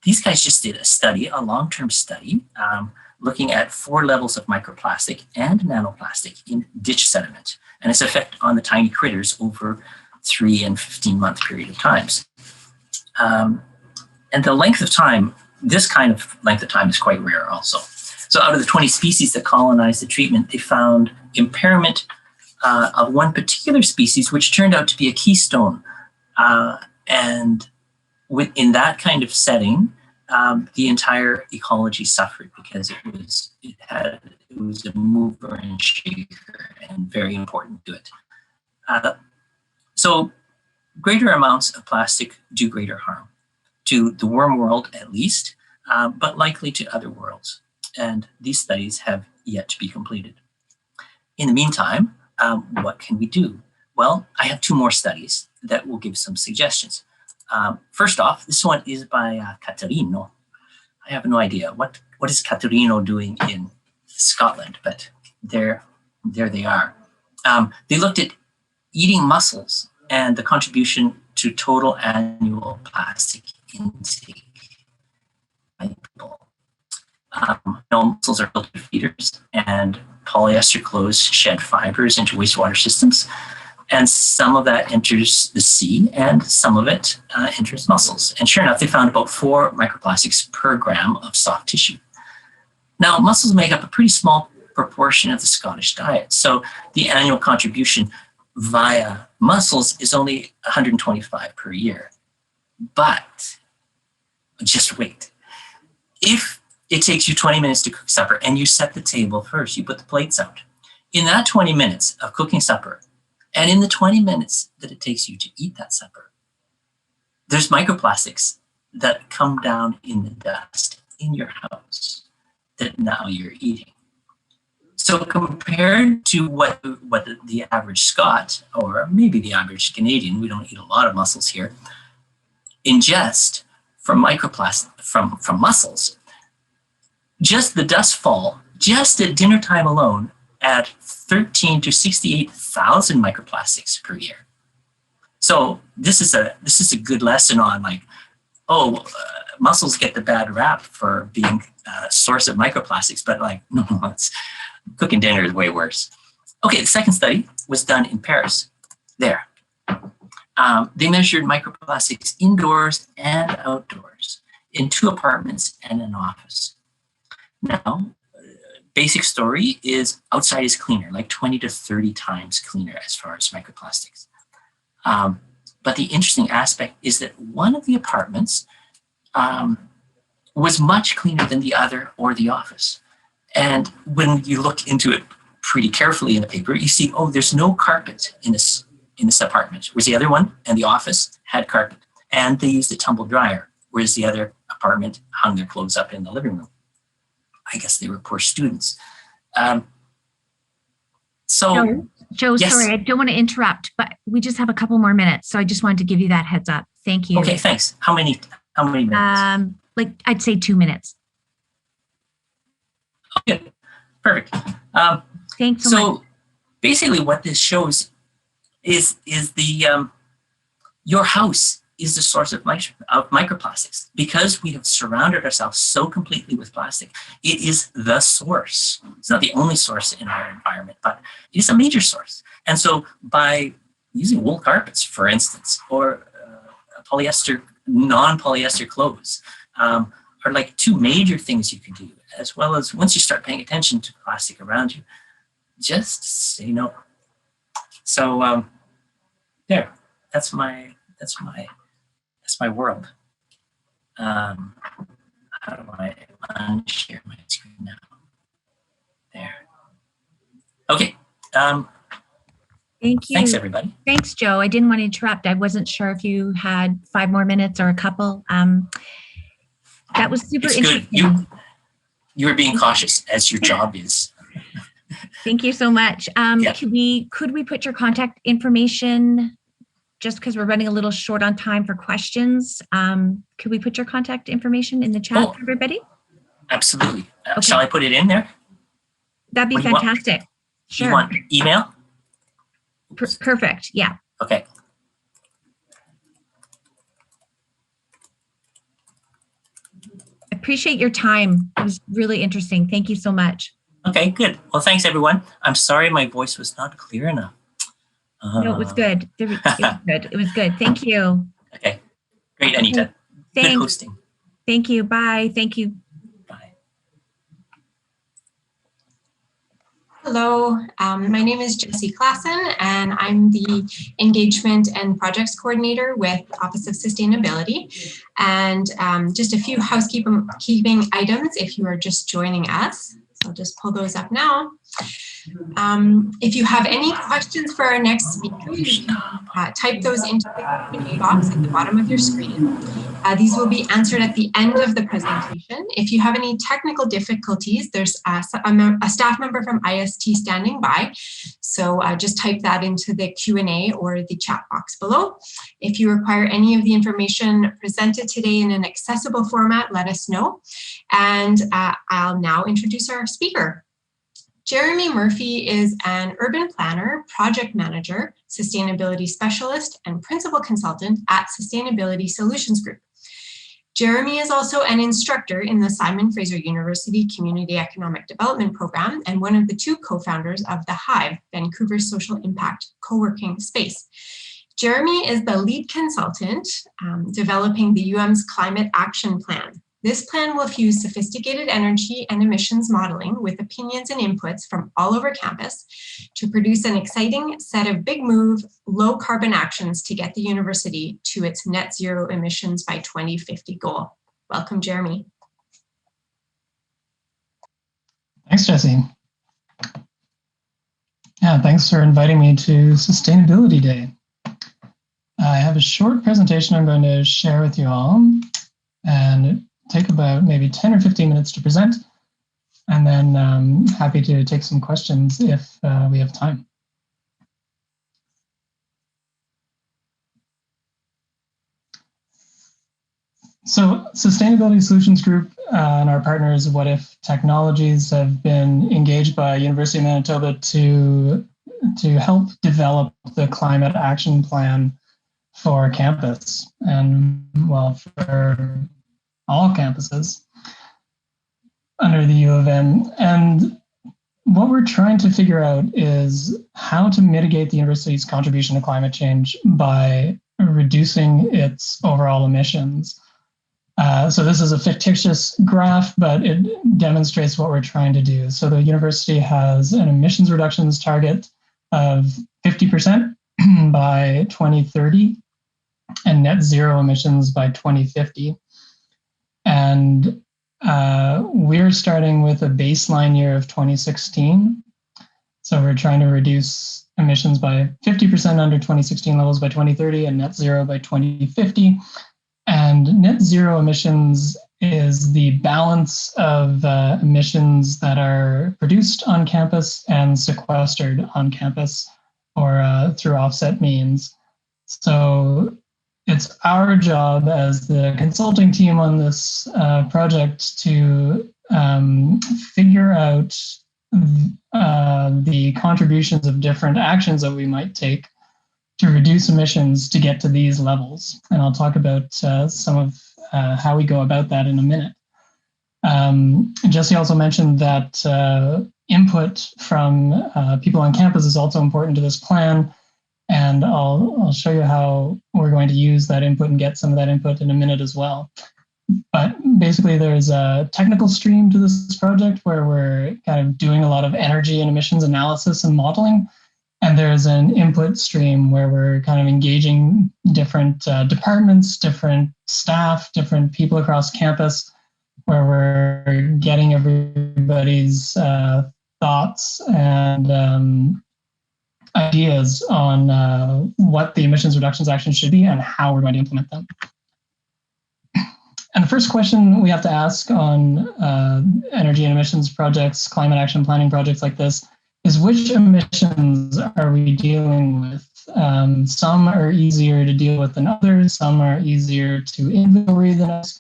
these guys just did a study, a long-term study, looking at 4 levels of microplastic and nanoplastic in ditch sediment and its effect on the tiny critters over 3 and 15-month period of times. And the length of time, this kind of length of time is quite rare also. So out of the 20 species that colonized the treatment, they found impairment of one particular species, which turned out to be a keystone. And in that kind of setting, the entire ecology suffered because it was a mover and shaker and very important to it. So greater amounts of plastic do greater harm to the worm world, at least, but likely to other worlds. and these studies have yet to be completed. In the meantime, what can we do? Well, I have 2 more studies that will give some suggestions. First off, this one is by Caterino. I have no idea what is Caterino doing in Scotland, but there they are. They looked at eating mussels and the contribution to total annual plastic intake by people. Mussels are filter feeders, and polyester clothes shed fibers into wastewater systems. And some of that enters the sea, and some of it enters mussels. And sure enough, they found about 4 microplastics per gram of soft tissue. Now, mussels make up a pretty small proportion of the Scottish diet. So the annual contribution via mussels is only 125 per year. But just wait. If it takes you 20 minutes to cook supper and you set the table first, you put the plates out. In that 20 minutes of cooking supper, and in the 20 minutes that it takes you to eat that supper, there's microplastics that come down in the dust in your house that now you're eating. So compared to what the average Scot, or maybe the average Canadian, we don't eat a lot of mussels here, ingest from microplastics from mussels, just the dust fall, just at dinner time alone, at 13 to 68,000 microplastics per year. So this is a good lesson on mussels get the bad rap for being a source of microplastics, but no, cooking dinner is way worse. Okay, the second study was done in Paris. There. They measured microplastics indoors and outdoors in 2 apartments and an office. Now, basic story is outside is cleaner, like 20 to 30 times cleaner as far as microplastics. But the interesting aspect is that one of the apartments was much cleaner than the other or the office. And when you look into it pretty carefully in the paper, you see, there's no carpet in this apartment, whereas the other one and the office had carpet. And they used a tumble dryer, whereas the other apartment hung their clothes up in the living room. I guess they were poor students. Joe, yes. Sorry, I don't want to interrupt, but we just have a couple more minutes. So I just wanted to give you that heads up. Thank you. Okay, thanks. How many minutes? I'd say 2 minutes. Okay, perfect. Thanks so much. Basically what this shows is the your house is the source of microplastics. Because we have surrounded ourselves so completely with plastic, it is the source. It's not the only source in our environment, but it is a major source. And so by using wool carpets, for instance, or non-polyester clothes, are 2 major things you can do, as well as once you start paying attention to plastic around you, just say no. So there, that's my world. How do I unshare my screen now? There. Okay. Thank you. Thanks, everybody. Thanks, Joe. I didn't want to interrupt. I wasn't sure if you had 5 more minutes or a couple. That was super interesting. Good. You were being cautious, as your job is. Thank you so much. Could we put your contact information, just because we're running a little short on time for questions? Could we put your contact information in the chat for everybody? Absolutely. Shall I put it in there? That'd be fantastic. Sure. You want email? Perfect. Yeah. Okay. Appreciate your time. It was really interesting. Thank you so much. Okay, good. Well, thanks, everyone. I'm sorry my voice was not clear enough. No, it was good. It was good. It was good. Thank you. Okay. Great, Anita. Thanks. Good hosting. Thank you. Bye. Thank you. Hello, my name is Jessie Klassen, and I'm the Engagement and Projects Coordinator with Office of Sustainability. And just a few housekeeping items if you are just joining us. So I'll just pull those up now. If you have any questions for our next speaker, you can type those into the Q&A box at the bottom of your screen. These will be answered at the end of the presentation. If you have any technical difficulties, there's a staff member from IST standing by. So just type that into the Q&A or the chat box below. If you require any of the information presented today in an accessible format, let us know. And I'll now introduce our speaker. Jeremy Murphy is an urban planner, project manager, sustainability specialist, and principal consultant at Sustainability Solutions Group. Jeremy is also an instructor in the Simon Fraser University Community Economic Development Program and one of the two co-founders of the Hive, Vancouver's social impact co-working space. Jeremy is the lead consultant developing the UM's Climate Action Plan. This plan will fuse sophisticated energy and emissions modeling with opinions and inputs from all over campus to produce an exciting set of big move, low carbon actions to get the university to its net zero emissions by 2050 goal. Welcome, Jeremy. Thanks, Jessie. Yeah, thanks for inviting me to Sustainability Day. I have a short presentation I'm going to share with you all, and take about maybe 10 or 15 minutes to present, and then happy to take some questions if we have time. So Sustainability Solutions Group and our partners, What If Technologies, have been engaged by University of Manitoba to help develop the climate action plan for campus, and well, for all campuses under the U of M. And what we're trying to figure out is how to mitigate the university's contribution to climate change by reducing its overall emissions. So this is a fictitious graph, but it demonstrates what we're trying to do. So the university has an emissions reductions target of 50% by 2030 and net zero emissions by 2050. And we're starting with a baseline year of 2016. So we're trying to reduce emissions by 50% under 2016 levels by 2030 and net zero by 2050. And net zero emissions is the balance of emissions that are produced on campus and sequestered on campus or through offset means. So it's our job as the consulting team on this project to figure out the contributions of different actions that we might take to reduce emissions to get to these levels. And I'll talk about some of how we go about that in a minute. Jesse also mentioned that input from people on campus is also important to this plan. And I'll show you how we're going to use that input and get some of that input in a minute as well. But basically there's a technical stream to this project where we're kind of doing a lot of energy and emissions analysis and modeling. And there's an input stream where we're kind of engaging different departments, different staff, different people across campus, where we're getting everybody's thoughts and ideas on what the emissions reductions actions should be and how we're going to implement them. And the first question we have to ask on energy and emissions projects, climate action planning projects like this, is which emissions are we dealing with? Some are easier to deal with than others, some are easier to inventory than others,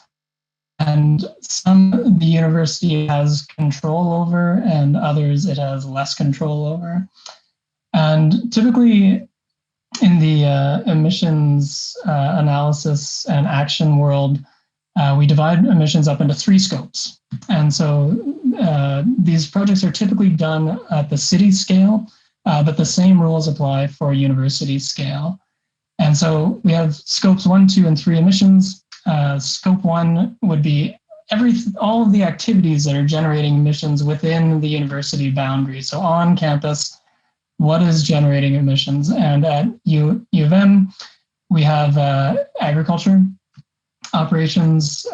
and some the university has control over and others it has less control over. And typically in the emissions analysis and action world, we divide emissions up into 3 scopes. And so these projects are typically done at the city scale, but the same rules apply for university scale. And so we have scopes 1, 2, and 3 emissions. Scope 1 would be all of the activities that are generating emissions within the university boundary. So on campus, what is generating emissions? And at U of M, we have agriculture, operations,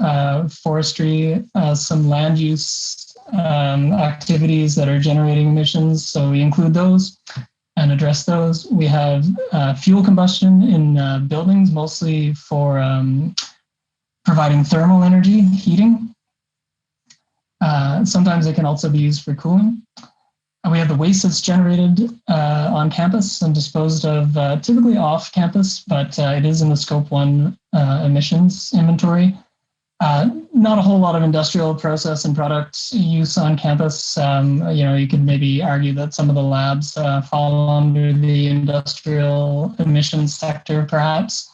forestry, some land use activities that are generating emissions, so we include those and address those. We have fuel combustion in buildings, mostly for providing thermal energy, heating. Sometimes it can also be used for cooling. We have the waste that's generated on campus and disposed of typically off campus, but it is in the Scope 1 emissions inventory. Not a whole lot of industrial process and product use on campus. You could maybe argue that some of the labs fall under the industrial emissions sector, perhaps.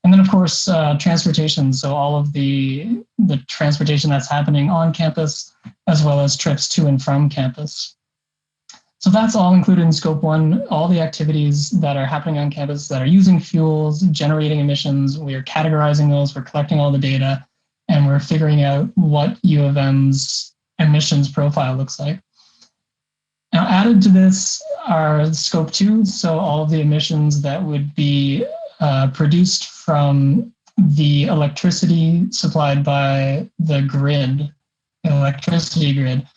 And then, of course, transportation. So all of the transportation that's happening on campus, as well as trips to and from campus. So that's all included in Scope 1, all the activities that are happening on campus that are using fuels, generating emissions. We are categorizing those, we're collecting all the data, and we're figuring out what U of M's emissions profile looks like. Now, added to this are Scope 2, so all of the emissions that would be produced from the electricity supplied by the grid, the electricity grid,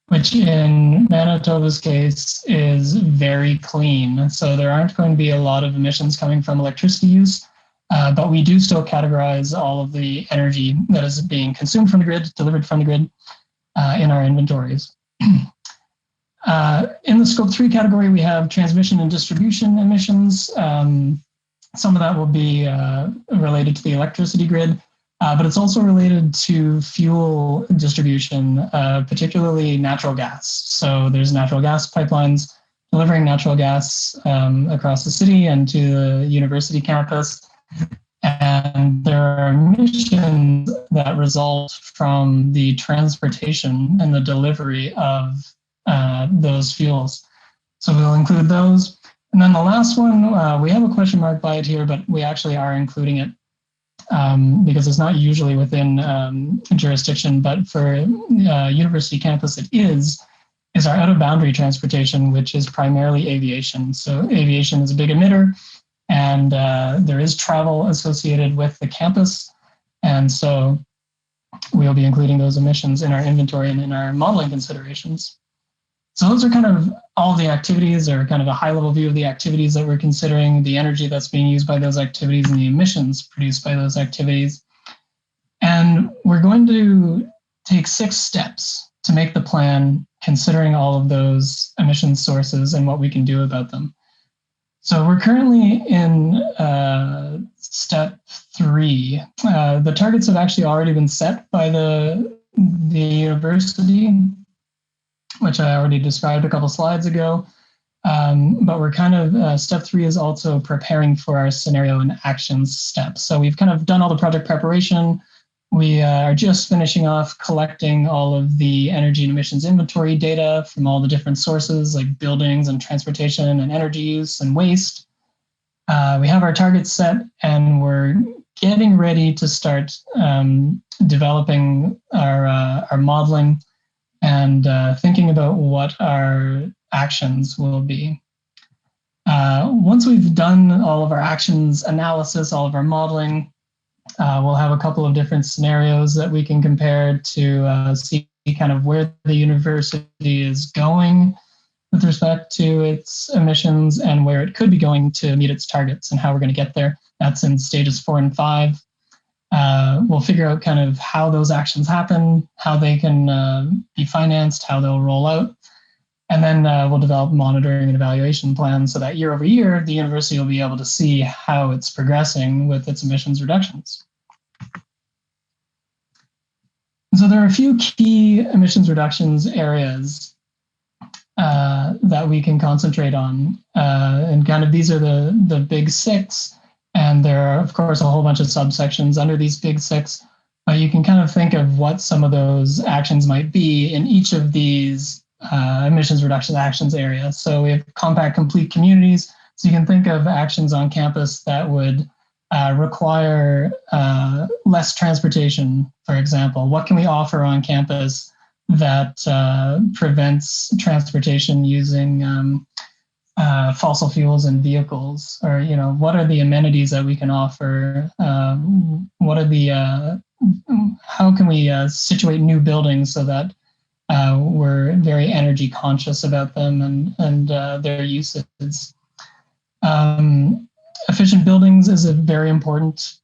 which in Manitoba's case is very clean. So there aren't going to be a lot of emissions coming from electricity use, but we do still categorize all of the energy that is being consumed from the grid, delivered from the grid in our inventories. In the Scope 3 category, we have transmission and distribution emissions. Some of that will be related to the electricity grid, but it's also related to fuel distribution, particularly natural gas. So there's natural gas pipelines delivering natural gas across the city and to the university campus. And there are emissions that result from the transportation and the delivery of those fuels. So we'll include those. And then the last one, we have a question mark by it here, but we actually are including it because it's not usually within jurisdiction, but for university campus it is our out-of-boundary transportation, which is primarily aviation. So aviation is a big emitter, and there is travel associated with the campus. And so we'll be including those emissions in our inventory and in our modeling considerations. So those are kind of all the activities, or kind of a high-level view of the activities that we're considering, the energy that's being used by those activities, and the emissions produced by those activities. And we're going to take 6 steps to make the plan, considering all of those emission sources and what we can do about them. So we're currently in step 3. The targets have actually already been set by the university, which I already described a couple slides ago. But we're kind of, step 3 is also preparing for our scenario and actions steps. So we've kind of done all the project preparation. We are just finishing off collecting all of the energy and emissions inventory data from all the different sources like buildings and transportation and energy use and waste. We have our targets set, and we're getting ready to start developing our modeling and thinking about what our actions will be. Once we've done all of our actions analysis, all of our modeling, we'll have a couple of different scenarios that we can compare to see kind of where the university is going with respect to its emissions and where it could be going to meet its targets and how we're going to get there. That's in stages 4 and 5. We'll figure out kind of how those actions happen, how they can be financed, how they'll roll out. And then we'll develop monitoring and evaluation plans so that year over year, the university will be able to see how it's progressing with its emissions reductions. So there are a few key emissions reductions areas that we can concentrate on. And kind of these are the big 6. And there are, of course, a whole bunch of subsections under these big 6. But you can kind of think of what some of those actions might be in each of these emissions reduction actions areas. So we have compact, complete communities. So you can think of actions on campus that would require less transportation, for example. What can we offer on campus that prevents transportation using fossil fuels and vehicles? Or, what are the amenities that we can offer? What are the, how can we situate new buildings so that we're very energy conscious about them and their uses. Efficient buildings is a very important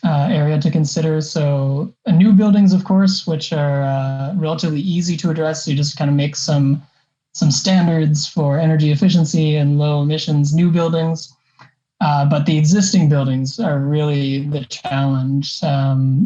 area to consider. So new buildings, of course, which are relatively easy to address. So you just kind of make some standards for energy efficiency and low emissions new buildings. But the existing buildings are really the challenge.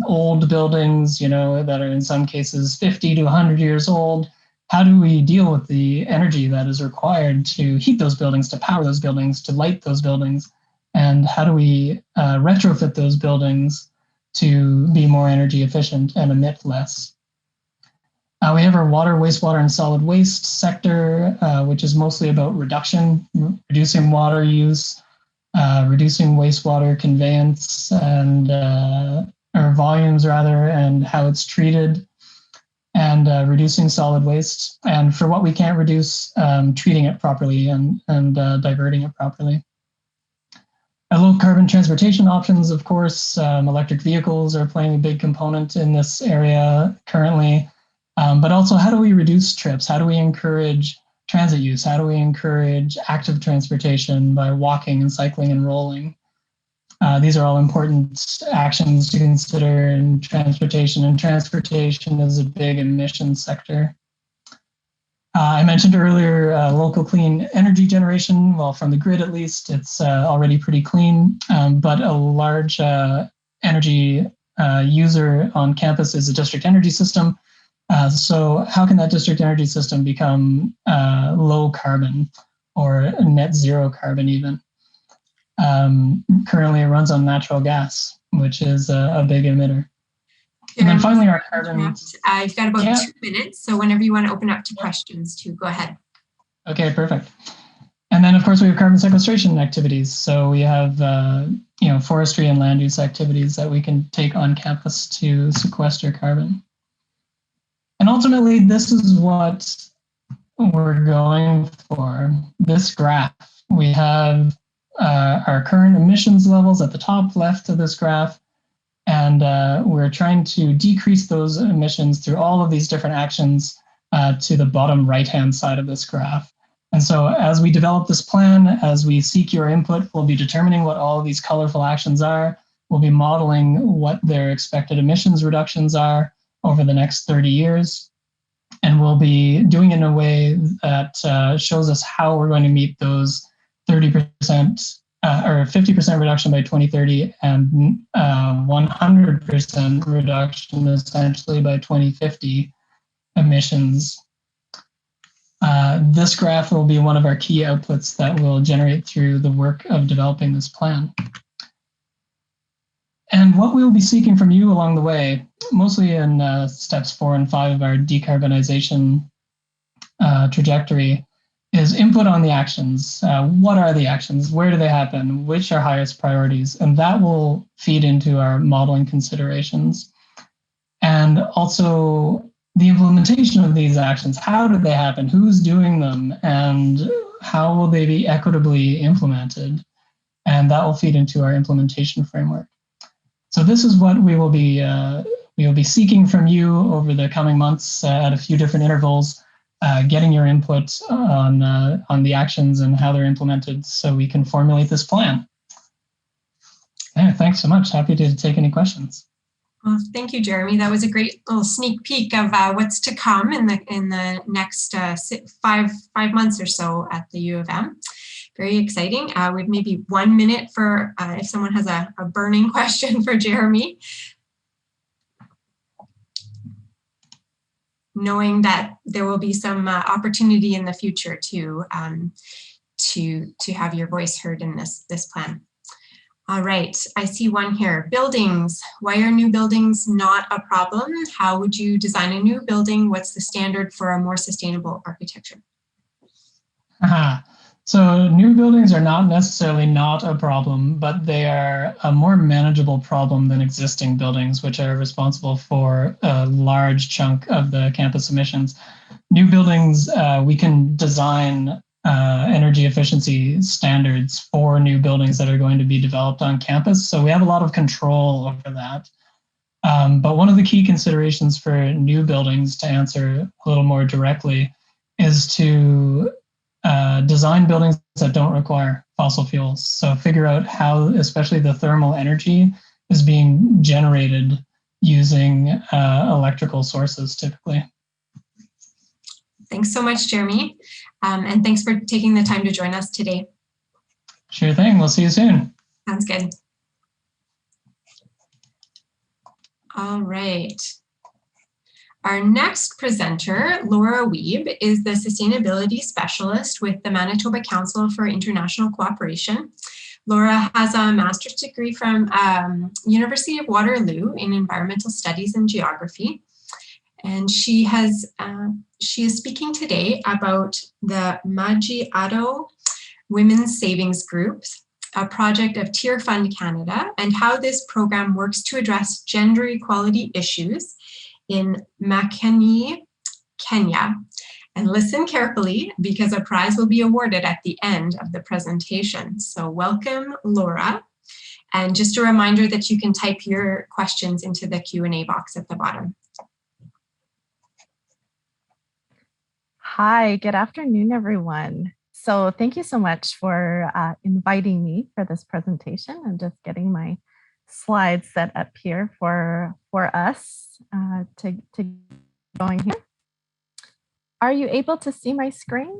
Old buildings, that are in some cases 50 to 100 years old. How do we deal with the energy that is required to heat those buildings, to power those buildings, to light those buildings? And how do we retrofit those buildings to be more energy efficient and emit less? We have our water, wastewater, and solid waste sector, which is mostly about reducing water use, reducing wastewater conveyance and or volumes rather, and how it's treated, and reducing solid waste. And for what we can't reduce, treating it properly and diverting it properly. Low carbon transportation options, of course, electric vehicles are playing a big component in this area currently. But also, how do we reduce trips? How do we encourage transit use? How do we encourage active transportation by walking and cycling and rolling? These are all important actions to consider in transportation, and transportation is a big emission sector. I mentioned earlier local clean energy generation. Well, from the grid at least, it's already pretty clean, but a large energy user on campus is a district energy system. So how can that district energy system become low carbon or net zero carbon even? Currently it runs on natural gas, which is a big emitter. And then finally our carbon. I've got about 2 minutes, so whenever you want to open up to questions too, go ahead. Okay, perfect. And then of course we have carbon sequestration activities. So we have forestry and land use activities that we can take on campus to sequester carbon. And ultimately, this is what we're going for. This graph, we have our current emissions levels at the top left of this graph, and we're trying to decrease those emissions through all of these different actions to the bottom right-hand side of this graph. And so as we develop this plan, as we seek your input, we'll be determining what all of these colorful actions are. We'll be modeling what their expected emissions reductions are over the next 30 years. And we'll be doing it in a way that shows us how we're going to meet those 30% or 50% reduction by 2030 and 100% reduction essentially by 2050 emissions. This graph will be one of our key outputs that we'll generate through the work of developing this plan. And what we will be seeking from you along the way, mostly in steps 4 and 5 of our decarbonization trajectory, is input on the actions. What are the actions? Where do they happen? Which are highest priorities? And that will feed into our modeling considerations. And also the implementation of these actions. How do they happen? Who's doing them? And how will they be equitably implemented? And that will feed into our implementation framework. So this is what we will be seeking from you over the coming months at a few different intervals, getting your input on the actions and how they're implemented so we can formulate this plan. Yeah, thanks so much. Happy to take any questions. Well, thank you, Jeremy. That was a great little sneak peek of what's to come in the next 5 months or so at the U of M. Very exciting. We have maybe 1 minute for if someone has a burning question for Jeremy. Knowing that there will be some opportunity in the future to have your voice heard in this plan. All right, I see one here. Buildings. Why are new buildings not a problem? How would you design a new building? What's the standard for a more sustainable architecture? So new buildings are not necessarily not a problem, but they are a more manageable problem than existing buildings, which are responsible for a large chunk of the campus emissions. New buildings, we can design energy efficiency standards for new buildings that are going to be developed on campus. So we have a lot of control over that. But one of the key considerations for new buildings, to answer a little more directly, is to design buildings that don't require fossil fuels. So figure out how, especially the thermal energy, is being generated using electrical sources typically. Thanks so much, Jeremy. And thanks for taking the time to join us today. Sure thing. We'll see you soon. Sounds good. All right. Our next presenter, Laura Wiebe, is the Sustainability Specialist with the Manitoba Council for International Cooperation. Laura has a master's degree from University of Waterloo in Environmental Studies and Geography. And she is speaking today about the Magiado Women's Savings Group, a project of Tier Fund Canada, and how this program works to address gender equality issues in Makeni, Kenya. And listen carefully because a prize will be awarded at the end of the presentation. So welcome, Laura. And just a reminder that you can type your questions into the Q&A box at the bottom. Hi, good afternoon, everyone. So thank you so much for inviting me for this presentation. I'm just getting my slides set up here for us to going here. Are you able to see my screen?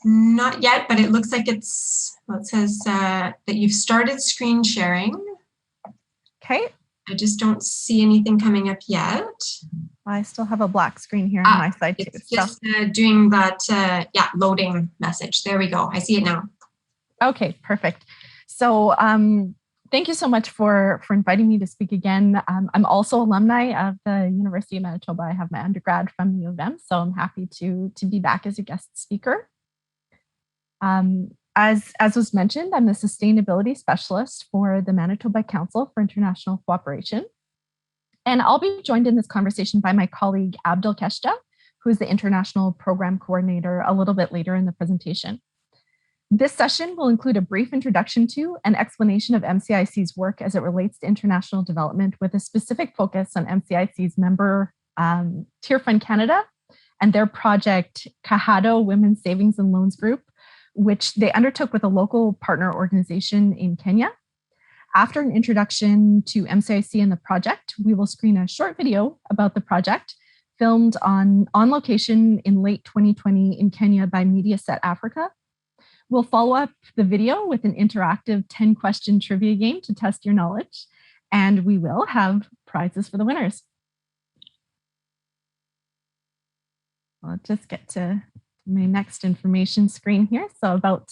Not yet, but it looks like it's, well, it says that you've started screen sharing. Okay. I just don't see anything coming up yet. I still have a black screen here on my side too. It's just doing that, loading message. There we go. I see it now. Okay, perfect. So thank you so much for inviting me to speak again. I'm also alumni of the University of Manitoba. I have my undergrad from the U of M, so I'm happy to be back as a guest speaker. As was mentioned, I'm the Sustainability Specialist for the Manitoba Council for International Cooperation. And I'll be joined in this conversation by my colleague, Abdul Keshta, who is the International Program Coordinator, a little bit later in the presentation. This session will include a brief introduction to and explanation of MCIC's work as it relates to international development, with a specific focus on MCIC's member Tier Fund Canada and their project Cajado Women's Savings and Loans Group, which they undertook with a local partner organization in Kenya. After an introduction to MCIC and the project, we will screen a short video about the project filmed on location in late 2020 in Kenya by Mediaset Africa. We'll follow up the video with an interactive 10-question trivia game to test your knowledge, and we will have prizes for the winners. I'll just get to my next information screen here. So about,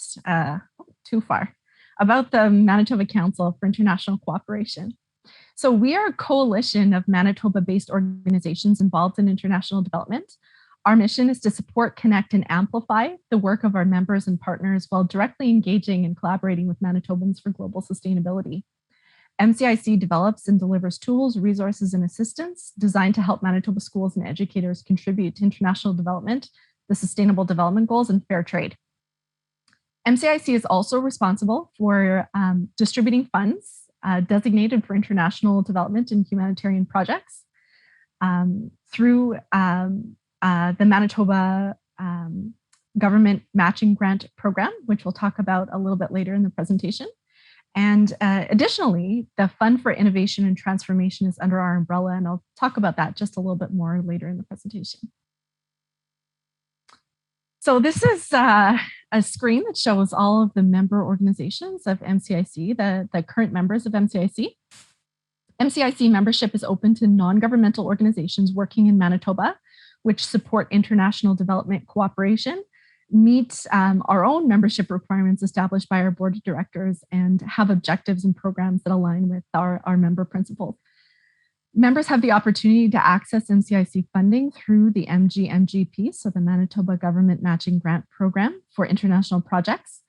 about the Manitoba Council for International Cooperation. So we are a coalition of Manitoba-based organizations involved in international development. Our mission is to support, connect, and amplify the work of our members and partners while directly engaging and collaborating with Manitobans for global sustainability. MCIC develops and delivers tools, resources, and assistance designed to help Manitoba schools and educators contribute to international development, the Sustainable Development Goals, and fair trade. MCIC is also responsible for distributing funds designated for international development and humanitarian projects through the Manitoba Government Matching Grant Program, which we'll talk about a little bit later in the presentation. And additionally, the Fund for Innovation and Transformation is under our umbrella, and I'll talk about that just a little bit more later in the presentation. So this is a screen that shows all of the member organizations of MCIC, the current members of MCIC. MCIC membership is open to non-governmental organizations working in Manitoba, which support international development cooperation, meet our own membership requirements established by our board of directors, and have objectives and programs that align with our member principles. Members have the opportunity to access MCIC funding through the MGMGP, so the Manitoba Government Matching Grant Program for international projects.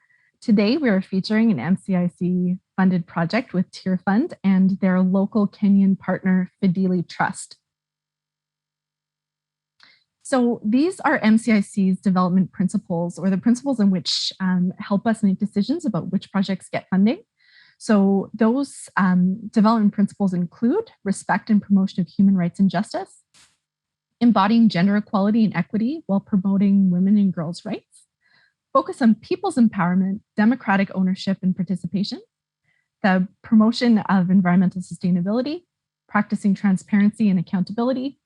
Today, we are featuring an MCIC funded project with Tier Fund and their local Kenyan partner, Fideli Trust. So these are MCIC's development principles, or the principles in which help us make decisions about which projects get funding. So those development principles include respect and promotion of human rights and justice, embodying gender equality and equity while promoting women and girls' rights, focus on people's empowerment, democratic ownership and participation, the promotion of environmental sustainability, practicing transparency and accountability,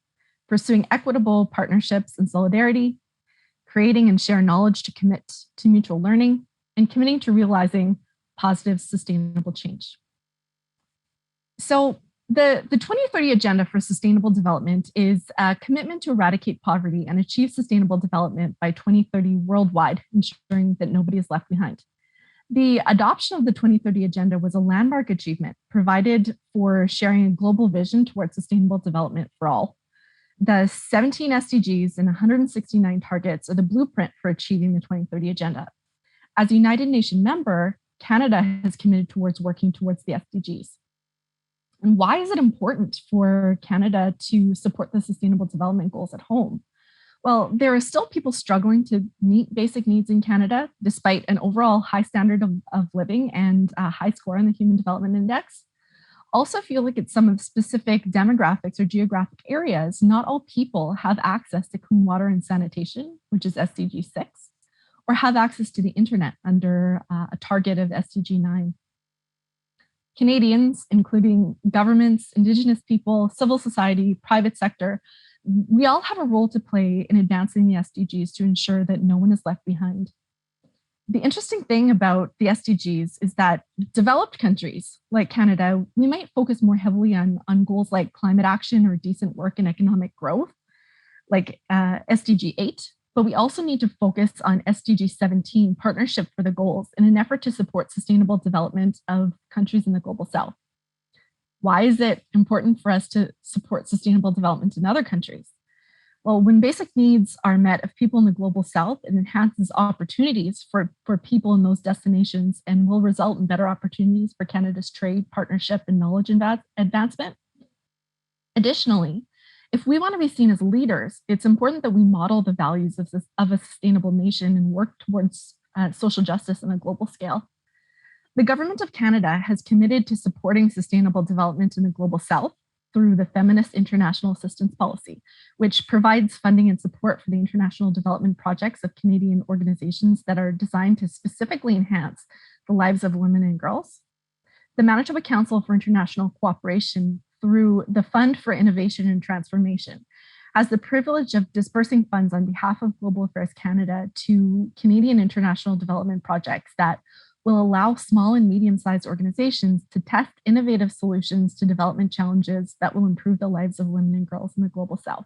pursuing equitable partnerships and solidarity, creating and share knowledge to commit to mutual learning, and committing to realizing positive, sustainable change. So the 2030 Agenda for Sustainable Development is a commitment to eradicate poverty and achieve sustainable development by 2030 worldwide, ensuring that nobody is left behind. The adoption of the 2030 Agenda was a landmark achievement, provided for sharing a global vision towards sustainable development for all. The 17 SDGs and 169 targets are the blueprint for achieving the 2030 Agenda. As a United Nations member, Canada has committed towards working towards the SDGs. And why is it important for Canada to support the Sustainable Development Goals at home? Well, there are still people struggling to meet basic needs in Canada, despite an overall high standard of living and a high score on the Human Development Index. Also, if you look at some of the specific demographics or geographic areas, not all people have access to clean water and sanitation, which is SDG 6, or have access to the internet under a target of SDG 9. Canadians, including governments, Indigenous people, civil society, private sector, we all have a role to play in advancing the SDGs to ensure that no one is left behind. The interesting thing about the SDGs is that developed countries like Canada, we might focus more heavily on goals like climate action or decent work and economic growth, like SDG 8, but we also need to focus on SDG 17, Partnership for the Goals, in an effort to support sustainable development of countries in the Global South. Why is it important for us to support sustainable development in other countries? Well, when basic needs are met of people in the Global South, it enhances opportunities for people in those destinations and will result in better opportunities for Canada's trade, partnership, and knowledge advancement. Additionally, if we want to be seen as leaders, it's important that we model the values of a sustainable nation and work towards social justice on a global scale. The Government of Canada has committed to supporting sustainable development in the Global South through the Feminist International Assistance Policy, which provides funding and support for the international development projects of Canadian organizations that are designed to specifically enhance the lives of women and girls. The Manitoba Council for International Cooperation, through the Fund for Innovation and Transformation, has the privilege of dispersing funds on behalf of Global Affairs Canada to Canadian international development projects that will allow small and medium-sized organizations to test innovative solutions to development challenges that will improve the lives of women and girls in the Global South.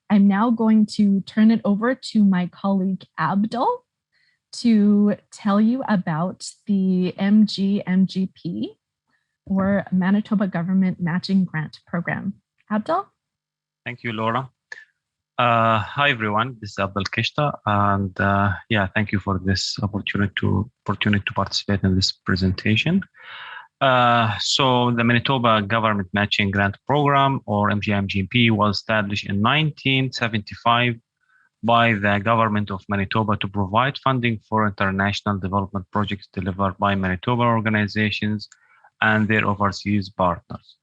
I'm now going to turn it over to my colleague Abdul to tell you about the MGMGP, or Manitoba Government Matching Grant Program. Abdul? Thank you, Laura. Hi, everyone. This is Abdul Kishta, and thank you for this opportunity to participate in this presentation. So the Manitoba Government Matching Grant Program, or MGMGP, was established in 1975 by the Government of Manitoba to provide funding for international development projects delivered by Manitoba organizations and their overseas partners.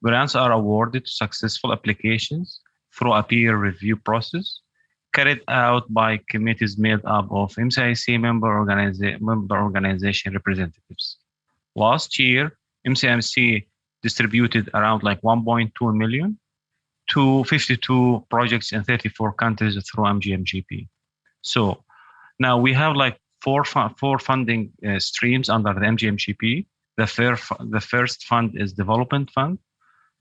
Grants are awarded to successful applications through a peer review process carried out by committees made up of MCIC member organization representatives. Last year, MCIC distributed around 1.2 million to 52 projects in 34 countries through MGMGP. So now we have four funding streams under the MGMGP. The first fund is Development Fund.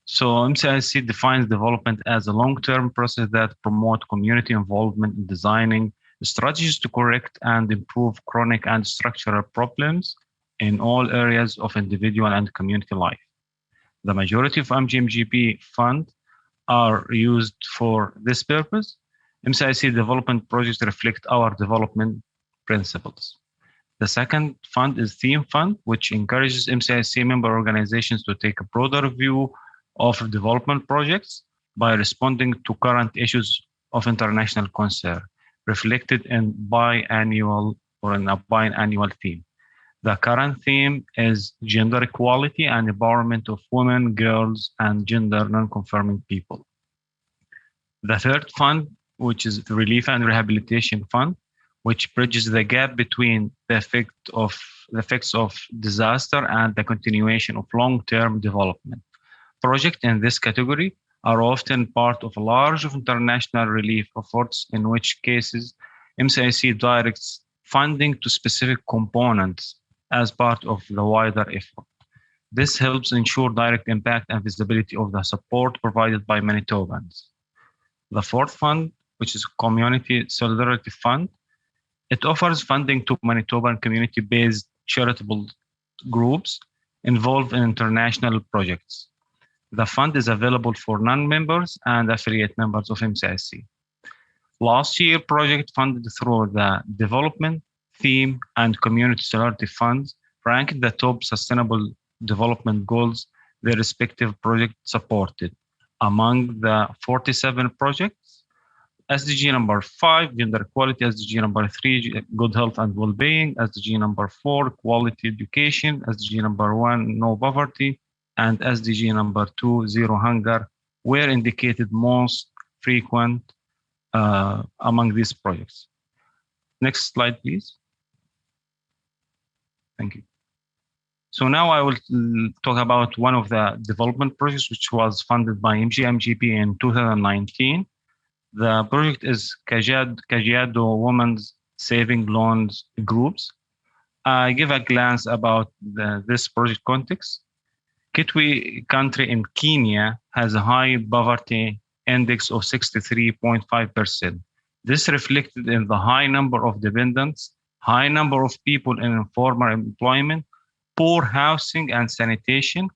So MCIC defines development as a long-term process that promotes community involvement in designing strategies to correct and improve chronic and structural problems in all areas of individual and community life. The majority of MGMGP funds are used for this purpose. MCIC development projects reflect our development principles. The second fund is Theme Fund, which encourages MCIC member organizations to take a broader view of development projects by responding to current issues of international concern, reflected in biannual theme. The current theme is gender equality and empowerment of women, girls, and gender non-conforming people. The third fund, which is the Relief and Rehabilitation Fund, which bridges the gap between the effects of disaster and the continuation of long-term development. Projects in this category are often part of large international relief efforts, in which cases MCIC directs funding to specific components as part of the wider effort. This helps ensure direct impact and visibility of the support provided by Manitobans. The fourth fund, which is Community Solidarity Fund, it offers funding to Manitoban community-based charitable groups involved in international projects. The fund is available for non-members and affiliate members of MCIC. Last year, project funded through the Development, Theme, and Community Solidarity Funds ranked the top sustainable development goals their respective projects supported. Among the 47 projects, SDG number 5, gender equality, SDG number 3, good health and well-being, SDG number 4, quality education, SDG number 1, no poverty, and SDG number 2, zero hunger, were indicated most frequent among these projects. Next slide, please. Thank you. So now I will talk about one of the development projects which was funded by MGMGP in 2019. The project is Kajiado Women's Saving Loans Groups. I give a glance about this project context. Kitwe country in Kenya has a high poverty index of 63.5%. This reflected in the high number of dependents, high number of people in informal employment, poor housing and sanitation.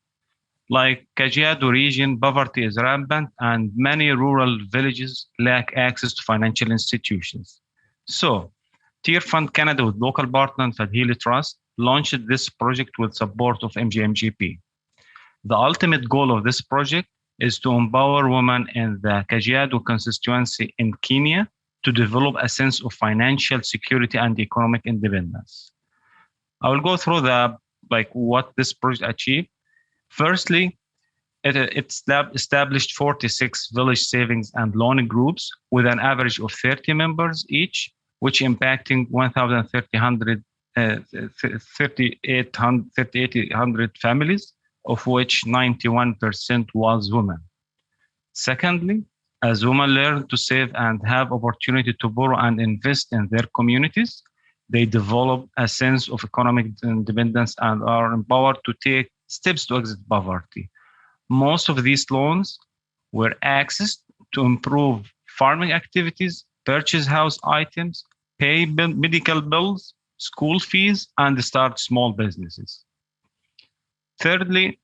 Like Kajiado region, poverty is rampant and many rural villages lack access to financial institutions. So, Tier Fund Canada with local partner Fadhili Trust launched this project with support of MGMGP. The ultimate goal of this project is to empower women in the Kajiado constituency in Kenya to develop a sense of financial security and economic independence. I will go through what this project achieved. Firstly, it established 46 village savings and loan groups with an average of 30 members each, which impacting 3,800 families, of which 91% was women. Secondly, as women learn to save and have opportunity to borrow and invest in their communities, they develop a sense of economic independence and are empowered to take steps to exit poverty. Most of these loans were accessed to improve farming activities, purchase house items, pay medical bills, school fees, and start small businesses. Thirdly,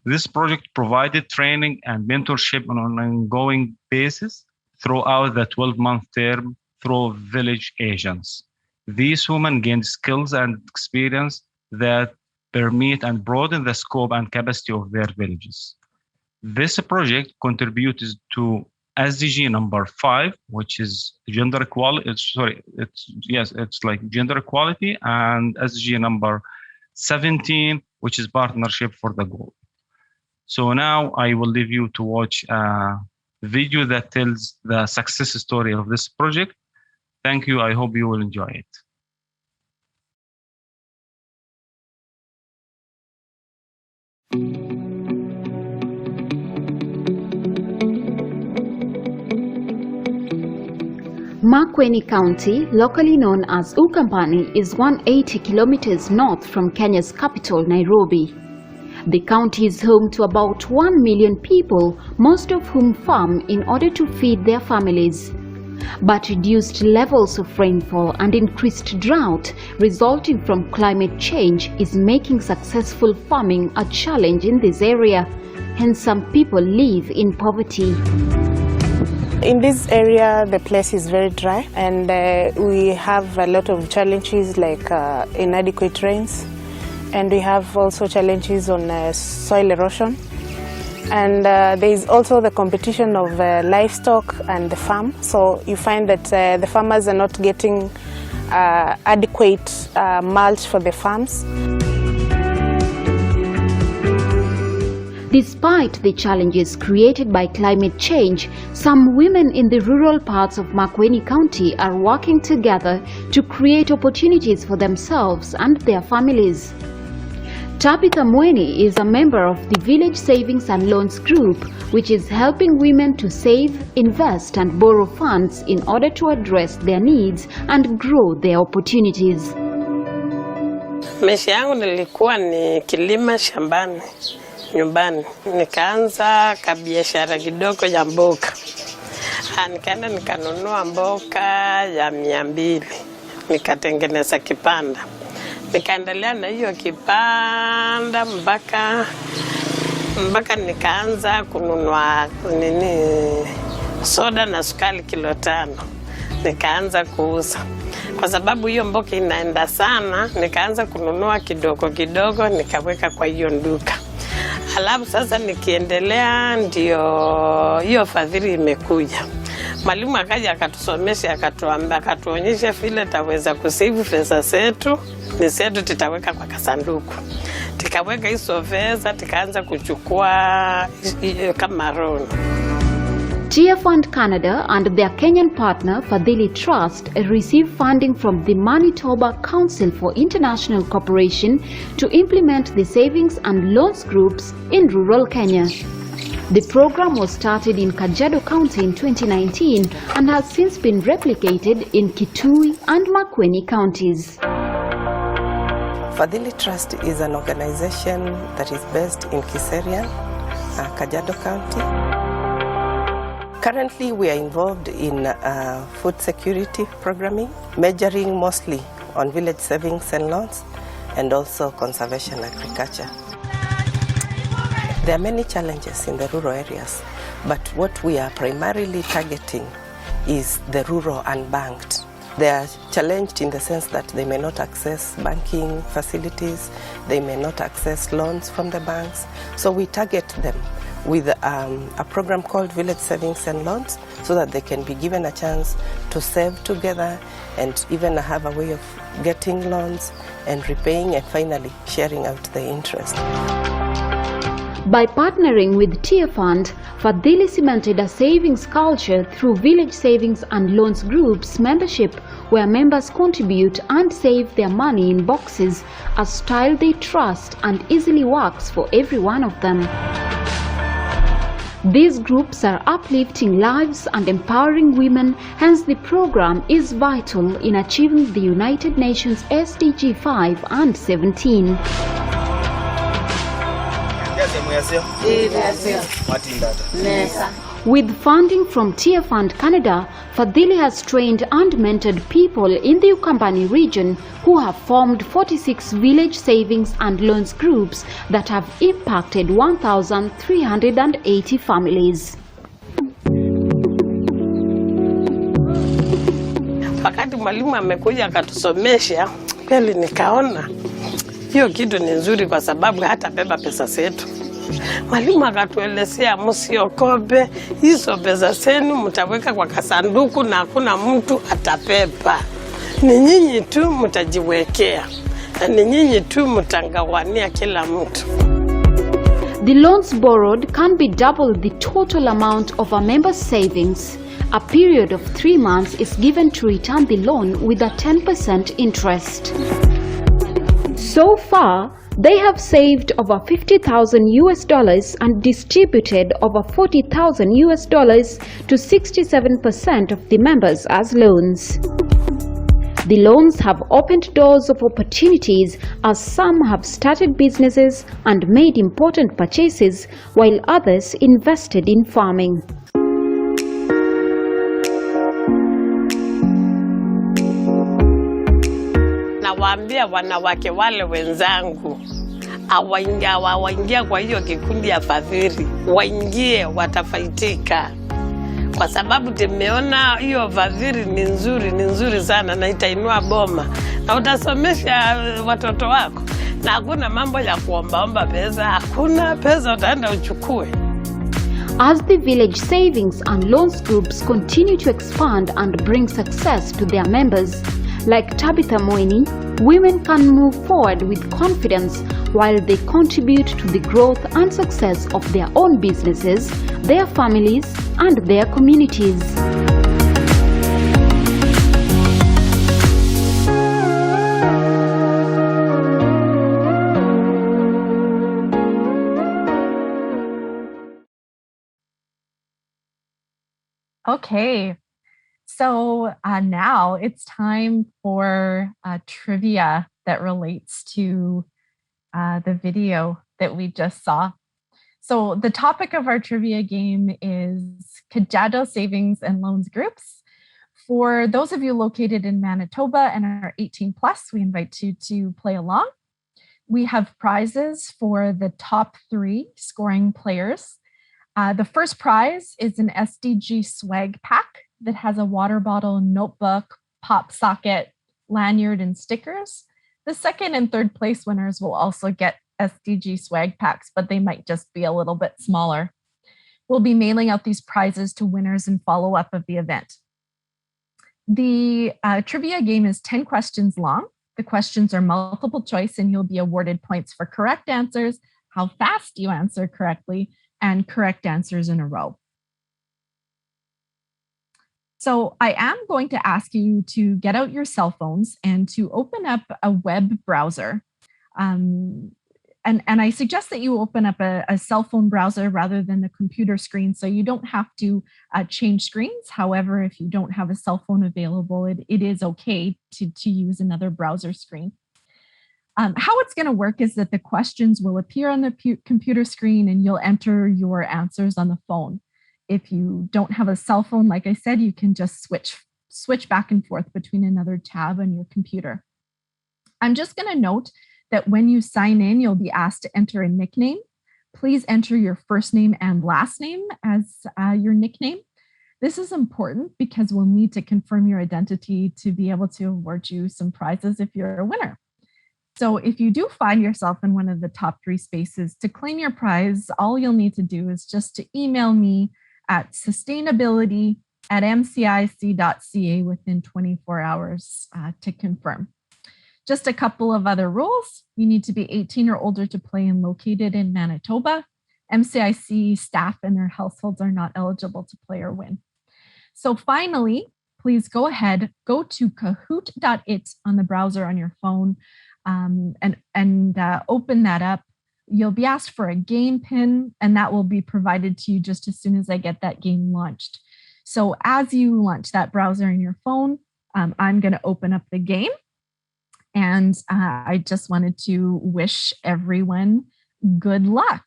this project provided training and mentorship on an ongoing basis throughout the 12-month term through village agents. These women gained skills and experience that permit and broaden the scope and capacity of their villages. This project contributed to SDG number 5, which is gender equality. It's like gender equality, and SDG number 17, which is partnership for the goal. So now I will leave you to watch a video that tells the success story of this project. Thank you. I hope you will enjoy it. Makueni County, locally known as Ukambani, is 180 kilometers north from Kenya's capital, Nairobi. The county is home to about 1 million people, most of whom farm in order to feed their families. But reduced levels of rainfall and increased drought resulting from climate change is making successful farming a challenge in this area. Hence, some people live in poverty. In this area, the place is very dry, and we have a lot of challenges like inadequate rains, and we have also challenges on soil erosion. And there is also the competition of livestock and the farm. So you find that the farmers are not getting adequate mulch for the farms. Despite the challenges created by climate change, some women in the rural parts of Makueni County are working together to create opportunities for themselves and their families. Tabitha Mweni is a member of the Village Savings and Loans Group, which is helping women to save, invest and borrow funds in order to address their needs and grow their opportunities. Maisha yangu nilikuwa ni kilima shambani. Nyumbani nikaanza kabiashara kidogo ya mboga. Nikaenda nikanunua mboga ya 200, nikatengeneza kipanda. Nikaendelea na hiyo kipanda mpaka nikaanza kununua soda na sukari kilo 5. Nikaanza kuuza. Kwa sababu hiyo mboga inaenda sana, nikaanza kununua kidogo kidogo nikaweka kwa hiyo duka. Alafu sasa nikiendelea ndio hiyo fadhili imekuja. Mwalimu akaja akatusomesha akatuonyesha vile taweza kusave pesa zetu, ni zetu tutaweka kwa kasanduku. Tukaweka hizo pesa tukaanza kuchukua kama loan. Tier Fund Canada and their Kenyan partner Fadhili Trust receive funding from the Manitoba Council for International Cooperation to implement the savings and loans groups in rural Kenya. The program was started in Kajiado County in 2019 and has since been replicated in Kitui and Makueni counties. Fadhili Trust is an organization that is based in Kiserian, Kajiado County. Currently, we are involved in food security programming, majoring mostly on village savings and loans, and also conservation agriculture. There are many challenges in the rural areas, but what we are primarily targeting is the rural unbanked. They are challenged in the sense that they may not access banking facilities, they may not access loans from the banks, so we target them with a program called Village Savings and Loans so that they can be given a chance to save together and even have a way of getting loans and repaying and finally sharing out the interest. By partnering with Tier Fund, Fadhili cemented a savings culture through Village Savings and Loans Groups membership, where members contribute and save their money in boxes, a style they trust and easily works for every one of them. These groups are uplifting lives and empowering women, hence the program is vital in achieving the United Nations SDG 5 and 17. With funding from Tier Fund Canada, Fadhili has trained and mentored people in the Ukambani region who have formed 46 village savings and loans groups that have impacted 1,380 families. Wakati mwalimu amekuja akatusomesha, kweli nikaona hiyo kitu ni nzuri kwa sababu hata beba pesa zetu. Mwalimu akatuelezea msiokope, hizo pesa zenu mtaweka kwa kasanduku na hakuna mtu atapepa. Ni nyinyi tu mtajiwekea. Na ni nyinyi tu mtangawania kila mtu. The loans borrowed can be double the total amount of a member's savings. A period of 3 months is given to return the loan with a 10% interest. So far, they have saved over $50,000 and distributed over $40,000 to 67% of the members as loans. The loans have opened doors of opportunities as some have started businesses and made important purchases while others invested in farming. Nawaambia wanawake wale wenzangu hawaingia kwa hiyo kikundi ya fadhili, waingie, watafaitika. Kwa sababu tumeona hiyo fadhili ni nzuri sana na itainua boma. Na utasomesha watoto wako. Na hakuna mambo ya kuombaomba pesa, hakuna pesa utaenda uchukue. As the village savings and loans groups continue to expand and bring success to their members, like Tabitha Moini, women can move forward with confidence while they contribute to the growth and success of their own businesses, their families, and their communities. Okay, so now it's time for trivia that relates to the video that we just saw. So the topic of our trivia game is Kajado Savings and Loans Groups. For those of you located in Manitoba and are 18 plus, we invite you to play along. We have prizes for the top 3 scoring players. The first prize is an SDG swag pack that has a water bottle, notebook, pop socket, lanyard, and stickers. The second and third place winners will also get SDG swag packs, but they might just be a little bit smaller. We'll be mailing out these prizes to winners in follow-up of the event. The trivia game is 10 questions long. The questions are multiple choice, and you'll be awarded points for correct answers, how fast you answer correctly, and correct answers in a row. So I am going to ask you to get out your cell phones and to open up a web browser. And I suggest that you open up a cell phone browser rather than the computer screen, so you don't have to change screens. However, if you don't have a cell phone available, it is okay to use another browser screen. How it's going to work is that the questions will appear on the computer screen and you'll enter your answers on the phone. If you don't have a cell phone, like I said, you can just switch back and forth between another tab on your computer. I'm just going to note that when you sign in, you'll be asked to enter a nickname. Please enter your first name and last name as your nickname. This is important because we'll need to confirm your identity to be able to award you some prizes if you're a winner. So if you do find yourself in one of the top 3 spaces, to claim your prize, all you'll need to do is just to email me at sustainability@mcic.ca within 24 hours to confirm. Just a couple of other rules. You need to be 18 or older to play and located in Manitoba. MCIC staff and their households are not eligible to play or win. So finally, please go ahead, go to kahoot.it on the browser on your phone and open that up. You'll be asked for a game pin, and that will be provided to you just as soon as I get that game launched. So as you launch that browser in your phone, I'm going to open up the game. And I just wanted to wish everyone good luck.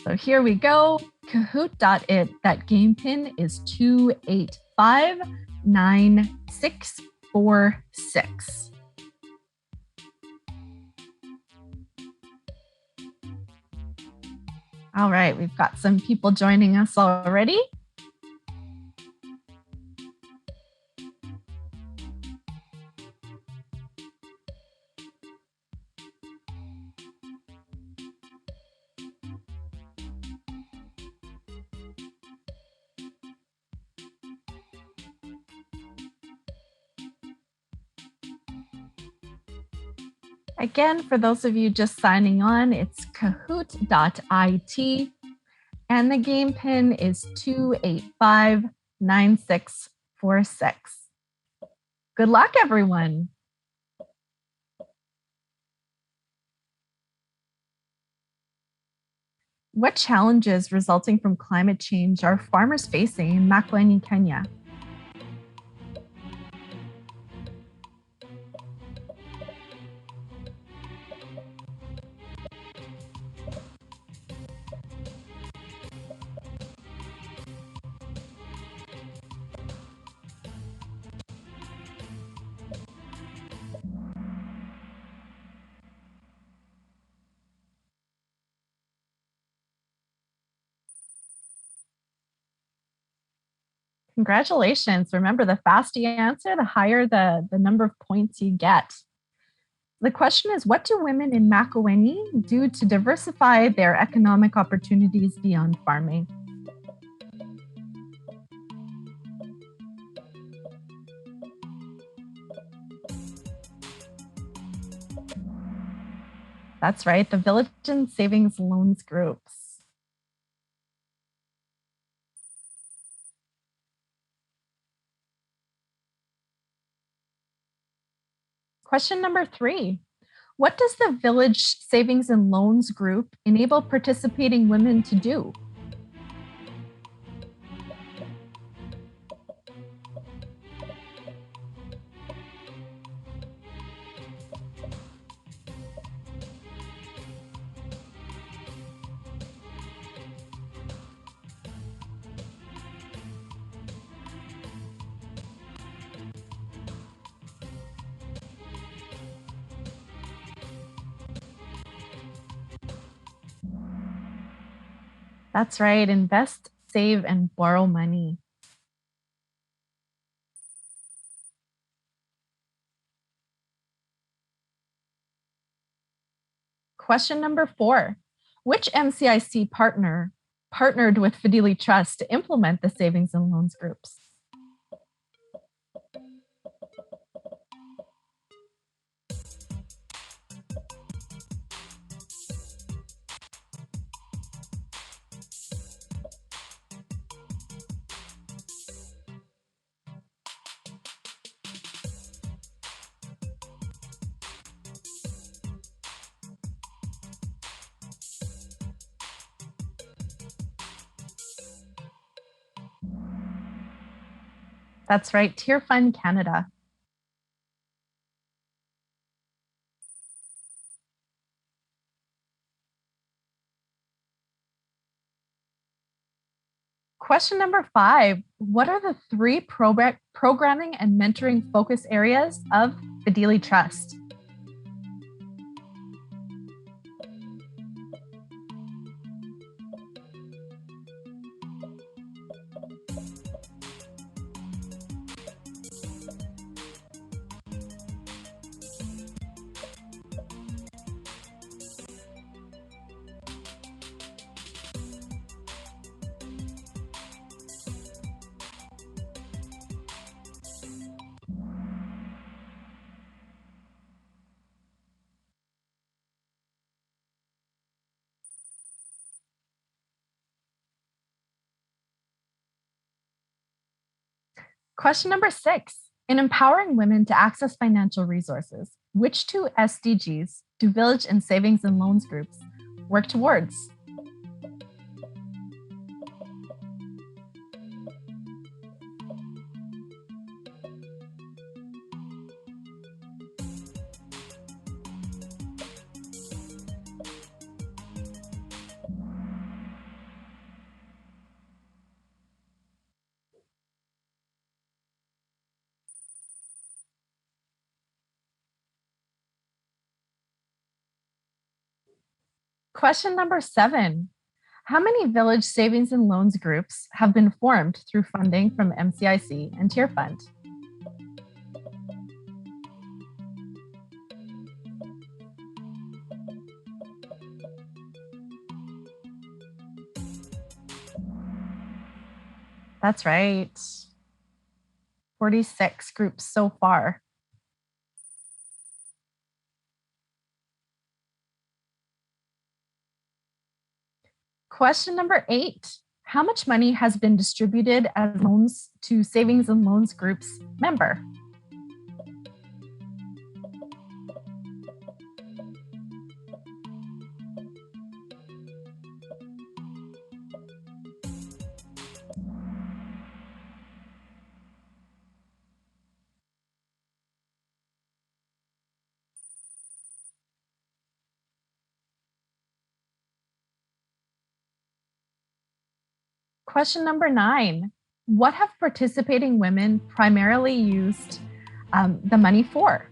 So here we go, kahoot.it. That game pin is 2859646. All right, we've got some people joining us already. Again, for those of you just signing on, it's kahoot.it, and the game pin is 2859646. Good luck, everyone. What challenges resulting from climate change are farmers facing in Makueni, Kenya? Congratulations. Remember, the faster you answer, the higher the number of points you get. The question is, what do women in Makawini do to diversify their economic opportunities beyond farming? That's right, the Village and Savings Loans groups. Question number 3. What does the Village Savings and Loans group enable participating women to do? That's right, invest, save, and borrow money. Question number 4. Which MCIC partner partnered with Fidelity Trust to implement the savings and loans groups? That's right, Tier Fund Canada. Question number 5. What are the 3 programming and mentoring focus areas of Fidelity Trust? Question number 6. In empowering women to access financial resources, which 2 SDGs do Village and Savings and Loans groups work towards? Question number 7. How many Village Savings and Loans groups have been formed through funding from MCIC and Tier Fund? That's right. 46 groups so far. Question number 8. How much money has been distributed as loans to Savings and Loans Group's member? Question number 9. What have participating women primarily used the money for?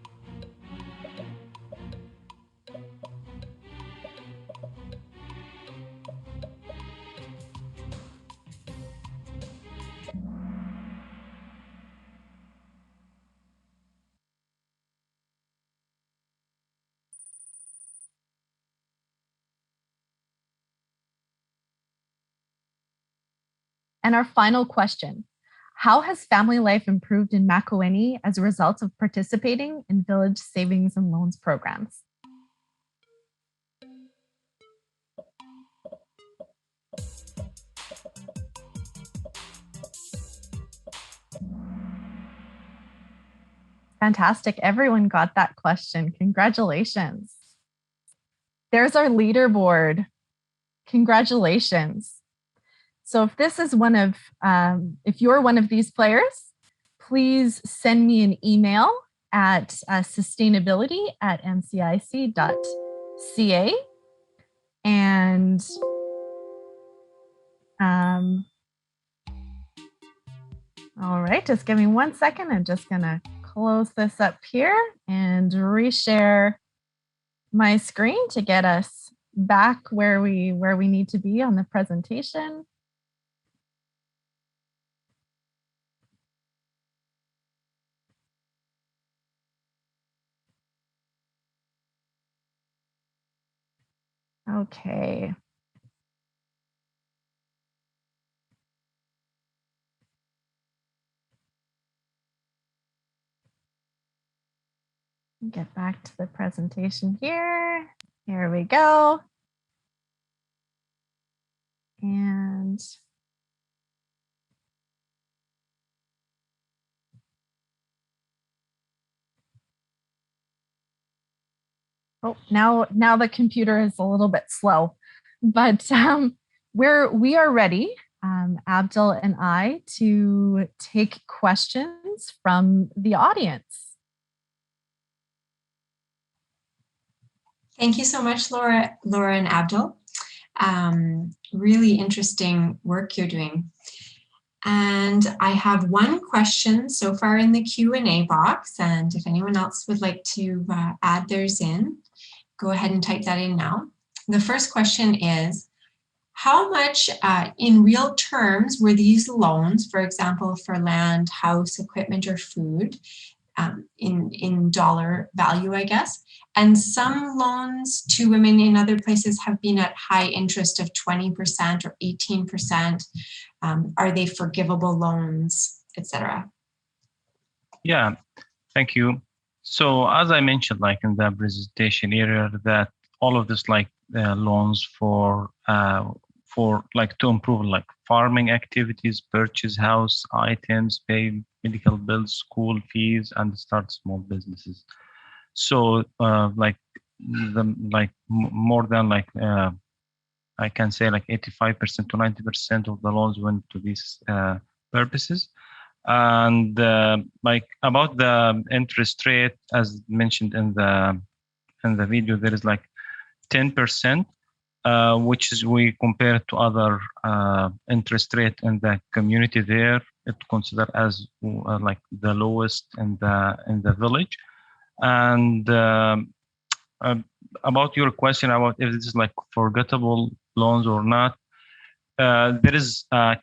And our final question, how has family life improved in Makoeni as a result of participating in village savings and loans programs? Fantastic. Everyone got that question. Congratulations. There's our leaderboard. Congratulations. So if this is if you're one of these players, please send me an email at sustainability@ncic.ca. And all right, just give me 1 second. I'm just gonna close this up here and reshare my screen to get us back where we need to be on the presentation. Okay. Get back to the presentation here. Here we go. And oh, now the computer is a little bit slow, but we are ready, Abdul and I, to take questions from the audience. Thank you so much, Laura and Abdul. Really interesting work you're doing. And I have one question so far in the Q&A box, and if anyone else would like to add theirs in, go ahead and type that in now. The first question is, how much in real terms were these loans, for example, for land, house, equipment, or food, in dollar value, I guess? And some loans to women in other places have been at high interest of 20% or 18%. Are they forgivable loans, etc.? Yeah, thank you. So as I mentioned, like in the presentation area, that all of this loans for like to improve like farming activities, purchase house items, pay medical bills, school fees, and start small businesses. So more than I can say 85% to 90% of the loans went to these purposes. And about the interest rate, as mentioned in the video, there is 10%, which is we compare to other interest rate in the community there. It's considered as the lowest in the village. And about your question about if this is forgettable loans or not, there is a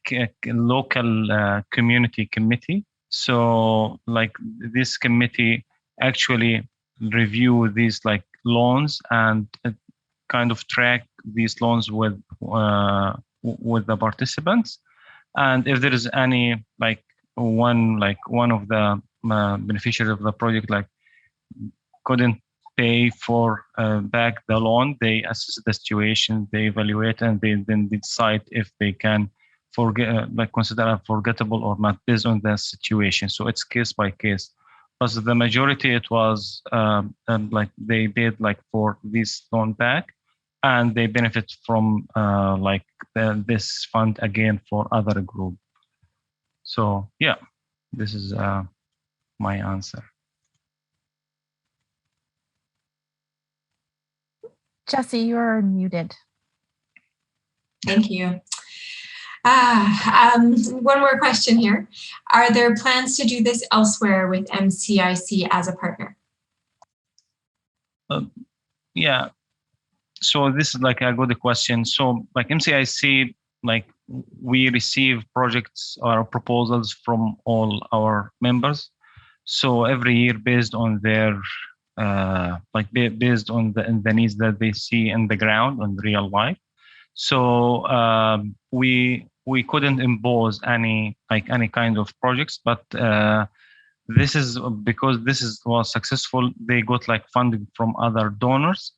local community committee. So this committee actually review these loans and kind of track these loans with the participants. And if there is any one of the beneficiaries of the project couldn't pay for back the loan, they assess the situation, they evaluate, and they then decide if they can consider forgettable or not based on the situation. So it's case by case. But the majority, it was they paid for this loan back, and they benefit from this fund again for other group. So yeah, this is my answer. Jessie, you're muted. Thank you. One more question here. Are there plans to do this elsewhere with MCIC as a partner? Yeah. So this is a good question. So MCIC, we receive projects or proposals from all our members. So every year, based on their based on the needs that they see in the ground on real life. So we we couldn't impose any kind of projects, but this is because was successful. They got like funding from other donors.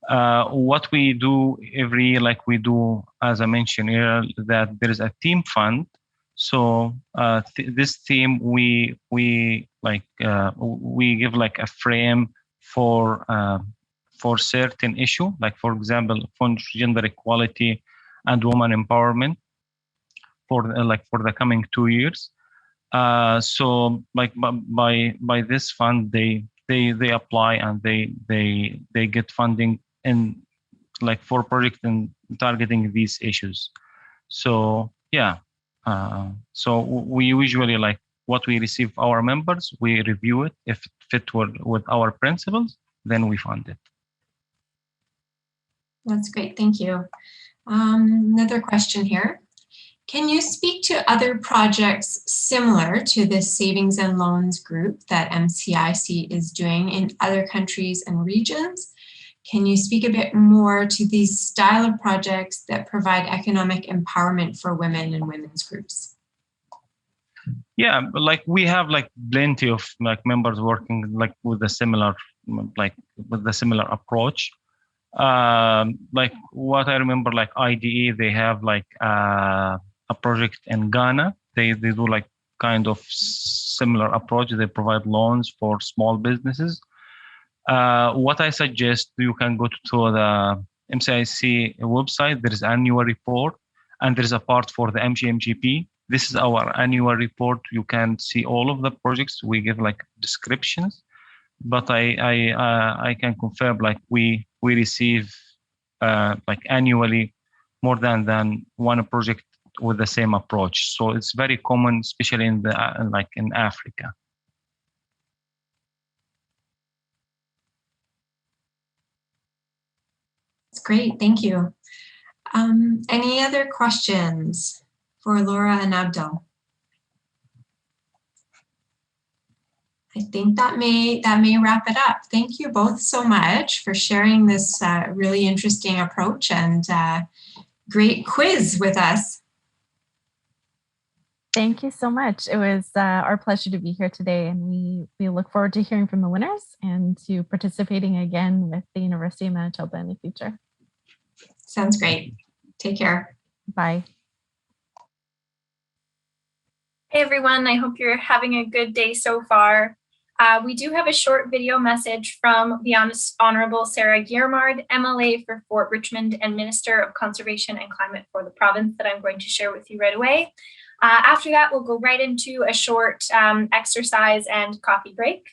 What we do every year, like we do, as I mentioned earlier, that there is a team fund. So this team, we give like a frame for certain issue, like for example, for gender equality and women empowerment for the coming 2 years. So like by this fund, they apply and they get funding in like for projects and targeting these issues. So yeah, so we usually like what we receive our members, we review it. If it fit with our principles, then we fund it. That's great, thank you. Another question here. Can you speak to other projects similar to this savings and loans group that MCIC is doing in other countries and regions? Can you speak a bit more to these style of projects that provide economic empowerment for women and women's groups? Yeah, like we have like plenty of like members working like with a similar approach. Like what I remember, like IDE, they have like a project in Ghana. They do like kind of similar approach. They provide loans for small businesses. What I suggest, you can go to the MCIC website. There is annual report, and there is a part for the MGMGP. This is our annual report. You can see all of the projects. We give like descriptions, but I can confirm like we receive like annually more than one project with the same approach. So it's very common, especially in in Africa. That's great, thank you. Any other questions for Laura and Abdul? I think that may wrap it up. Thank you both so much for sharing this really interesting approach and great quiz with us. Thank you so much. It was our pleasure to be here today, and we look forward to hearing from the winners and to participating again with the University of Manitoba in the future. Sounds great. Take care. Bye. Hey everyone, I hope you're having a good day so far. We do have a short video message from the Honorable Sarah Guillemard, MLA for Fort Richmond and Minister of Conservation and Climate for the province, that I'm going to share with you right away. After that, we'll go right into a short exercise and coffee break.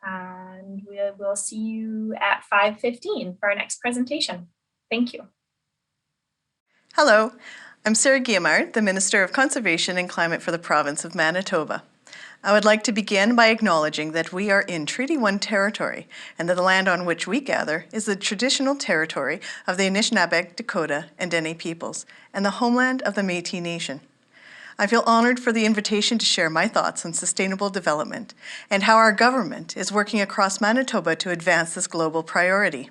And we'll see you at 5:15 for our next presentation. Thank you. Hello, I'm Sarah Guillemard, the Minister of Conservation and Climate for the province of Manitoba. I would like to begin by acknowledging that we are in Treaty 1 territory, and that the land on which we gather is the traditional territory of the Anishinaabe, Dakota, and Dene peoples, and the homeland of the Métis Nation. I feel honored for the invitation to share my thoughts on sustainable development and how our government is working across Manitoba to advance this global priority.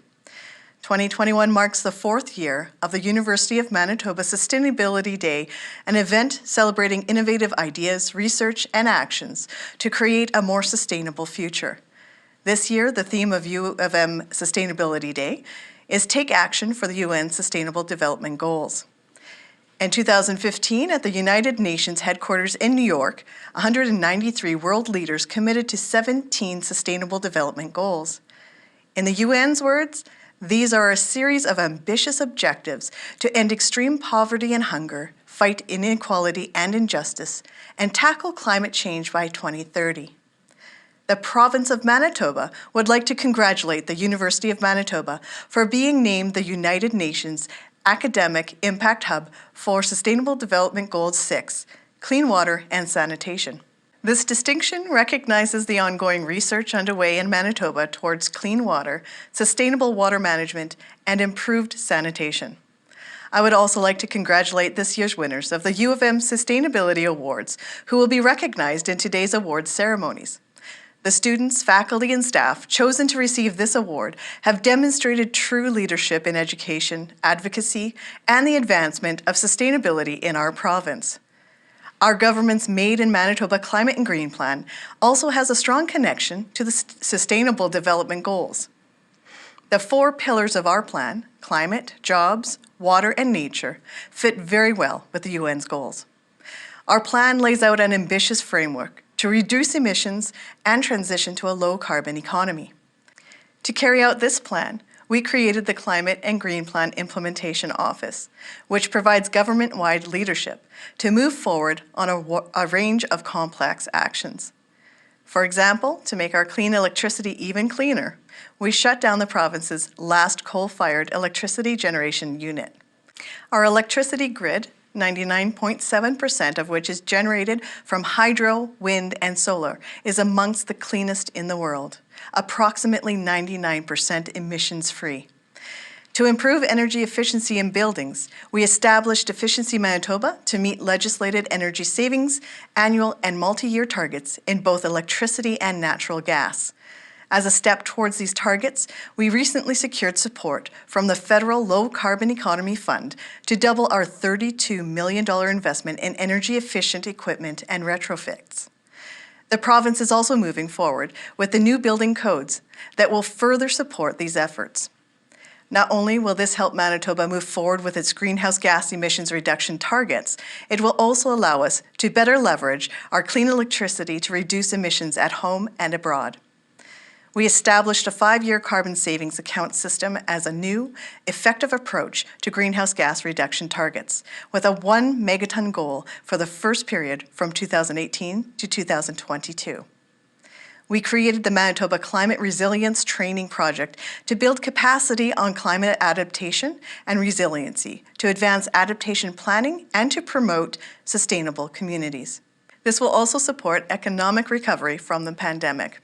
2021 marks the 4th year of the University of Manitoba Sustainability Day, an event celebrating innovative ideas, research, and actions to create a more sustainable future. This year, the theme of U of M Sustainability Day is Take Action for the UN Sustainable Development Goals. In 2015, at the United Nations headquarters in New York, 193 world leaders committed to 17 Sustainable Development Goals. In the UN's words, these are a series of ambitious objectives to end extreme poverty and hunger, fight inequality and injustice, and tackle climate change by 2030. The province of Manitoba would like to congratulate the University of Manitoba for being named the United Nations Academic Impact Hub for Sustainable Development Goals 6, Clean Water and Sanitation. This distinction recognizes the ongoing research underway in Manitoba towards clean water, sustainable water management, and improved sanitation. I would also like to congratulate this year's winners of the U of M Sustainability Awards, who will be recognized in today's awards ceremonies. The students, faculty, and staff chosen to receive this award have demonstrated true leadership in education, advocacy, and the advancement of sustainability in our province. Our government's Made in Manitoba Climate and Green Plan also has a strong connection to the Sustainable Development Goals. The 4 pillars of our plan, climate, jobs, water, and nature, fit very well with the UN's goals. Our plan lays out an ambitious framework to reduce emissions and transition to a low-carbon economy. To carry out this plan, we created the Climate and Green Plan Implementation Office, which provides government-wide leadership to move forward on a range of complex actions. For example, to make our clean electricity even cleaner, we shut down the province's last coal-fired electricity generation unit. Our electricity grid, 99.7% of which is generated from hydro, wind, and solar, is amongst the cleanest in the world, approximately 99% emissions-free. To improve energy efficiency in buildings, we established Efficiency Manitoba to meet legislated energy savings, annual and multi-year targets in both electricity and natural gas. As a step towards these targets, we recently secured support from the Federal Low Carbon Economy Fund to double our $32 million investment in energy-efficient equipment and retrofits. The province is also moving forward with the new building codes that will further support these efforts. Not only will this help Manitoba move forward with its greenhouse gas emissions reduction targets, it will also allow us to better leverage our clean electricity to reduce emissions at home and abroad. We established a 5-year carbon savings account system as a new, effective approach to greenhouse gas reduction targets, with a 1 megaton goal for the first period from 2018 to 2022. We created the Manitoba Climate Resilience Training Project to build capacity on climate adaptation and resiliency, to advance adaptation planning, and to promote sustainable communities. This will also support economic recovery from the pandemic.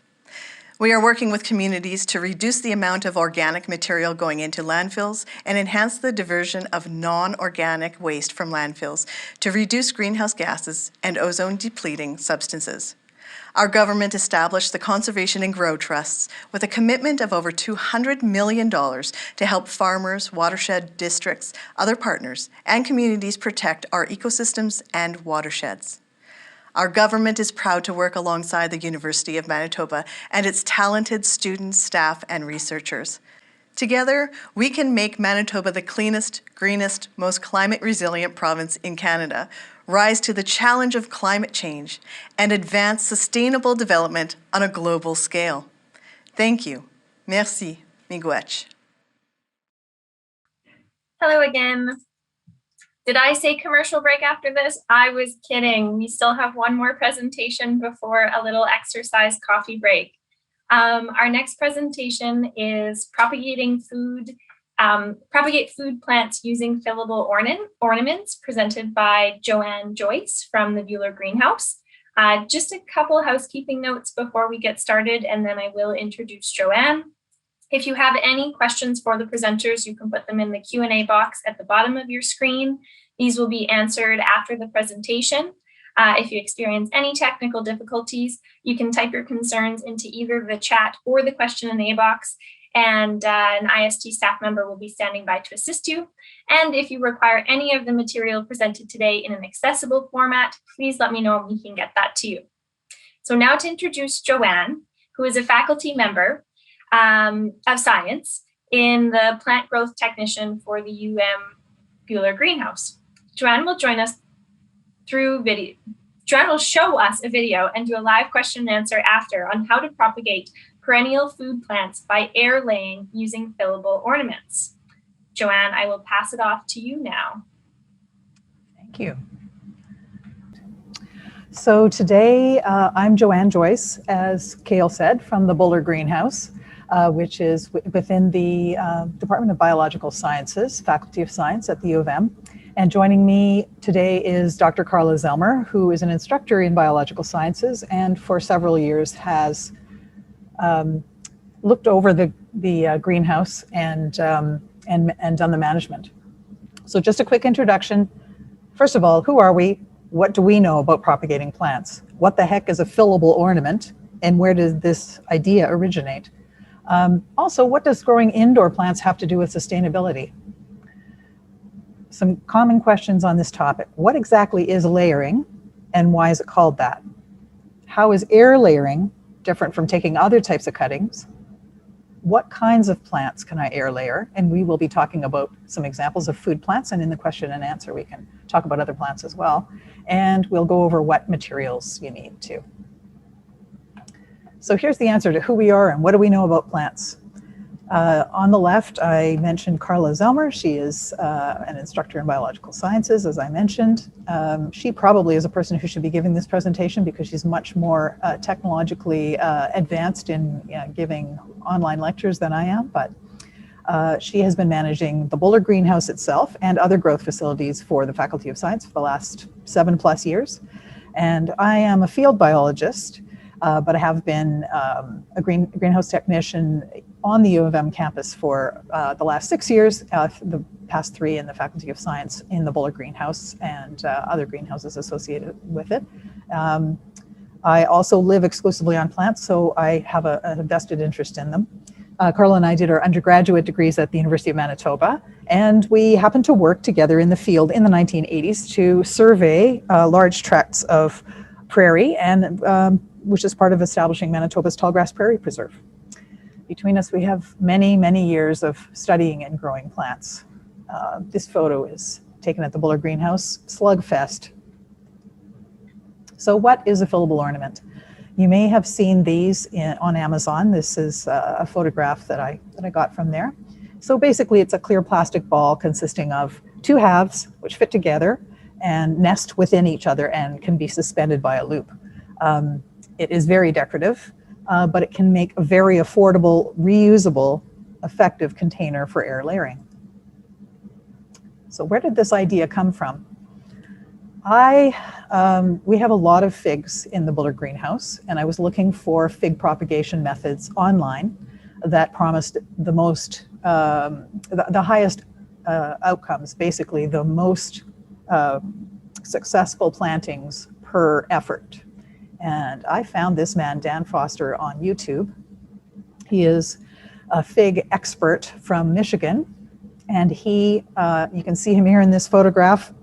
We are working with communities to reduce the amount of organic material going into landfills and enhance the diversion of non-organic waste from landfills to reduce greenhouse gases and ozone-depleting substances. Our government established the Conservation and Grow Trusts with a commitment of over $200 million to help farmers, watershed districts, other partners, and communities protect our ecosystems and watersheds. Our government is proud to work alongside the University of Manitoba and its talented students, staff, and researchers. Together, we can make Manitoba the cleanest, greenest, most climate-resilient province in Canada, rise to the challenge of climate change, and advance sustainable development on a global scale. Thank you. Merci. Miigwech. Hello again. Did I say commercial break after this? I was kidding. We still have one more presentation before a little exercise coffee break. Our next presentation is propagate food plants using fillable ornaments, presented by Joanne Joyce from the Buehler Greenhouse. Just a couple housekeeping notes before we get started, and then I will introduce Joanne. If you have any questions for the presenters, you can put them in the Q&A box at the bottom of your screen. These will be answered after the presentation. If you experience any technical difficulties, you can type your concerns into either the chat or the Q&A box, and an IST staff member will be standing by to assist you. And if you require any of the material presented today in an accessible format, please let me know and we can get that to you. So now to introduce Joanne, who is a faculty member of science in the plant growth technician for the Buehler Greenhouse. Joanne will join us through video. Joanne will show us a video and do a live question and answer after on how to propagate perennial food plants by air laying using fillable ornaments. Joanne, I will pass it off to you now. Thank you. So today I'm Joanne Joyce, as Cale said, from the Buehler Greenhouse, which is within the Department of Biological Sciences, Faculty of Science at the U of M. And joining me today is Dr. Carla Zellmer, who is an instructor in biological sciences and for several years has looked over the greenhouse and done the management. So just a quick introduction. First of all, who are we? What do we know about propagating plants? What the heck is a fillable ornament? And where did this idea originate? Also, what does growing indoor plants have to do with sustainability? Some common questions on this topic. What exactly is layering, and why is it called that? How is air layering different from taking other types of cuttings? What kinds of plants can I air layer? And we will be talking about some examples of food plants, and in the question and answer we can talk about other plants as well. And we'll go over what materials you need too. So here's the answer to who we are and what do we know about plants. On the left, I mentioned Carla Zelmer. She is an instructor in biological sciences, as I mentioned. She probably is a person who should be giving this presentation because she's much more technologically advanced in giving online lectures than I am, but she has been managing the Buller greenhouse itself and other growth facilities for the Faculty of Science for the last 7+ years. And I am a field biologist, but I have been a greenhouse technician on the U of M campus for the last 6 years, the past 3 in the Faculty of Science in the Buller greenhouse and other greenhouses associated with it. I also live exclusively on plants, so I have a vested interest in them. Carla and I did our undergraduate degrees at the University of Manitoba, and we happened to work together in the field in the 1980s to survey large tracts of prairie, and which is part of establishing Manitoba's Tallgrass Prairie Preserve. Between us, we have many, many years of studying and growing plants. This photo is taken at the Buller Greenhouse, Slugfest. So what is a fillable ornament? You may have seen these on Amazon. This is a photograph that I got from there. So basically it's a clear plastic ball consisting of 2 halves which fit together and nest within each other and can be suspended by a loop. It is very decorative, but it can make a very affordable, reusable, effective container for air layering. So where did this idea come from? We have a lot of figs in the Buller greenhouse, and I was looking for fig propagation methods online that promised the most, the highest outcomes, basically the most successful plantings per effort. And I found this man, Dan Foster, on YouTube. He is a fig expert from Michigan, and he, you can see him here in this photograph.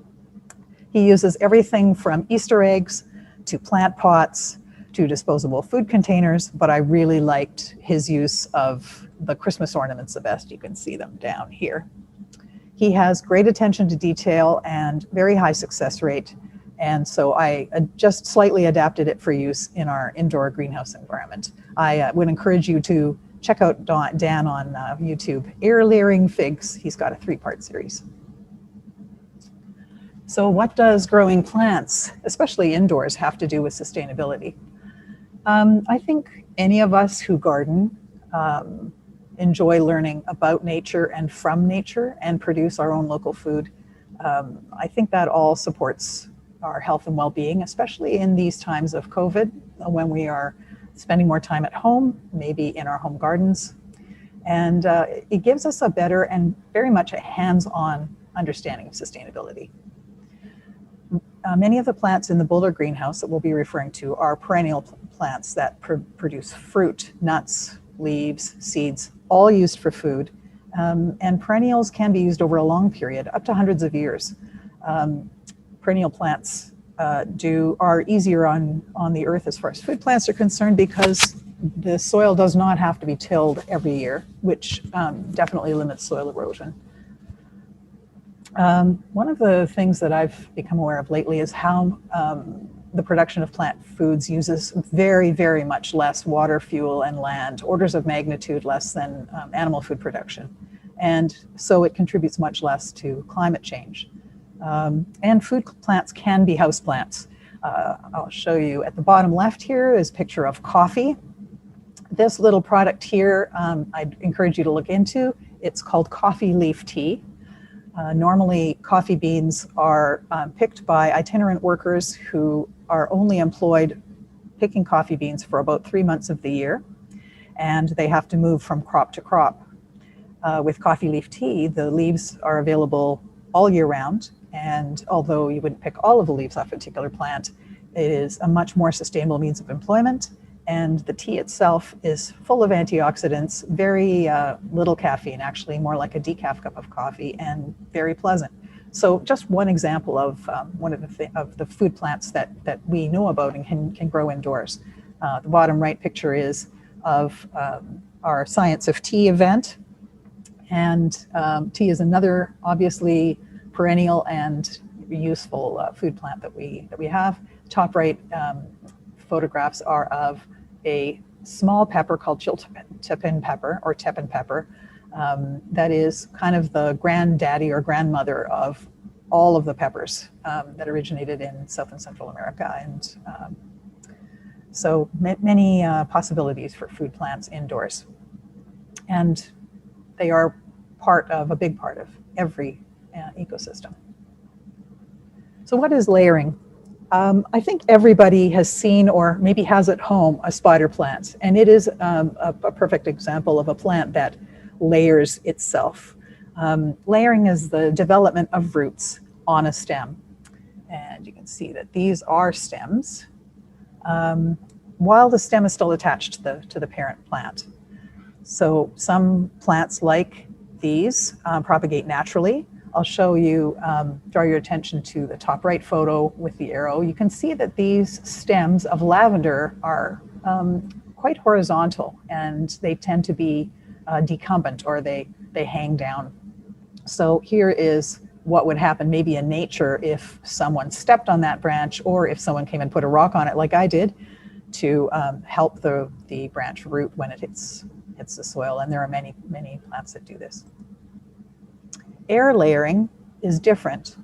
He uses everything from Easter eggs to plant pots to disposable food containers, but I really liked his use of the Christmas ornaments the best. You can see them down here. He has great attention to detail and very high success rate. And so I just slightly adapted it for use in our indoor greenhouse environment. I would encourage you to check out Dan on YouTube, Air Layering Figs. He's got a 3-part series. So what does growing plants, especially indoors, have to do with sustainability? I think any of us who garden enjoy learning about nature and from nature and produce our own local food. I think that all supports our health and well-being, especially in these times of COVID, when we are spending more time at home, maybe in our home gardens. And it gives us a better and very much a hands-on understanding of sustainability. Many of the plants in the Buller greenhouse that we'll be referring to are perennial plants that produce fruit, nuts, leaves, seeds, all used for food. And perennials can be used over a long period, up to hundreds of years. Perennial plants are easier on the earth as far as food plants are concerned because the soil does not have to be tilled every year, which definitely limits soil erosion. One of the things that I've become aware of lately is how the production of plant foods uses very, very much less water, fuel, and land, orders of magnitude less than animal food production. And so it contributes much less to climate change. And food plants can be house plants. I'll show you at the bottom left here is a picture of coffee. This little product here, I'd encourage you to look into. It's called coffee leaf tea. Normally, coffee beans are picked by itinerant workers who are only employed picking coffee beans for about 3 months of the year, and they have to move from crop to crop. With coffee leaf tea, the leaves are available all year round, and although you wouldn't pick all of the leaves off a particular plant, it is a much more sustainable means of employment, And the tea itself is full of antioxidants, very little caffeine, actually more like a decaf cup of coffee, and very pleasant. So just one example of one of the food plants that we know about and can grow indoors. The bottom right picture is of our Science of Tea event. And tea is another obviously perennial and useful food plant that we have. Top right photographs are of a small pepper called tepin pepper or tepin pepper. That is kind of the granddaddy or grandmother of all of the peppers that originated in South and Central America. And so many possibilities for food plants indoors. And they are a big part of every ecosystem. So what is layering? I think everybody has seen or maybe has at home a spider plant, and it is a perfect example of a plant that layers itself. Layering is the development of roots on a stem. And you can see that these are stems while the stem is still attached to the parent plant. So some plants like these propagate naturally. I'll show you, draw your attention to the top right photo with the arrow. You can see that these stems of lavender are quite horizontal, and they tend to be decumbent, or they hang down. So here is what would happen maybe in nature if someone stepped on that branch, or if someone came and put a rock on it like I did to help the branch root when it hits the soil. And there are many plants that do this. Air layering is different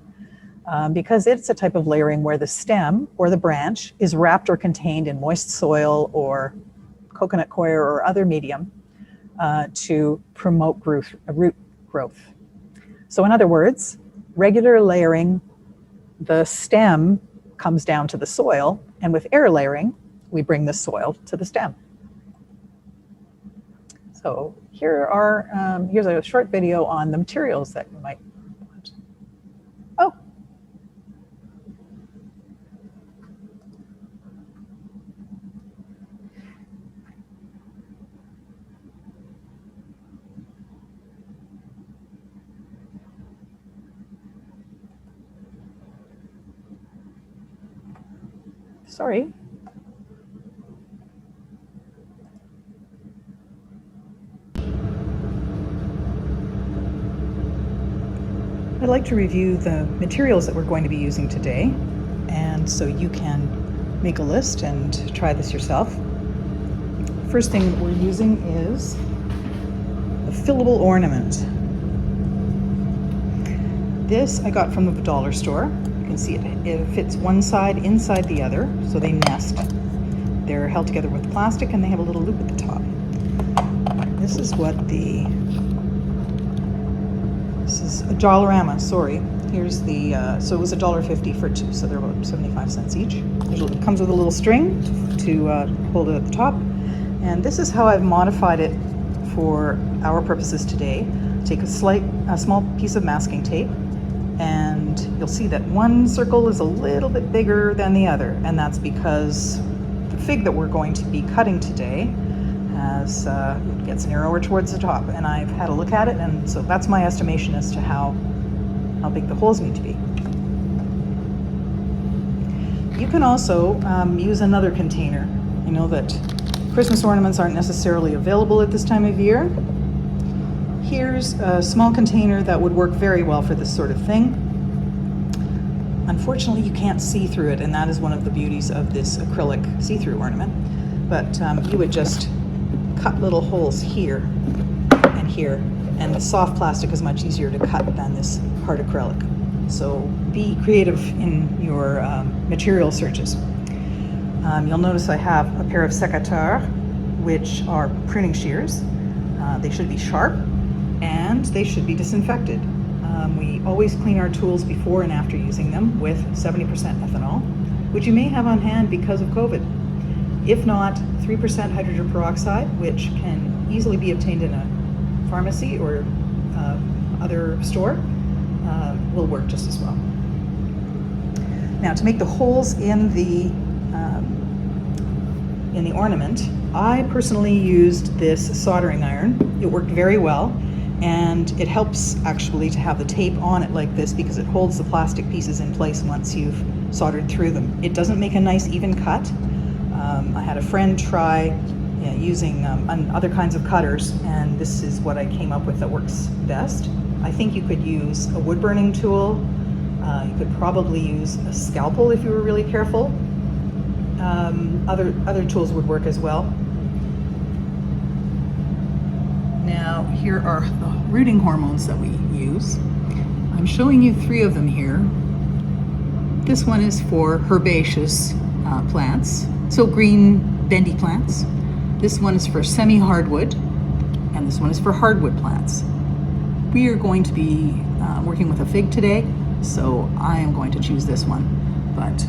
because it's a type of layering where the stem or the branch is wrapped or contained in moist soil or coconut coir or other medium to promote root growth. So in other words, regular layering, the stem comes down to the soil, and with air layering, we bring the soil to the stem. So here's a short video on the materials that you might want. Oh. Sorry. I'd like to review the materials that we're going to be using today, and so you can make a list and try this yourself. First thing that we're using is the fillable ornament. This I got from the dollar store. You can see it fits one side inside the other, so they nest. They're held together with plastic, and they have a little loop at the top. This is this is a Dollarama, sorry. Here's the, so it was $1.50 for two, so they're about 75 cents each. It comes with a little string to hold it at the top. And this is how I've modified it for our purposes today. Take a small piece of masking tape, and you'll see that one circle is a little bit bigger than the other, and that's because the fig that we're going to be cutting today has, it gets narrower towards the top, and I've had a look at it, and so that's my estimation as to how big the holes need to be. You can also use another container. I know that Christmas ornaments aren't necessarily available at this time of year. Here's a small container that would work very well for this sort of thing. Unfortunately, you can't see through it, and that is one of the beauties of this acrylic see-through ornament. But you would just cut little holes here and here, and the soft plastic is much easier to cut than this hard acrylic. So be creative in your material searches. You'll notice I have a pair of secateurs, which are pruning shears. They should be sharp, and they should be disinfected. We always clean our tools before and after using them with 70% ethanol, which you may have on hand because of COVID. If not, 3% hydrogen peroxide, which can easily be obtained in a pharmacy or other store, will work just as well. Now, to make the holes in the in the ornament, I personally used this soldering iron. It worked very well, and it helps actually to have the tape on it like this because it holds the plastic pieces in place once you've soldered through them. It doesn't make a nice even cut. I had a friend try using other kinds of cutters, and this is what I came up with that works best. I think you could use a wood burning tool. You could probably use a scalpel if you were really careful. Other tools would work as well. Now, here are the rooting hormones that we use. I'm showing you 3 of them here. This one is for herbaceous plants, so green bendy plants. This one is for semi-hardwood, and this one is for hardwood plants. We are going to be working with a fig today, so I am going to choose this one. But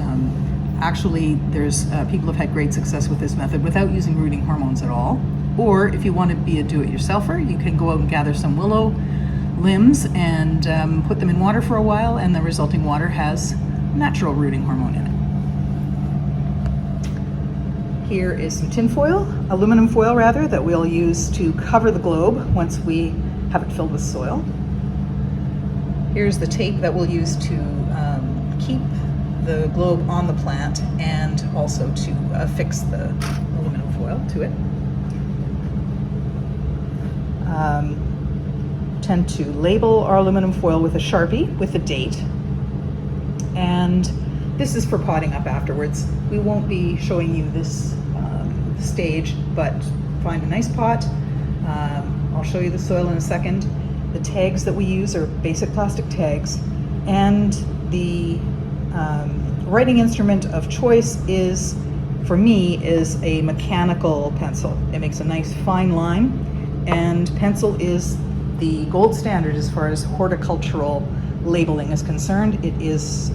actually, there's people have had great success with this method without using rooting hormones at all. Or if you want to be a do-it-yourselfer, you can go out and gather some willow limbs and put them in water for a while, and the resulting water has natural rooting hormone in it. Here is some tin foil, aluminum foil rather, that we'll use to cover the globe once we have it filled with soil. Here's the tape that we'll use to keep the globe on the plant and also to affix the aluminum foil to it. Tend to label our aluminum foil with a Sharpie with a date, and this is for potting up afterwards. We won't be showing you this stage, but find a nice pot. I'll show you the soil in a second. The tags that we use are basic plastic tags, and the writing instrument of choice is, for me, is a mechanical pencil. It makes a nice fine line, and pencil is the gold standard as far as horticultural labeling is concerned. It is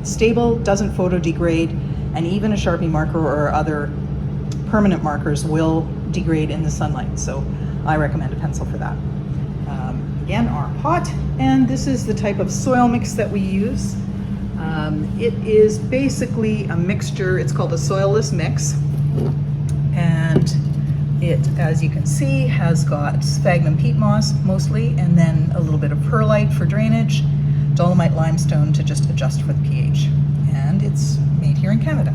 stable, doesn't photo degrade, and even a Sharpie marker or other permanent markers will degrade in the sunlight. So I recommend a pencil for that. Again, our pot, and this is the type of soil mix that we use. It is basically a mixture. It's called a soilless mix, and it, as you can see, has got sphagnum peat moss mostly, and then a little bit of perlite for drainage, dolomite limestone to just adjust for the pH. And it's made here in Canada.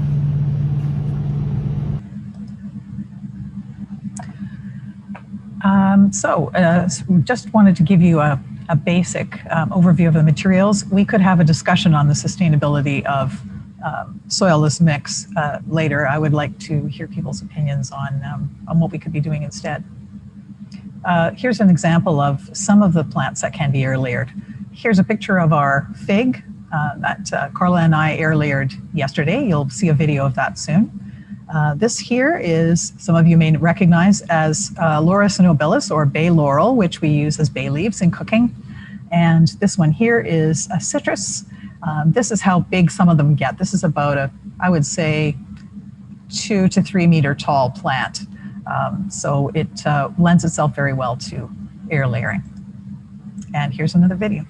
Just wanted to give you a basic overview of the materials. We could have a discussion on the sustainability of soilless mix later. I would like to hear people's opinions on what we could be doing instead. Here's an example of some of the plants that can be air layered. Here's a picture of our fig that Carla and I air layered yesterday. You'll see a video of that soon. This here is, some of you may recognize as Laurus nobilis, or bay laurel, which we use as bay leaves in cooking. And this one here is a citrus. This is how big some of them get. This is about I would say, 2 to 3 meter tall plant. So it lends itself very well to air layering. And here's another video.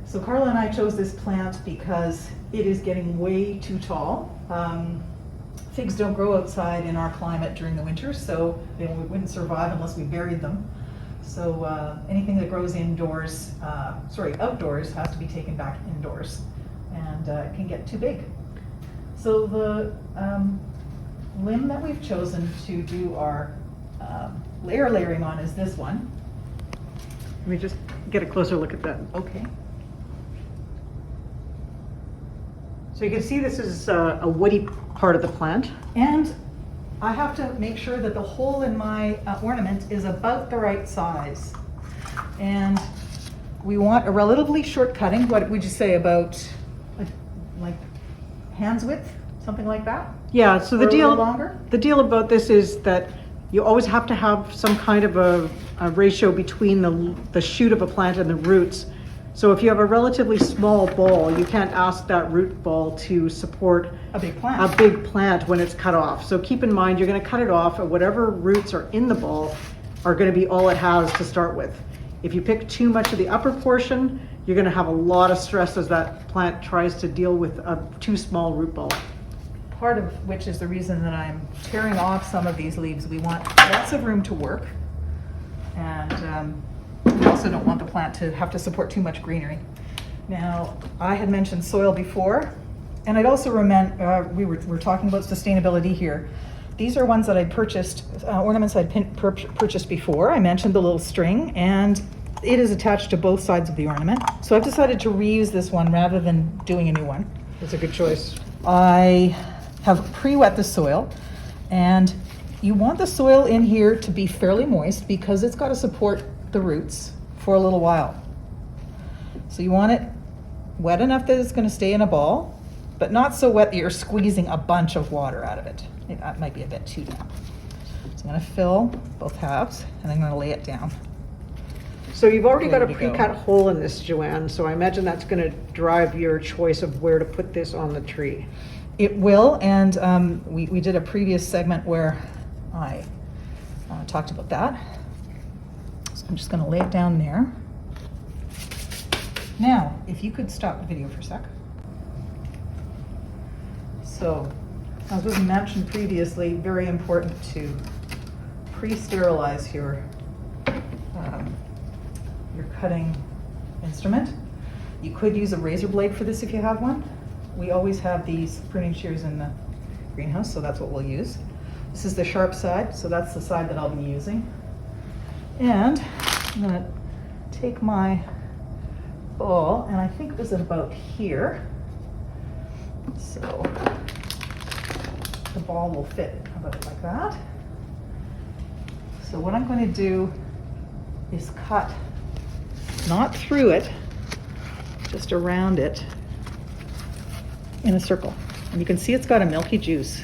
So Carla and I chose this plant because it is getting way too tall. Figs don't grow outside in our climate during the winter, so they wouldn't survive unless we buried them. So anything that grows outdoors has to be taken back indoors, and it can get too big. So the limb that we've chosen to do our layering on is this one. Let me just get a closer look at that. Okay. So you can see this is a woody part of the plant. And I have to make sure that the hole in my ornament is about the right size. And we want a relatively short cutting. What would you say, about like hand's width, something like that? Yeah, so the deal about this is that you always have to have some kind of a ratio between the shoot of a plant and the roots. So if you have a relatively small ball, you can't ask that root ball to support a big plant when it's cut off. So keep in mind, you're going to cut it off, and whatever roots are in the ball are going to be all it has to start with. If you pick too much of the upper portion, you're going to have a lot of stress as that plant tries to deal with a too small root ball. Part of which is the reason that I'm tearing off some of these leaves. We want lots of room to work, and we also don't want the plant to have to support too much greenery. Now, I had mentioned soil before, and I'd also we're talking about sustainability here. These are ones that I'd purchased, ornaments I'd purchased before. I mentioned the little string, and it is attached to both sides of the ornament. So I've decided to reuse this one rather than doing a new one. It's a good choice. I have pre-wet the soil, and you want the soil in here to be fairly moist because it's got to support the roots for a little while. So you want it wet enough that it's going to stay in a ball, but not so wet that you're squeezing a bunch of water out of it. That might be a bit too damp. So I'm going to fill both halves, and I'm going to lay it down. So you've already got a pre-cut hole in this, Joanne, so I imagine that's going to drive your choice of where to put this on the tree. It will, and we did a previous segment where I talked about that. So I'm just going to lay it down there. Now, if you could stop the video for a sec. So, as was mentioned previously, very important to pre-sterilize your cutting instrument. You could use a razor blade for this if you have one. We always have these pruning shears in the greenhouse, so that's what we'll use. This is the sharp side, so that's the side that I'll be using. And I'm going to take my ball, and I think it was about here. So the ball will fit about like that. So what I'm going to do is cut, not through it, just around it in a circle. And you can see it's got a milky juice.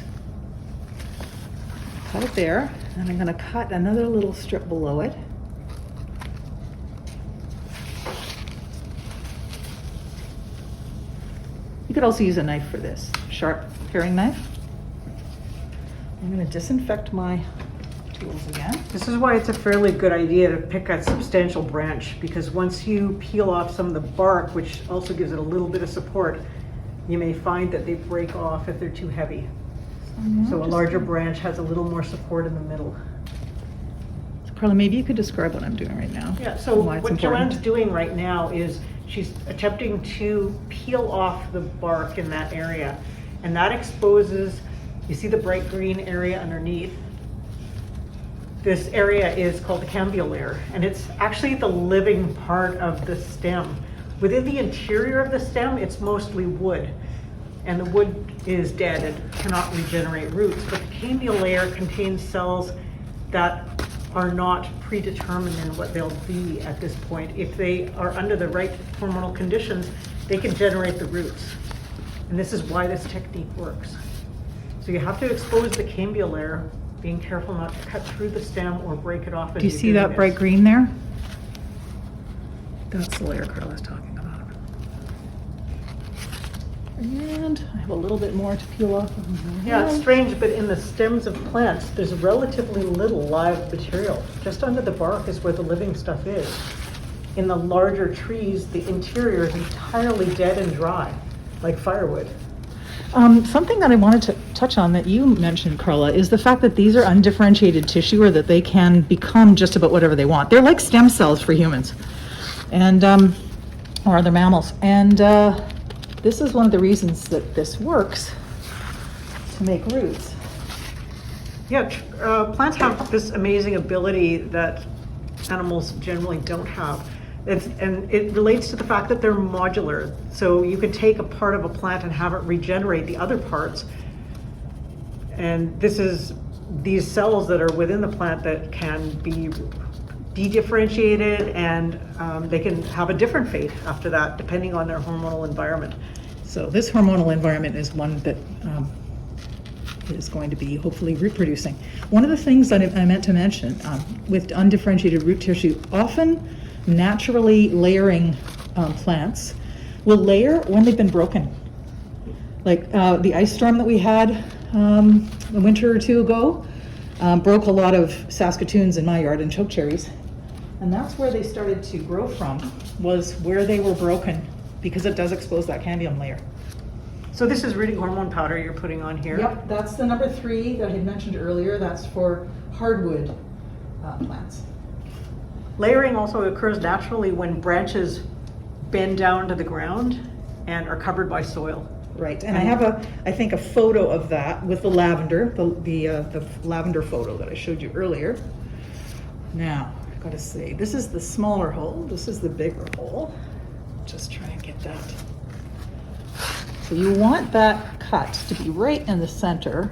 Cut it there, and I'm going to cut another little strip below it. You could also use a knife for this, sharp paring knife. I'm going to disinfect my tools again. This is why it's a fairly good idea to pick a substantial branch, because once you peel off some of the bark, which also gives it a little bit of support, you may find that they break off if they're too heavy. So a larger branch has a little more support in the middle. So Carla, maybe you could describe what I'm doing right now. Yeah, so what Joanne's doing right now is she's attempting to peel off the bark in that area, and that exposes, you see the bright green area underneath? This area is called the cambial layer, and it's actually the living part of the stem. Within the interior of the stem, it's mostly wood, and the wood is dead and cannot regenerate roots, but the cambial layer contains cells that are not predetermined in what they'll be at this point. If they are under the right hormonal conditions, they can generate the roots. And this is why this technique works. So you have to expose the cambial layer, being careful not to cut through the stem or break it off. Do you see that bright green there? That's the layer Carla's talking about. And I have a little bit more to peel off. Yeah, it's strange, but in the stems of plants, there's relatively little live material. Just under the bark is where the living stuff is. In the larger trees, the interior is entirely dead and dry, like firewood. Something that I wanted to touch on that you mentioned, Carla, is the fact that these are undifferentiated tissue, or that they can become just about whatever they want. They're like stem cells for humans, and or other mammals. And this is one of the reasons that this works, to make roots. Yeah, plants have this amazing ability that animals generally don't have. And it relates to the fact that they're modular. So you can take a part of a plant and have it regenerate the other parts. And this is these cells that are within the plant that can be de-differentiated, and they can have a different fate after that, depending on their hormonal environment. So this hormonal environment is one that is going to be hopefully reproducing. One of the things that I meant to mention with undifferentiated root tissue, often naturally layering plants will layer when they've been broken. Like the ice storm that we had a winter or two ago broke a lot of Saskatoons in my yard and chokecherries. And that's where they started to grow from, was where they were broken, because it does expose that cambium layer. So this is rooting hormone powder you're putting on here? Yep, that's the number 3 that I had mentioned earlier. That's for hardwood plants. Layering also occurs naturally when branches bend down to the ground and are covered by soil. Right, and I have I think a photo of that with the lavender, the lavender photo that I showed you earlier. Now, I've got to say, this is the smaller hole, this is the bigger hole. Just try and get that. So you want that cut to be right in the center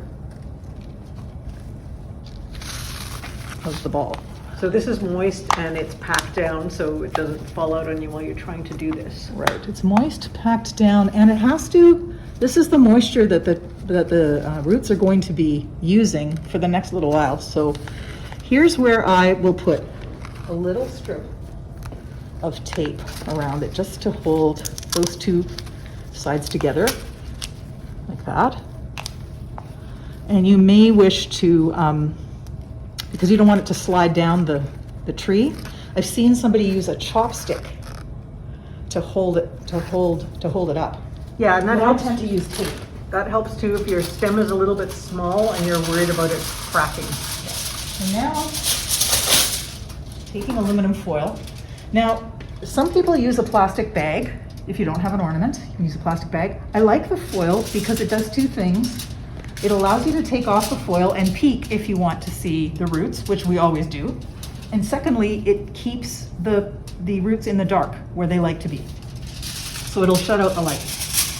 of the ball. So this is moist and it's packed down so it doesn't fall out on you while you're trying to do this. Right, it's moist, packed down, and it has to, this is the moisture that the roots are going to be using for the next little while. So here's where I will put a little strip of tape around it just to hold those two sides together, like that. And you may wish to, because you don't want it to slide down the tree, I've seen somebody use a chopstick to hold it up. Yeah, and that helps. I tend to use tape. That helps too if your stem is a little bit small and you're worried about it cracking. And now, taking aluminum foil. Now, some people use a plastic bag. If you don't have an ornament, you can use a plastic bag. I like the foil because it does 2 things. It allows you to take off the foil and peek if you want to see the roots, which we always do. And secondly, it keeps the roots in the dark where they like to be. So it'll shut out the light.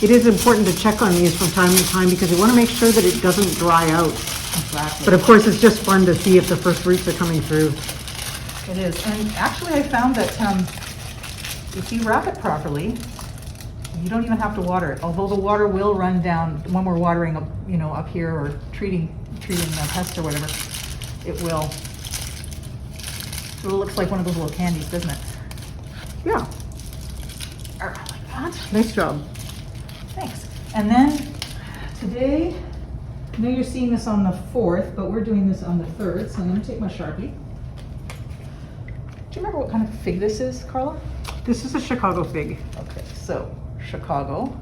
It is important to check on these from time to time because you want to make sure that it doesn't dry out. Exactly. But of course, it's just fun to see if the first roots are coming through. It is. And actually, I found that if you wrap it properly, you don't even have to water it. Although the water will run down when we're watering up, up here or treating pests or whatever, it will. So it looks like one of those little candies, doesn't it? Yeah. Like that. Nice job. Thanks. And then today, I know you're seeing this on the 4th, but we're doing this on the 3rd. So I'm going to take my Sharpie. Do you remember what kind of fig this is, Carla? This is a Chicago fig. Okay, so Chicago.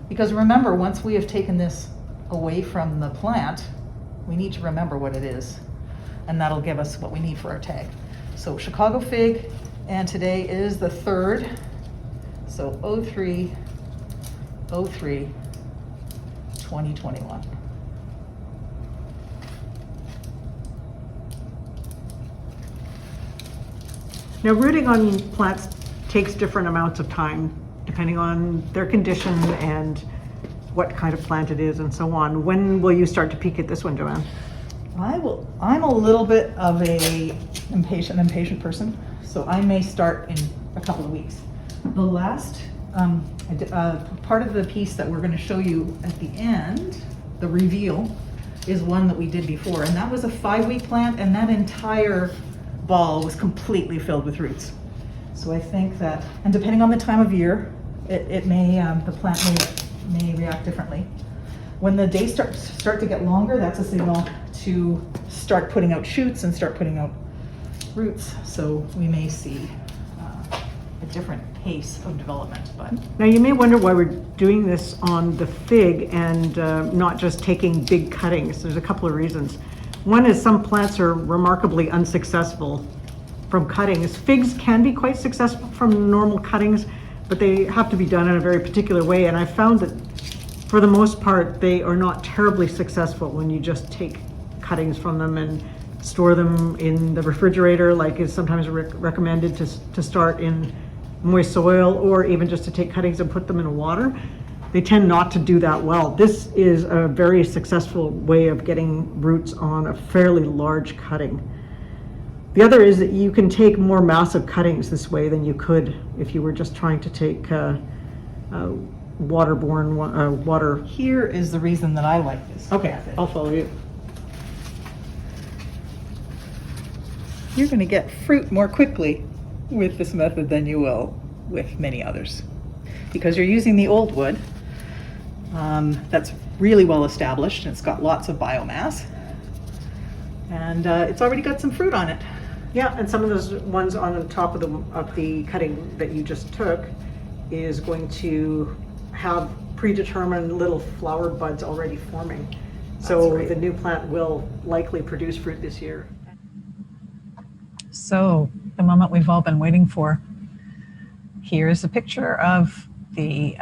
Because remember, once we have taken this away from the plant, we need to remember what it is. And that'll give us what we need for our tag. So Chicago fig, and today is the 3rd. So 03/03/2021. Now, rooting on plants takes different amounts of time depending on their condition and what kind of plant it is and so on. When will you start to peek at this one, Joanne? I'm a little bit of a impatient person, so I may start in a couple of weeks. The last part of the piece that we're going to show you at the end, the reveal, is one that we did before, and that was a 5-week plant, and that entire ball was completely filled with roots. So I think that, and depending on the time of year, it may the plant may react differently. When the days start to get longer, that's a signal to start putting out shoots and start putting out roots. So we may see a different pace of development. But now you may wonder why we're doing this on the fig and not just taking big cuttings. There's a couple of reasons. One is some plants are remarkably unsuccessful from cuttings. Figs can be quite successful from normal cuttings, but they have to be done in a very particular way. And I found that for the most part, they are not terribly successful when you just take cuttings from them and store them in the refrigerator, like is sometimes recommended to start in moist soil, or even just to take cuttings and put them in water. They tend not to do that well. This is a very successful way of getting roots on a fairly large cutting. The other is that you can take more massive cuttings this way than you could if you were just trying to take waterborne water. Here is the reason that I like this. Okay, method. I'll follow you. You're going to get fruit more quickly with this method than you will with many others, because you're using the old wood that's really well established and it's got lots of biomass, and it's already got some fruit on it. Yeah, and some of those ones on the top of the cutting that you just took is going to have predetermined little flower buds already forming. So the new plant will likely produce fruit this year. So the moment we've all been waiting for. Here's a picture of the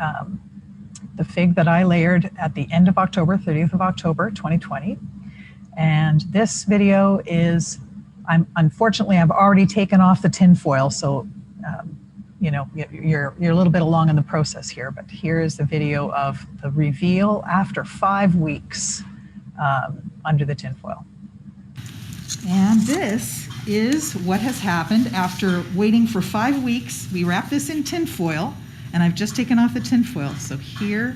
fig that I layered at the end of October, 30th of October, 2020. And this video is, unfortunately, I've already taken off the tin foil. So, you know, you're a little bit along in the process here, but here is the video of the reveal after 5 weeks under the tin foil. And this is what has happened after waiting for 5 weeks. We wrap this in tin foil, and I've just taken off the tin foil. So here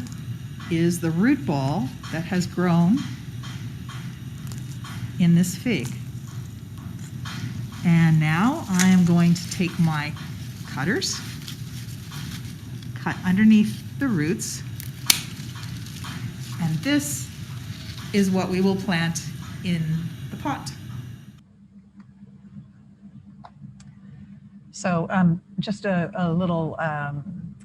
is the root ball that has grown in this fig. And now I am going to take my cutters, cut underneath the roots, and this is what we will plant in the pot. So just a little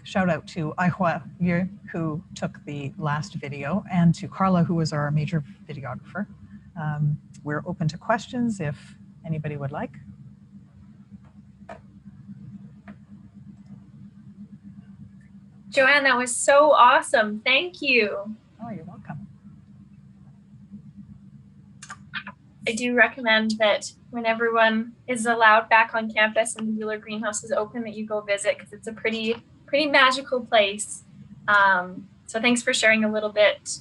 shout out to Aihua Yu, who took the last video, and to Carla, who was our major videographer. We're open to questions if anybody would like. Joanne, that was so awesome. Thank you. Oh, you're welcome. I do recommend that when everyone is allowed back on campus and the Wheeler Greenhouse is open, that you go visit, because it's a pretty magical place. So thanks for sharing a little bit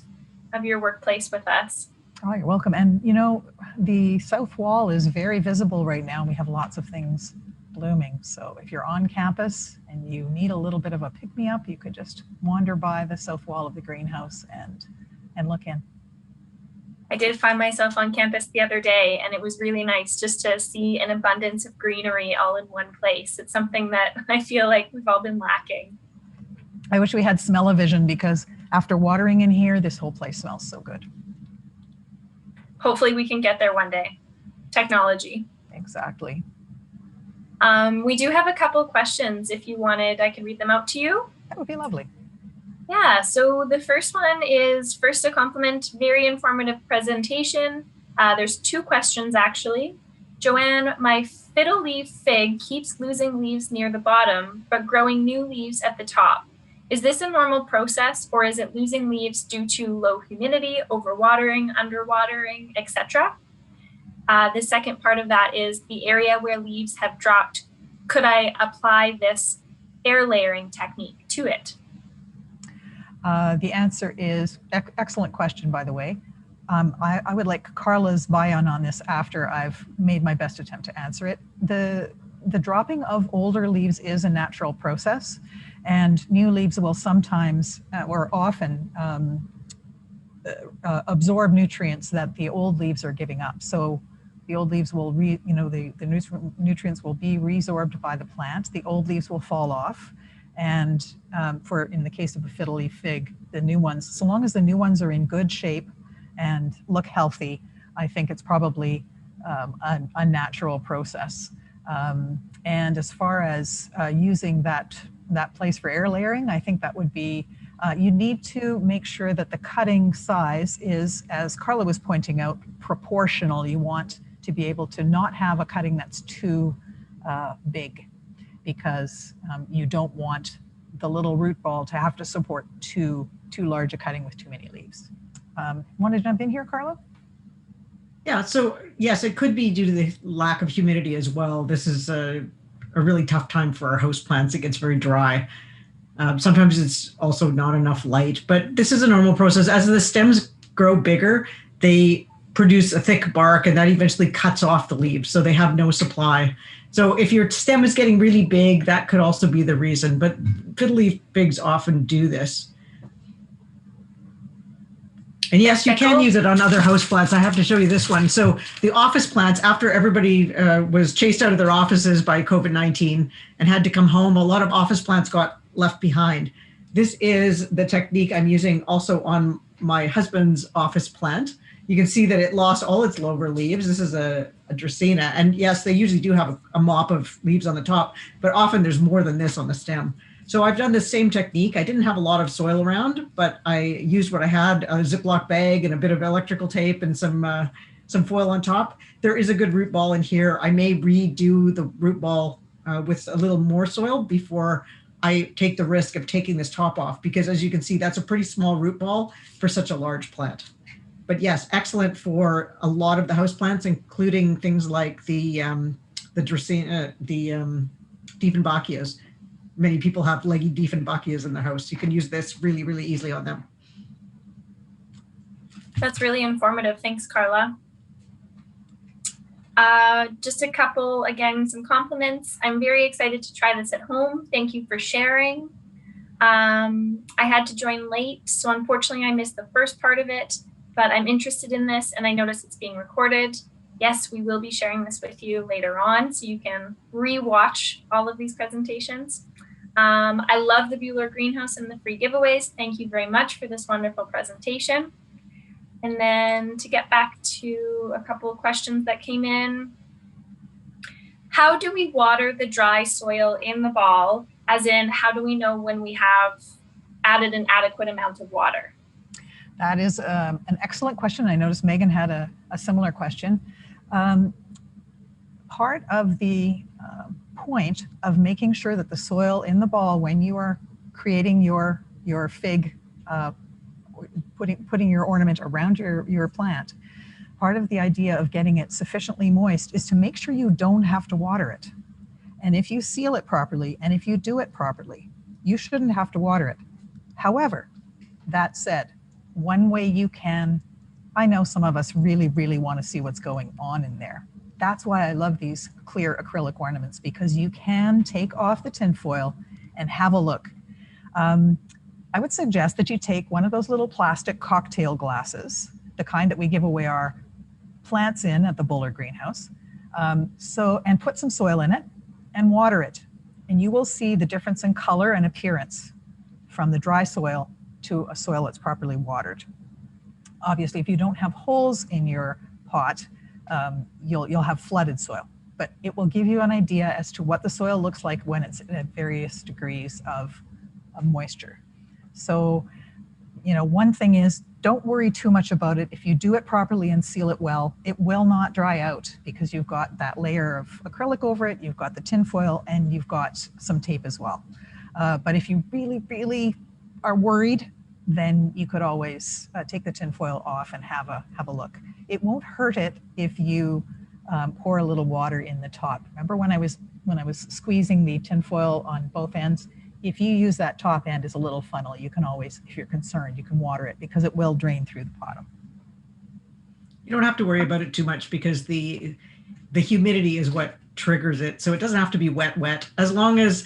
of your workplace with us. Oh, you're welcome. And you know, the south wall is very visible right now. We have lots of things blooming. So if you're on campus and you need a little bit of a pick-me-up, you could just wander by the south wall of the greenhouse and look in. I did find myself on campus the other day, and it was really nice just to see an abundance of greenery all in one place. It's something that I feel like we've all been lacking. I wish we had smell-o-vision, because after watering in here, this whole place smells so good. Hopefully we can get there one day. Technology. Exactly. We do have a couple questions. If you wanted, I could read them out to you. That would be lovely. Yeah, so the first one is first a compliment, very informative presentation. There's 2 questions actually. Joanne, my fiddle leaf fig keeps losing leaves near the bottom, but growing new leaves at the top. Is this a normal process, or is it losing leaves due to low humidity, overwatering, underwatering, etc.? The second part of that is the area where leaves have dropped. Could I apply this air layering technique to it? The answer is, excellent question, by the way. I would like Carla's buy-in on this after I've made my best attempt to answer it. The dropping of older leaves is a natural process, and new leaves will sometimes or often absorb nutrients that the old leaves are giving up. So the old leaves will, the nutrients will be resorbed by the plant. The old leaves will fall off. And in the case of a fiddle leaf fig, the new ones, so long as the new ones are in good shape and look healthy, I think it's probably a natural process. And as far as using that place for air layering, I think that would be, you need to make sure that the cutting size is, as Carla was pointing out, proportional. You want to be able to not have a cutting that's too big, because you don't want the little root ball to have to support too large a cutting with too many leaves. Want to jump in here, Carla? Yeah, so yes, it could be due to the lack of humidity as well. This is a really tough time for our house plants. It gets very dry. Sometimes it's also not enough light, but this is a normal process. As the stems grow bigger, they produce a thick bark, and that eventually cuts off the leaves, so they have no supply. So if your stem is getting really big, that could also be the reason, but fiddle leaf figs often do this. And yes, you can use it on other house plants. I have to show you this one. So the office plants, after everybody was chased out of their offices by COVID-19 and had to come home, a lot of office plants got left behind. This is the technique I'm using also on my husband's office plant. You can see that it lost all its lower leaves. This is a Dracaena. And yes, they usually do have a mop of leaves on the top, but often there's more than this on the stem. So I've done the same technique. I didn't have a lot of soil around, but I used what I had, a Ziploc bag and a bit of electrical tape and some foil on top. There is a good root ball in here. I may redo the root ball with a little more soil before I take the risk of taking this top off, because as you can see, that's a pretty small root ball for such a large plant. But yes, excellent for a lot of the house plants, including things like the Dracaena, the Dieffenbachias. Many people have leggy Dieffenbachias in their house. You can use this really, really easily on them. That's really informative. Thanks, Carla. Just a couple, again, some compliments. I'm very excited to try this at home. Thank you for sharing. I had to join late, so unfortunately I missed the first part of it, but I'm interested in this and I notice it's being recorded. Yes, we will be sharing this with you later on, so you can re-watch all of these presentations. I love the Buehler Greenhouse and the free giveaways. Thank you very much for this wonderful presentation. And then to get back to a couple of questions that came in. How do we water the dry soil in the ball? As in, how do we know when we have added an adequate amount of water? That is an excellent question. I noticed Megan had a similar question. Part of the point of making sure that the soil in the ball, when you are creating your fig, putting your ornament around your plant, part of the idea of getting it sufficiently moist is to make sure you don't have to water it. And if you seal it properly, and if you do it properly, you shouldn't have to water it. However, that said, one way you can, I know some of us really, really want to see what's going on in there. That's why I love these clear acrylic ornaments, because you can take off the tinfoil and have a look. I would suggest that you take one of those little plastic cocktail glasses, the kind that we give away our plants in at the Buehler Greenhouse, and put some soil in it and water it. And you will see the difference in color and appearance from the dry soil to a soil that's properly watered. Obviously, if you don't have holes in your pot, you'll have flooded soil, but it will give you an idea as to what the soil looks like when it's at various degrees of moisture. So, one thing is, don't worry too much about it. If you do it properly and seal it well, it will not dry out because you've got that layer of acrylic over it, you've got the tinfoil, and you've got some tape as well. But if you really, really are worried, then you could always take the tinfoil off and have a look. It won't hurt it if you pour a little water in the top. Remember when I was squeezing the tinfoil on both ends? If you use that top end as a little funnel, you can always, if you're concerned, you can water it because it will drain through the bottom. You don't have to worry about it too much because the humidity is what triggers it. So it doesn't have to be wet. As long as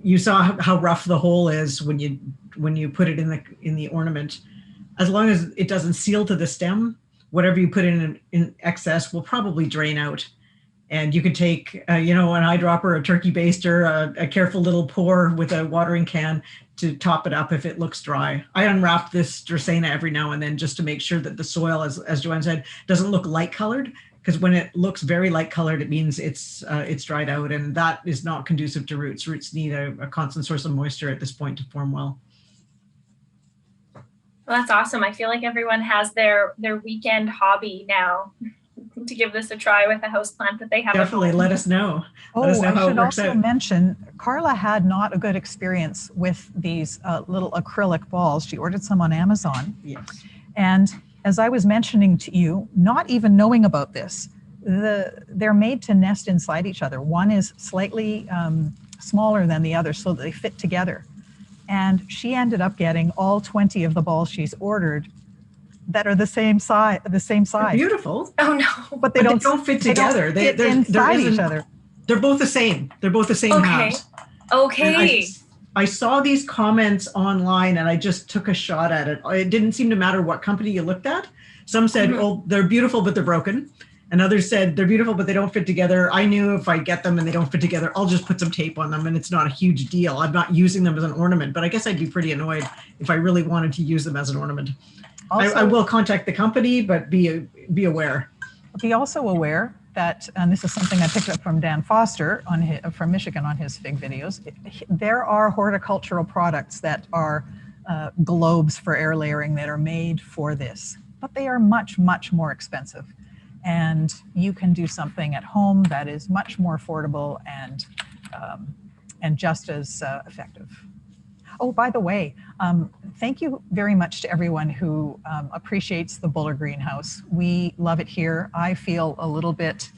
you saw how rough the hole is when you put it in the ornament, as long as it doesn't seal to the stem, whatever you put in excess will probably drain out. And you could take, an eyedropper, a turkey baster, a careful little pour with a watering can to top it up if it looks dry. I unwrap this Dracaena every now and then just to make sure that the soil, as Joanne said, doesn't look light colored, because when it looks very light colored, it means it's dried out, and that is not conducive to roots. Roots need a constant source of moisture at this point to form well. Well, that's awesome. I feel like everyone has their weekend hobby now to give this a try with a houseplant that they have. Definitely let us know. I should also mention, Carla had not a good experience with these little acrylic balls. She ordered some on Amazon. Yes. And as I was mentioning to you, not even knowing about this, they're made to nest inside each other. One is slightly smaller than the other so that they fit together. And she ended up getting all 20 of the balls she's ordered that are the same size. They're beautiful. Oh no! But they don't fit together. They don't fit inside each other. They're both the same. They're both the same house. Okay. I saw these comments online and I just took a shot at it. It didn't seem to matter what company you looked at. Some said, oh, they're beautiful, but they're broken. And others said, they're beautiful, but they don't fit together. I knew if I get them and they don't fit together, I'll just put some tape on them and it's not a huge deal. I'm not using them as an ornament, but I guess I'd be pretty annoyed if I really wanted to use them as an ornament. I will contact the company, but be aware. Be also aware that, and this is something I picked up from Dan Foster from Michigan on his FIG videos, there are horticultural products that are globes for air layering that are made for this, but they are much, much more expensive. And you can do something at home that is much more affordable and just as effective. Oh, by the way, thank you very much to everyone who appreciates the Buller Greenhouse. We love it here. I feel a little bit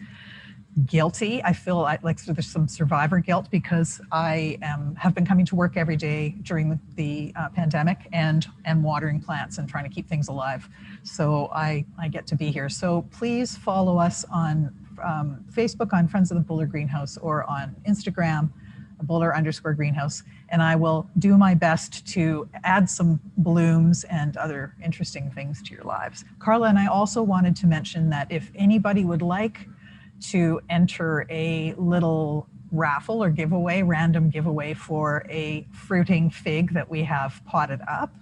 guilty. I feel like there's some survivor guilt because I have been coming to work every day during the pandemic and watering plants and trying to keep things alive. So I get to be here. So please follow us on Facebook on Friends of the Buller Greenhouse or on Instagram, Buller_Greenhouse, and I will do my best to add some blooms and other interesting things to your lives. Carla and I also wanted to mention that if anybody would like to enter a little raffle or giveaway, random giveaway for a fruiting fig that we have potted up,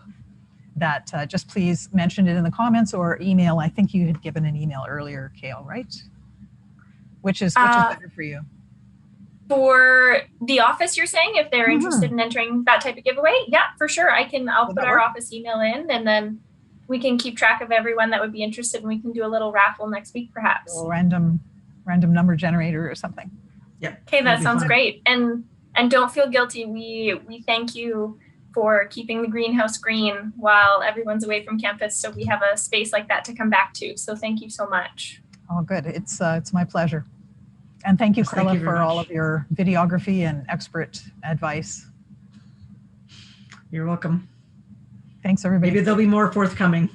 that just please mention it in the comments or email. I think you had given an email earlier, Kale, right? Which is better for you? For the office, you're saying, if they're interested in entering that type of giveaway? Yeah, for sure. I'll put our office email in, and then we can keep track of everyone that would be interested, and we can do a little raffle next week, perhaps. A random number generator or something. Yeah. Okay, that sounds great. And don't feel guilty. We thank you for keeping the greenhouse green while everyone's away from campus, so we have a space like that to come back to. So thank you so much. Oh, good. It's my pleasure. And thank you, Carla, for all of your videography and expert advice. You're welcome. Thanks, everybody. Maybe there'll be more forthcoming.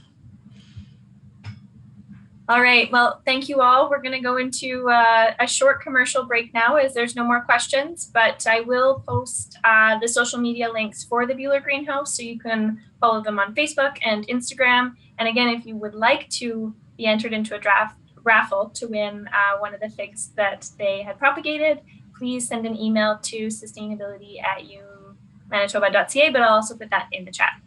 All right. Well, thank you all. We're going to go into a short commercial break now as there's no more questions, but I will post the social media links for the Buller Greenhouse so you can follow them on Facebook and Instagram. And again, if you would like to be entered into a raffle to win one of the figs that they had propagated, please send an email to sustainability@umanitoba.ca, but I'll also put that in the chat.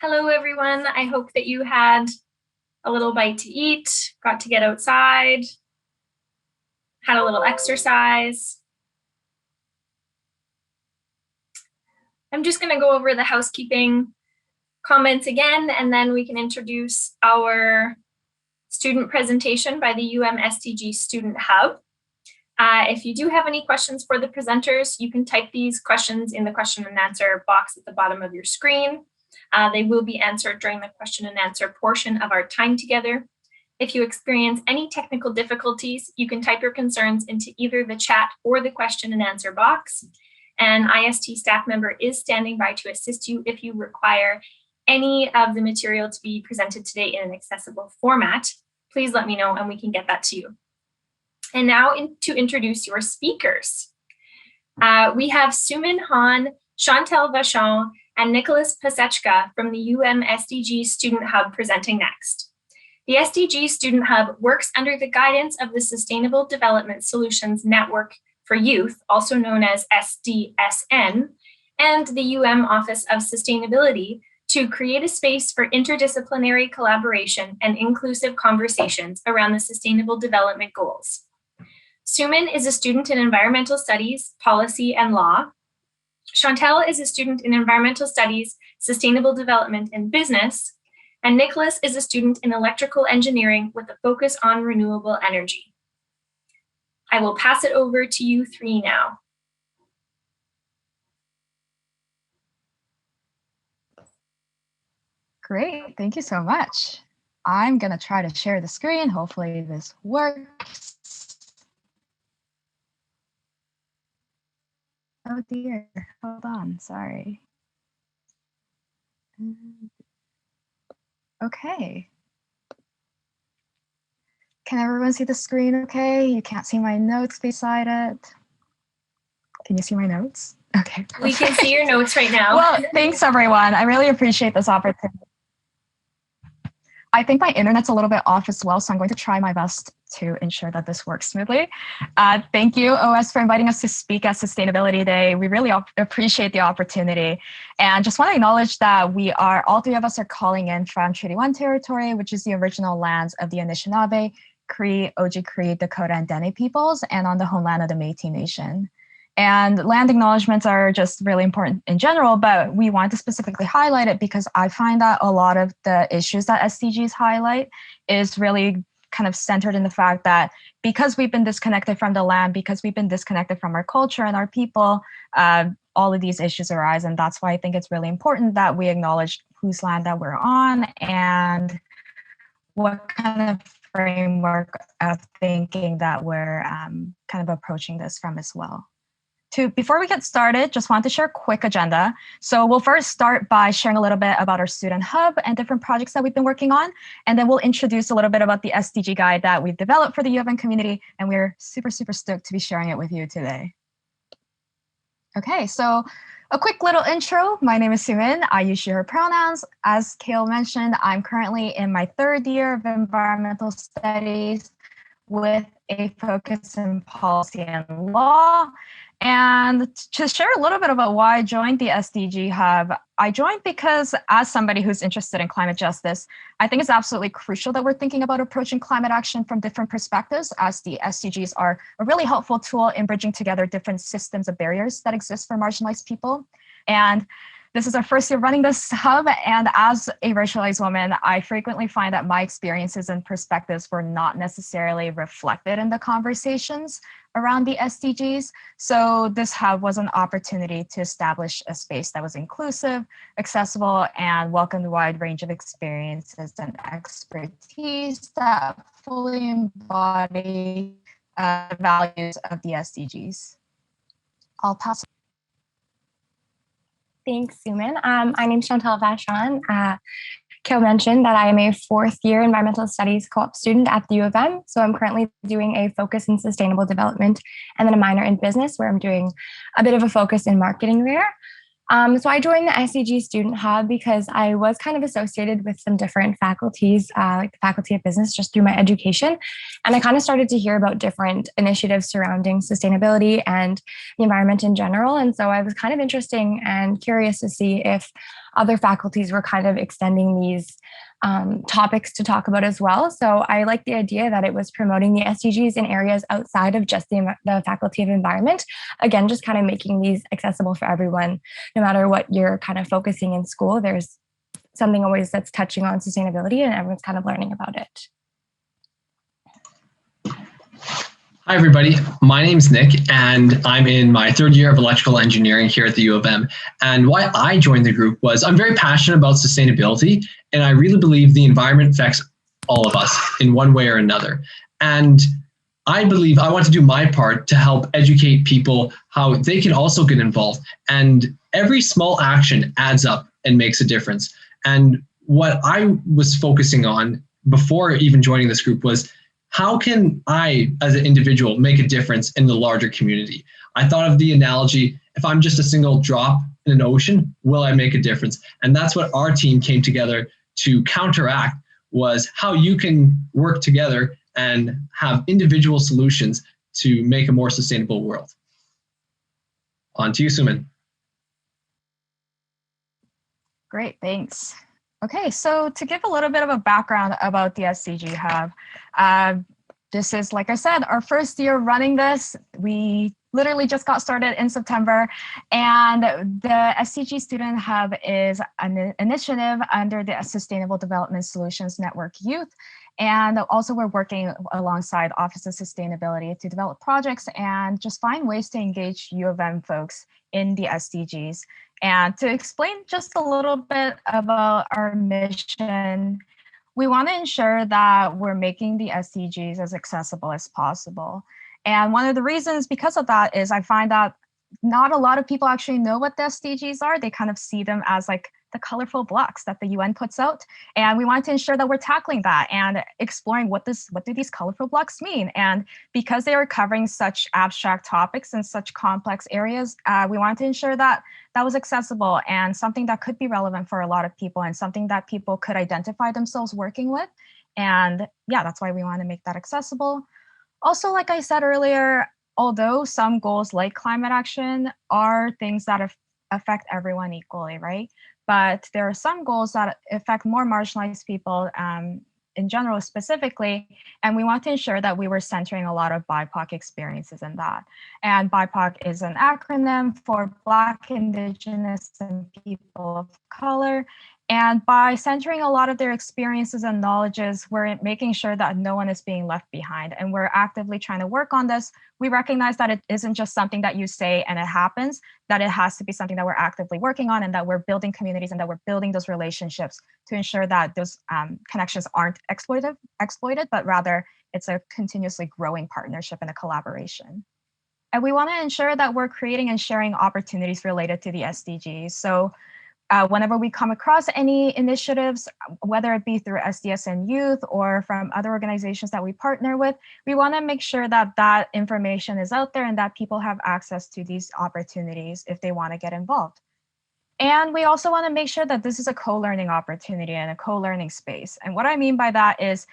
Hello, everyone. I hope that you had a little bite to eat, got to get outside, had a little exercise. I'm just going to go over the housekeeping comments again, and then we can introduce our student presentation by the SDG Student Hub. If you do have any questions for the presenters, you can type these questions in the question and answer box at the bottom of your screen. They will be answered during the question and answer portion of our time together. If you experience any technical difficulties, you can type your concerns into either the chat or the question and answer box. An IST staff member is standing by to assist you if you require any of the material to be presented today in an accessible format. Please let me know and we can get that to you. And now to introduce your speakers. We have Sumin Han, Chantal Vachon, and Nicholas Pasechka from the SDG Student Hub presenting next. The SDG Student Hub works under the guidance of the Sustainable Development Solutions Network for Youth, also known as SDSN, and the Office of Sustainability to create a space for interdisciplinary collaboration and inclusive conversations around the Sustainable Development Goals. Sumin is a student in Environmental Studies, Policy, and Law. Chantal is a student in Environmental Studies, Sustainable Development, and Business. And Nicholas is a student in Electrical Engineering with a focus on renewable energy. I will pass it over to you three now. Great, thank you so much. I'm gonna try to share the screen. Hopefully this works. Oh dear, hold on, sorry. Okay. Can everyone see the screen okay? You can't see my notes beside it. Can you see my notes? Okay. Perfect. We can see your notes right now. Well, thanks everyone. I really appreciate this opportunity. I think my internet's a little bit off as well, so I'm going to try my best to ensure that this works smoothly. Thank you, OS, for inviting us to speak at Sustainability Day. We really appreciate the opportunity. And just want to acknowledge that all three of us are calling in from Treaty 1 territory, which is the original lands of the Anishinaabe, Cree, Oji-Cree, Dakota, and Dene peoples, and on the homeland of the Métis Nation. And land acknowledgements are just really important in general, but we want to specifically highlight it because I find that a lot of the issues that SDGs highlight is really kind of centered in the fact that because we've been disconnected from the land, because we've been disconnected from our culture and our people, all of these issues arise. And that's why I think it's really important that we acknowledge whose land that we're on and what kind of framework of thinking that we're kind of approaching this from as well. Before we get started, just want to share a quick agenda. So we'll first start by sharing a little bit about our student hub and different projects that we've been working on. And then we'll introduce a little bit about the SDG guide that we've developed for the U of M community. And we're super, super stoked to be sharing it with you today. Okay, so a quick little intro. My name is Sumin. I use she, her pronouns. As Kale mentioned, I'm currently in my 3rd year of environmental studies with a focus in policy and law. And to share a little bit about why I joined the SDG Hub, I joined because as somebody who's interested in climate justice, I think it's absolutely crucial that we're thinking about approaching climate action from different perspectives, as the SDGs are a really helpful tool in bridging together different systems of barriers that exist for marginalized people. And this is our 1st year running this hub, and as a racialized woman, I frequently find that my experiences and perspectives were not necessarily reflected in the conversations around the SDGs. So this hub was an opportunity to establish a space that was inclusive, accessible, and welcomed a wide range of experiences and expertise that fully embody the values of the SDGs. I'll pass. Thanks, Suman. My name is Chantal Vachon. Kale mentioned that I am a 4th year environmental studies co-op student at the U of M. So I'm currently doing a focus in sustainable development and then a minor in business where I'm doing a bit of a focus in marketing there. So I joined the SDG Student Hub because I was kind of associated with some different faculties, like the Faculty of Business, just through my education. And I kind of started to hear about different initiatives surrounding sustainability and the environment in general. And so I was kind of interested and curious to see if other faculties were kind of extending these topics to talk about as well. So I like the idea that it was promoting the SDGs in areas outside of just the Faculty of Environment. Again, just kind of making these accessible for everyone, no matter what you're kind of focusing in school. There's something always that's touching on sustainability and everyone's kind of learning about it. Hi, everybody. My name's Nick, and I'm in my 3rd year of electrical engineering here at the U of M. And why I joined the group was I'm very passionate about sustainability, and I really believe the environment affects all of us in one way or another. And I believe I want to do my part to help educate people how they can also get involved. And every small action adds up and makes a difference. And what I was focusing on before even joining this group was, how can I, as an individual, make a difference in the larger community? I thought of the analogy, if I'm just a single drop in an ocean, will I make a difference? And that's what our team came together to counteract, was how you can work together and have individual solutions to make a more sustainable world. On to you, Suman. Great, thanks. Okay, so to give a little bit of a background about the SDG Hub, this is, like I said, our 1st year running this. We literally just got started in September, and the SDG Student Hub is an initiative under the Sustainable Development Solutions Network Youth. And also we're working alongside Office of Sustainability to develop projects and just find ways to engage U of M folks in the SDGs. And to explain just a little bit about our mission, we want to ensure that we're making the SDGs as accessible as possible. And one of the reasons because of that is I find that not a lot of people actually know what the SDGs are. They kind of see them as like the colorful blocks that the UN puts out. And we wanted to ensure that we're tackling that and exploring what do these colorful blocks mean? And because they are covering such abstract topics and such complex areas, we wanted to ensure that that was accessible and something that could be relevant for a lot of people and something that people could identify themselves working with. And yeah, that's why we want to make that accessible. Also, like I said earlier, although some goals like climate action are things that affect everyone equally, right? But there are some goals that affect more marginalized people in general specifically, and we want to ensure that we were centering a lot of BIPOC experiences in that. And BIPOC is an acronym for Black, Indigenous, and People of Color. And by centering a lot of their experiences and knowledges, we're making sure that no one is being left behind. And we're actively trying to work on this. We recognize that it isn't just something that you say and it happens, that it has to be something that we're actively working on and that we're building communities and that we're building those relationships to ensure that those connections aren't exploited, but rather it's a continuously growing partnership and a collaboration. And we want to ensure that we're creating and sharing opportunities related to the SDGs. So whenever we come across any initiatives, whether it be through SDSN Youth or from other organizations that we partner with, we want to make sure that that information is out there and that people have access to these opportunities if they want to get involved. And we also want to make sure that this is a co-learning opportunity and a co-learning space. And what I mean by that is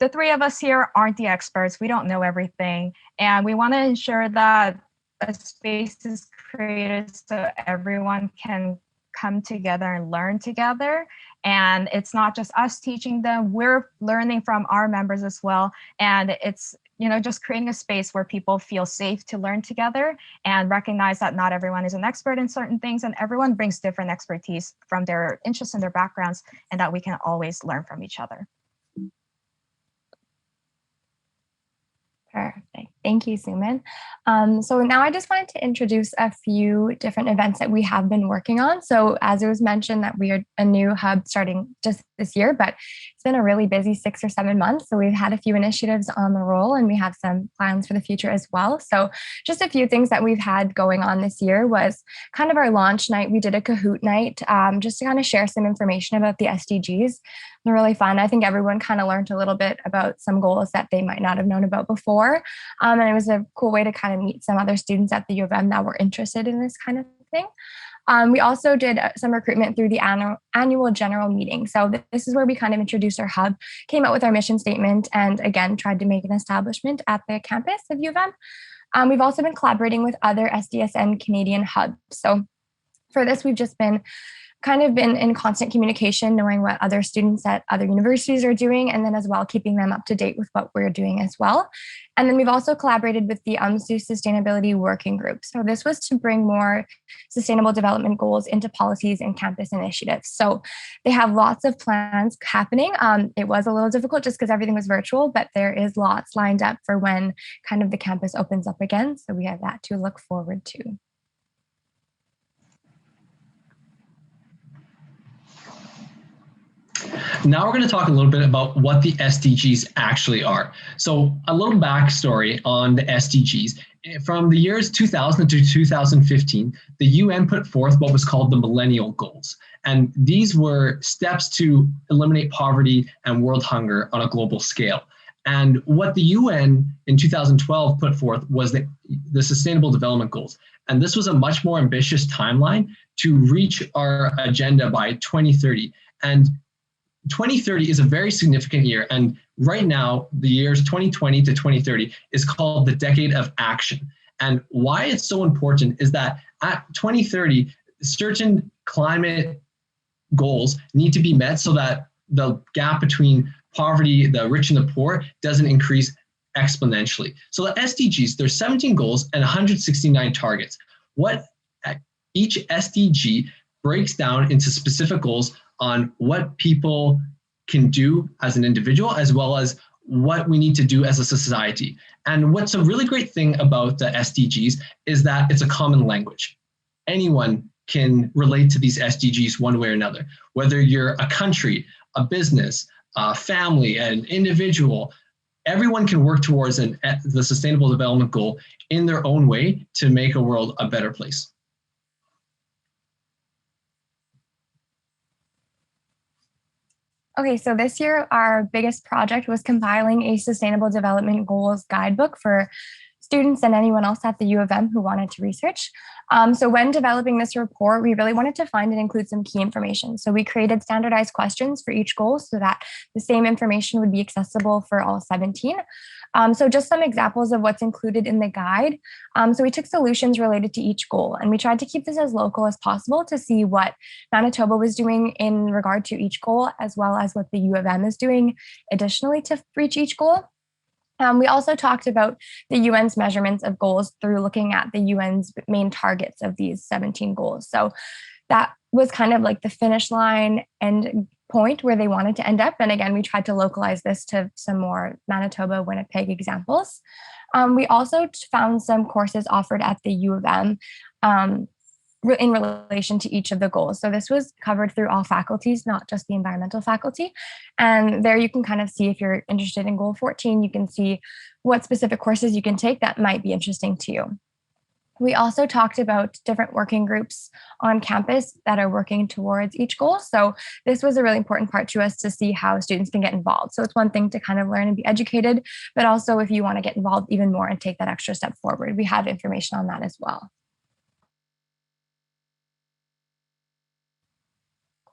the three of us here aren't the experts. We don't know everything. And we want to ensure that a space is created so everyone can come together and learn together. And it's not just us teaching them, we're learning from our members as well. And it's, just creating a space where people feel safe to learn together and recognize that not everyone is an expert in certain things and everyone brings different expertise from their interests and their backgrounds, and that we can always learn from each other. Perfect. Thank you, Suman. So now I just wanted to introduce a few different events that we have been working on. So as it was mentioned that we are a new hub starting just this year, but it's been a really busy 6 or 7 months. So we've had a few initiatives on the roll and we have some plans for the future as well. So just a few things that we've had going on this year was kind of our launch night. We did a Kahoot night just to kind of share some information about the SDGs. They're really fun. I think everyone kind of learned a little bit about some goals that they might not have known about before. And it was a cool way to kind of meet some other students at the U of M that were interested in this kind of thing. We also did some recruitment through the annual general meeting. So this is where we kind of introduced our hub, came out with our mission statement, and again, tried to make an establishment at the campus of U of M. We've also been collaborating with other SDSN Canadian hubs. So for this, we've just been in constant communication, knowing what other students at other universities are doing, and then as well keeping them up to date with what we're doing as well. And then we've also collaborated with the Sustainability Working Group. So this was to bring more sustainable development goals into policies and campus initiatives. So they have lots of plans happening. It was a little difficult just because everything was virtual, but there is lots lined up for when kind of the campus opens up again. So we have that to look forward to. Now we're going to talk a little bit about what the SDGs actually are. So a little backstory on the SDGs. From the years 2000 to 2015, the UN put forth what was called the Millennial Goals. And these were steps to eliminate poverty and world hunger on a global scale. And what the UN in 2012 put forth was the Sustainable Development Goals. And this was a much more ambitious timeline to reach our agenda by 2030. And 2030 is a very significant year. And right now, the years 2020 to 2030 is called the Decade of Action. And why it's so important is that at 2030, certain climate goals need to be met so that the gap between poverty, the rich and the poor, doesn't increase exponentially. So the SDGs, there's 17 goals and 169 targets. What each SDG breaks down into specific goals on what people can do as an individual, as well as what we need to do as a society. And what's a really great thing about the SDGs is that it's a common language. Anyone can relate to these SDGs one way or another, whether you're a country, a business, a family, an individual. everyone can work towards the Sustainable Development Goal in their own way to make a world a better place. Okay, so this year our biggest project was compiling a Sustainable Development Goals guidebook for students and anyone else at the U of M who wanted to research. So when developing this report, we really wanted to find and include some key information. So we created standardized questions for each goal so that the same information would be accessible for all 17. So just some examples of what's included in the guide. So we took solutions related to each goal, and we tried to keep this as local as possible to see what Manitoba was doing in regard to each goal, as well as what the U of M is doing additionally to reach each goal. We also talked about the UN's measurements of goals through looking at the UN's main targets of these 17 goals. So that was kind of like the finish line and point where they wanted to end up. And again, we tried to localize this to some more Manitoba, Winnipeg examples. We also found some courses offered at the U of M in relation to each of the goals. So this was covered through all faculties, not just the environmental faculty. And there you can kind of see, if you're interested in goal 14, you can see what specific courses you can take that might be interesting to you. We also talked about different working groups on campus that are working towards each goal. So this was a really important part to us to see how students can get involved. So it's one thing to kind of learn and be educated, but also if you want to get involved even more and take that extra step forward, we have information on that as well.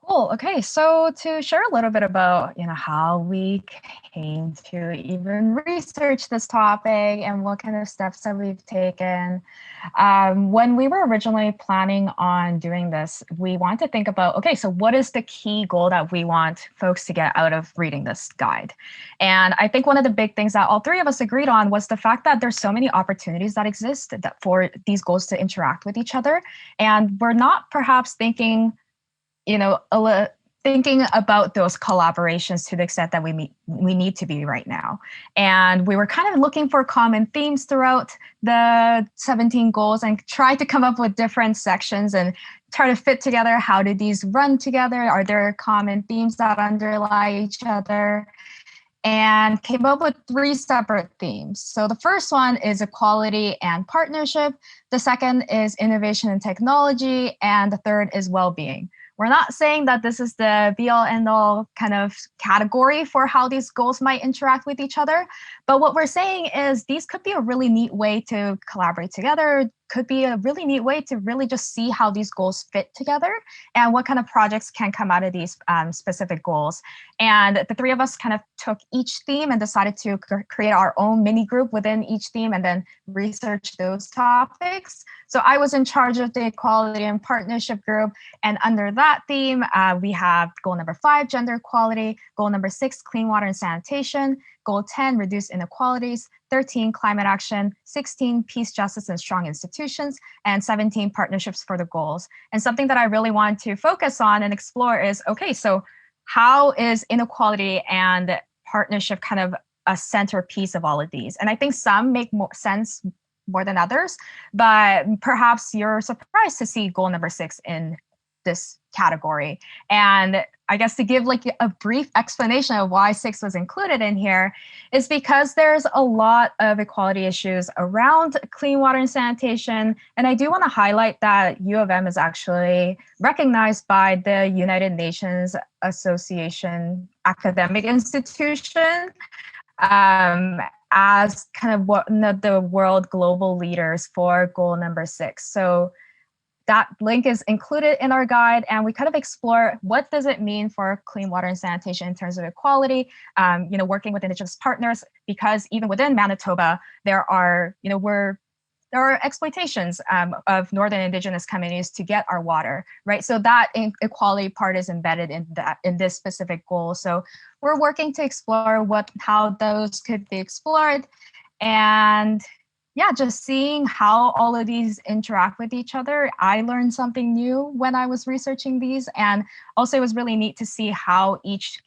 Cool. Okay, so to share a little bit about how we came to even research this topic and what kind of steps that we've taken. When we were originally planning on doing this, we wanted to think about, okay, so what is the key goal that we want folks to get out of reading this guide? And I think one of the big things that all three of us agreed on was the fact that there's so many opportunities that exist for these goals to interact with each other. And we're not perhaps thinking about those collaborations to the extent that we need to be right now. And we were kind of looking for common themes throughout the 17 goals and tried to come up with different sections and try to fit together, how do these run together? Are there common themes that underlie each other? And came up with 3 separate themes. So the first one is equality and partnership. The second is innovation and technology. And the third is well-being. We're not saying that this is the be-all end-all kind of category for how these goals might interact with each other. But what we're saying is these could be a really neat way to collaborate together, could be a really neat way to really just see how these goals fit together and what kind of projects can come out of these specific goals. And the 3 of us kind of took each theme and decided to create our own mini group within each theme and then research those topics. So I was in charge of the equality and partnership group. And under that theme, we have goal number 5, gender equality, goal number 6, clean water and sanitation, goal 10, reduce inequalities, 13, climate action, 16, peace, justice, and strong institutions, and 17, partnerships for the goals. And something that I really want to focus on and explore is, okay, so how is inequality and partnership kind of a centerpiece of all of these? And I think some make more sense more than others, but perhaps you're surprised to see goal number 6 in this category. And I guess to give like a brief explanation of why 6 was included in here is because there's a lot of equality issues around clean water and sanitation. And I do want to highlight that U of M is actually recognized by the United Nations Association Academic Institution as kind of one of the world global leaders for goal number 6. So that link is included in our guide, and we kind of explore what does it mean for clean water and sanitation in terms of equality, working with Indigenous partners, because even within Manitoba, there are exploitations of Northern Indigenous communities to get our water, right? So that equality part is embedded in this specific goal. So we're working to explore how those could be explored, and yeah, just seeing how all of these interact with each other. I learned something new when I was researching these. And also it was really neat to see how each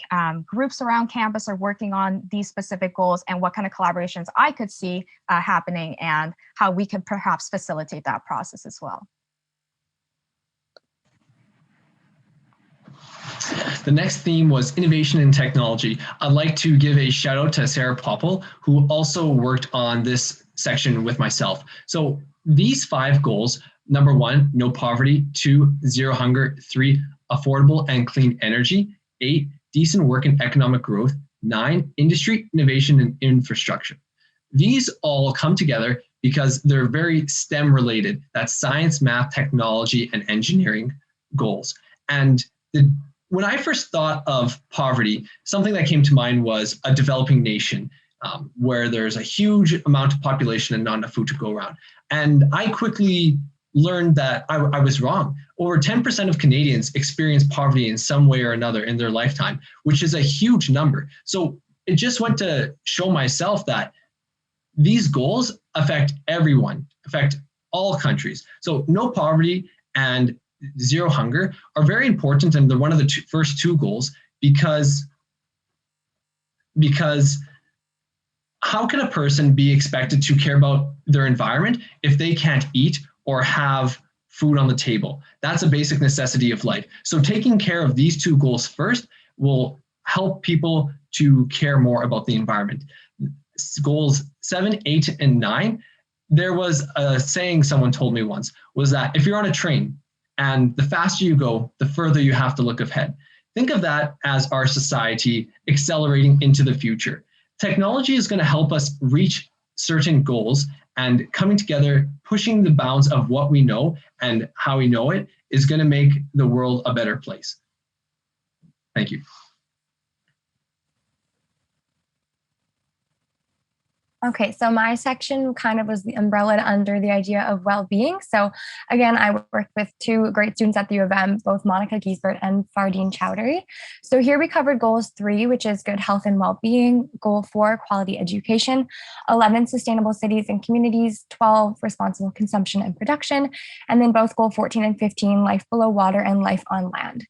groups around campus are working on these specific goals and what kind of collaborations I could see happening and how we could perhaps facilitate that process as well. The next theme was innovation and technology. I'd like to give a shout out to Sarah Popple, who also worked on this section with myself. So these 5 goals, number 1, no poverty; 2, zero hunger; 3, affordable and clean energy; 8, decent work and economic growth; 9, industry, innovation, and infrastructure. These all come together because they're very STEM related. That's science, math, technology, and engineering goals. And when I first thought of poverty, something that came to mind was a developing nation where there's a huge amount of population and not enough food to go around. And I quickly learned that I was wrong. Over 10% of Canadians experience poverty in some way or another in their lifetime, which is a huge number. So it just went to show myself that these goals affect everyone, affect all countries. So no poverty and zero hunger are very important, and they're one of the first 2 goals because how can a person be expected to care about their environment if they can't eat or have food on the table? That's a basic necessity of life. So taking care of these 2 goals first will help people to care more about the environment. Goals 7, 8, and 9, there was a saying someone told me once, was that if you're on a train and the faster you go, the further you have to look ahead. Think of that as our society accelerating into the future. Technology is going to help us reach certain goals, and coming together, pushing the bounds of what we know and how we know it is going to make the world a better place. Thank you. Okay, so my section kind of was the umbrella under the idea of well-being. So again, I worked with 2 great students at the U of M, both Monica Giesbert and Fardeen Chowdhury. So here we covered goals 3, which is good health and well-being; goal 4, quality education; 11, sustainable cities and communities; 12, responsible consumption and production; and then both goal 14 and 15, life below water and life on land.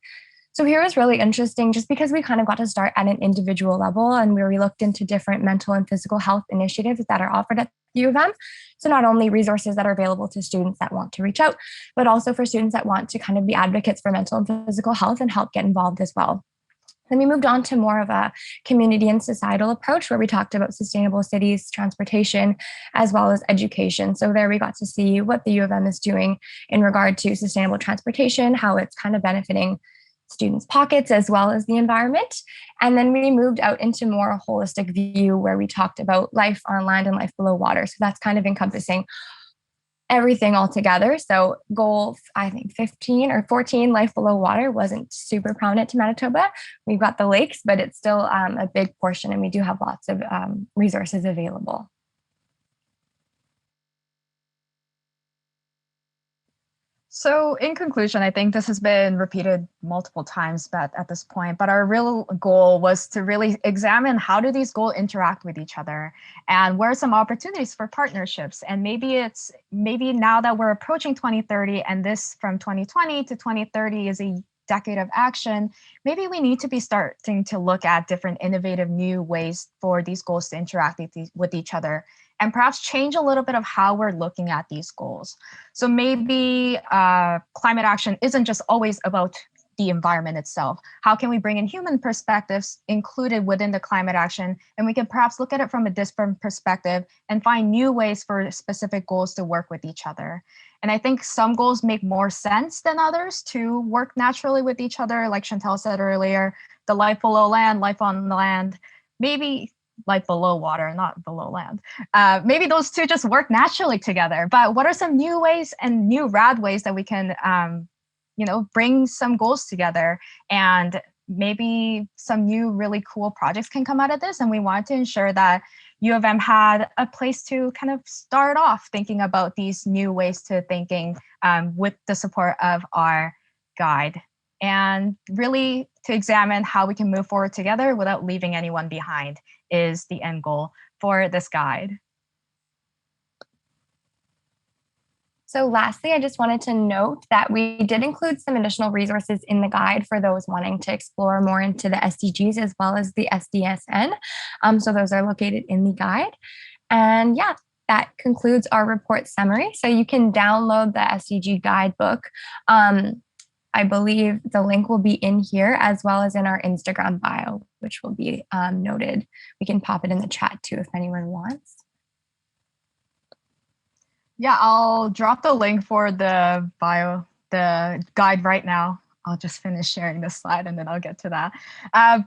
So here was really interesting just because we kind of got to start at an individual level, and where we looked into different mental and physical health initiatives that are offered at the U of M. So not only resources that are available to students that want to reach out, but also for students that want to kind of be advocates for mental and physical health and help get involved as well. Then we moved on to more of a community and societal approach where we talked about sustainable cities, transportation, as well as education. So there we got to see what the U of M is doing in regard to sustainable transportation, how it's kind of benefiting students' pockets as well as the environment. And then we moved out into more a holistic view where we talked about life on land and life below water. So that's kind of encompassing everything all together. So goal, I think 15 or 14, life below water, wasn't super prominent to Manitoba. We've got the lakes, but it's still a big portion, and we do have lots of resources available. So in conclusion, I think this has been repeated multiple times at this point, but our real goal was to really examine how do these goals interact with each other and where are some opportunities for partnerships. And maybe now that we're approaching 2030 and this from 2020 to 2030 is a decade of action, maybe we need to be starting to look at different innovative new ways for these goals to interact with each other, and perhaps change a little bit of how we're looking at these goals. So maybe climate action isn't just always about the environment itself. How can we bring in human perspectives included within the climate action? And we can perhaps look at it from a different perspective and find new ways for specific goals to work with each other. And I think some goals make more sense than others to work naturally with each other. Like Chantal said earlier, the life below land, life on land, maybe life below water, not below land. Maybe those two just work naturally together. But what are some new ways and new rad ways that we can, bring some goals together, and maybe some new really cool projects can come out of this? And we wanted to ensure that U of M had a place to kind of start off thinking about these new ways to thinking with the support of our guide, and really to examine how we can move forward together without leaving anyone behind is the end goal for this guide. So lastly, I just wanted to note that we did include some additional resources in the guide for those wanting to explore more into the SDGs as well as the SDSN. So those are located in the guide. And yeah, that concludes our report summary. So you can download the SDG guidebook I believe the link will be in here as well as in our Instagram bio, which will be noted. We can pop it in the chat too if anyone wants. Yeah, I'll drop the link for the guide right now. I'll just finish sharing this slide and then I'll get to that.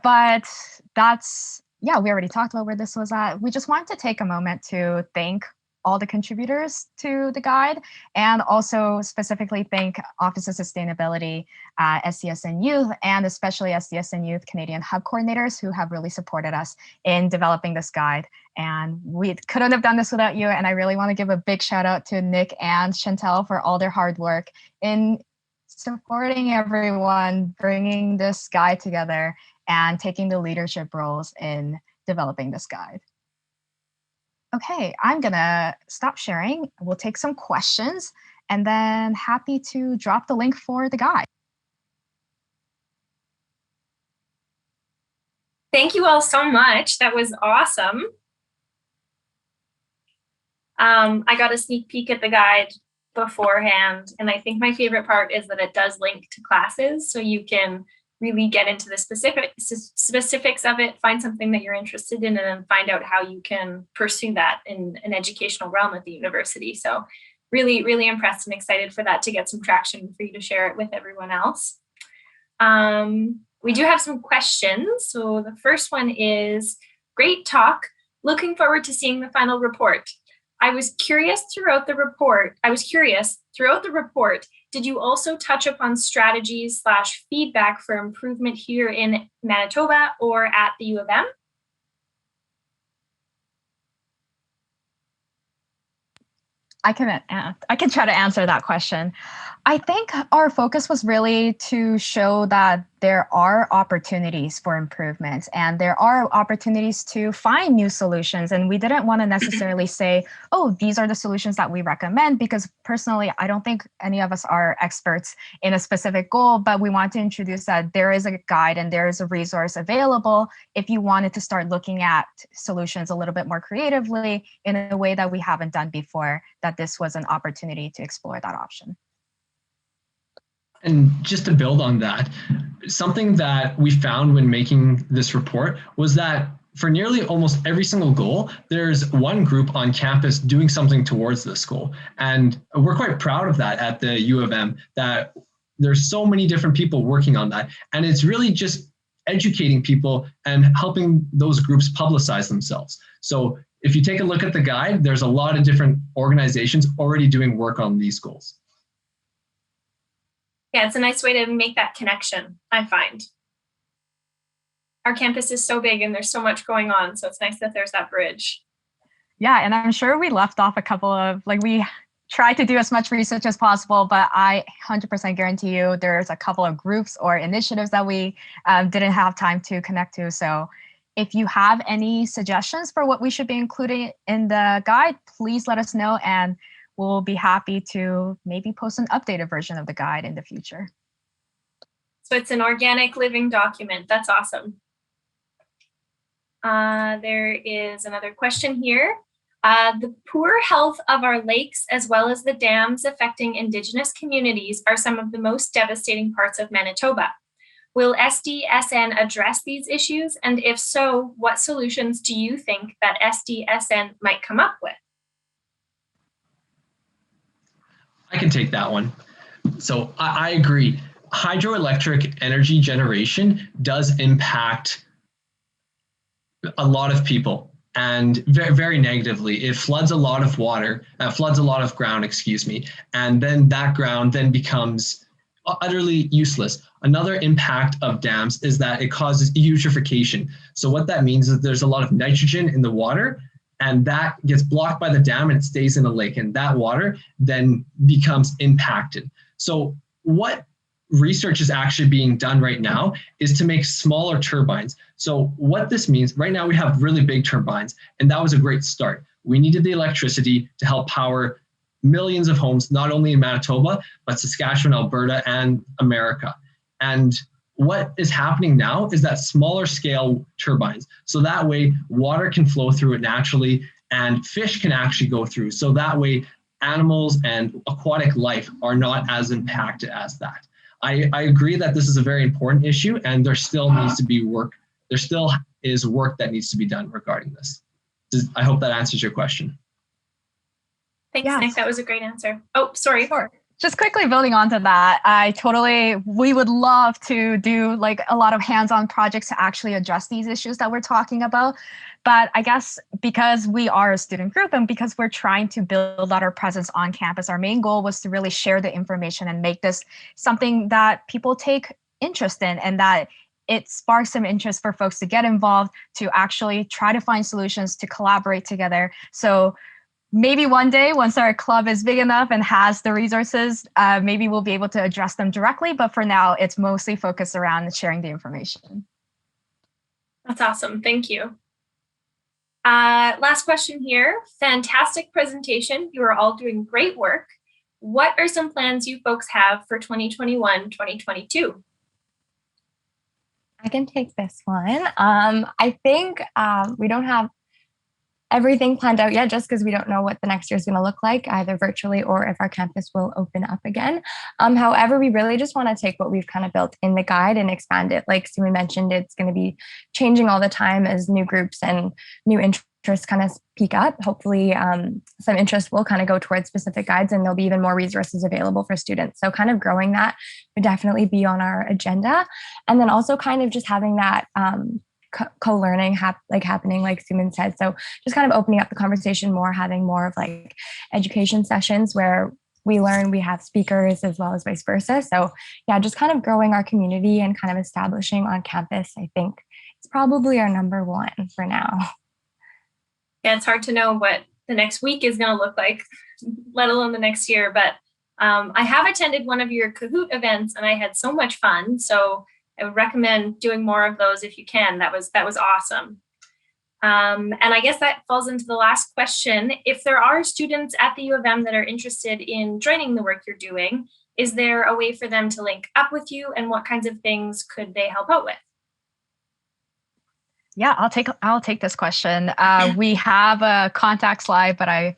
But that's, yeah, we already talked about where this was at. We just wanted to take a moment to thank all the contributors to the guide, and also specifically thank Office of Sustainability, SDSN Youth, and especially SDSN Youth Canadian Hub coordinators who have really supported us in developing this guide. And we couldn't have done this without you. And I really want to give a big shout out to Nick and Chantel for all their hard work in supporting everyone, bringing this guide together, and taking the leadership roles in developing this guide. Okay, I'm gonna stop sharing. We'll take some questions and then happy to drop the link for the guide. Thank you all so much. That was awesome. I got a sneak peek at the guide beforehand, and I think my favorite part is that it does link to classes, so you can really get into the specifics of it, find something that you're interested in, and then find out how you can pursue that in an educational realm at the university. So really, really impressed and excited for that to get some traction for you to share it with everyone else. We do have some questions. So the first one is, great talk. Looking forward to seeing the final report. I was curious throughout the report, did you also touch upon strategies / feedback for improvement here in Manitoba or at the U of M? I can try to answer that question. I think our focus was really to show that there are opportunities for improvements and there are opportunities to find new solutions. And we didn't want to necessarily say, oh, these are the solutions that we recommend, because personally, I don't think any of us are experts in a specific goal, but we want to introduce that there is a guide and there is a resource available if you wanted to start looking at solutions a little bit more creatively in a way that we haven't done before, that this was an opportunity to explore that option. And just to build on that, something that we found when making this report was that for nearly almost every single goal, there's one group on campus doing something towards this goal. And we're quite proud of that at the U of M, that there's so many different people working on that. And it's really just educating people and helping those groups publicize themselves. So if you take a look at the guide, there's a lot of different organizations already doing work on these goals. Yeah, it's a nice way to make that connection, I find. Our campus is so big and there's so much going on, so it's nice that there's that bridge. Yeah, and I'm sure we left off a couple of, we tried to do as much research as possible, but I 100% guarantee you there's a couple of groups or initiatives that we didn't have time to connect to. So if you have any suggestions for what we should be including in the guide, please let us know, and we'll be happy to maybe post an updated version of the guide in the future. So it's an organic living document. That's awesome. There is another question here. The poor health of our lakes, as well as the dams affecting Indigenous communities, are some of the most devastating parts of Manitoba. Will SDSN address these issues? And if so, what solutions do you think that SDSN might come up with? I can take that one. So I agree. Hydroelectric energy generation does impact a lot of people, and very, very negatively. It floods a lot of water, floods a lot of ground, and then that ground then becomes utterly useless. Another impact of dams is that it causes eutrophication. So what that means is there's a lot of nitrogen in the water, and that gets blocked by the dam and it stays in the lake, and that water then becomes impacted. So what research is actually being done right now is to make smaller turbines. So what this means, right now we have really big turbines, and that was a great start. We needed the electricity to help power millions of homes, not only in Manitoba, but Saskatchewan, Alberta, and America. And what is happening now is that smaller scale turbines. So that way water can flow through it naturally and fish can actually go through. So that way animals and aquatic life are not as impacted as that. I agree that this is a very important issue, and there still needs to be work. There still is work that needs to be done regarding this. I hope that answers your question. Thanks, Nick. That was a great answer. Oh, sorry. Sure. Just quickly building onto that, we would love to do like a lot of hands-on projects to actually address these issues that we're talking about. But I guess because we are a student group and because we're trying to build out our presence on campus, our main goal was to really share the information and make this something that people take interest in, and that it sparks some interest for folks to get involved, to actually try to find solutions, to collaborate together. So maybe one day, once our club is big enough and has the resources, maybe we'll be able to address them directly. But for now, it's mostly focused around sharing the information. That's awesome. Thank you. Last question here. Fantastic presentation. You are all doing great work. What are some plans you folks have for 2021, 2022? I can take this one. I think we don't have everything planned out yet, just because we don't know what the next year is going to look like, either virtually or if our campus will open up again. However, we really just want to take what we've kind of built in the guide and expand it. Like Sue mentioned, it's going to be changing all the time as new groups and new interests kind of peak up. Hopefully, some interest will kind of go towards specific guides, and there'll be even more resources available for students. So kind of growing that would definitely be on our agenda. And then also kind of just having that co-learning happening, like Suman said. So just kind of opening up the conversation more, having more of like education sessions where we learn, we have speakers as well as vice versa. So yeah, just kind of growing our community and kind of establishing on campus, I think it's probably our number one for now. Yeah, it's hard to know what the next week is going to look like, let alone the next year. But I have attended one of your Kahoot events and I had so much fun. So I would recommend doing more of those if you can. That was awesome. And I guess that falls into the last question. If there are students at the U of M that are interested in joining the work you're doing, is there a way for them to link up with you, and what kinds of things could they help out with? Yeah, I'll take this question. We have a contact slide, but I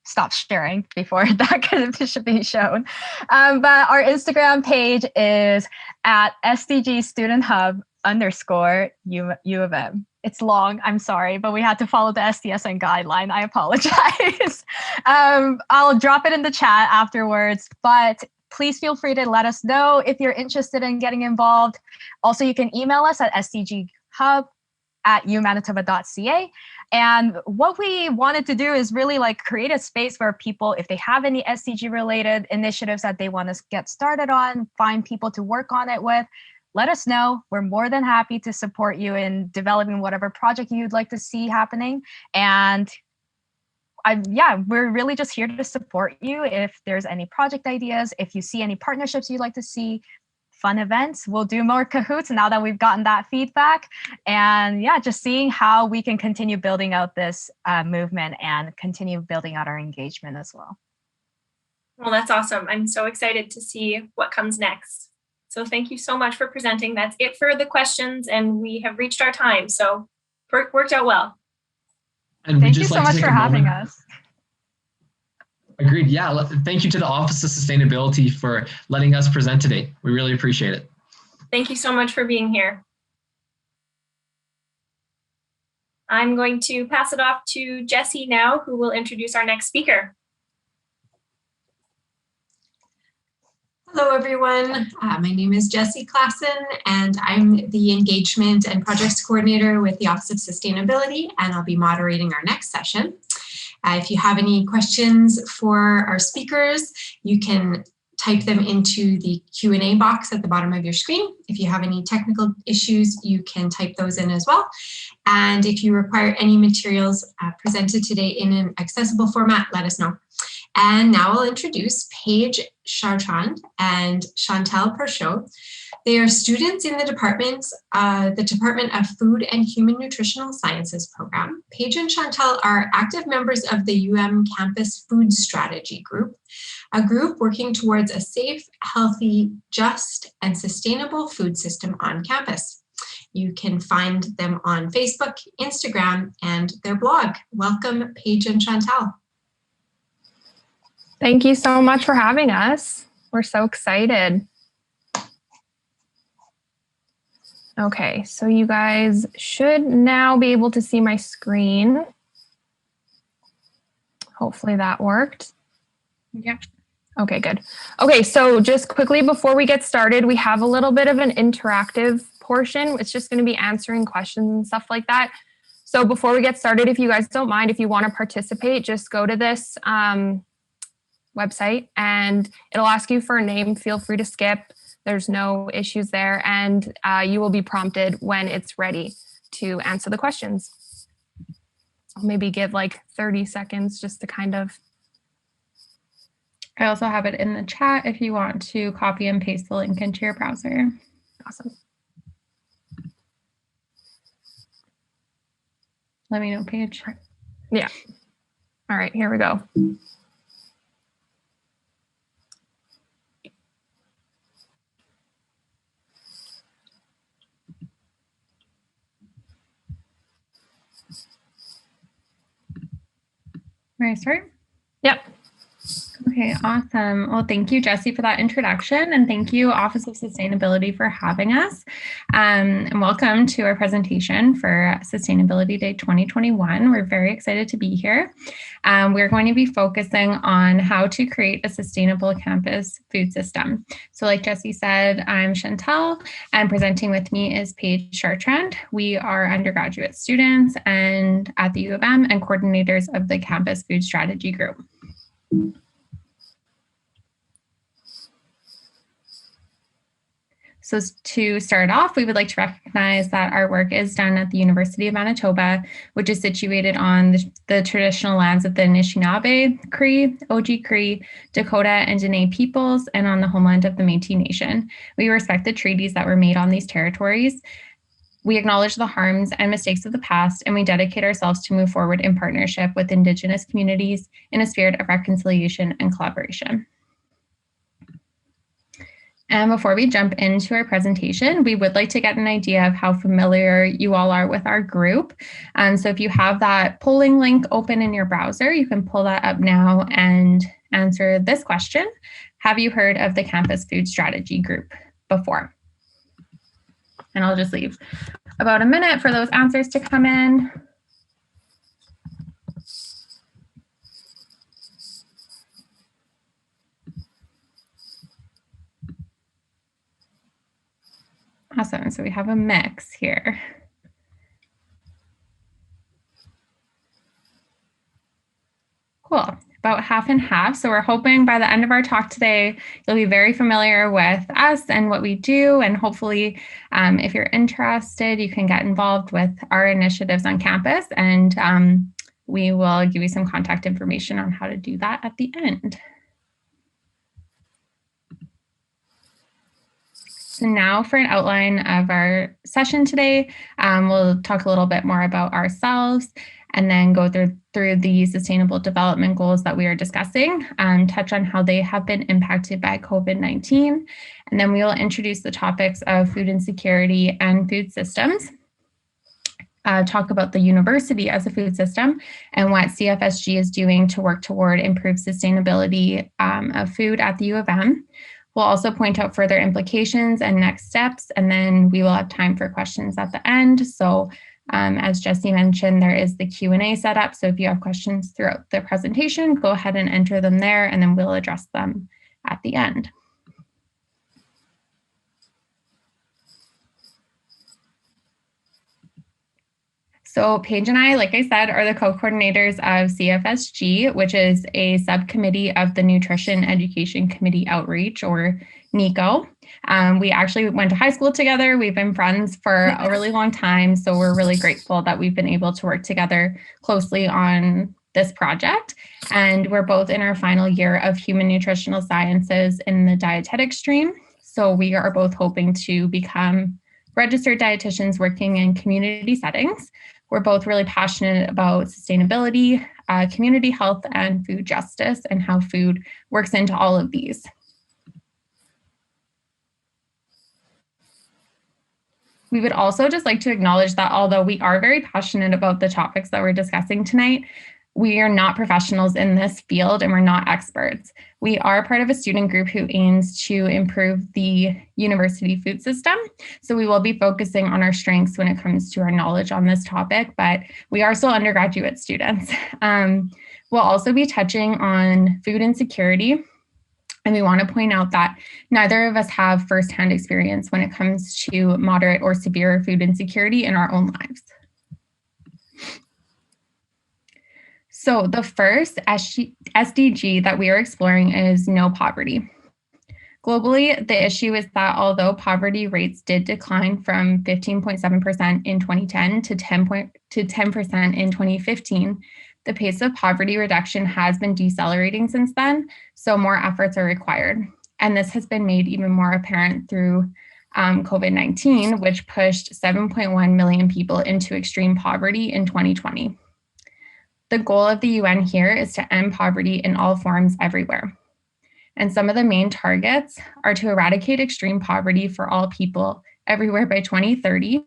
stopped sharing before that because it should be shown. But our Instagram page is at SDG Student Hub _U of M. It's long, I'm sorry, but we had to follow the SDSN guideline. I apologize. I'll drop it in the chat afterwards, but please feel free to let us know if you're interested in getting involved. Also, you can email us at sdghub@umanitoba.ca. And what we wanted to do is really like create a space where people, if they have any SDG related initiatives that they want to get started on, find people to work on it with, let us know. We're more than happy to support you in developing whatever project you'd like to see happening. And we're really just here to support you. If there's any project ideas, if you see any partnerships you'd like to see, fun events, we'll do more Kahoots now that we've gotten that feedback. And yeah, just seeing how we can continue building out this movement and continue building out our engagement as well. Well, that's awesome. I'm so excited to see what comes next. So thank you so much for presenting. That's it for the questions, and we have reached our time. So worked out well. And thank you so much for having us. Agreed. Yeah. Thank you to the Office of Sustainability for letting us present today. We really appreciate it. Thank you so much for being here. I'm going to pass it off to Jessie now, who will introduce our next speaker. Hello, everyone. My name is Jessie Klassen, and I'm the Engagement and Projects Coordinator with the Office of Sustainability, and I'll be moderating our next session. If you have any questions for our speakers, you can type them into the Q&A box at the bottom of your screen. If you have any technical issues, you can type those in as well. And if you require any materials presented today in an accessible format, let us know. And now I'll introduce Paige Chartrand and Chantal Perchot. They are students in the Department of Food and Human Nutritional Sciences program. Paige and Chantal are active members of the UM Campus Food Strategy Group, a group working towards a safe, healthy, just, and sustainable food system on campus. You can find them on Facebook, Instagram, and their blog. Welcome, Paige and Chantal. Thank you so much for having us. We're so excited. Okay, so you guys should now be able to see my screen. Hopefully that worked. Yeah. Okay, good. Okay, so just quickly before we get started, we have a little bit of an interactive portion. It's just going to be answering questions and stuff like that. So before we get started, if you guys don't mind, if you want to participate, just go to this website and it'll ask you for a name. Feel free to skip. There's no issues there. And you will be prompted when it's ready to answer the questions. I'll maybe give like 30 seconds just to kind of. I also have it in the chat if you want to copy and paste the link into your browser. Awesome. Let me know, Paige. Yeah. All right, here we go. May I start? Yep. Okay, awesome. Well, thank you, Jessie, for that introduction, and thank you, Office of Sustainability, for having us. And welcome to our presentation for Sustainability Day 2021. We're very excited to be here. We're going to be focusing on how to create a sustainable campus food system. So like Jessie said, I'm Chantal, and presenting with me is Paige Chartrand. We are undergraduate students and at the U of M and coordinators of the Campus Food Strategy Group. So to start off, we would like to recognize that our work is done at the University of Manitoba, which is situated on the traditional lands of the Anishinaabe, Cree, Oji Cree, Dakota, and Dene peoples, and on the homeland of the Métis Nation. We respect the treaties that were made on these territories. We acknowledge the harms and mistakes of the past, and we dedicate ourselves to move forward in partnership with Indigenous communities in a spirit of reconciliation and collaboration. And before we jump into our presentation, we would like to get an idea of how familiar you all are with our group. So if you have that polling link open in your browser, you can pull that up now and answer this question. Have you heard of the Campus Food Strategy Group before? And I'll just leave about a minute for those answers to come in. Awesome, so we have a mix here. Cool, about half and half. So we're hoping by the end of our talk today, you'll be very familiar with us and what we do. And hopefully, if you're interested, you can get involved with our initiatives on campus. And we will give you some contact information on how to do that at the end. So now for an outline of our session today, we'll talk a little bit more about ourselves and then go through the sustainable development goals that we are discussing, touch on how they have been impacted by COVID-19, and then we will introduce the topics of food insecurity and food systems, talk about the university as a food system and what CFSG is doing to work toward improved sustainability of food at the U of M. We'll also point out further implications and next steps, and then we will have time for questions at the end. So as Jessie mentioned, there is the Q&A set up. So if you have questions throughout the presentation, go ahead and enter them there, and then we'll address them at the end. So Paige and I, like I said, are the co-coordinators of CFSG, which is a subcommittee of the Nutrition Education Committee Outreach, or NECO. We actually went to high school together. We've been friends for a really long time. So we're really grateful that we've been able to work together closely on this project. And we're both in our final year of human nutritional sciences in the dietetic stream. So we are both hoping to become registered dietitians working in community settings. We're both really passionate about sustainability, community health, and food justice, and how food works into all of these. We would also just like to acknowledge that although we are very passionate about the topics that we're discussing tonight, We are not professionals in this field and we're not experts. We are part of a student group who aims to improve the university food system. So we will be focusing on our strengths when it comes to our knowledge on this topic, but we are still undergraduate students. We'll also be touching on food insecurity. And we want to point out that neither of us have firsthand experience when it comes to moderate or severe food insecurity in our own lives. So the first SDG that we are exploring is no poverty. Globally, the issue is that although poverty rates did decline from 15.7% in 2010 to 10% in 2015, the pace of poverty reduction has been decelerating since then, so more efforts are required. And this has been made even more apparent through COVID-19, which pushed 7.1 million people into extreme poverty in 2020. The goal of the UN here is to end poverty in all forms everywhere. And some of the main targets are to eradicate extreme poverty for all people everywhere by 2030,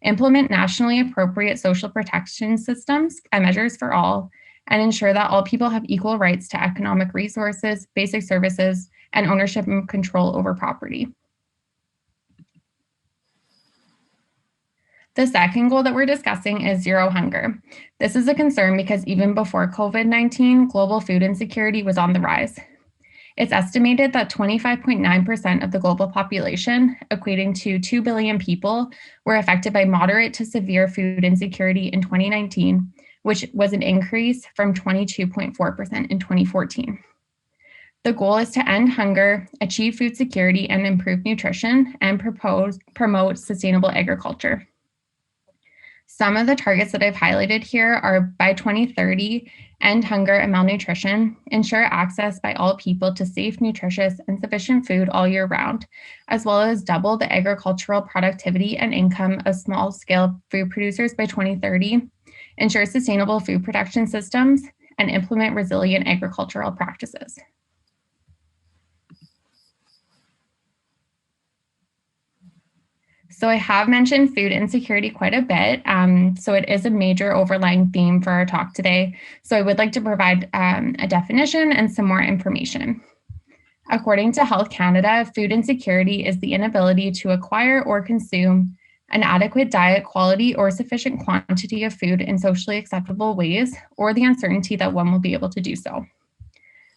implement nationally appropriate social protection systems and measures for all, and ensure that all people have equal rights to economic resources, basic services, and ownership and control over property. The second goal that we're discussing is zero hunger. This is a concern because even before COVID-19, global food insecurity was on the rise. It's estimated that 25.9% of the global population, equating to 2 billion people, were affected by moderate to severe food insecurity in 2019, which was an increase from 22.4% in 2014. The goal is to end hunger, achieve food security, and improve nutrition, and promote sustainable agriculture. Some of the targets that I've highlighted here are by 2030, end hunger and malnutrition, ensure access by all people to safe, nutritious, and sufficient food all year round, as well as double the agricultural productivity and income of small-scale food producers by 2030, ensure sustainable food production systems, and implement resilient agricultural practices. So I have mentioned food insecurity quite a bit, so it is a major overlying theme for our talk today. So I would like to provide a definition and some more information. According to Health Canada, food insecurity is the inability to acquire or consume an adequate diet, quality, or sufficient quantity of food in socially acceptable ways, or the uncertainty that one will be able to do so.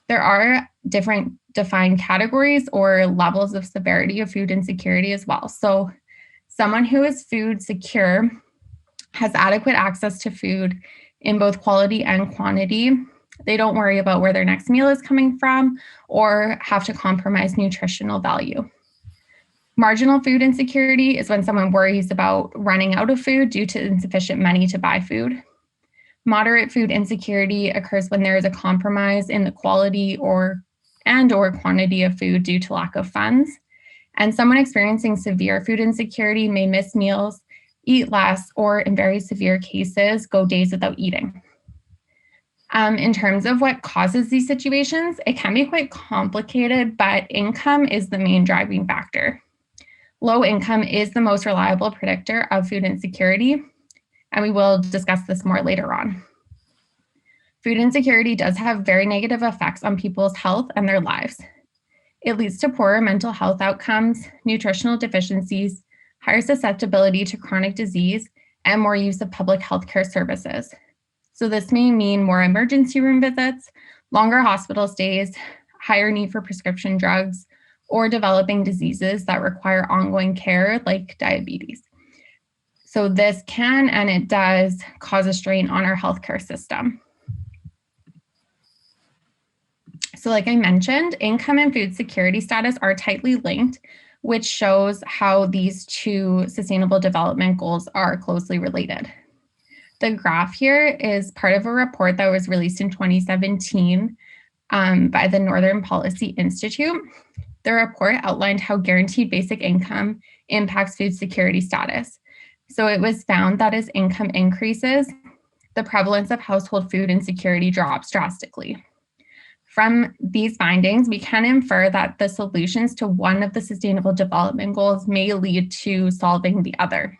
There are different defined categories or levels of severity of food insecurity as well. So someone who is food secure has adequate access to food in both quality and quantity. They don't worry about where their next meal is coming from or have to compromise nutritional value. Marginal food insecurity is when someone worries about running out of food due to insufficient money to buy food. Moderate food insecurity occurs when there is a compromise in the quality or quantity of food due to lack of funds. And someone experiencing severe food insecurity may miss meals, eat less, or in very severe cases, go days without eating. In terms of what causes these situations, it can be quite complicated, but income is the main driving factor. Low income is the most reliable predictor of food insecurity, and we will discuss this more later on. Food insecurity does have very negative effects on people's health and their lives. It leads to poorer mental health outcomes, nutritional deficiencies, higher susceptibility to chronic disease, and more use of public healthcare services. So this may mean more emergency room visits, longer hospital stays, higher need for prescription drugs, or developing diseases that require ongoing care like diabetes. So this can, and it does, cause a strain on our healthcare system. So like I mentioned, income and food security status are tightly linked, which shows how these two sustainable development goals are closely related. The graph here is part of a report that was released in 2017 by the Northern Policy Institute. The report outlined how guaranteed basic income impacts food security status. So it was found that as income increases, the prevalence of household food insecurity drops drastically. From these findings, we can infer that the solutions to one of the sustainable development goals may lead to solving the other.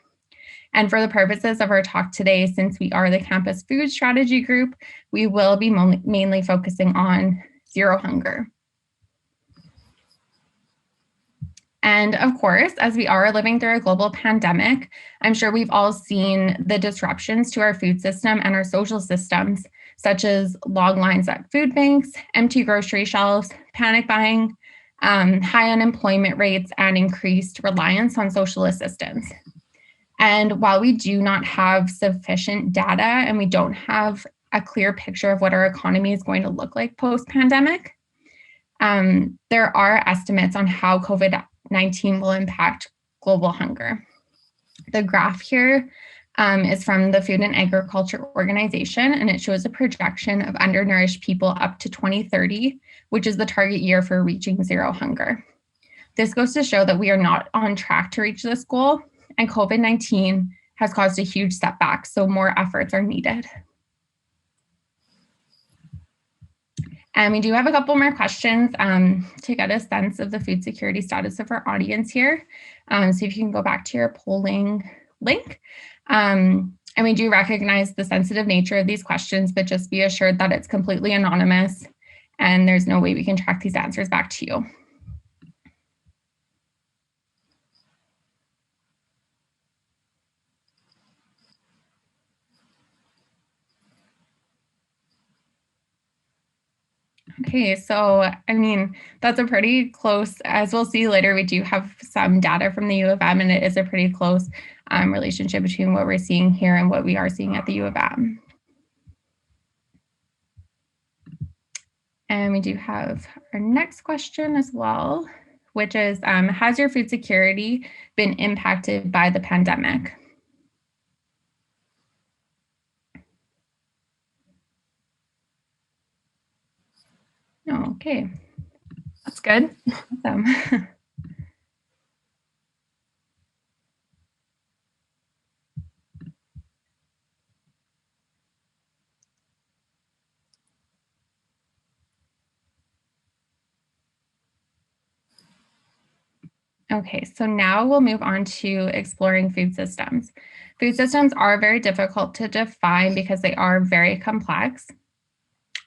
And for the purposes of our talk today, since we are the campus food strategy group, we will be mainly focusing on zero hunger. And of course, as we are living through a global pandemic, I'm sure we've all seen the disruptions to our food system and our social systems, such as long lines at food banks, empty grocery shelves, panic buying, high unemployment rates, and increased reliance on social assistance. And while we do not have sufficient data and we don't have a clear picture of what our economy is going to look like post-pandemic, there are estimates on how COVID-19 will impact global hunger. The graph here is from the Food and Agriculture Organization, and it shows a projection of undernourished people up to 2030, which is the target year for reaching zero hunger. This goes to show that we are not on track to reach this goal, and COVID-19 has caused a huge setback, so more efforts are needed. And we do have a couple more questions to get a sense of the food security status of our audience here. So if you can go back to your polling link. And we do recognize the sensitive nature of these questions, but just be assured that it's completely anonymous and there's no way we can track these answers back to you. Okay, so I mean, that's a pretty close, as we'll see later, we do have some data from the U of M, and it is a pretty close relationship between what we're seeing here and what we are seeing at the U of M. And we do have our next question as well, which is, has your food security been impacted by the pandemic? Okay. That's good. Awesome. Okay, so now we'll move on to exploring food systems. Food systems are very difficult to define because they are very complex.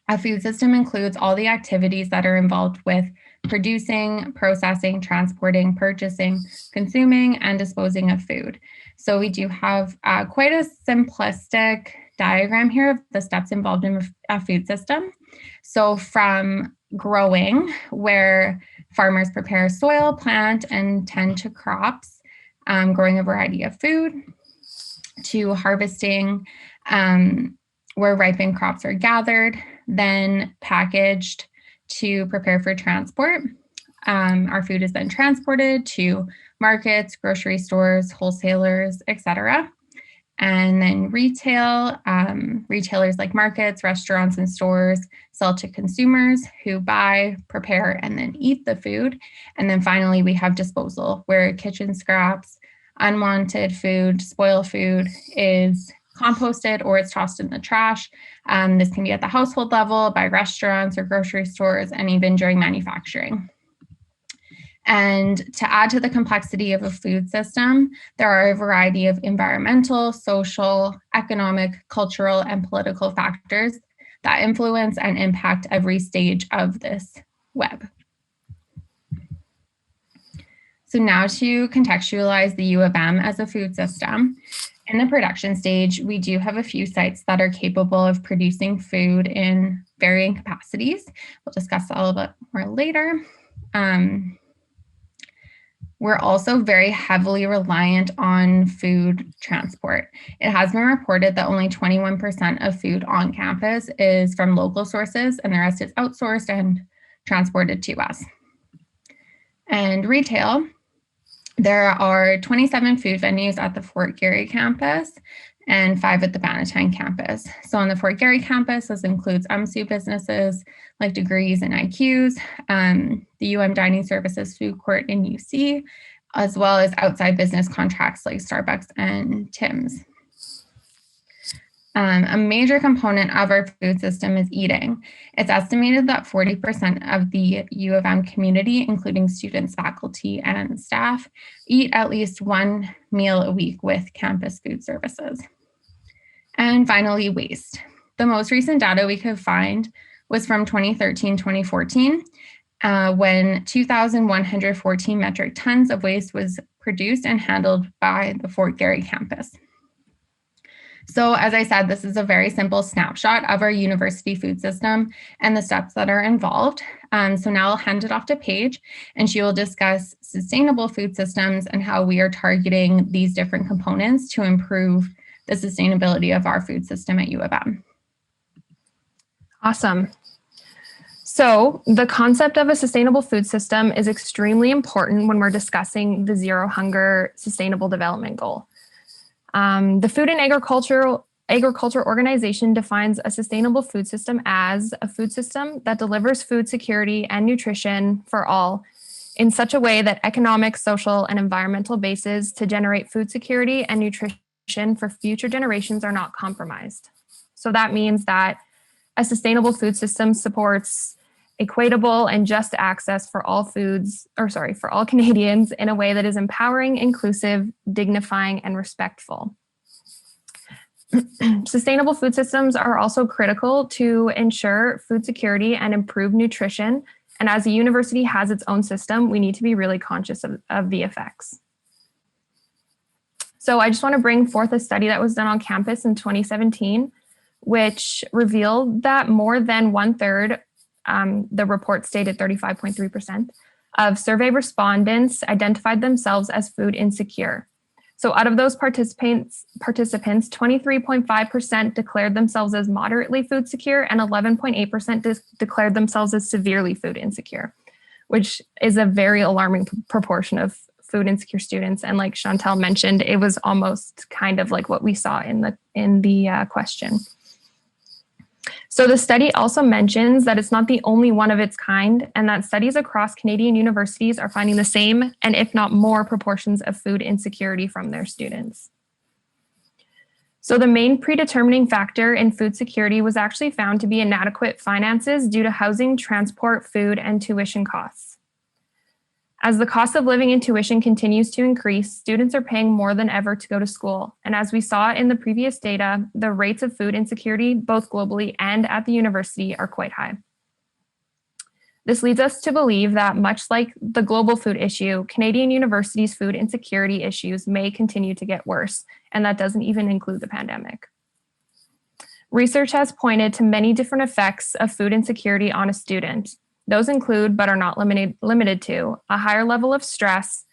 A food system includes all the activities that are involved with producing, processing, transporting, purchasing, consuming, and disposing of food. So we do have quite a simplistic diagram here of the steps involved in a food system. So from growing, where farmers prepare soil, plant, and tend to crops, growing a variety of food, to harvesting, where ripened crops are gathered, then packaged to prepare for transport. Our food is then transported to markets, grocery stores, wholesalers, etc. And then retail, retailers like markets, restaurants, and stores sell to consumers who buy, prepare, and then eat the food. And then finally, we have disposal, where kitchen scraps, unwanted food, spoiled food is composted or it's tossed in the trash. This can be at the household level, by restaurants or grocery stores, and even during manufacturing. And to add to the complexity of a food system, there are a variety of environmental, social, economic, cultural, and political factors that influence and impact every stage of this web. So now to contextualize the U of M as a food system, in the production stage, we do have a few sites that are capable of producing food in varying capacities. We'll discuss that a little bit more later. We're also very heavily reliant on food transport. It has been reported that only 21% of food on campus is from local sources, and the rest is outsourced and transported to us. And retail, there are 27 food venues at the Fort Garry campus and 5 at the Bannatyne campus. So on the Fort Garry campus, this includes UMSU businesses like Degrees and IQs, the UM Dining Services Food Court in UC, as well as outside business contracts like Starbucks and Tim's. A major component of our food system is eating. It's estimated that 40% of the U of M community, including students, faculty, faculty and staff eat at least one meal a week with campus food services. And finally, waste. The most recent data we could find was from 2013-2014, when 2,114 metric tons of waste was produced and handled by the Fort Garry campus. So as I said, this is a very simple snapshot of our university food system and the steps that are involved. So now I'll hand it off to Paige, and she will discuss sustainable food systems and how we are targeting these different components to improve the sustainability of our food system at U of M. Awesome. So the concept of a sustainable food system is extremely important when we're discussing the Zero Hunger Sustainable Development Goal. The Food and Agriculture Organization defines a sustainable food system as a food system that delivers food security and nutrition for all in such a way that economic, social, and environmental bases to generate food security and nutrition for future generations are not compromised. So that means that a sustainable food system supports equitable and just access for all for all Canadians in a way that is empowering, inclusive, dignifying, and respectful. Sustainable food systems are also critical to ensure food security and improve nutrition. And as a university has its own system, we need to be really conscious of the effects. So I just want to bring forth a study that was done on campus in 2017, which revealed that more than 1/3, the report stated 35.3%, of survey respondents identified themselves as food insecure. So out of those participants, 23.5% declared themselves as moderately food secure and 11.8% declared themselves as severely food insecure, which is a very alarming proportion of food insecure students. And like Chantal mentioned, it was almost kind of like what we saw in the question. So the study also mentions that it's not the only one of its kind, and that studies across Canadian universities are finding the same, and if not more, proportions of food insecurity from their students. So the main predetermining factor in food security was actually found to be inadequate finances due to housing, transport, food, and tuition costs. As the cost of living and tuition continues to increase, students are paying more than ever to go to school. And as we saw in the previous data, the rates of food insecurity, both globally and at the university, are quite high. This leads us to believe that much like the global food issue, Canadian universities' food insecurity issues may continue to get worse, and that doesn't even include the pandemic. Research has pointed to many different effects of food insecurity on a student. Those include, but are not limited to, a higher level of stress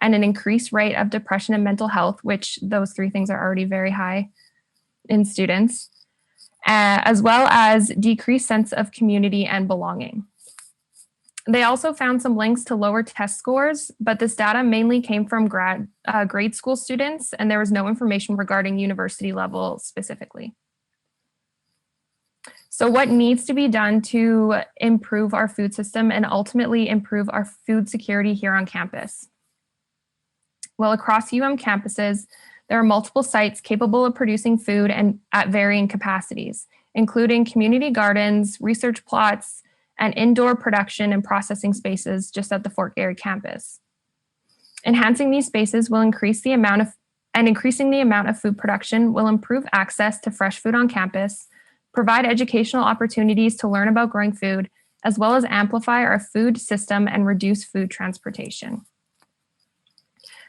and an increased rate of depression and mental health, which those three things are already very high in students, as well as decreased sense of community and belonging. They also found some links to lower test scores, but this data mainly came from grade school students, and there was no information regarding university level specifically. So what needs to be done to improve our food system and ultimately improve our food security here on campus? Well, across UM campuses, there are multiple sites capable of producing food and at varying capacities, including community gardens, research plots, and indoor production and processing spaces just at the Fort Garry campus. Enhancing these spaces will increasing the amount of food production will improve access to fresh food on campus, provide educational opportunities to learn about growing food, as well as amplify our food system and reduce food transportation.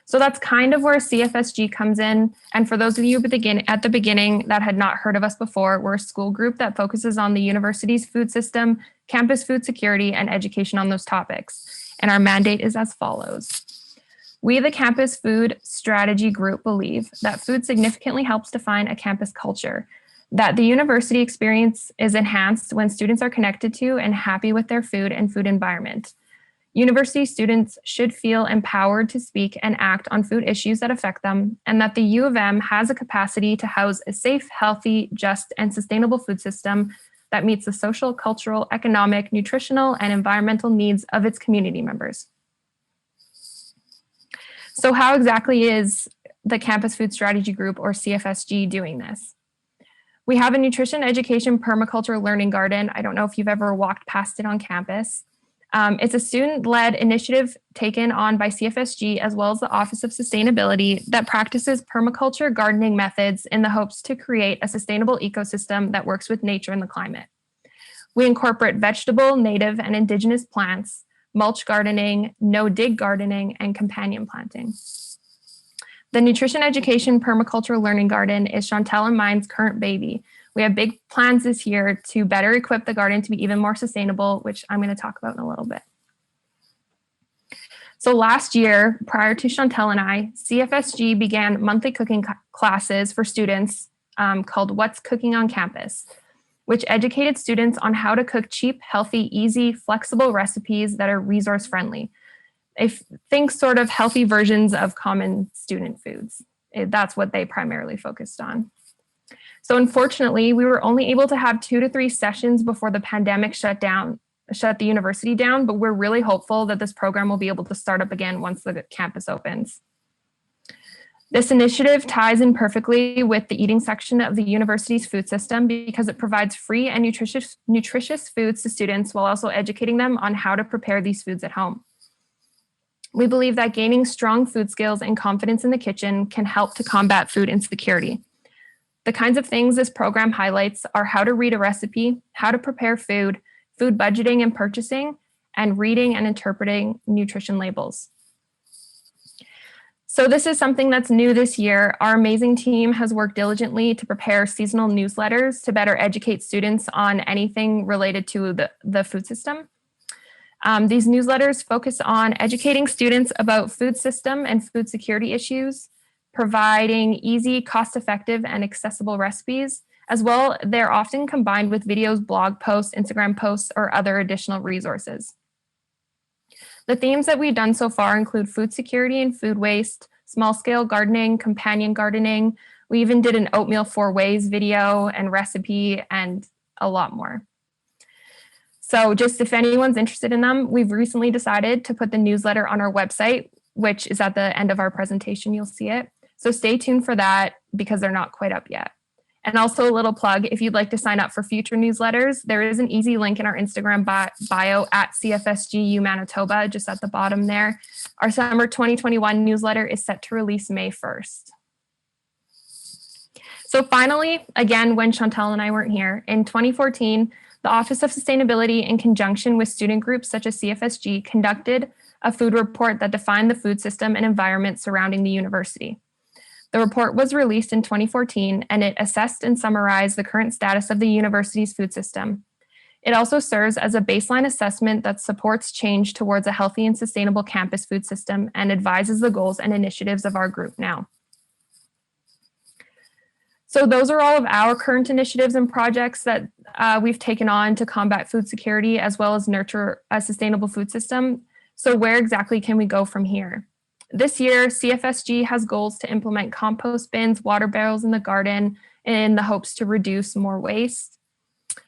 So that's kind of where CFSG comes in. And for those of you at the beginning that had not heard of us before, we're a school group that focuses on the university's food system, campus food security, and education on those topics. And our mandate is as follows. We, the Campus Food Strategy Group, believe that food significantly helps define a campus culture, that the university experience is enhanced when students are connected to and happy with their food and food environment. University students should feel empowered to speak and act on food issues that affect them, and that the U of M has a capacity to house a safe, healthy, just, and sustainable food system that meets the social, cultural, economic, nutritional, and environmental needs of its community members. So how exactly is the Campus Food Strategy Group, or CFSG, doing this? We have a nutrition education permaculture learning garden. I don't know if you've ever walked past it on campus. It's a student-led initiative taken on by CFSG as well as the Office of Sustainability that practices permaculture gardening methods in the hopes to create a sustainable ecosystem that works with nature and the climate. We incorporate vegetable, native, and indigenous plants, mulch gardening, no-dig gardening, and companion planting. The Nutrition Education Permaculture Learning Garden is Chantel and mine's current baby. We have big plans this year to better equip the garden to be even more sustainable, which I'm going to talk about in a little bit. So last year, prior to Chantel and I, CFSG began monthly cooking classes for students called What's Cooking on Campus, which educated students on how to cook cheap, healthy, easy, flexible recipes that are resource friendly. Think sort of healthy versions of common student foods. That's what they primarily focused on. So unfortunately, we were only able to have 2 to 3 sessions before the pandemic shut the university down, but we're really hopeful that this program will be able to start up again once the campus opens. This initiative ties in perfectly with the eating section of the university's food system because it provides free and nutritious foods to students while also educating them on how to prepare these foods at home. We believe that gaining strong food skills and confidence in the kitchen can help to combat food insecurity. The kinds of things this program highlights are how to read a recipe, how to prepare food, food budgeting and purchasing, and reading and interpreting nutrition labels. So this is something that's new this year. Our amazing team has worked diligently to prepare seasonal newsletters to better educate students on anything related to the food system. These newsletters focus on educating students about food system and food security issues, providing easy, cost-effective, and accessible recipes. As well, they're often combined with videos, blog posts, Instagram posts, or other additional resources. The themes that we've done so far include food security and food waste, small-scale gardening, companion gardening. We even did an oatmeal 4 ways video and recipe and a lot more. So just if anyone's interested in them, we've recently decided to put the newsletter on our website, which is at the end of our presentation, you'll see it. So stay tuned for that because they're not quite up yet. And also a little plug, if you'd like to sign up for future newsletters, there is an easy link in our Instagram bio at CFSGU Manitoba, just at the bottom there. Our summer 2021 newsletter is set to release May 1st. So finally, again, when Chantel and I weren't here, in 2014, the Office of Sustainability, in conjunction with student groups such as CFSG, conducted a food report that defined the food system and environment surrounding the university. The report was released in 2014, and it assessed and summarized the current status of the university's food system. It also serves as a baseline assessment that supports change towards a healthy and sustainable campus food system and advises the goals and initiatives of our group now. So those are all of our current initiatives and projects that we've taken on to combat food security as well as nurture a sustainable food system. So where exactly can we go from here? This year, CFSG has goals to implement compost bins, water barrels in the garden in the hopes to reduce more waste.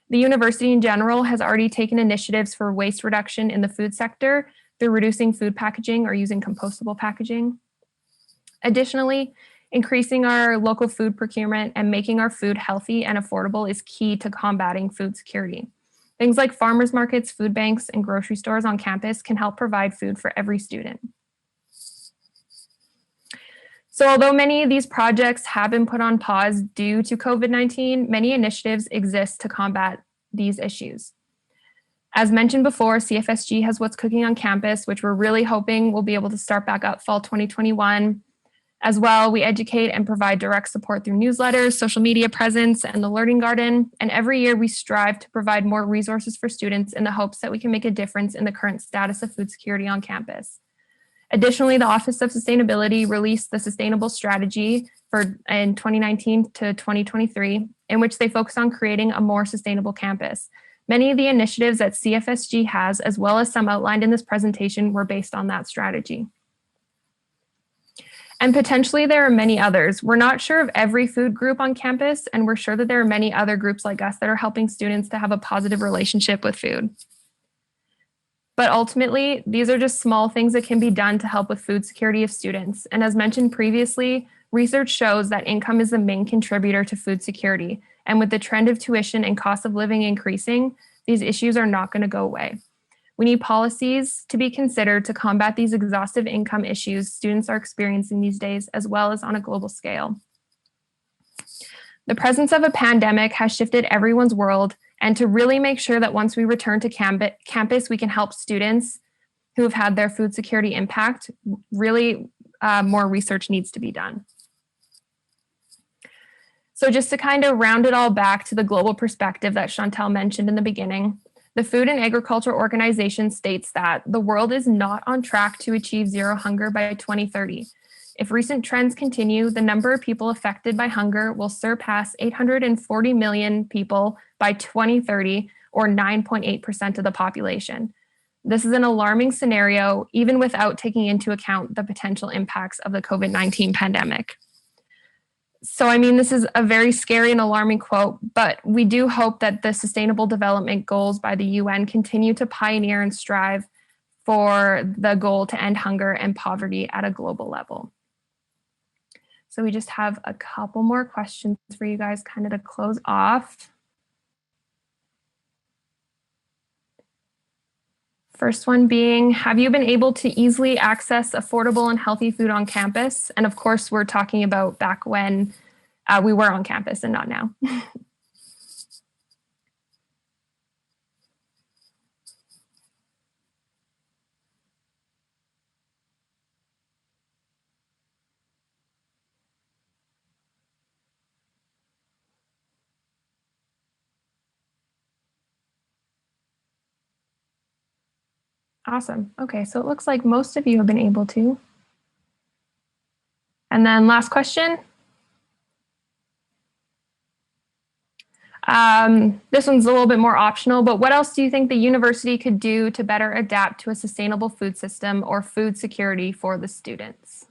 The university in general has already taken initiatives for waste reduction in the food sector through reducing food packaging or using compostable packaging. Additionally, increasing our local food procurement and making our food healthy and affordable is key to combating food security. Things like farmers markets, food banks, and grocery stores on campus can help provide food for every student. So although many of these projects have been put on pause due to COVID-19, many initiatives exist to combat these issues. As mentioned before, CFSG has What's Cooking on Campus, which we're really hoping will be able to start back up fall 2021. As well, we educate and provide direct support through newsletters, social media presence, and the Learning Garden. And every year we strive to provide more resources for students in the hopes that we can make a difference in the current status of food security on campus. Additionally, the Office of Sustainability released the Sustainable Strategy in 2019 to 2023, in which they focus on creating a more sustainable campus. Many of the initiatives that CFSG has, as well as some outlined in this presentation, were based on that strategy. And potentially there are many others. We're not sure of every food group on campus, and we're sure that there are many other groups like us that are helping students to have a positive relationship with food. But ultimately, these are just small things that can be done to help with food security of students. And as mentioned previously, research shows that income is the main contributor to food security. And with the trend of tuition and cost of living increasing, these issues are not going to go away. We need policies to be considered to combat these exhaustive income issues students are experiencing these days, as well as on a global scale. The presence of a pandemic has shifted everyone's world, and to really make sure that once we return to campus, we can help students who have had their food security impact, really more research needs to be done. So just to kind of round it all back to the global perspective that Chantal mentioned in the beginning, the Food and Agriculture Organization states that the world is not on track to achieve zero hunger by 2030. If recent trends continue, the number of people affected by hunger will surpass 840 million people by 2030, or 9.8% of the population. This is an alarming scenario, even without taking into account the potential impacts of the COVID-19 pandemic. So, I mean, this is a very scary and alarming quote, but we do hope that the Sustainable Development Goals by the UN continue to pioneer and strive for the goal to end hunger and poverty at a global level. So we just have a couple more questions for you guys kind of to close off. First one being, have you been able to easily access affordable and healthy food on campus? And of course, we're talking about back when we were on campus and not now. Awesome. Okay, so it looks like most of you have been able to. And then last question. This one's a little bit more optional, but what else do you think the university could do to better adapt to a sustainable food system or food security for the students?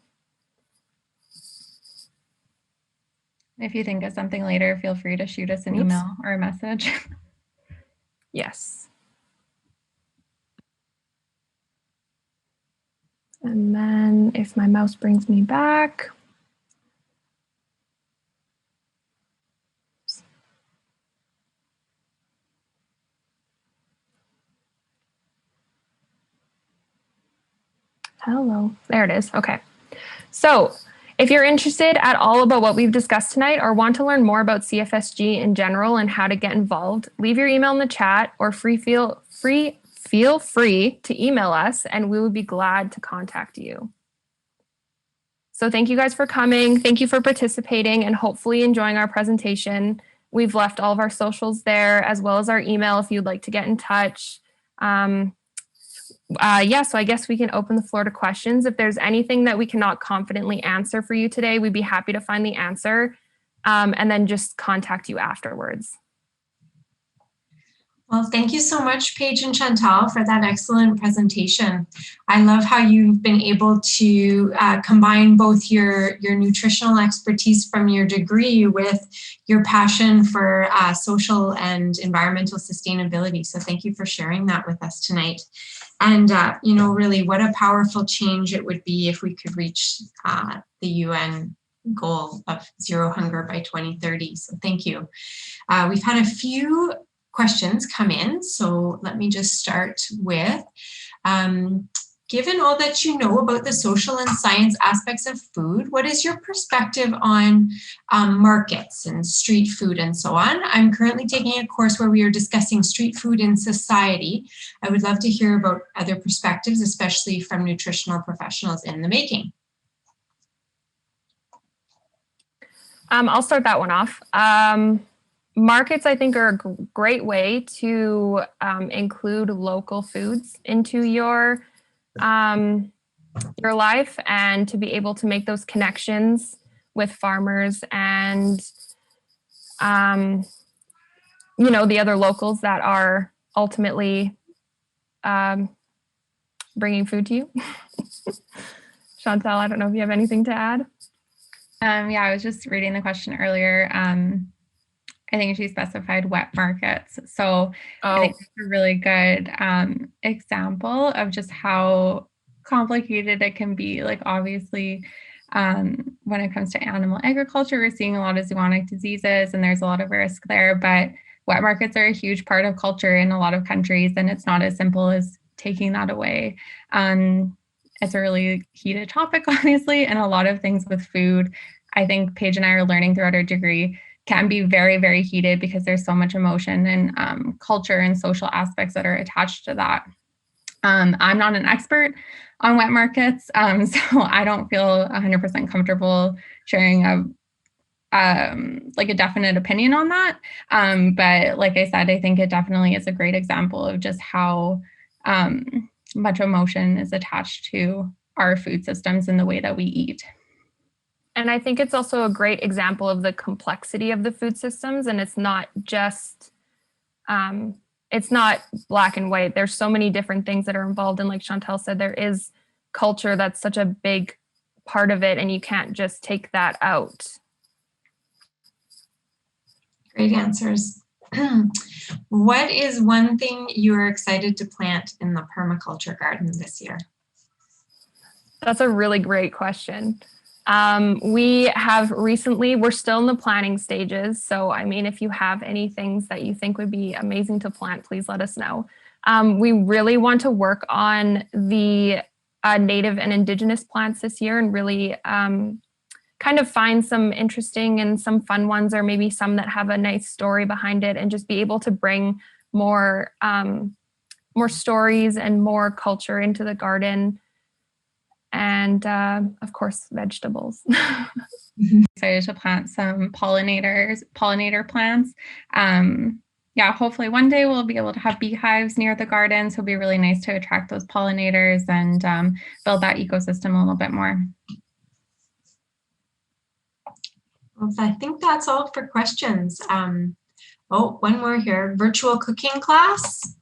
If you think of something later, feel free to shoot us an email or a message. Yes. And then if my mouse brings me back. Hello, there it is. Okay. So if you're interested at all about what we've discussed tonight or want to learn more about CFSG in general and how to get involved, leave your email in the chat or feel free to email us and we would be glad to contact you. So thank you guys for coming. Thank you for participating and hopefully enjoying our presentation. We've left all of our socials there as well as our email if you'd like to get in touch. Yeah, so I guess we can open the floor to questions. If there's anything that we cannot confidently answer for you today, we'd be happy to find the answer and then just contact you afterwards. Well, thank you so much, Paige and Chantal, for that excellent presentation. I love how you've been able to combine both your nutritional expertise from your degree with your passion for social and environmental sustainability. So thank you for sharing that with us tonight. And, you know, really what a powerful change it would be if we could reach the UN goal of zero hunger by 2030. So thank you. We've had a few questions come in. So let me just start with, given all that you know about the social and science aspects of food, what is your perspective on markets and street food and so on? I'm currently taking a course where we are discussing street food in society. I would love to hear about other perspectives, especially from nutritional professionals in the making. I'll start that one off. Markets, I think, are a great way to include local foods into your life and to be able to make those connections with farmers and, you know, the other locals that are ultimately bringing food to you. Chantal, I don't know if you have anything to add. Yeah, I was just reading the question earlier. I think she specified wet markets. So I think it's a really good example of just how complicated it can be. Like obviously, when it comes to animal agriculture, we're seeing a lot of zoonotic diseases and there's a lot of risk there, but wet markets are a huge part of culture in a lot of countries. And it's not as simple as taking that away. It's a really heated topic, obviously, and a lot of things with food, I think Paige and I are learning throughout our degree, can be very, very heated because there's so much emotion and culture and social aspects that are attached to that. I'm not an expert on wet markets, so I don't feel 100% comfortable sharing a definite opinion on that. But like I said, I think it definitely is a great example of just how much emotion is attached to our food systems and the way that we eat. And I think it's also a great example of the complexity of the food systems. And it's not just, it's not black and white. There's so many different things that are involved. And like Chantal said, there is culture that's such a big part of it, and you can't just take that out. Great answers. What is one thing you are excited to plant in the permaculture garden this year? That's a really great question. We have recently, we're still in the planning stages. So, I mean, if you have any things that you think would be amazing to plant, please let us know. We really want to work on the native and indigenous plants this year and really kind of find some interesting and some fun ones, or maybe some that have a nice story behind it, and just be able to bring more stories and more culture into the garden. And of course, vegetables. Excited to plant some pollinator plants. Yeah, hopefully one day we'll be able to have beehives near the garden. So it'll be really nice to attract those pollinators and build that ecosystem a little bit more. Well, I think that's all for questions. Oh, one more here. Virtual cooking class.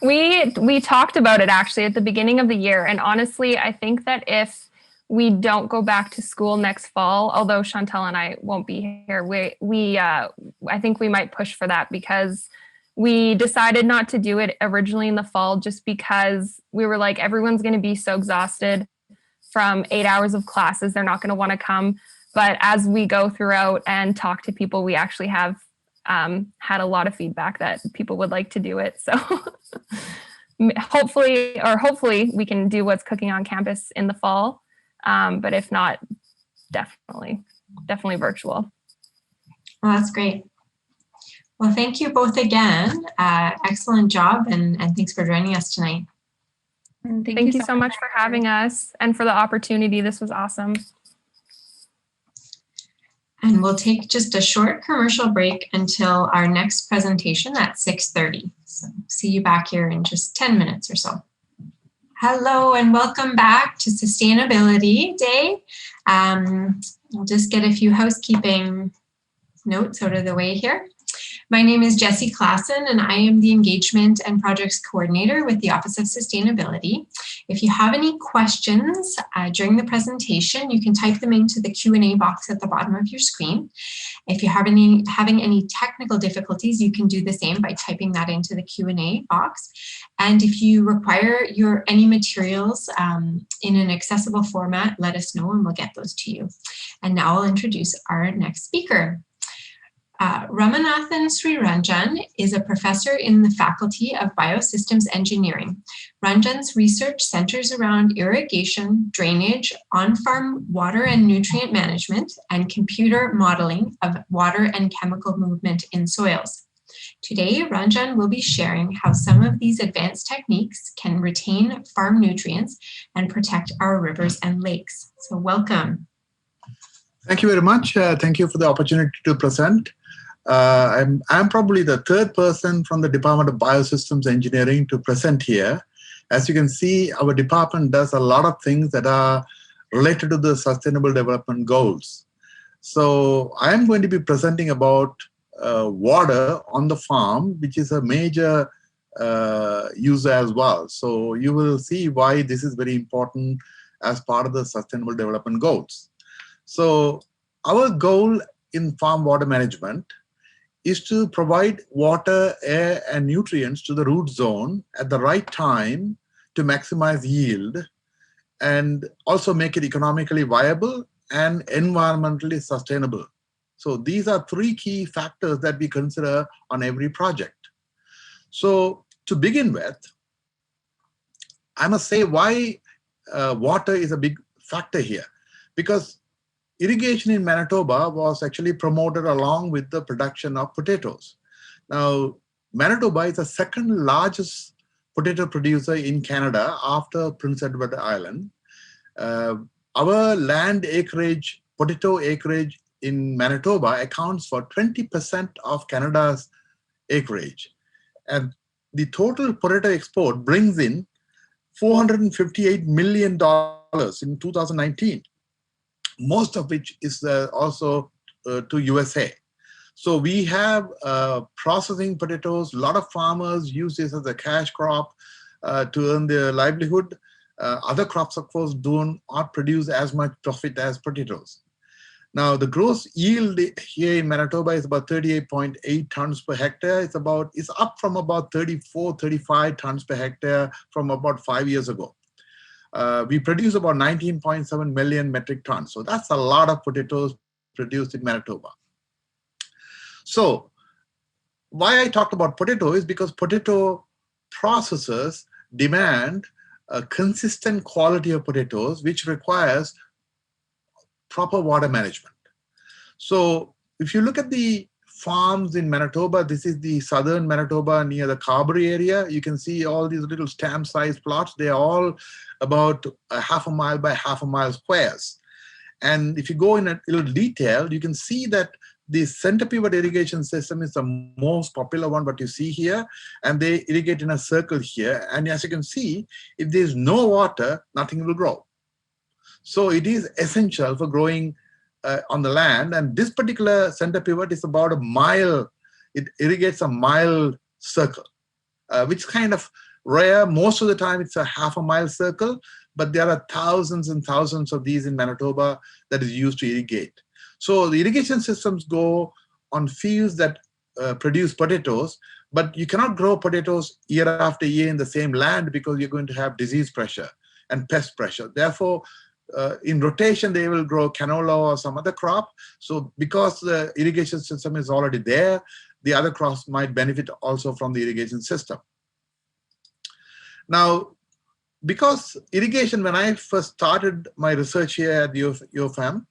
We talked about it actually at the beginning of the year. And honestly, I think that if we don't go back to school next fall, although Chantal and I won't be here, I think we might push for that, because we decided not to do it originally in the fall just because we were like, everyone's going to be so exhausted from 8 hours of classes. They're not going to want to come. But as we go throughout and talk to people, we actually have had a lot of feedback that people would like to do it. So hopefully we can do what's cooking on campus in the fall. But if not, definitely virtual. Well, that's great. Well, thank you both again. Excellent job, and thanks for joining us tonight. Thank you so much for having us and for the opportunity. This was awesome. And we'll take just a short commercial break until our next presentation at 6:30. So see you back here in just 10 minutes or so. Hello and welcome back to Sustainability Day. I'll just get a few housekeeping notes out of the way here. My name is Jessie Klassen, and I am the Engagement and Projects Coordinator with the Office of Sustainability. If you have any questions during the presentation, you can type them into the Q&A box at the bottom of your screen. If you're having any technical difficulties, you can do the same by typing that into the Q&A box. And if you require any materials in an accessible format, let us know and we'll get those to you. And now I'll introduce our next speaker. Ramanathan Sriranjan is a professor in the Faculty of Biosystems Engineering. Ranjan's research centers around irrigation, drainage, on-farm water and nutrient management, and computer modeling of water and chemical movement in soils. Today, Ranjan will be sharing how some of these advanced techniques can retain farm nutrients and protect our rivers and lakes. So welcome. Thank you very much. Thank you for the opportunity to present. I'm probably the third person from the Department of Biosystems Engineering to present here. As you can see, our department does a lot of things that are related to the Sustainable Development Goals. So I'm going to be presenting about water on the farm, which is a major user as well. So you will see why this is very important as part of the Sustainable Development Goals. So our goal in farm water management is to provide water, air, and nutrients to the root zone at the right time to maximize yield and also make it economically viable and environmentally sustainable. So these are three key factors that we consider on every project. So to begin with, I must say why water is a big factor here. Because irrigation in Manitoba was actually promoted along with the production of potatoes. Now, Manitoba is the second largest potato producer in Canada after Prince Edward Island. Our land acreage, potato acreage in Manitoba accounts for 20% of Canada's acreage. And the total potato export brings in $458 million in 2019, most of which is also to USA. So we have processing potatoes. A lot of farmers use this as a cash crop to earn their livelihood. Other crops, of course, do not produce as much profit as potatoes. Now, the gross yield here in Manitoba is about 38.8 tons per hectare. It's up from about 34, 35 tons per hectare from about 5 years ago. We produce about 19.7 million metric tons. So that's a lot of potatoes produced in Manitoba. So why I talked about potato is because potato processors demand a consistent quality of potatoes, which requires proper water management. So if you look at the farms in Manitoba, this is the southern Manitoba near the Carberry area. You can see all these little stamp-sized plots. They are all about a half a mile by half a mile squares. And if you go in a little detail, you can see that the center pivot irrigation system is the most popular one, what you see here. And they irrigate in a circle here. And as you can see, if there's no water, nothing will grow. So it is essential for growing on the land. And this particular center pivot is about a mile. It irrigates a mile circle, which is kind of rare. Most of the time, it's a half a mile circle. But there are thousands and thousands of these in Manitoba that is used to irrigate. So the irrigation systems go on fields that produce potatoes, but you cannot grow potatoes year after year in the same land because you're going to have disease pressure and pest pressure. Therefore, in rotation, they will grow canola or some other crop. So because the irrigation system is already there, the other crops might benefit also from the irrigation system. Now, because irrigation, when I first started my research here at U of M,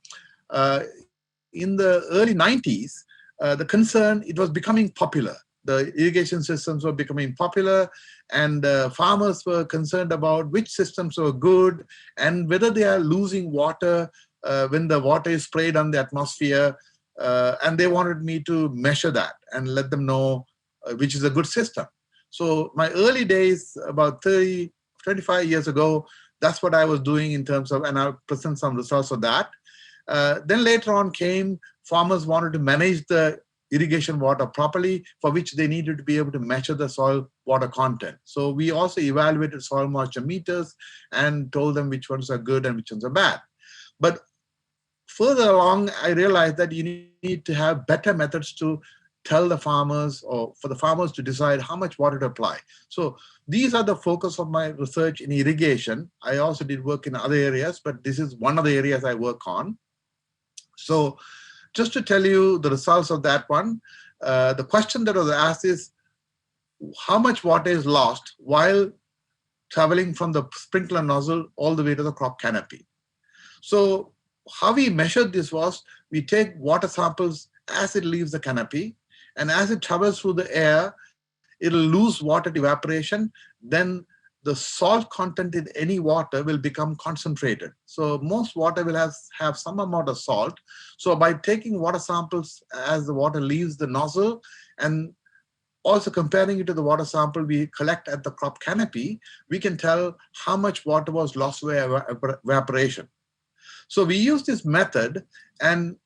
in the early 90s, the concern, it was becoming popular. The irrigation systems were becoming popular, and farmers were concerned about which systems were good and whether they are losing water when the water is sprayed on the atmosphere. And they wanted me to measure that and let them know which is a good system. So my early days, about 25 years ago, that's what I was doing in terms of, and I'll present some results of that. Then later on came, farmers wanted to manage the irrigation water properly, for which they needed to be able to measure the soil water content. So we also evaluated soil moisture meters and told them which ones are good and which ones are bad. But further along, I realized that you need to have better methods to tell the farmers, or for the farmers to decide how much water to apply. So these are the focus of my research in irrigation. I also did work in other areas, but this is one of the areas I work on. So just to tell you the results of that one, the question that was asked is, how much water is lost while traveling from the sprinkler nozzle all the way to the crop canopy? So how we measured this was, we take water samples as it leaves the canopy, and as it travels through the air, it'll lose water to evaporation. Then the salt content in any water will become concentrated. So most water will have some amount of salt. So by taking water samples as the water leaves the nozzle, and also comparing it to the water sample we collect at the crop canopy, we can tell how much water was lost by evaporation. So we use this method and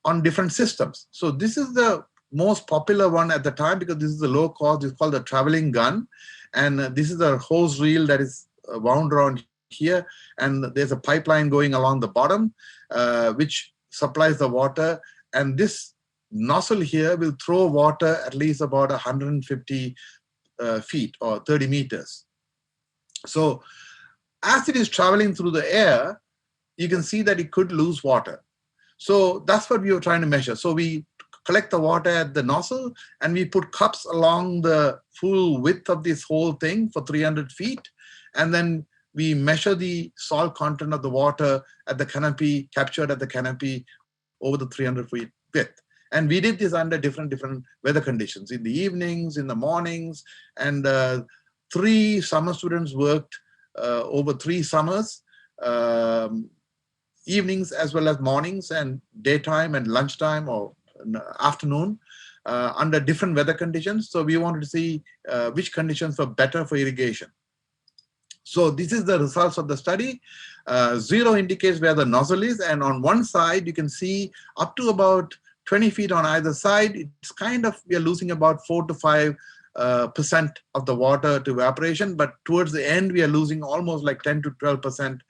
on different systems. So this is the most popular one at the time because this is the low cost. It's called the traveling gun. And this is a hose reel that is wound around here. And there's a pipeline going along the bottom, which supplies the water. And this nozzle here will throw water at least about 150 feet or 30 meters. So as it is traveling through the air, you can see that it could lose water. So that's what we were trying to measure. So we collect the water at the nozzle, and we put cups along the full width of this whole thing for 300 feet. And then we measure the salt content of the water at the canopy, captured at the canopy over the 300 feet width. And we did this under different weather conditions, in the evenings, in the mornings, and 3 summer students worked over 3 summers, evenings as well as mornings and daytime and lunchtime or afternoon, under different weather conditions. So we wanted to see which conditions were better for irrigation. So this is the results of the study. 0 indicates where the nozzle is, and on one side you can see up to about 20 feet on either side. It's kind of, we are losing about 4 to 5% of the water to evaporation, but towards the end we are losing almost like 10 to 12%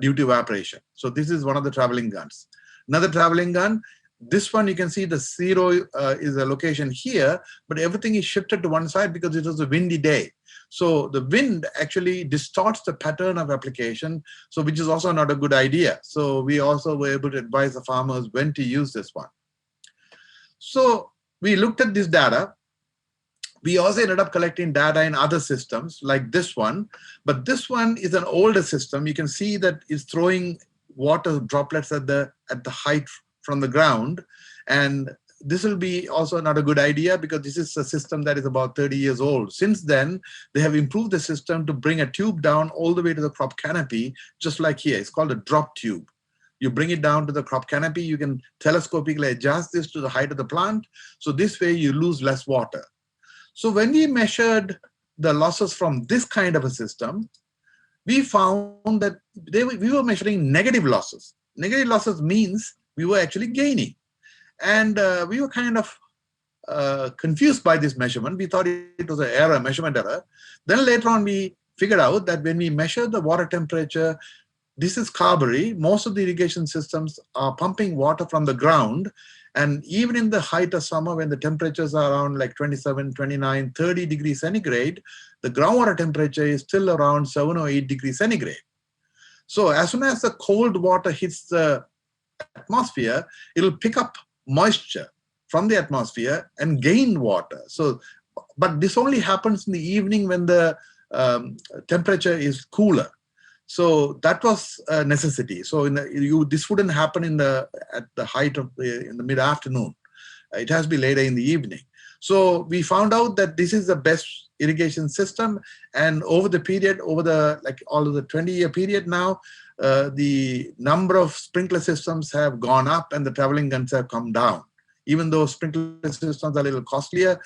due to evaporation. So this is one of the traveling guns. Another traveling gun, this one you can see the 0 is a location here, but everything is shifted to one side because it was a windy day. So the wind actually distorts the pattern of application, so which is also not a good idea. So we also were able to advise the farmers when to use this one. So we looked at this data. We also ended up collecting data in other systems like this one, but this one is an older system. You can see that it's throwing water droplets at the height from the ground, and this will be also not a good idea because this is a system that is about 30 years old. Since then, they have improved the system to bring a tube down all the way to the crop canopy, just like here. It's called a drop tube. You bring it down to the crop canopy. You can telescopically adjust this to the height of the plant. So this way you lose less water. So when we measured the losses from this kind of a system, we found that we were measuring negative losses. Negative losses means we were actually gaining. And we were kind of confused by this measurement. We thought it was an error, measurement error. Then later on, we figured out that when we measured the water temperature, this is Carberry. Most of the irrigation systems are pumping water from the ground. And even in the height of summer, when the temperatures are around like 27, 29, 30 degrees centigrade, the groundwater temperature is still around 7 or 8 degrees centigrade. So as soon as the cold water hits the atmosphere, it'll pick up moisture from the atmosphere and gain water. So, but this only happens in the evening when the temperature is cooler. So that was a necessity. So this wouldn't happen at the height of in the mid-afternoon. It has to be later in the evening. So we found out that this is the best irrigation system, and over the period, all of the 20-year period now, the number of sprinkler systems have gone up and the traveling guns have come down. Even though sprinkler systems are a little costlier,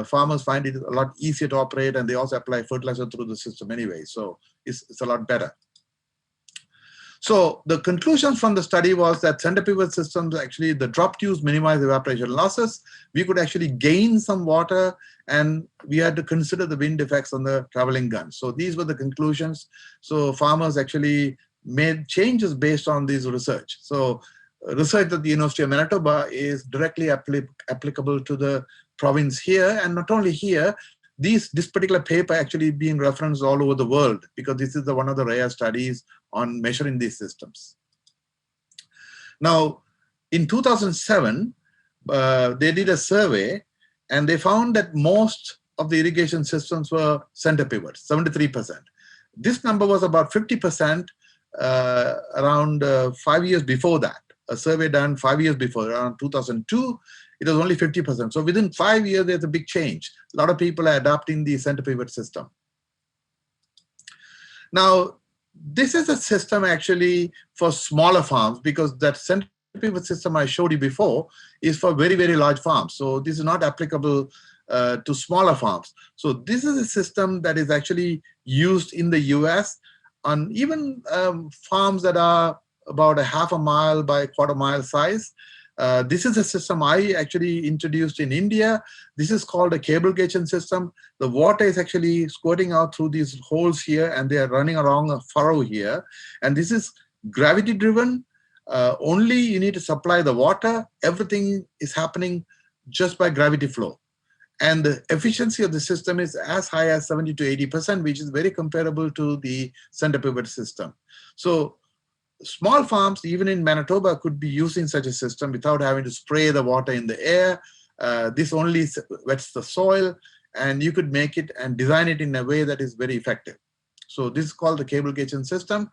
farmers find it a lot easier to operate, and they also apply fertilizer through the system anyway. So it's a lot better. So the conclusions from the study was that center pivot systems, actually the drop tubes minimize evaporation losses. We could actually gain some water, and we had to consider the wind effects on the traveling guns. So these were the conclusions. So farmers actually made changes based on this research. So research at the University of Manitoba is directly applicable to the province here, and not only here. This particular paper actually being referenced all over the world because this is one of the rare studies on measuring these systems. Now, in 2007, they did a survey, and they found that most of the irrigation systems were center pivots, 73%. This number was about 50% around 5 years before that. A survey done 5 years before, around 2002, it was only 50%. So within 5 years, there's a big change. A lot of people are adopting the center pivot system. Now, this is a system actually for smaller farms, because that center pivot system I showed you before is for very, very large farms. So this is not applicable to smaller farms. So this is a system that is actually used in the US on even farms that are about a half a mile by a quarter mile size. This is a system I actually introduced in India. This is called a cable irrigation system. The water is actually squirting out through these holes here, and they are running along a furrow here. And this is gravity driven. Only you need to supply the water. Everything is happening just by gravity flow. And the efficiency of the system is as high as 70 to 80%, which is very comparable to the center pivot system. So small farms, even in Manitoba, could be using such a system without having to spray the water in the air. This only wets the soil, and you could make it and design it in a way that is very effective. So this is called the cable kitchen system.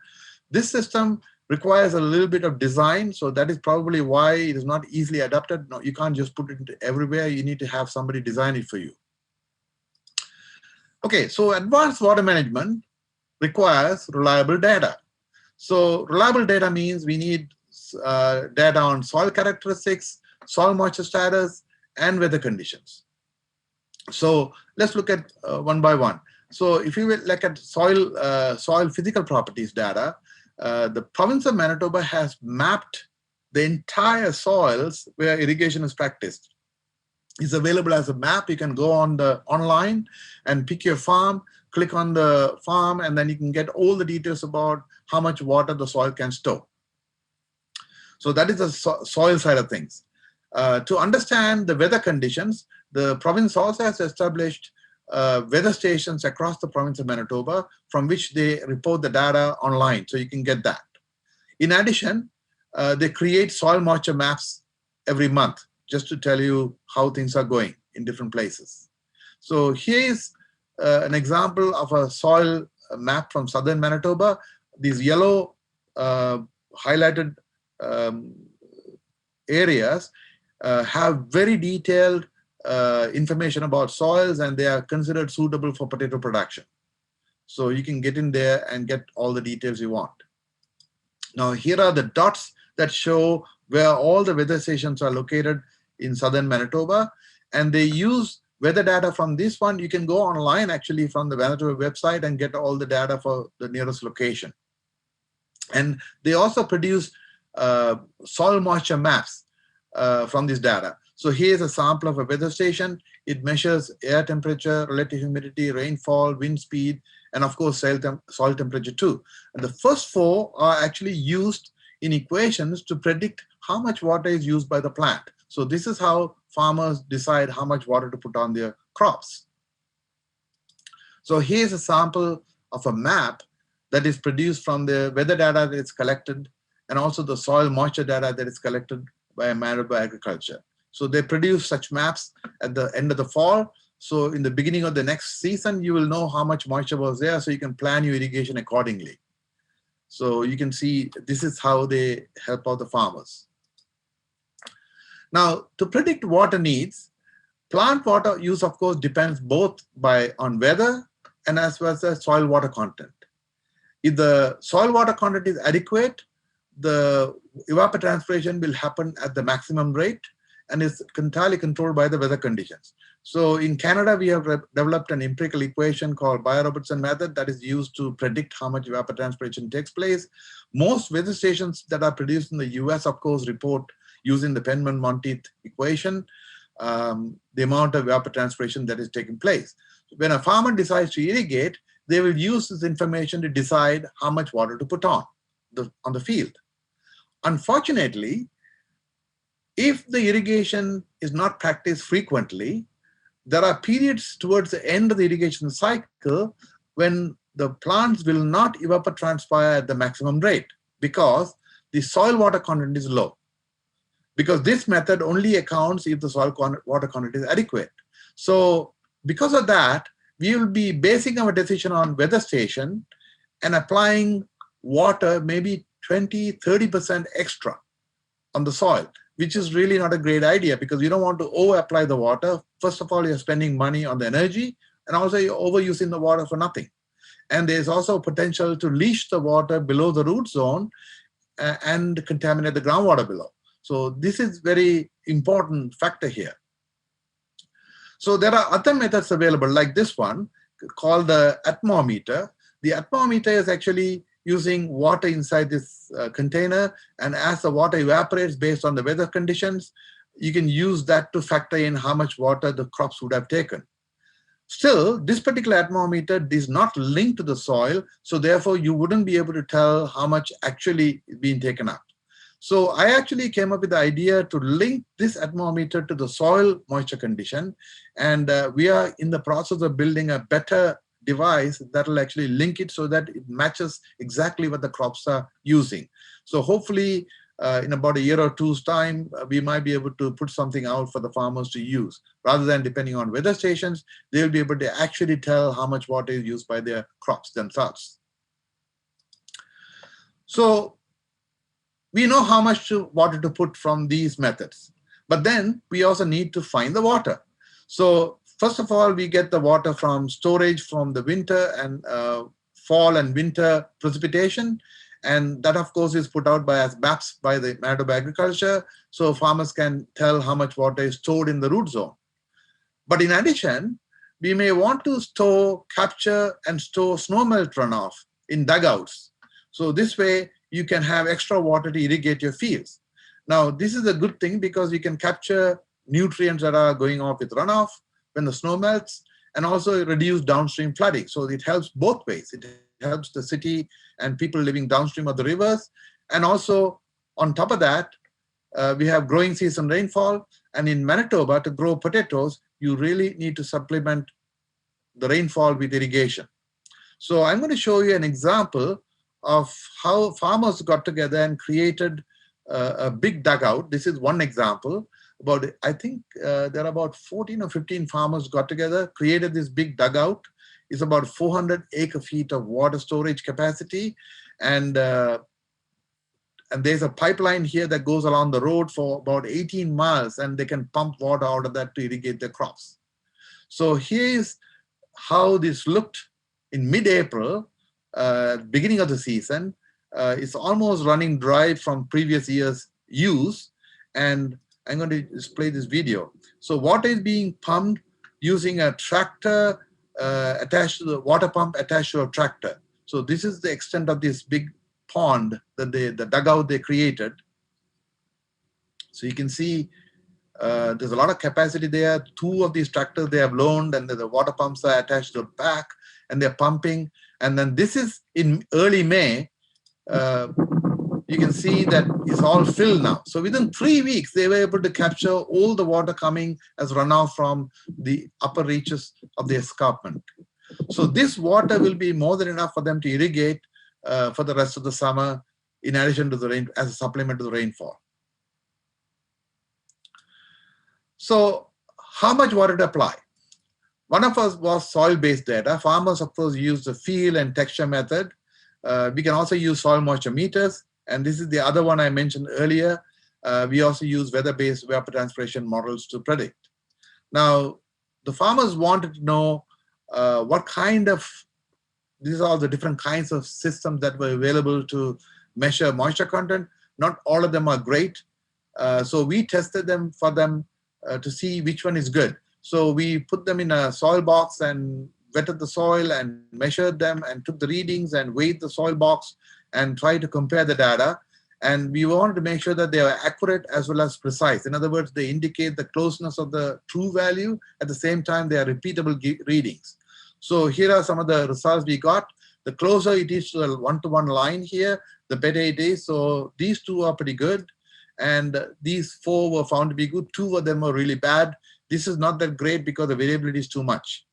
This system requires a little bit of design, so that is probably why it is not easily adapted. No, you can't just put it into everywhere. You need to have somebody design it for you. Okay, so advanced water management requires reliable data. So reliable data means we need data on soil characteristics, soil moisture status, and weather conditions. So let's look at one by one. So if you look at soil physical properties data, the province of Manitoba has mapped the entire soils where irrigation is practiced. It's available as a map. You can go on the online and pick your farm, click on the farm, and then you can get all the details about how much water the soil can store. So that is the soil side of things. To understand the weather conditions, the province also has established weather stations across the province of Manitoba from which they report the data online, so you can get that. In addition, they create soil moisture maps every month just to tell you how things are going in different places. So here is an example of a soil map from southern Manitoba. These yellow highlighted areas have very detailed information about soils, and they are considered suitable for potato production. So you can get in there and get all the details you want. Now here are the dots that show where all the weather stations are located in southern Manitoba, and they use weather data from this one. You can go online actually from the Manitoba website and get all the data for the nearest location. And they also produce soil moisture maps from this data. So here's a sample of a weather station. It measures air temperature, relative humidity, rainfall, wind speed, and of course soil temperature too. And the first four are actually used in equations to predict how much water is used by the plant. So this is how farmers decide how much water to put on their crops. So here's a sample of a map that is produced from the weather data that is collected, and also the soil moisture data that is collected by Manitoba Agriculture. So they produce such maps at the end of the fall. So in the beginning of the next season, you will know how much moisture was there, so you can plan your irrigation accordingly. So you can see this is how they help out the farmers. Now, to predict water needs, plant water use, of course, depends both on weather and as well as the soil water content. If the soil water content is adequate, the evapotranspiration will happen at the maximum rate and is entirely controlled by the weather conditions. So in Canada, we have developed an empirical equation called Bio-Robertson method that is used to predict how much evapotranspiration takes place. Most weather stations that are produced in the US, of course, report using the Penman-Monteith equation, the amount of evapotranspiration that is taking place. When a farmer decides to irrigate, they will use this information to decide how much water to put on the field. Unfortunately, if the irrigation is not practiced frequently, there are periods towards the end of the irrigation cycle when the plants will not evapotranspire at the maximum rate because the soil water content is low. Because this method only accounts if the soil water content is adequate. So because of that, we will be basing our decision on weather station and applying water maybe 20–30% extra on the soil, which is really not a great idea because you don't want to over-apply the water. First of all, you're spending money on the energy, and also you're overusing the water for nothing. And there's also potential to leach the water below the root zone and contaminate the groundwater below. So this is very important factor here. So there are other methods available like this one called the atmometer. The atmometer is actually using water inside this container, and as the water evaporates based on the weather conditions, you can use that to factor in how much water the crops would have taken. Still, this particular atmometer is not linked to the soil, so therefore you wouldn't be able to tell how much actually is being taken up. So I actually came up with the idea to link this atmometer to the soil moisture condition, and we are in the process of building a better device that will actually link it so that it matches exactly what the crops are using. So hopefully in about a year or two's time, we might be able to put something out for the farmers to use. Rather than depending on weather stations, they'll be able to actually tell how much water is used by their crops themselves. So we know how much water to put from these methods, but then we also need to find the water. So first of all, we get the water from storage from the winter and fall and winter precipitation. And that, of course, is put out as maps by the Manitoba Agriculture, so farmers can tell how much water is stored in the root zone. But in addition, we may want to capture and store snowmelt runoff in dugouts. So this way, you can have extra water to irrigate your fields. Now, this is a good thing because you can capture nutrients that are going off with runoff when the snow melts, and also reduce downstream flooding. So it helps both ways. It helps the city and people living downstream of the rivers. And also, on top of that, we have growing season rainfall. And in Manitoba, to grow potatoes, you really need to supplement the rainfall with irrigation. So I'm going to show you an example of how farmers got together and created a big dugout. This is one example. I think there are about 14 or 15 farmers got together, created this big dugout. It's about 400 acre-feet of water storage capacity. And there's a pipeline here that goes along the road for about 18 miles, and they can pump water out of that to irrigate their crops. So here's how this looked in mid-April, beginning of the season. It's almost running dry from previous year's use. And I'm going to display this video. So water is being pumped using a tractor attached to the water pump attached to a tractor. So this is the extent of this big pond, that the dugout they created. So you can see there's a lot of capacity there. 2 of these tractors they have loaned, and the water pumps are attached to the back, and they're pumping. And then this is in early May. You can see that it's all filled now. So within 3 weeks, they were able to capture all the water coming as runoff from the upper reaches of the escarpment. So this water will be more than enough for them to irrigate for the rest of the summer, in addition to the rain, as a supplement to the rainfall. So how much water to apply? One of us was soil-based data. Farmers, of course, use the feel and texture method. We can also use soil moisture meters. And this is the other one I mentioned earlier. We also use weather-based evapotranspiration models to predict. Now, the farmers wanted to know what kind of, these are all the different kinds of systems that were available to measure moisture content. Not all of them are great. So we tested them for them to see which one is good. So we put them in a soil box and wetted the soil and measured them and took the readings and weighed the soil box and tried to compare the data. And we wanted to make sure that they are accurate as well as precise. In other words, they indicate the closeness of the true value. At the same time, they are repeatable readings. So here are some of the results we got. The closer it is to the one-to-one line here, the better it is. So these 2 are pretty good. And these 4 were found to be good. 2 of them were really bad. This is not that great because the variability is too much.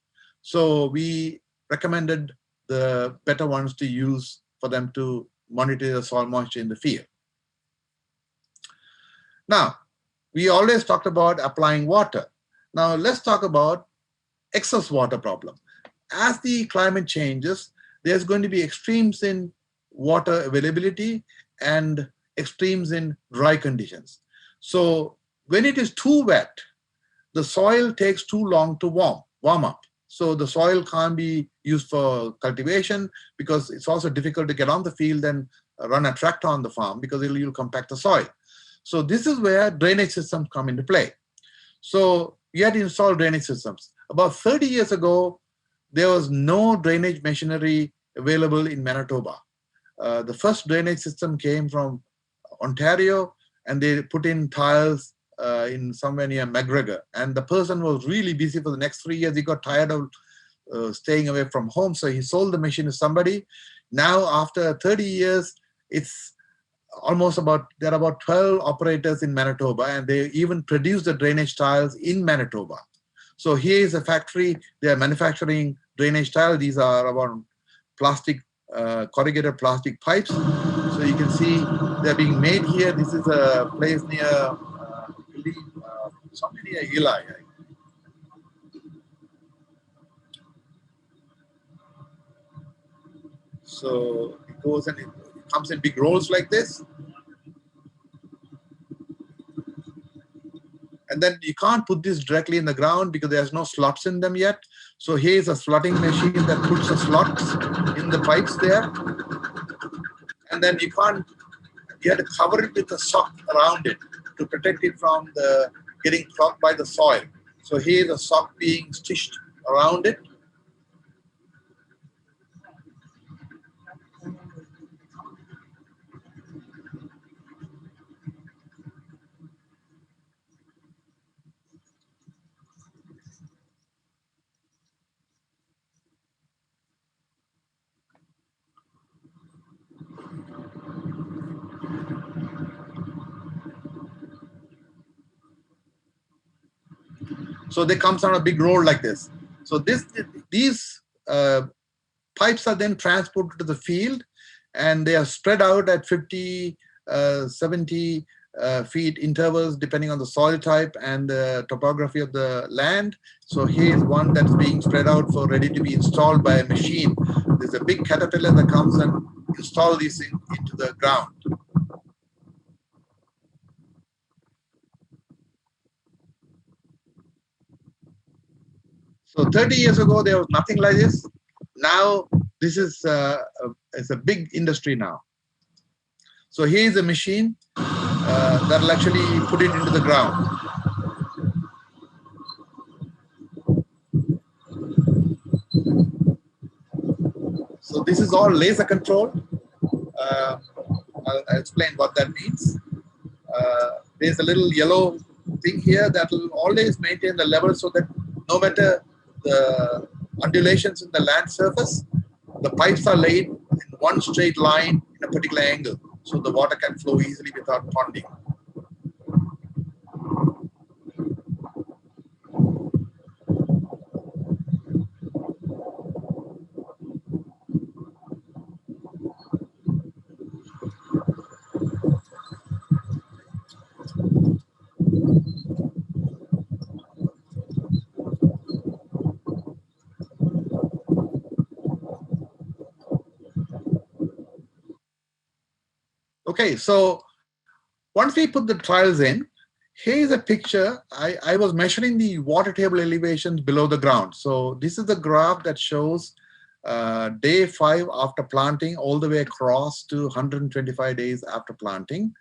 So we recommended the better ones to use for them to monitor the soil moisture in the field. Now, we always talked about applying water. Now let's talk about excess water problem. As the climate changes, there's going to be extremes in water availability and extremes in dry conditions. So when it is too wet, the soil takes too long to warm up. So the soil can't be used for cultivation because it's also difficult to get on the field and run a tractor on the farm because you'll compact the soil. So this is where drainage systems come into play. So we had to install drainage systems. About 30 years ago, there was no drainage machinery available in Manitoba. The first drainage system came from Ontario, and they put in tiles in somewhere near McGregor. And the person was really busy for the next 3 years. He got tired of staying away from home, so he sold the machine to somebody. Now, after 30 years, it's almost there are about 12 operators in Manitoba, and they even produce the drainage tiles in Manitoba. So here is a factory. They are manufacturing drainage tile. These are about plastic, corrugated plastic pipes. So you can see they're being made here. This is a place near, something near Eli. So it goes and it comes in big rolls like this. And then you can't put this directly in the ground because there's no slots in them yet. So here's a slotting machine that puts the slots in the pipes there. And then you have to cover it with a sock around it to protect it from getting clogged by the soil. So here's a sock being stitched around it. So they comes on a big roll like this. So these pipes are then transported to the field, and they are spread out at 50, 70 feet intervals depending on the soil type and the topography of the land. So here's one that's being spread out for ready to be installed by a machine. There's a big caterpillar that comes and installs these into the ground. So 30 years ago, there was nothing like this. Now, this is it's a big industry now. So here is a machine that will actually put it into the ground. So this is all laser controlled. I'll explain what that means. There's a little yellow thing here that will always maintain the level so that no matter the undulations in the land surface, the pipes are laid in one straight line in a particular angle, so the water can flow easily without ponding. Okay, so once we put the trials in, here's a picture. I was measuring the water table elevations below the ground. So this is the graph that shows day 5 after planting all the way across to 125 days after planting.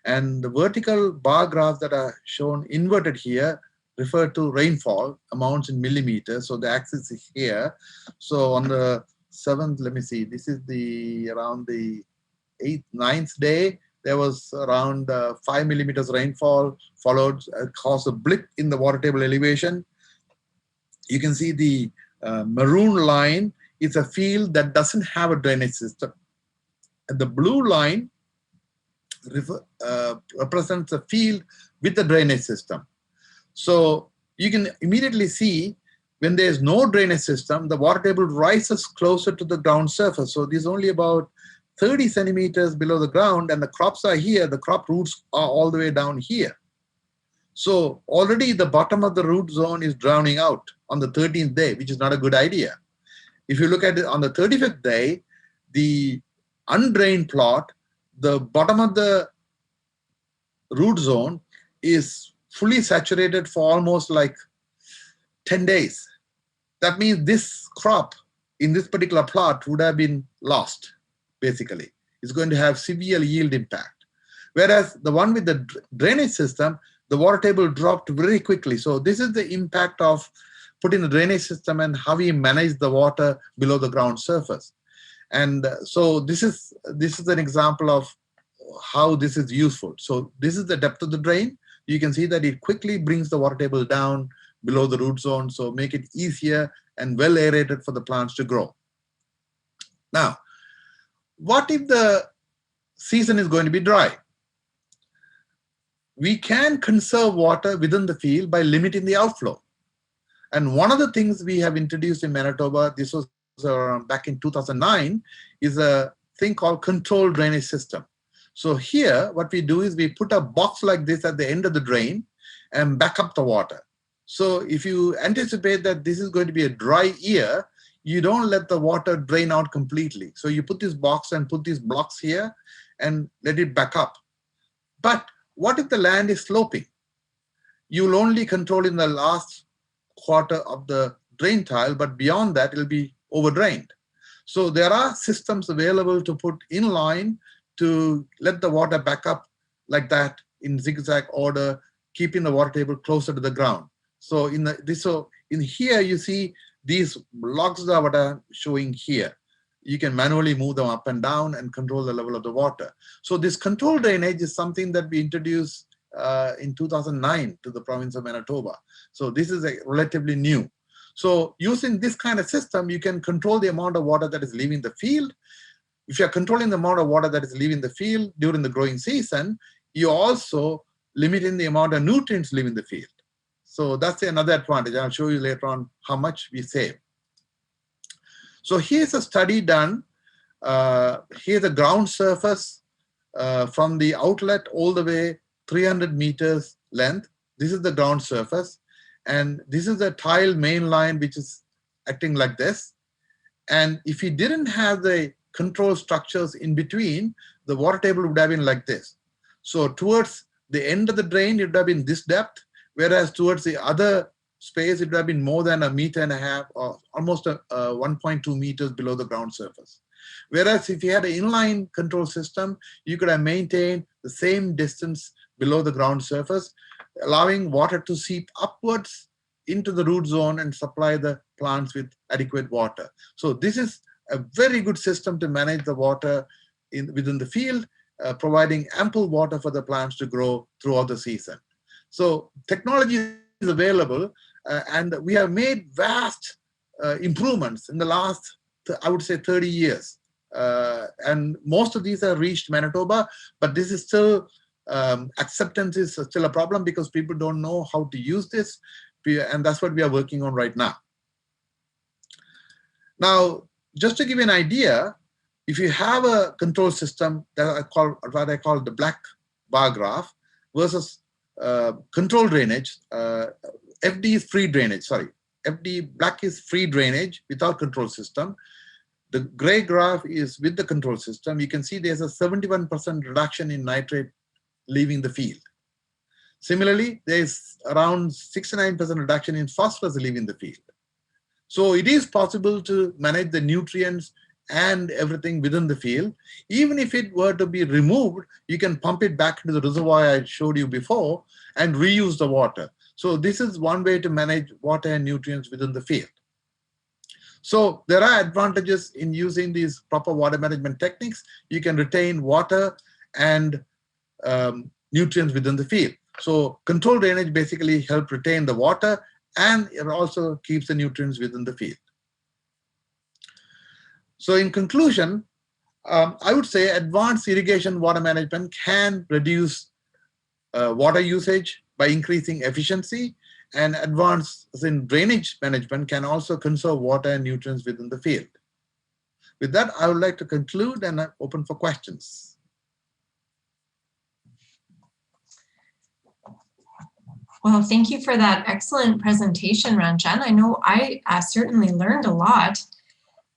And the vertical bar graphs that are shown inverted here refer to rainfall amounts in millimeters. So the axis is here. So on the 7th, let me see, this is around the 8th, 9th day, there was around 5 millimeters rainfall, followed, caused a blip in the water table elevation. You can see the maroon line is a field that doesn't have a drainage system. And the blue line represents a field with a drainage system. So you can immediately see when there's no drainage system, the water table rises closer to the ground surface. So this is only about 30 centimeters below the ground, and the crops are here. The crop roots are all the way down here. So already the bottom of the root zone is drowning out on the 13th day, which is not a good idea. If you look at it on the 35th day, the undrained plot, the bottom of the root zone is fully saturated for almost like 10 days. That means this crop in this particular plot would have been lost. Basically, it's going to have severe yield impact. Whereas the one with the drainage system, the water table dropped very quickly. So this is the impact of putting the drainage system and how we manage the water below the ground surface. And so this is an example of how this is useful. So this is the depth of the drain. You can see that it quickly brings the water table down below the root zone, so make it easier and well aerated for the plants to grow. Now, what if the season is going to be dry? We can conserve water within the field by limiting the outflow. And one of the things we have introduced in Manitoba, this was back in 2009, is a thing called controlled drainage system. So here, what we do is we put a box like this at the end of the drain and back up the water. So if you anticipate that this is going to be a dry year, you don't let the water drain out completely. So you put this box and put these blocks here and let it back up. But what if the land is sloping? You'll only control in the last quarter of the drain tile, but beyond that, it'll be overdrained. So there are systems available to put in line to let the water back up like that in zigzag order, keeping the water table closer to the ground. So in here, you see these blocks are what I'm showing here. You can manually move them up and down and control the level of the water. So this controlled drainage is something that we introduced in 2009 to the province of Manitoba. So this is relatively new. So using this kind of system, you can control the amount of water that is leaving the field. If you're controlling the amount of water that is leaving the field during the growing season, you're also limiting the amount of nutrients leaving the field. So that's another advantage. I'll show you later on how much we save. So here's a study done. Here's the ground surface from the outlet all the way 300 meters length. This is the ground surface. And this is the tile main line, which is acting like this. And if you didn't have the control structures in between, the water table would have been like this. So towards the end of the drain, it would have been this depth, whereas towards the other space, it would have been more than 1.5 meters or almost 1.2 meters below the ground surface. Whereas if you had an inline control system, you could have maintained the same distance below the ground surface, allowing water to seep upwards into the root zone and supply the plants with adequate water. So this is a very good system to manage the water within the field, providing ample water for the plants to grow throughout the season. So technology is available, and we have made vast improvements in the last, I would say, 30 years. And most of these have reached Manitoba, but this is still, acceptance is still a problem because people don't know how to use this, and that's what we are working on right now. Now, just to give you an idea, if you have a control system that I call the black bar graph versus control drainage, FD is free drainage, sorry. FD black is free drainage without control system. The gray graph is with the control system. You can see there's a 71% reduction in nitrate leaving the field. Similarly, there's around 69% reduction in phosphorus leaving the field. So it is possible to manage the nutrients and everything within the field. Even if it were to be removed, you can pump it back into the reservoir I showed you before and reuse the water. So this is one way to manage water and nutrients within the field. So there are advantages in using these proper water management techniques. You can retain water and nutrients within the field. So controlled drainage basically helps retain the water, and it also keeps the nutrients within the field. So in conclusion, I would say advanced irrigation water management can reduce water usage by increasing efficiency, and advanced in drainage management can also conserve water and nutrients within the field. With that, I would like to conclude and open for questions. Well, thank you for that excellent presentation, Ranjan. I know I certainly learned a lot.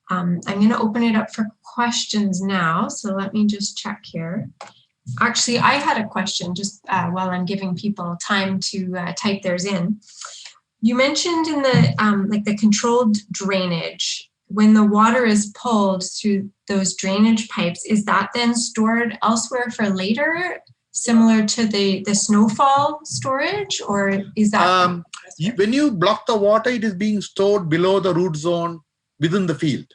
I'm going to open it up for questions now. So let me just check here. Actually, I had a question just while I'm giving people time to type theirs in. You mentioned in the like the controlled drainage, when the water is pulled through those drainage pipes, is that then stored elsewhere for later, similar to the snowfall storage, or is that? When you block the water, it is being stored below the root zone within the field.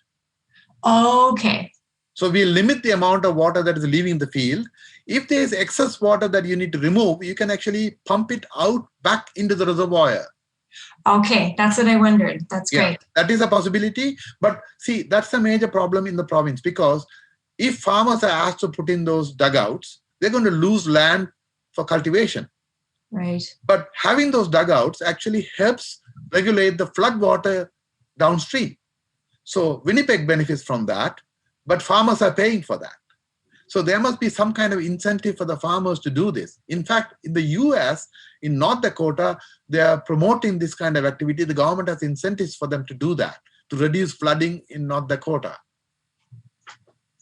Okay. So we limit the amount of water that is leaving the field. If there is excess water that you need to remove, you can actually pump it out back into the reservoir. Okay, that's what I wondered. That's great. That is a possibility. But see, that's a major problem in the province, because if farmers are asked to put in those dugouts, they're going to lose land for cultivation. Right. But having those dugouts actually helps regulate the flood water downstream. So Winnipeg benefits from that, but farmers are paying for that. So there must be some kind of incentive for the farmers to do this. In fact, in the US, in North Dakota, they are promoting this kind of activity. The government has incentives for them to do that, to reduce flooding in North Dakota.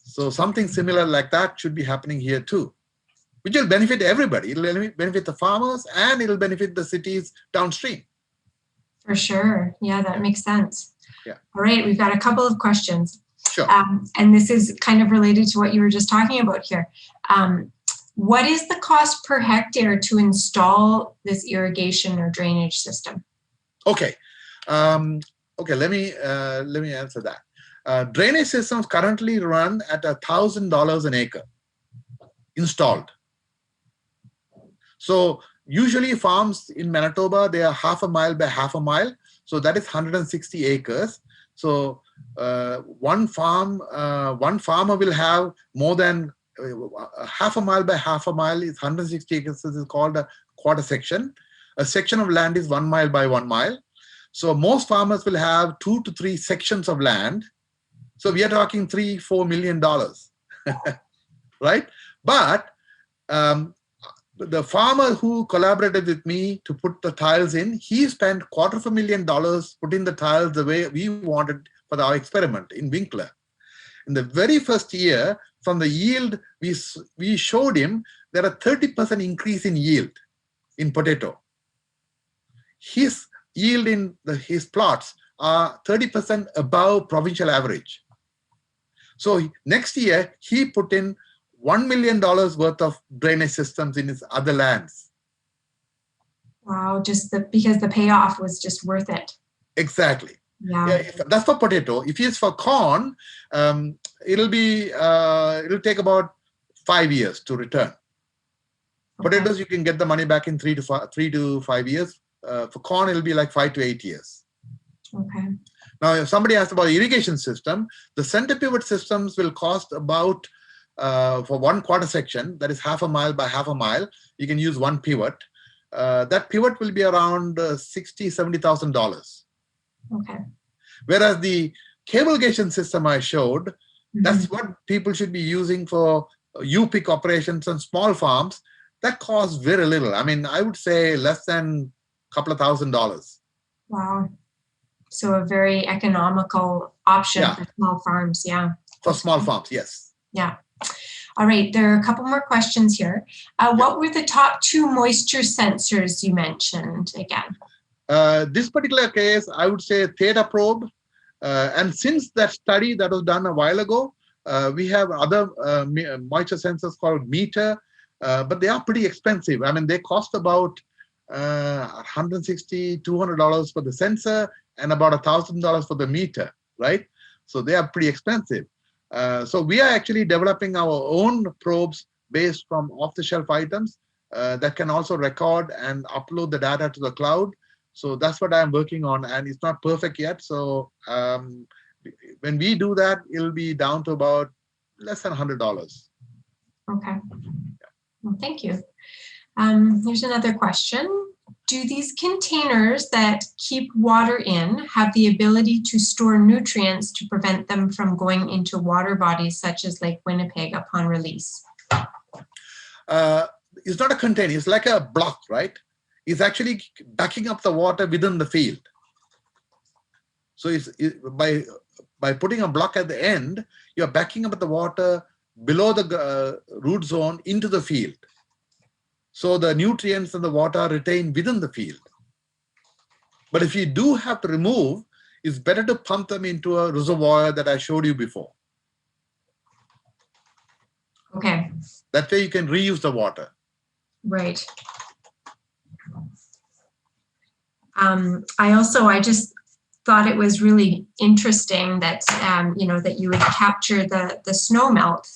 So something similar like that should be happening here too, which will benefit everybody. It'll benefit the farmers and it'll benefit the cities downstream. For sure. Yeah, that makes sense. Yeah. All right, we've got a couple of questions. Sure. And this is kind of related to what you were just talking about here. What is the cost per hectare to install this irrigation or drainage system? Okay. Let me answer that. Drainage systems currently run at $1,000 an acre installed. So usually farms in Manitoba, they are half a mile by half a mile. So that is 160 acres. So one farmer will have more than half a mile by half a mile is 160 acres. This is called a quarter section. A section of land is 1 mile by 1 mile. So most farmers will have 2 to 3 sections of land. So we are talking $3-4 million, right? But the farmer who collaborated with me to put the tiles in, he spent $250,000 putting the tiles the way we wanted for our experiment in Winkler. In the very first year, from the yield, we showed him there are 30% increase in yield in potato. His yield in his plots are 30% above provincial average. So next year, he put in $1 million worth of drainage systems in his other lands. Wow, because the payoff was just worth it. Exactly. Yeah. That's for potato. If it's for corn, it'll take about 5 years to return. Okay. Potatoes, you can get the money back in 3 to 5 years. For corn, it'll be like 5 to 8 years. Okay. Now, if somebody asked about irrigation system, the center pivot systems will cost about, for 1 quarter section, that is half a mile by half a mile, you can use 1 pivot. That pivot will be around $60,000-$70,000. Okay. Whereas the cablegation system I showed, that's what people should be using for U-pick operations on small farms. That costs very little. I mean, I would say less than a couple of $1,000s. Wow. So a very economical option for small farms. Yeah. For small farms, yes. Yeah. All right. There are a couple more questions here. What were the top 2 moisture sensors you mentioned again? This particular case, I would say Theta probe. And since that study that was done a while ago, we have other moisture sensors called meter, but they are pretty expensive. I mean, they cost about $160, $200 for the sensor and about $1,000 for the meter, right? So they are pretty expensive. So we are actually developing our own probes based from off-the-shelf items that can also record and upload the data to the cloud. So that's what I'm working on, and it's not perfect yet. So when we do that, it'll be down to about less than $100. Okay. Well, thank you. Here's another question. Do these containers that keep water in have the ability to store nutrients to prevent them from going into water bodies such as Lake Winnipeg upon release? It's not a container, it's like a block, right? It's actually backing up the water within the field. So by putting a block at the end, you're backing up the water below the root zone into the field. So the nutrients and the water are retained within the field. But if you do have to remove, it's better to pump them into a reservoir that I showed you before. Okay. That way you can reuse the water. Right. I just thought it was really interesting that that you would capture the snow melt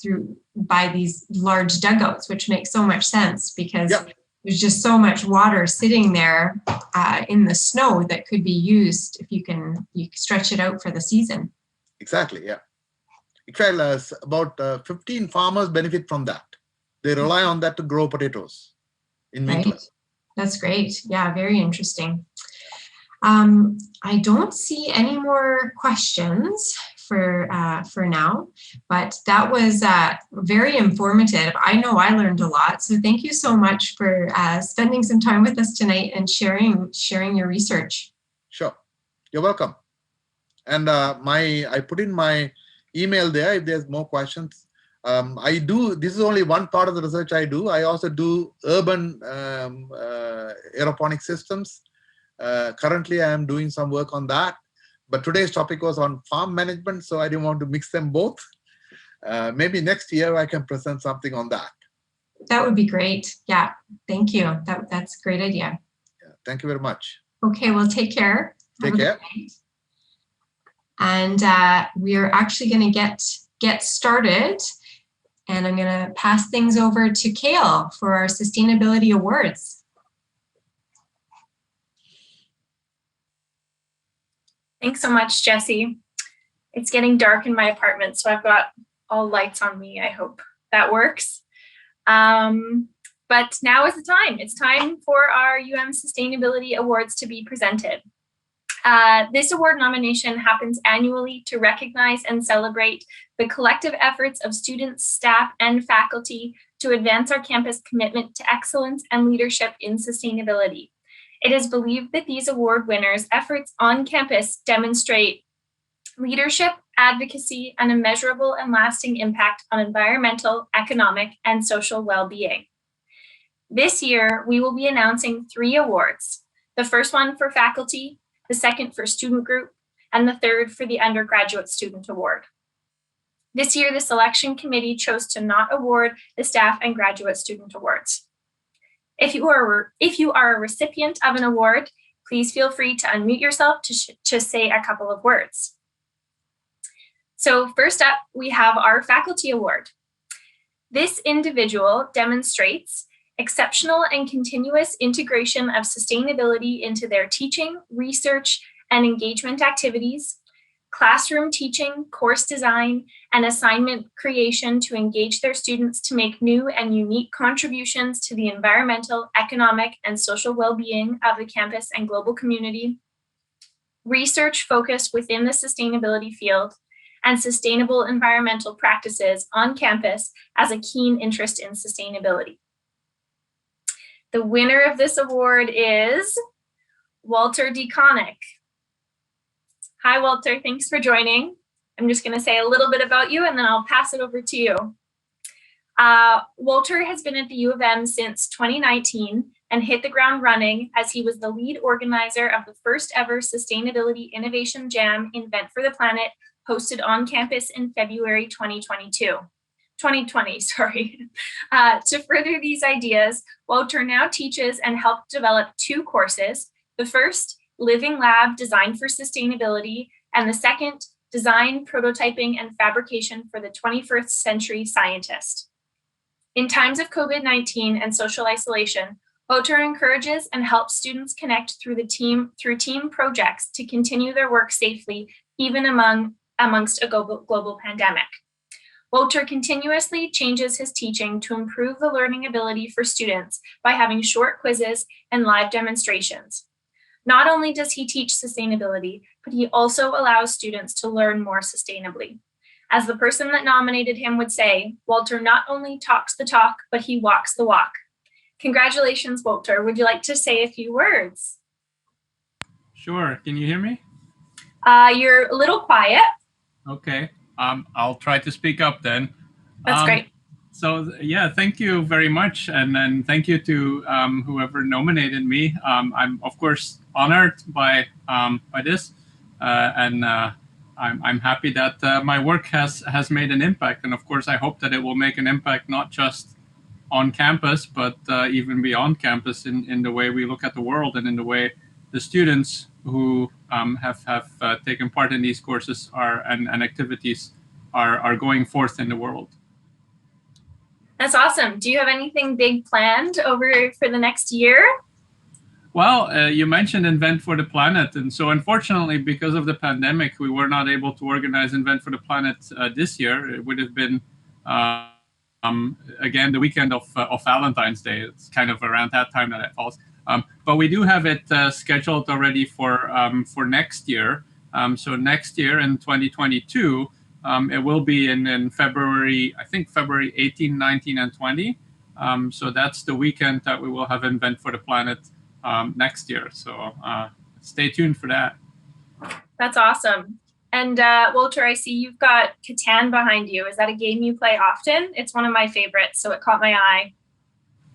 by these large dugouts, which makes so much sense because there's just so much water sitting there in the snow that could be used if you stretch it out for the season. Exactly. Yeah. About 15 farmers benefit from that. They rely on that to grow potatoes in Winkler. Right. That's great. Yeah, very interesting. I don't see any more questions for now, but that was very informative. I know I learned a lot, so thank you so much for spending some time with us tonight and sharing your research. Sure, you're welcome. And I put in my email there if there's more questions. This is only one part of the research I do. I also do urban aeroponic systems. Currently, I am doing some work on that. But today's topic was on farm management, so I didn't want to mix them both. Maybe next year I can present something on that. That would be great. Yeah, thank you. That's a great idea. Yeah, thank you very much. Okay, well, take care. Take care. And we are actually going to get started. And I'm going to pass things over to Kale for our Sustainability Awards. Thanks so much, Jessie. It's getting dark in my apartment, so I've got all lights on me. I hope that works. But now is the time. It's time for our Sustainability Awards to be presented. This award nomination happens annually to recognize and celebrate the collective efforts of students, staff, and faculty to advance our campus commitment to excellence and leadership in sustainability. It is believed that these award winners' efforts on campus demonstrate leadership, advocacy, and a measurable and lasting impact on environmental, economic, and social well-being. This year, we will be announcing 3 awards. The first one for faculty, the second for student group, and the third for the undergraduate student award. This year, the selection committee chose to not award the staff and graduate student awards. If you are a recipient of an award, please feel free to unmute yourself to say a couple of words. So first up, we have our faculty award. This individual demonstrates exceptional and continuous integration of sustainability into their teaching, research, and engagement activities, classroom teaching, course design, and assignment creation to engage their students to make new and unique contributions to the environmental, economic, and social well-being of the campus and global community, research focused within the sustainability field, and sustainable environmental practices on campus as a keen interest in sustainability. The winner of this award is Walter DeConnick. Hi, Walter. Thanks for joining. I'm just going to say a little bit about you and then I'll pass it over to you. Walter has been at the U of M since 2019 and hit the ground running as he was the lead organizer of the first ever Sustainability Innovation Jam Invent for the Planet hosted on campus in February 2020. To further these ideas, Walter now teaches and helped develop 2 courses. The first, Living Lab Design for Sustainability, and the second, Design, Prototyping, and Fabrication for the 21st Century Scientist. In times of COVID-19 and social isolation, Walter encourages and helps students connect through team projects to continue their work safely, even amongst a global pandemic. Walter continuously changes his teaching to improve the learning ability for students by having short quizzes and live demonstrations. Not only does he teach sustainability, but he also allows students to learn more sustainably. As the person that nominated him would say, Walter not only talks the talk, but he walks the walk. Congratulations, Walter. Would you like to say a few words? Sure. Can you hear me? You're a little quiet. Okay. I'll try to speak up then. That's great. So yeah, thank you very much, and thank you to whoever nominated me. I'm of course honored by this, and I'm happy that my work has made an impact. And of course, I hope that it will make an impact not just on campus, but even beyond campus in the way we look at the world and in the way the students who have taken part in these courses and activities are going forth in the world. That's awesome. Do you have anything big planned over for the next year? Well, you mentioned Invent for the Planet. And so unfortunately, because of the pandemic, we were not able to organize Invent for the Planet this year. It would have been, again, the weekend of Valentine's Day. It's kind of around that time that it falls. but we do have it scheduled already for next year. So next year in 2022, it will be in February, I think February 18, 19, and 20. So that's the weekend that we will have Invent for the Planet next year. So stay tuned for that. That's awesome. And Walter, I see you've got Catan behind you. Is that a game you play often? It's one of my favorites, so it caught my eye.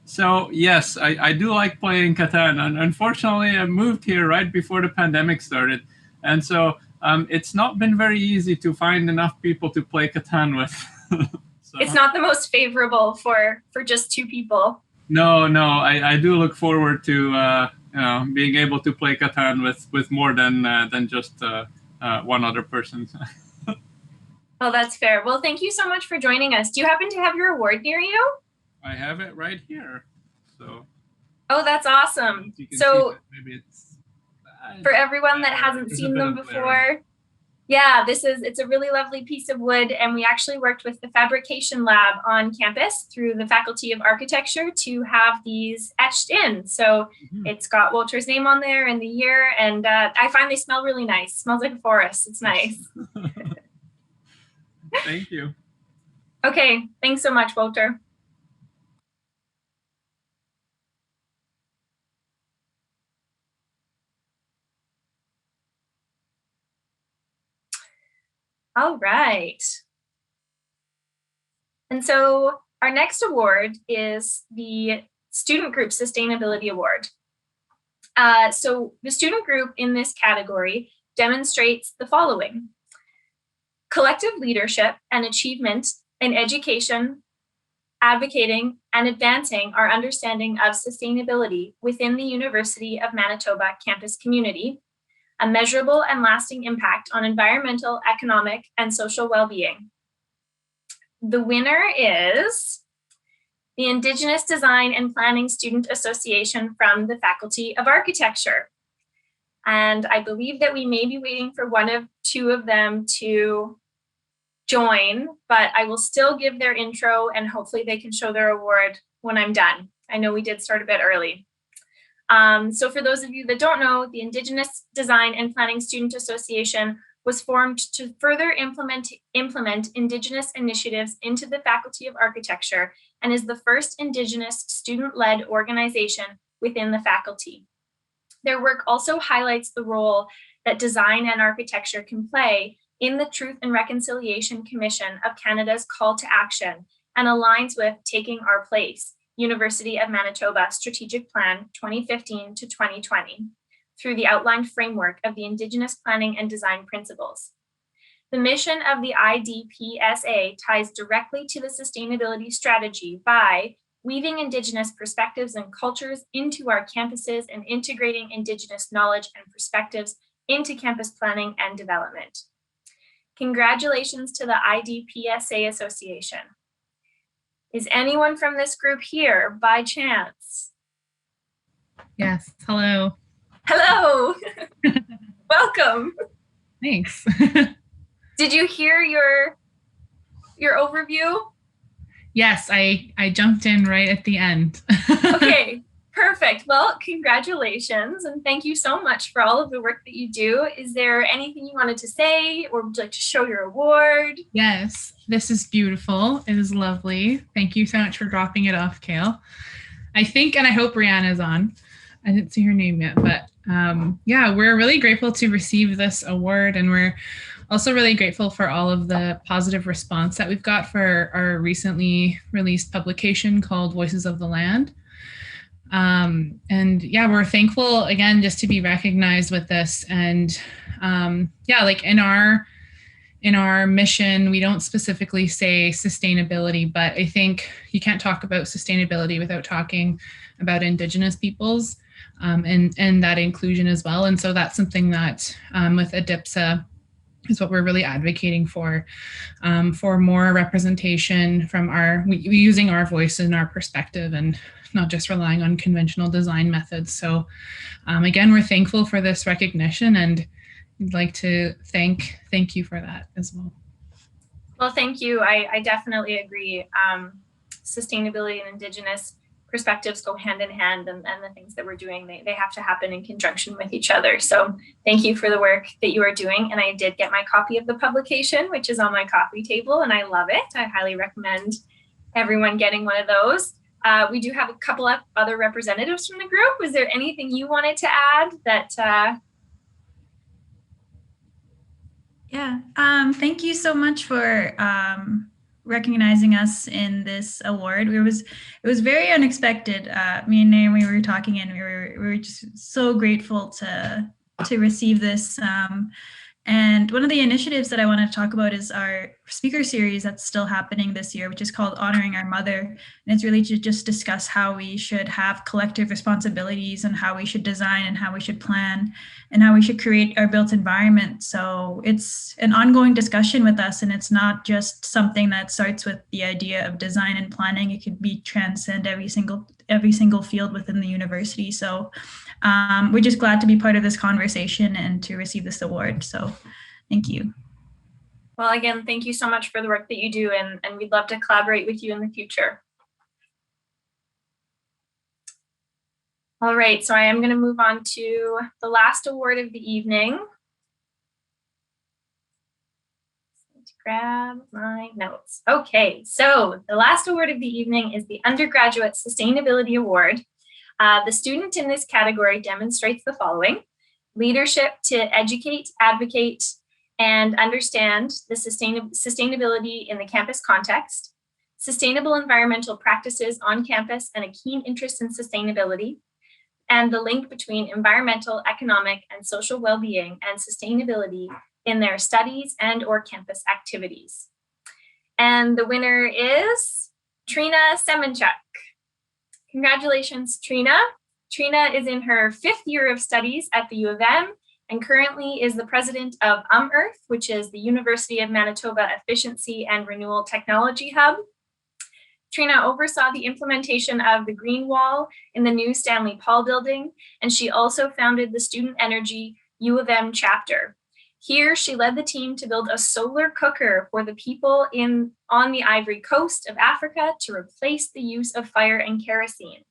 So yes, I do like playing Catan. And unfortunately, I moved here right before the pandemic started. And so it's not been very easy to find enough people to play Catan with. So, it's not the most favorable for just 2 people. No, I do look forward to being able to play Catan with more than just one other person. Oh, that's fair. Well, thank you so much for joining us. Do you happen to have your award near you? I have it right here. So. Oh, that's awesome. So maybe it's for everyone that hasn't seen them before. Yeah, it's a really lovely piece of wood, and we actually worked with the Fabrication Lab on campus through the Faculty of Architecture to have these etched in. So it's got Walter's name on there and the year, and I find they smell really nice. Smells like a forest. It's nice. Thank you. Okay, thanks so much, Walter. All right. And so our next award is the Student Group Sustainability Award. So the student group in this category demonstrates the following: collective leadership and achievement in education, advocating and advancing our understanding of sustainability within the University of Manitoba campus community, a measurable and lasting impact on environmental, economic, and social well-being. The winner is the Indigenous Design and Planning Student Association from the Faculty of Architecture. And I believe that we may be waiting for 1 of 2 of them to join, but I will still give their intro and hopefully they can show their award when I'm done. I know we did start a bit early. So for those of you that don't know, the Indigenous Design and Planning Student Association was formed to further implement Indigenous initiatives into the Faculty of Architecture and is the first Indigenous student-led organization within the faculty. Their work also highlights the role that design and architecture can play in the Truth and Reconciliation Commission of Canada's call to action and aligns with Taking Our Place, University of Manitoba Strategic Plan 2015 to 2020 through the outlined framework of the Indigenous Planning and Design Principles. The mission of the IDPSA ties directly to the sustainability strategy by weaving Indigenous perspectives and cultures into our campuses and integrating Indigenous knowledge and perspectives into campus planning and development. Congratulations to the IDPSA Association. Is anyone from this group here by chance? Yes, hello. Hello, welcome. Thanks. Did you hear your overview? Yes, I jumped in right at the end. Okay, perfect. Well, congratulations and thank you so much for all of the work that you do. Is there anything you wanted to say or would you like to show your award? Yes, this is beautiful. It is lovely. Thank you so much for dropping it off, Kale. I think, and I hope Rihanna's on. I didn't see her name yet, but yeah, we're really grateful to receive this award, and we're also really grateful for all of the positive response that we've got for our recently released publication called Voices of the Land. And yeah, we're thankful again just to be recognized with this. And yeah, like in our mission, we don't specifically say sustainability, but I think you can't talk about sustainability without talking about Indigenous peoples and that inclusion as well. And so that's something that with ADIPSA is what we're really advocating for more representation from using our voice and our perspective and not just relying on conventional design methods. So again, we're thankful for this recognition and we'd like to thank you for that as well. Well, thank you. I definitely agree. Sustainability and Indigenous perspectives go hand in hand, and the things that we're doing, they have to happen in conjunction with each other. So thank you for the work that you are doing. And I did get my copy of the publication, which is on my coffee table, and I love it. I highly recommend everyone getting one of those. We do have a couple of other representatives from the group. Was there anything you wanted to add that? Yeah, thank you so much for recognizing us in this award. It was very unexpected. Me and Naomi were talking, and we were just so grateful to receive this. And one of the initiatives that I want to talk about is our speaker series that's still happening this year, which is called Honoring Our Mother. And it's really to just discuss how we should have collective responsibilities and how we should design and how we should plan and how we should create our built environment. So it's an ongoing discussion with us, and it's not just something that starts with the idea of design and planning. It could be transcend every single field within the university. So we're just glad to be part of this conversation and to receive this award. So thank you. Well, again, thank you so much for the work that you do, and we'd love to collaborate with you in the future. All right, so I am going to move on to the last award of the evening. Let's grab my notes. Okay, so the last award of the evening is the Undergraduate Sustainability Award. The student in this category demonstrates the following: leadership to educate, advocate, and understand the sustainability in the campus context, sustainable environmental practices on campus and a keen interest in sustainability, and the link between environmental, economic, and social well-being and sustainability in their studies and or campus activities. And the winner is Trina Semenchuk. Congratulations, Trina. Trina is in her 5th year of studies at the U of M and currently is the president of Earth, which is the University of Manitoba Efficiency and Renewal Technology Hub. Trina oversaw the implementation of the Green Wall in the new Stanley Paul building, and she also founded the Student Energy U of M chapter. Here, she led the team to build a solar cooker for the people on the Ivory Coast of Africa to replace the use of fire and kerosene.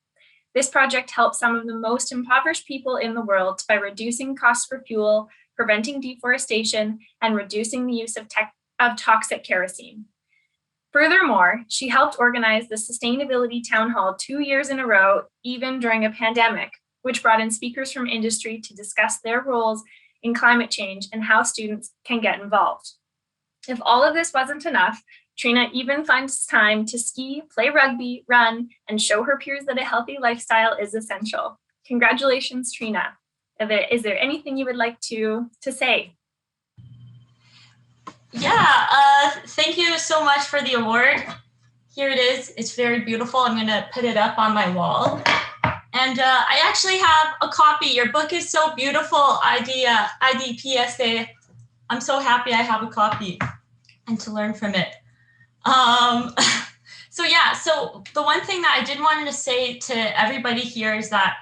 This project helped some of the most impoverished people in the world by reducing costs for fuel, preventing deforestation, and reducing the use of toxic kerosene. Furthermore, she helped organize the Sustainability Town Hall 2 years in a row, even during a pandemic, which brought in speakers from industry to discuss their roles in climate change and how students can get involved. If all of this wasn't enough, Trina even finds time to ski, play rugby, run, and show her peers that a healthy lifestyle is essential. Congratulations, Trina. Is there anything you would like to say? Yeah, thank you so much for the award. Here it is. It's very beautiful. I'm going to put it up on my wall. And I actually have a copy. Your book is so beautiful, IDPSA. I'm so happy I have a copy and to learn from it. So the one thing that I did want to say to everybody here is that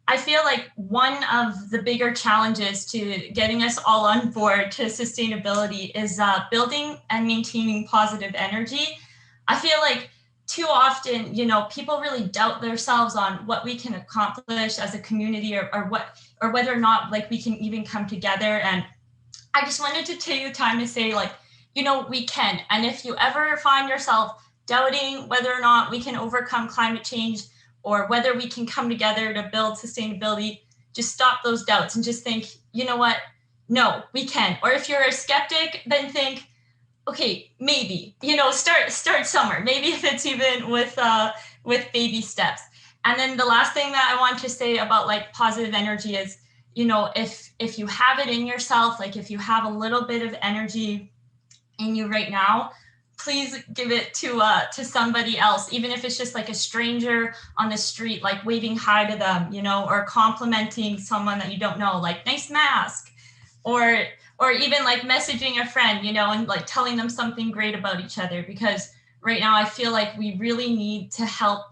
I feel like one of the bigger challenges to getting us all on board to sustainability is building and maintaining positive energy. I feel like too often, people really doubt themselves on what we can accomplish as a community or whether or not we can even come together. And I just wanted to take the time to say we can. And if you ever find yourself doubting whether or not we can overcome climate change or whether we can come together to build sustainability, just stop those doubts and just think, you know what? No, we can. Or if you're a skeptic, then think, okay, maybe, start somewhere. Maybe if it's even with baby steps. And then the last thing that I want to say about positive energy is, if you have it in yourself, if you have a little bit of energy in you right now, please give it to somebody else, even if it's just a stranger on the street, waving hi to them, or complimenting someone that you don't know, nice mask, or even messaging a friend, and telling them something great about each other. Because right now I feel like we really need to help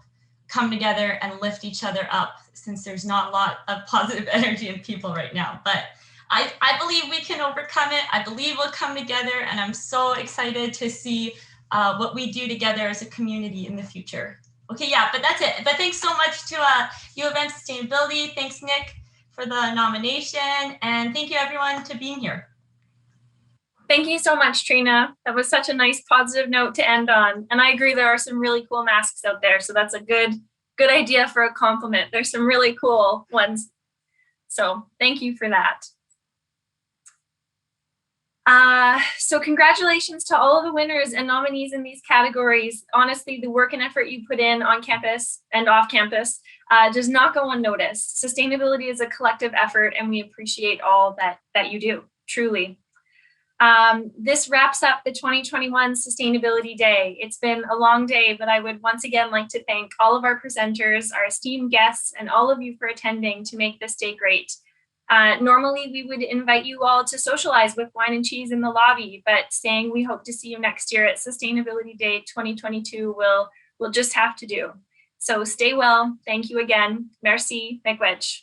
come together and lift each other up, since there's not a lot of positive energy in people right now. But I believe we can overcome it. I believe we'll come together, and I'm so excited to see what we do together as a community in the future. Okay, yeah, but that's it. But thanks so much to U of M Sustainability. Thanks, Nick, for the nomination. And thank you, everyone, to being here. Thank you so much, Trina. That was such a nice positive note to end on. And I agree, there are some really cool masks out there. So that's a good idea for a compliment. There's some really cool ones. So thank you for that. So congratulations to all of the winners and nominees in these categories. Honestly, the work and effort you put in on campus and off campus does not go unnoticed. Sustainability is a collective effort, and we appreciate all that you do, truly. This wraps up the 2021 Sustainability Day. It's been a long day, but I would once again like to thank all of our presenters, our esteemed guests, and all of you for attending to make this day great. Normally, we would invite you all to socialize with wine and cheese in the lobby, but saying we hope to see you next year at Sustainability Day 2022 will just have to do. So stay well. Thank you again. Merci. Miigwech.